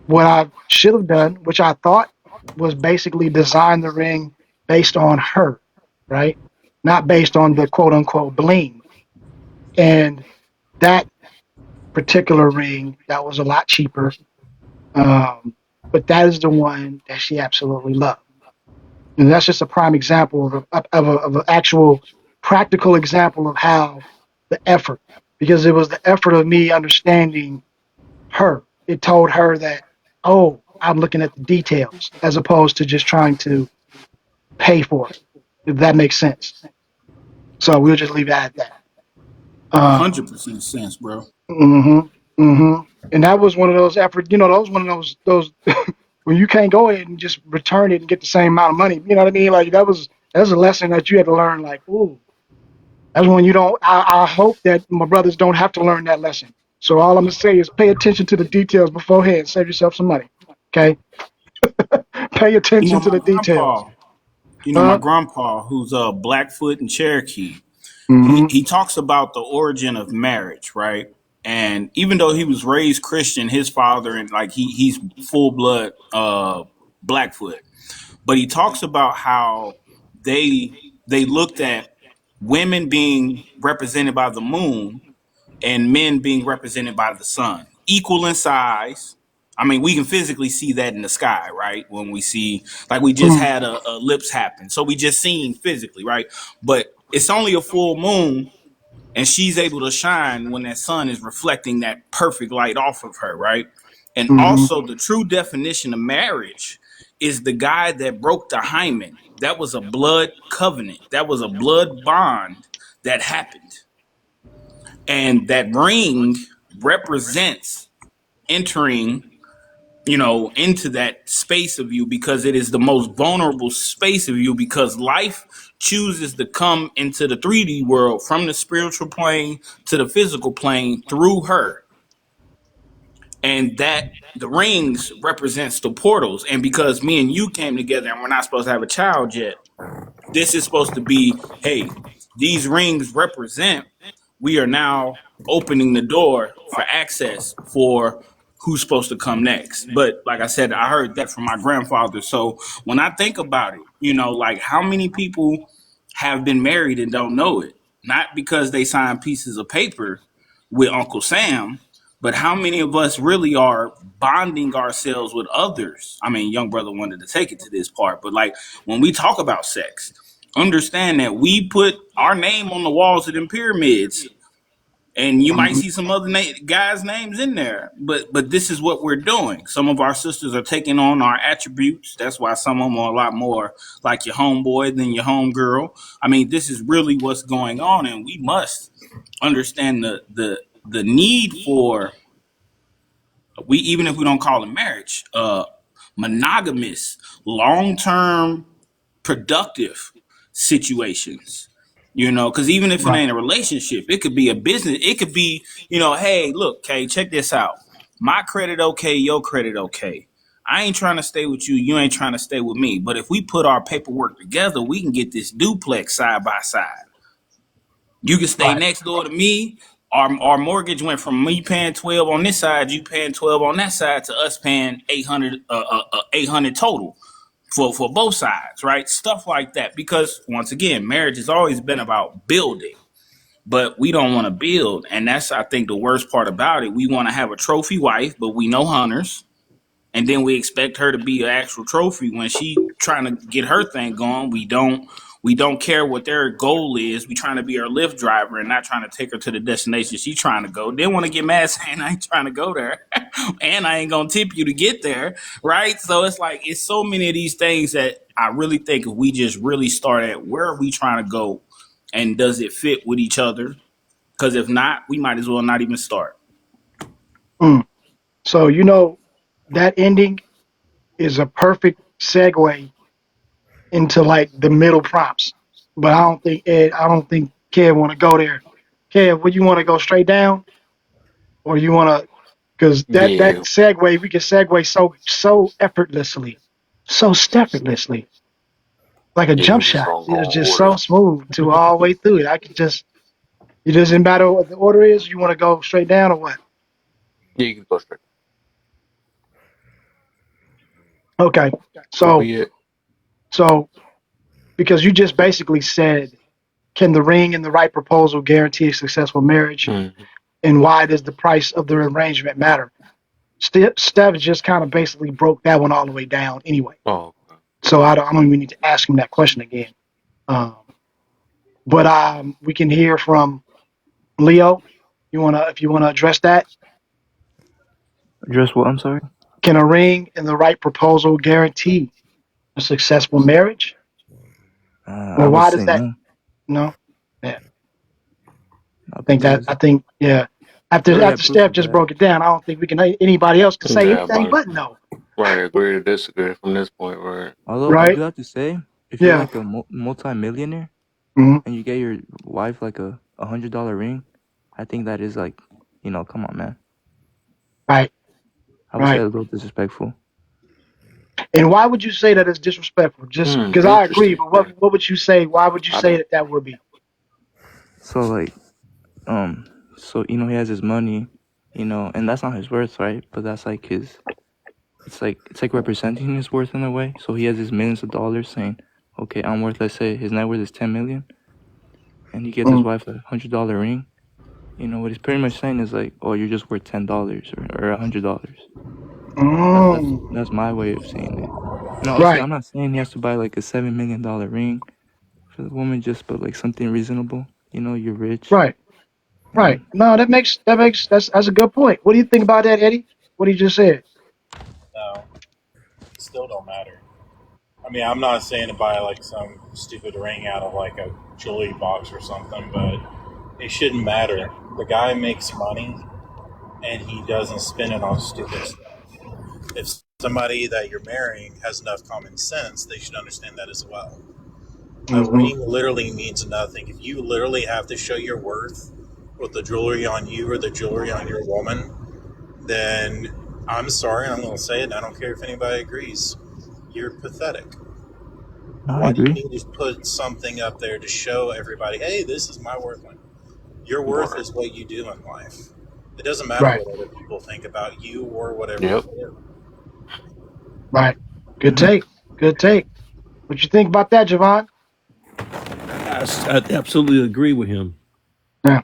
what I should have done, which I thought was basically design the ring based on her, right? Not based on the quote unquote bling. And that particular ring, that was a lot cheaper. Um, but that is the one that she absolutely loved. And that's just a prime example of an actual practical example of how the effort, because it was the effort of me understanding her. It told her that, oh, I'm looking at the details as opposed to just trying to pay for it, if that makes sense. So we'll just leave that at that. Um, 100% sense, bro. hmm hmm And that was one of those efforts, those one of those when you can't go ahead and just return it and get the same amount of money. You know what I mean? Like that's a lesson that you had to learn. Like, ooh, that's when you don't. I hope that my brothers don't have to learn that lesson. So all I'm gonna say is pay attention to the details beforehand. Save yourself some money. Okay, pay You know, attention to my the details. grandpa, my Huh? grandpa, who's Blackfoot and Cherokee, he, Mm-hmm. he talks about the origin of marriage, right? And even though he was raised Christian, his father and like he's full blood Blackfoot. But he talks about how they they looked at women being represented by the moon and men being represented by the sun, equal in size. I mean, we can physically see that in the sky, right? When we see, like, we just Mm, had a ellipse happen, so we just seen physically, right? But it's only a full moon, and she's able to shine when that sun is reflecting that perfect light off of her, right? And mm-hmm. also, the true definition of marriage is the guy that broke the hymen. That was a blood covenant. That was a blood bond that happened, and that ring represents entering, into that space of you, because it is the most vulnerable space of you, because life chooses to come into the 3D world from the spiritual plane to the physical plane through her. And that the rings represents the portals, and because me and you came together and we're not supposed to have a child yet, this is supposed to be, hey, these rings represent, we are now opening the door for access for who's supposed to come next. But like I said, I heard that from my grandfather. So when I think about it, like, how many people have been married and don't know it? Not because they signed pieces of paper with Uncle Sam, but how many of us really are bonding ourselves with others? I mean, young brother wanted to take it to this part, but like, when we talk about sex, understand that we put our name on the walls of them pyramids, and you might Mm-hmm. see some other guys' names in there, but this is what we're doing. Some of our sisters are taking on our attributes. That's why some of them are a lot more like your homeboy than your homegirl. I mean, this is really what's going on, and we must understand the need for, we, even if we don't call it marriage, monogamous, long term, productive situations. Because even if it Right. ain't a relationship, it could be a business. It could be, hey, look, Kay, check this out. My credit okay, your credit okay. I ain't trying to stay with you. You ain't trying to stay with me. But if we put our paperwork together, we can get this duplex side by side. You can stay Right. next door to me. Our mortgage went from me paying 12 on this side, you paying 12 on that side, to us paying 800 total for both sides, right? Stuff like that. Because once again, marriage has always been about building, but we don't want to build. And that's, I think, the worst part about it. We want to have a trophy wife, but we know hunters. And then we expect her to be an actual trophy when she trying to get her thing going. We don't care what their goal is. We trying to be her Lyft driver and not trying to take her to the destination she's trying to go. They want to get mad saying I ain't trying to go there, and I ain't gonna tip you to get there, right? So it's like, it's so many of these things that I really think if we just really start at, where are we trying to go, and does it fit with each other? Because if not, we might as well not even start. Mm. So that ending is a perfect segue into like the middle prompts. But I don't think Kev want to go there. Kev, would you want to go straight down, or you want to? Because that Yeah. segue, we can segue so effortlessly, so effortlessly, like a Yeah, jump we just shot. gonna It go was in just order. so smooth to all the way through it. I could just it doesn't matter what the order is. You want to go straight down or what? Yeah, you can go straight. Okay, Where so we at? so because you just basically said, can the ring and the right proposal guarantee a successful marriage, Mm-hmm. and why does the price of the arrangement matter? Steph just kind of basically broke that one all the way down anyway. Oh, okay. So I don't even need to ask him that question again. Um, but we can hear from Leo. If you wanna address that, Address what? I'm sorry. can a ring and the right proposal guarantee a successful marriage? I Or would why does say that? no. No, yeah, Not because I think yeah. you already After have proof Steph of just that. broke it down, I don't think we can anybody else can say Yeah, anything about but no. right. Agree to disagree from this point, right? Although I Right? do have to say, if you're Yeah. like a multi-millionaire Hmm. and you get your wife like a $100 ring, I think that is like, come on, man. Right. I would say Right. a little disrespectful. And why would you say that it's disrespectful? Just because I agree, Interesting. but Yeah. what would you say? Why would you I say don't. that that would be? So like, um, so he has his money, and that's not his worth, right? But that's like his. It's like representing his worth in a way. So he has his millions of dollars saying, okay, I'm worth. Let's say his net worth is 10 million, and he gets his Mm. wife a $100 ring. What he's pretty much saying is like, oh, you're just worth $10 or $100. That's that's Mm. that's my way of saying it. And obviously, Right. I'm not saying he has to buy like a $7 million ring for the woman, just but like something reasonable. You're rich, Right. Right. and No, that's a good point. What do you think about that, Eddie? What he just said? No, still don't matter. I mean, I'm not saying to buy like some stupid ring out of like a jewelry box or something, but it shouldn't matter. The guy makes money and he doesn't spend it on stupid stuff. If somebody that you're marrying has enough common sense, they should understand that as well. A Hmm. ring literally means nothing. If you literally have to show your worth with the jewelry on you or the jewelry on your woman, then I'm sorry, I'm going to say it, and I don't care if anybody agrees. You're pathetic. no, I Why do you agree. need to put something up there to show everybody, hey, this is my worth? Your worth Right. is what you do in life. It doesn't matter Right. what other people think about you or whatever you Yep. do. Right. Good Hmm. take. Good take. What you think about that, Javon? I absolutely agree with him. Yeah.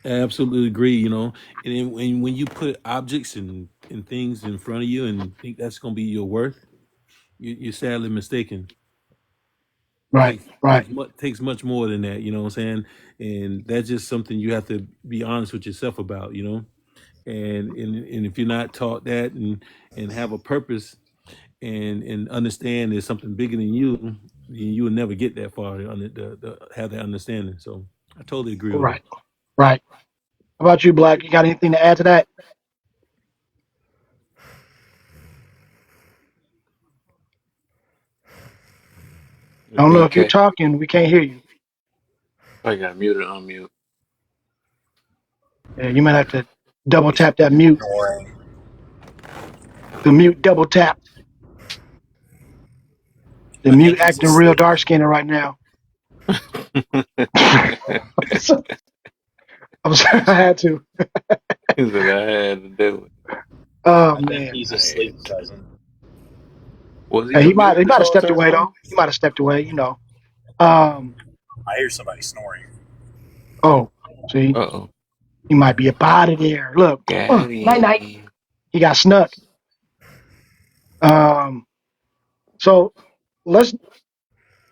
I absolutely agree. And when you put objects and things in front of you and think that's going to be your worth, you're sadly mistaken. Right. Takes Right. takes much more than that. You know what I'm saying? And that's just something you have to be honest with yourself about. And if you're not taught that and have a purpose and understand there's something bigger than you will never get that far to have that understanding. So I totally agree with him. Right. Right. How about you, Black? You got anything to add to that? I don't know if you're Okay. talking. We can't hear you. I got muted, unmute. Yeah, you might have to double He's tap that mute. ignoring. The mute double tap. The I mute think he's acting real asleep. dark skinned right now. So, I'm sorry, I had to. He's like, I had to do it. Oh I think man. he's I had asleep, to. cousin. Was he Hey, he unmuted this might have whole stepped time, away though? though. He might have stepped away. Um. I hear somebody snoring. Oh, see, Uh-oh. he might be up out of there. Look. Got Night night. him. He got snuck. Um. So let's.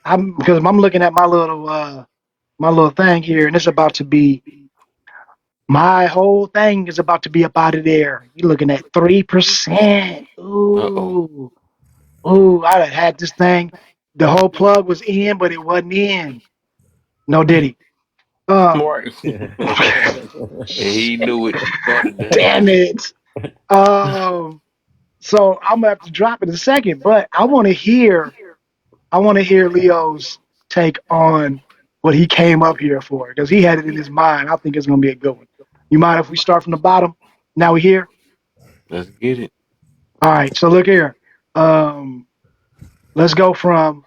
I'm looking at my little thing here, and it's about to be my whole thing is about to be up out of there. You're looking at 3%. Uh-oh. Ooh, ooh! I done had this thing. The whole plug was in, but it wasn't in. No diddy. Um. Right. He knew it. He started that. Damn it. Um. So I'm gonna have to drop it in a second, but I want to hear Leo's take on what he came up here for because he had it in his mind. I think it's gonna be a good one. You mind if we start from the bottom? Now we here. Let's get it. All right. So look here. Um, let's go from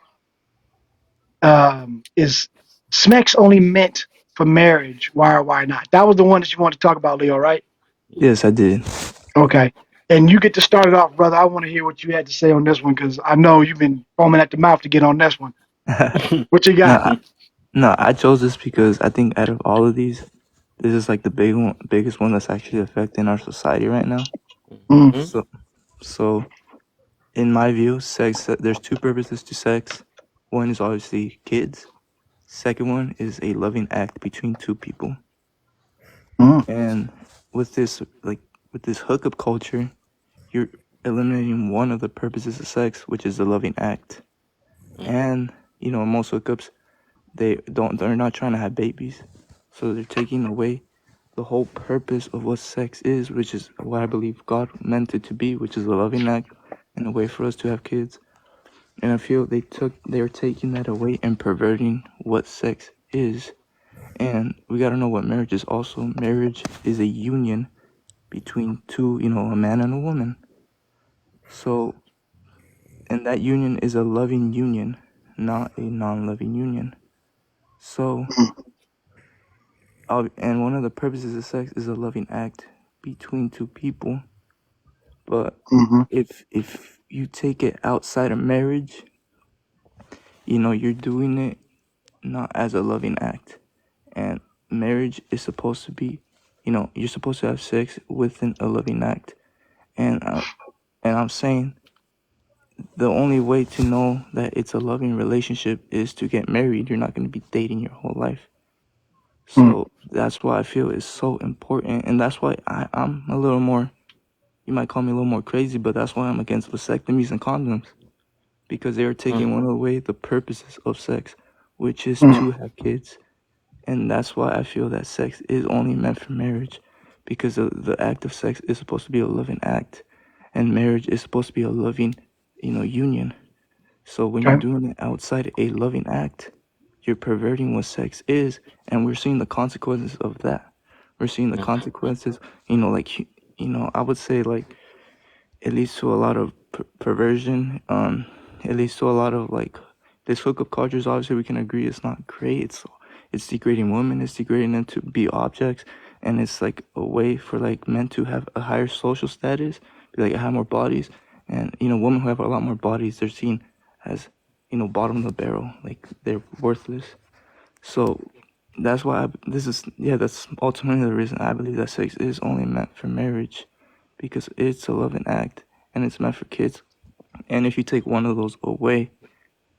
is Smex only meant for marriage? Why or why not? That was the one that you wanted to talk about, Leo, right? Yes, I did. Okay. And you get to start it off, brother. I want to hear what you had to say on this one because I know you've been foaming at the mouth to get on this one. What you no, got? no, I chose this because I think out of all of these, this is like the biggest one that's actually affecting our society right now. Mm, Hmm. So in my view, sex, there's two purposes to sex. One is obviously kids. Second one is a loving act between two people. mm, And with this, like with this hookup culture, you're eliminating one of the purposes of sex, which is the loving act. And most hookups, they're not trying to have babies, so they're taking away the whole purpose of what sex is, which is what I believe God meant it to be, which is a loving act and a way for us to have kids. And I feel they're taking that away and perverting what sex is. And we gotta know what marriage is also. Marriage is a union between two, a man and a woman. So, and that union is a loving union, not a non-loving union. So, mm, and one of the purposes of sex is a loving act between two people. But mm-hmm, if you take it outside of marriage, you're doing it not as a loving act. And marriage is supposed to be, you're supposed to have sex within a loving act. And I'm saying the only way to know that it's a loving relationship is to get married. You're not going to be dating your whole life. mm, So that's why I feel it's so important. And that's why I'm a little more, you might call me a little more crazy, but that's why I'm against vasectomies and condoms. Because they are taking one away the purposes of sex, which is mm. to have kids. And that's why I feel that sex is only meant for marriage. Because the act of sex is supposed to be a loving act. And marriage is supposed to be a loving, union. So when you're Okay. doing it outside a loving act, you're perverting what sex is, and we're seeing the consequences of that. We're seeing the consequences, like I would say like it leads to a lot of perversion. It leads to a lot of like this hookup culture is obviously we can agree it's not great. It's degrading women. It's degrading them to be objects, and it's like a way for like men to have a higher social status, be like have more bodies, and women who have a lot more bodies they're seen as bottom of the barrel, like they're worthless. So that's why that's ultimately the reason I believe that sex is only meant for marriage, because it's a loving act and it's meant for kids. And if you take one of those away,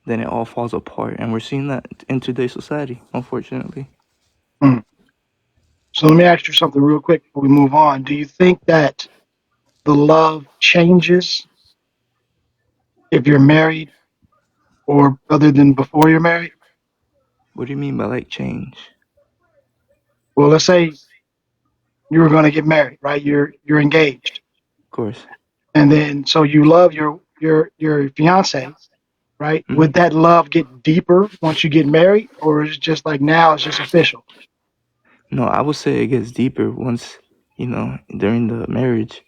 then it all falls apart. And we're seeing that in today's society, unfortunately. Mm. So let me ask you something real quick before we move on. Do you think that the love changes if you're married or other than before you're married? What do you mean by like change? Well, let's say you were going to get married, right? You're engaged, Of course. and then so you love your fiance, right? Hmm. Would that love get deeper once you get married, or is it just like now it's just official? No, I would say it gets deeper once, during the marriage,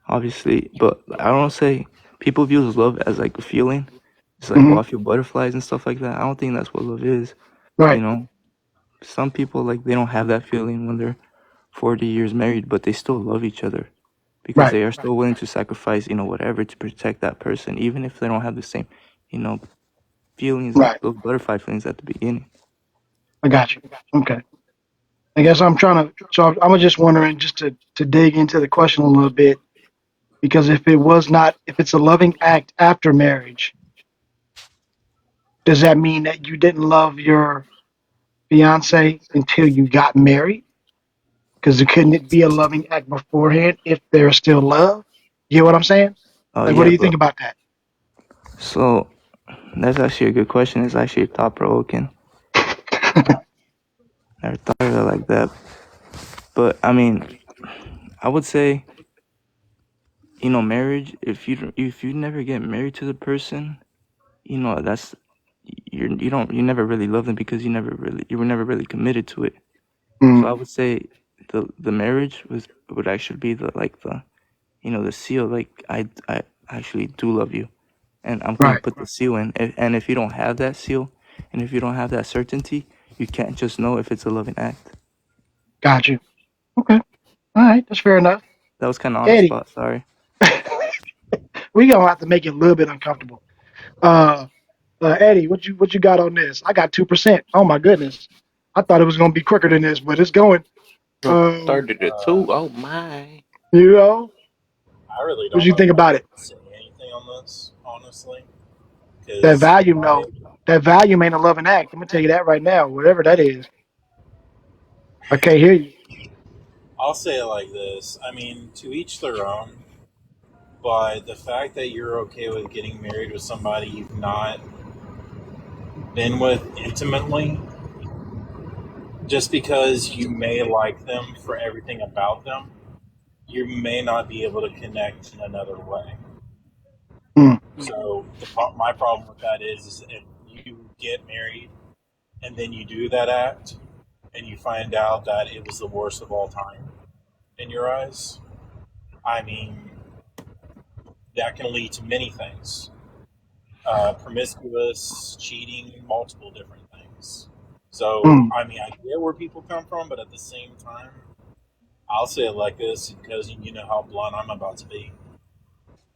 obviously. But I don't say people view love as like a feeling. It's like, oh, Hmm. I feel butterflies and stuff like that. I don't think that's what love is. You Right, know, some people like they don't have that feeling when they're 40 years married, but they still love each other because right, they are still willing to sacrifice, whatever to protect that person, even if they don't have the same, you know, feelings like right. those butterfly feelings at the beginning. I got you. Okay. I guess I'm trying to. So I'm just wondering, just to dig into the question a little bit, because if it was not, if it's a loving act after marriage, does that mean that you didn't love your fiance until you got married? Because couldn't it be a loving act beforehand if there's still love? You get what I'm saying? Oh Like, what yeah, do you but think about that? so that's actually a good question. It's actually thought provoking. Never thought of it like that. But I mean, I would say, marriage. If you never get married to the person, that's you never really love them because you were never really committed to it. So Mm, I would say the marriage would actually be the seal. Like I actually do love you, and I'm gonna right. put the seal in. And if you don't have that seal, and if you don't have that certainty, you can't just know if it's a loving act. Got you. Okay. All right. That's fair enough. That was kind of on the Eddie, spot. Sorry. we gonna have to make it a little bit uncomfortable. Uh, Eddie, what you got on this? I got 2%. Oh my goodness. I thought it was gonna be quicker than this, but it's going. From Um, 30 to 2. Oh my. you know, I really what don't you know think if I about can it? say anything on this, honestly, That because volume, though. That volume ain't a loving act. I'm gonna tell you that right now. Whatever that is, I can't hear you. I'll say it like this. I mean, to each their own, but the fact that you're okay with getting married with somebody you've not been with intimately, just because you may like them for everything about them, you may not be able to connect in another way. Mm, So my problem with that is if you get married and then you do that act and you find out that it was the worst of all time in your eyes, I mean, that can lead to many things: promiscuous, cheating, multiple different things. So, mm. I mean, I get where people come from, but at the same time, I'll say it like this because you know how blunt I'm about to be.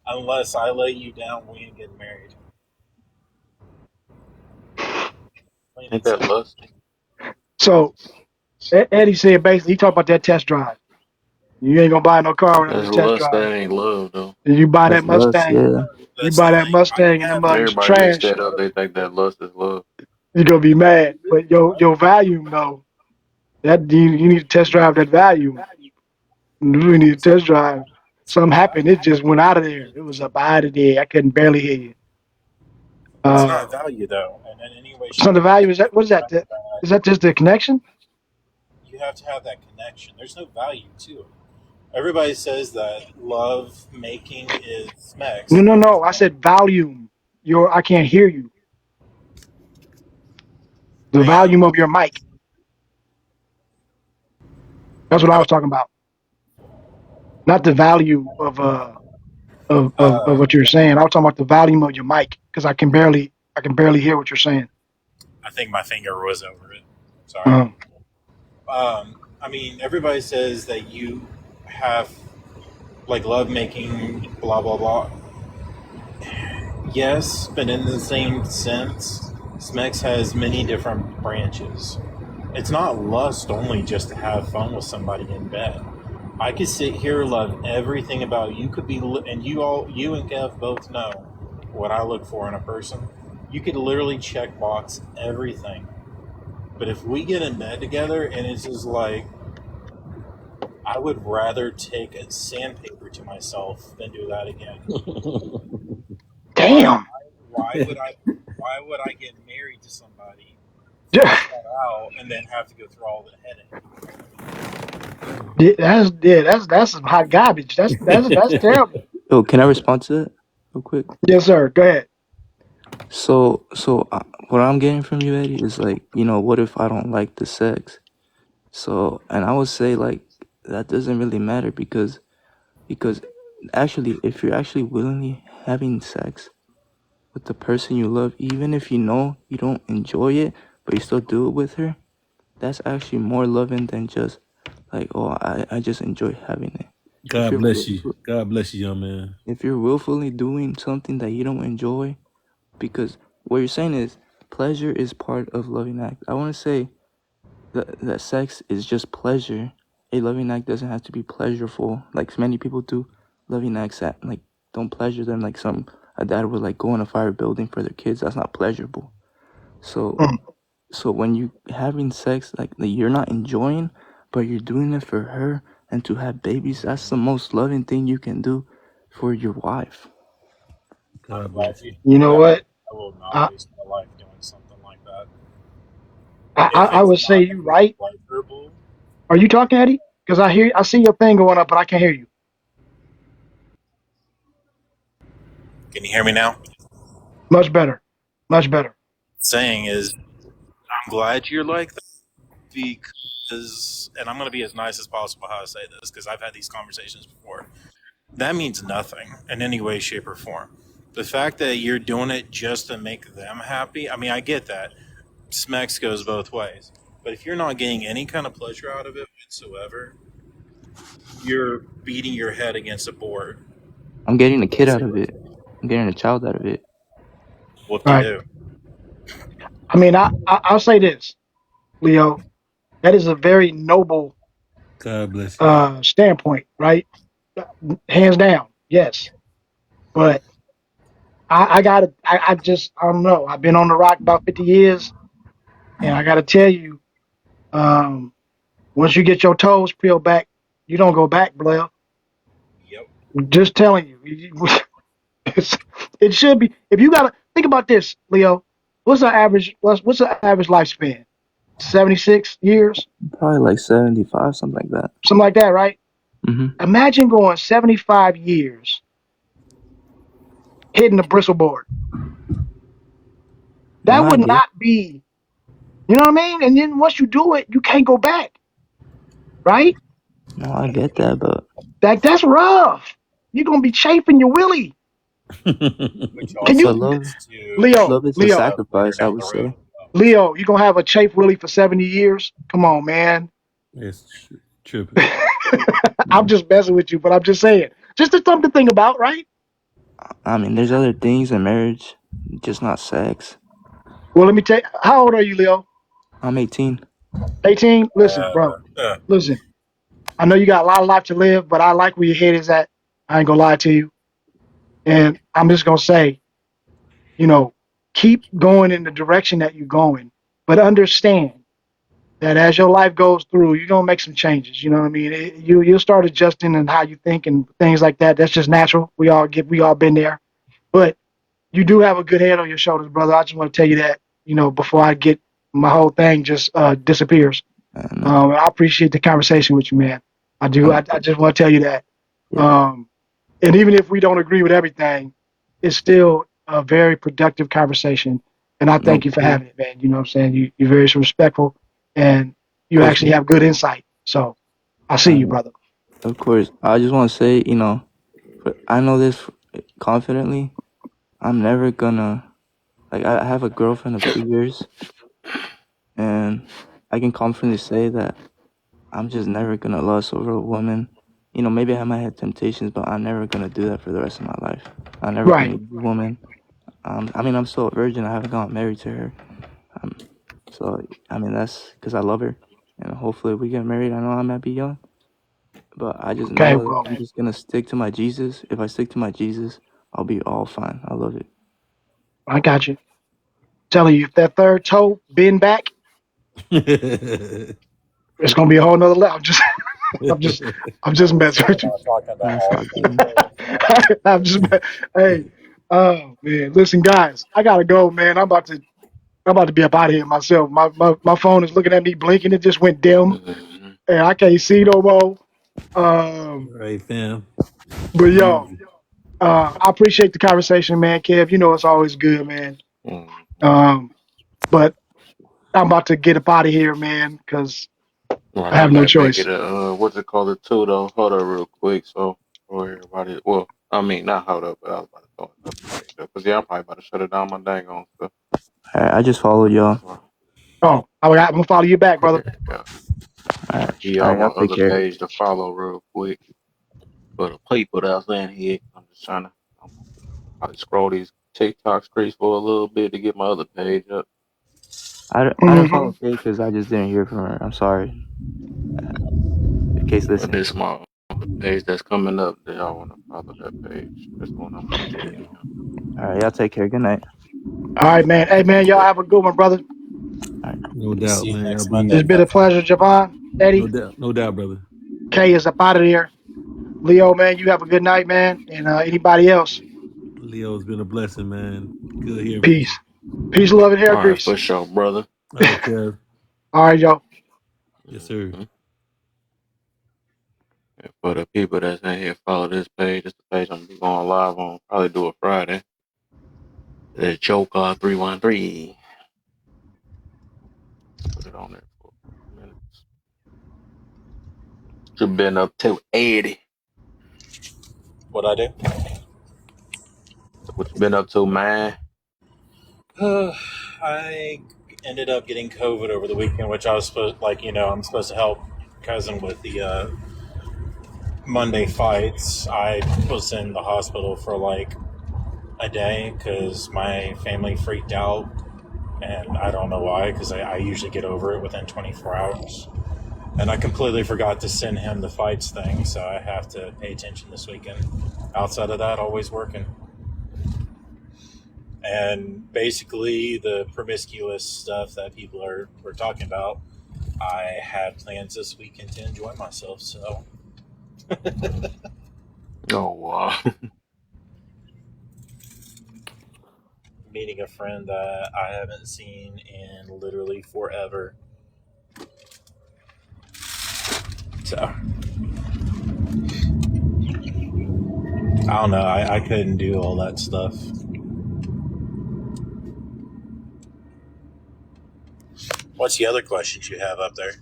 Unless I lay you down, we ain't getting married. Plain Ain't and that simple. lust? So Eddie said basically he talked about that test drive. You ain't gonna buy no car without That's a test lust. drive. That ain't love, though. And you buy that That's lust. Mustang. Yeah. You That's the buy that thing. I can Mustang and them have When that. mugs everybody mix trash. that up, they think that lust is love. You gonna be mad. But your volume though, that you need to test drive that volume. You need to test drive. It's Something not happened. value. It just went out of there. It was up out of there. I couldn't barely hear you. It's Uh, not value though, and in any way, so shape, the or value form. is that? What is that? Is that just the connection? You have to have that connection. There's no value to it. Everybody says that love making is No, smex. no, no. I said volume. I can't hear you. The Hang on. volume of your mic. That's what I How was about, talking about. Not the value of uh, what you're saying. I was talking about the volume of your mic because I can barely hear what you're saying. I think my finger was over it. Sorry. Uh, I mean, everybody says that you have like love making, blah blah blah. Yes, but in the same sense, Smex has many different branches. It's not lust only just to have fun with somebody in bed. I could sit here, love everything about you. Could be, and you and Kev both know what I look for in a person. You could literally check box everything. But if we get in bed together and it's just like, I would rather take a sandpaper to myself than do that again. Why? damn. Why would I? Why would I get married to somebody, flesh that out, and then have to go through all the headache? I mean, That's some hot garbage. That's terrible. Oh, can I respond to that real quick? Yes, sir. Go ahead. So what I'm getting from you, Eddie, is like, what if I don't like the sex? So, and I would say like that doesn't really matter because actually, if you're actually willingly having sex with the person you love, even if you know you don't enjoy it, but you still do it with her, that's actually more loving than just like, oh, I just enjoy having it. If God you're bless you. God bless you, young man. if you're willfully doing something that you don't enjoy, because what you're saying is pleasure is part of loving act. I want to say that sex is just pleasure. A loving act doesn't have to be pleasureful like many people do. Loving acts that like don't pleasure them like some a dad would like go in a fire building for their kids. That's not pleasurable. So Mm, so when you having sex like you're not enjoying, but you're doing it for her and to have babies, that's the most loving thing you can do for your wife. I'm God glad bless you you. told You me know that. what? I will not I waste my life doing something like that. I, I If I it's would say not going you to be right. pleasurable, Are you talking, Eddie? Because I see your thing going up, but I can't hear you. Can you hear me now? Much better. Much better. Saying is, I'm glad you're like that because, and I'm going to be as nice as possible how I say this because I've had these conversations before. That means nothing in any way, shape, or form. The fact that you're doing it just to make them happy, I mean, I get that. Smex goes both ways. But if you're not getting any kind of pleasure out of it whatsoever, you're beating your head against a board. I'm getting a kid out of Basically. it. I'm getting a child out of it. Whoop de Right. doo. I mean, I'll say this, Leo. That is a very noble God bless you. standpoint, right? Hands down, yes. But I gotta, I just, I don't know. I've been on the rock about 50 years, and I gotta tell you, um, once you get your toes peeled back, you don't go back, Blair. Yep. Just telling you, it should be. If you gotta think about this, Leo, what's the average lifespan? 76 years, Probably like 75, something like that. something like that, right? Mm-hmm. Imagine going 75 years hitting the bristle board. No, That I would get. not be, you know what I mean? And then once you do it, you can't go back, right? No, I get that, but That's rough. You're gonna be chafing your willy. Which Can also but you, love, leads to Leo, love is a Leo, stuff later sacrifice, I down would the road say. as well. Leo? You gonna have a chafe willy for 70 years? Come on, man. It's tripping. I'm just messing with you, but I'm just saying. Just something to think about, right? I mean, there's other things in marriage, just not sex. Well, let me tell you, how old are you, Leo? I'm 18. 18? Listen, bro. Uh, Listen. I know you got a lot of life to live, but I like where your head is at. I ain't gonna lie to you. And I'm just gonna say, you know, keep going in the direction that you're going, but understand that as your life goes through, you're gonna make some changes. You know what I mean? You'll start adjusting and how you think and things like that. That's just natural. We all been there. But you do have a good head on your shoulders, brother. I just want to tell you that, before I get my whole thing just disappears. And I appreciate the conversation with you, man. I do. I'm, I just want to tell you that. yeah, Um, and even if we don't agree with everything, it's still a very productive conversation. And I no, thank of you for course, having it, man. You know what I'm saying? You're very respectful and of you course, actually have good insight. So I see you, uh, brother. of course. I just want to say, I know this confidently. I'm never gonna like. I have a girlfriend of 2 years, and I can confidently say that I'm just never gonna lust over a woman. Maybe I might have temptations, but I'm never gonna do that for the rest of my life. I'm never gonna Right. leave a woman. I mean, I'm still a virgin. I haven't gotten married to her. Um, so I mean, that's because I love her, and hopefully we get married. I know I might be young, but I just Okay. know that Well, I'm just gonna stick to my Jesus. If I stick to my Jesus, I'll be all fine. I love it. I got you. Telling you, if that third toe bend back, it's gonna be a whole nother level. I'm just, I'm just obviously, messing we're with you. not talking about Nah, all stop kidding. four toes. I'm just, hey, oh man, listen, guys, I gotta go, man. I'm about to be up out of here myself. My phone is looking at me blinking. It just went dim, Mhm. and I can't see no more. Um, Right, fam. but yo, Easy. I appreciate the conversation, man. Kev, it's always good, man. Mhm. Um, but I'm about to get up out of here, man, because Right, I I have no gotta make it choice. a what's it called, a two though. Hold up real quick, so for everybody. Well, I mean not hold up, but I was about to throw another page up because yeah, I'm probably about to shut it down my dang on stuff. All right, I just followed y'all. So, Oh, I'm gonna follow you back, brother. there you go. All right, I'm give all y'all right, my y'all take other care. page to follow real quick for the people that's in here. I'm just trying to. I'm probably scroll these TikTok streets for a little bit to get my other page up. I didn't Hmm. follow Kay because I just didn't hear from her. I'm sorry. In case But listening. this my the page that's coming up. That y'all want to follow that page? That's the one I'm continuing. All right, y'all take care. Good night. All right, man. Hey, man, y'all But have a good one, brother. All right. No doubt, See you man. Y'all next be Monday, It's easy. been my a friend. pleasure, Javon, No Eddie. doubt, no doubt, brother. Kay is up out of there. Leo, man, you have a good night, man. And anybody else, Leo's been a blessing, man. Good hearing from peace. you. Peace, love, and hair all right, grease. for sure, brother. All right, Kev. All right, y'all. Yes, sir. Mhm. And for the people that's in here, follow this page. It's the page I'm gonna be going live on. Probably do it Friday. The Joker 313. Put it on there for a couple minutes. Should been up to 80. What I do? So what you been up to, man? I ended up getting COVID over the weekend, which I was supposed, like, I'm supposed to help cousin with the Monday fights. I was in the hospital for like a day because my family freaked out, and I don't know why, because I usually get over it within 24 hours. And I completely forgot to send him the fights thing, so I have to pay attention this weekend. Outside of that, always working. And basically, the promiscuous stuff that people were talking about, I had plans this weekend to enjoy myself. So, Oh, wow. meeting a friend that I haven't seen in literally forever. So, I don't know. I couldn't do all that stuff. What's the other questions you have up there?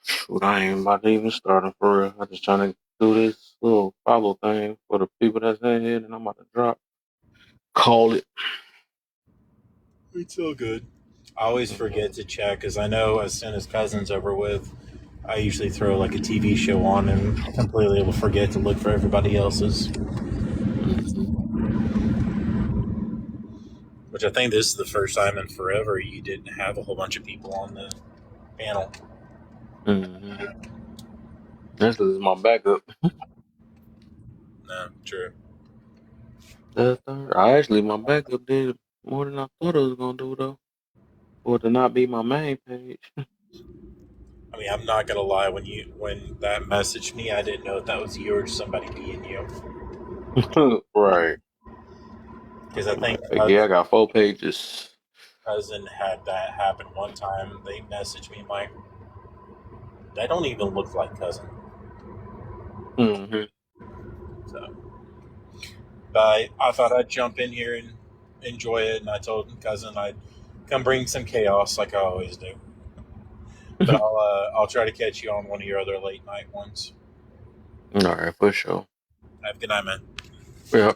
Shoot, I ain't about to even start for real. I'm just trying to do this little follow thing for the people that's in here, and I'm about to drop. Call it. It's so good. I always Mm-hmm. forget to check because I know as soon as cousin's over with, I usually throw like a TV show on and completely will forget to look for everybody else's. Mm-hmm. Which I think this is the first time in forever you didn't have a whole bunch of people on the panel. Mm-hmm. This is my backup. No, true. Actually, my backup did more than I thought it was gonna do though. Or to not be my main page. I mean, I'm not gonna lie. When that messaged me, I didn't know if that was you or somebody being you. Right. Because I think Like, yeah, I got 4 pages. cousin had that happen one time. They messaged me like, "They don't even look like cousin." Mm-hmm. So, but I thought I'd jump in here and enjoy it, and I told cousin I'd come bring some chaos like I always do. But I'll try to catch you on one of your other late night ones. All right, for sure. Have a good night, man. Yeah.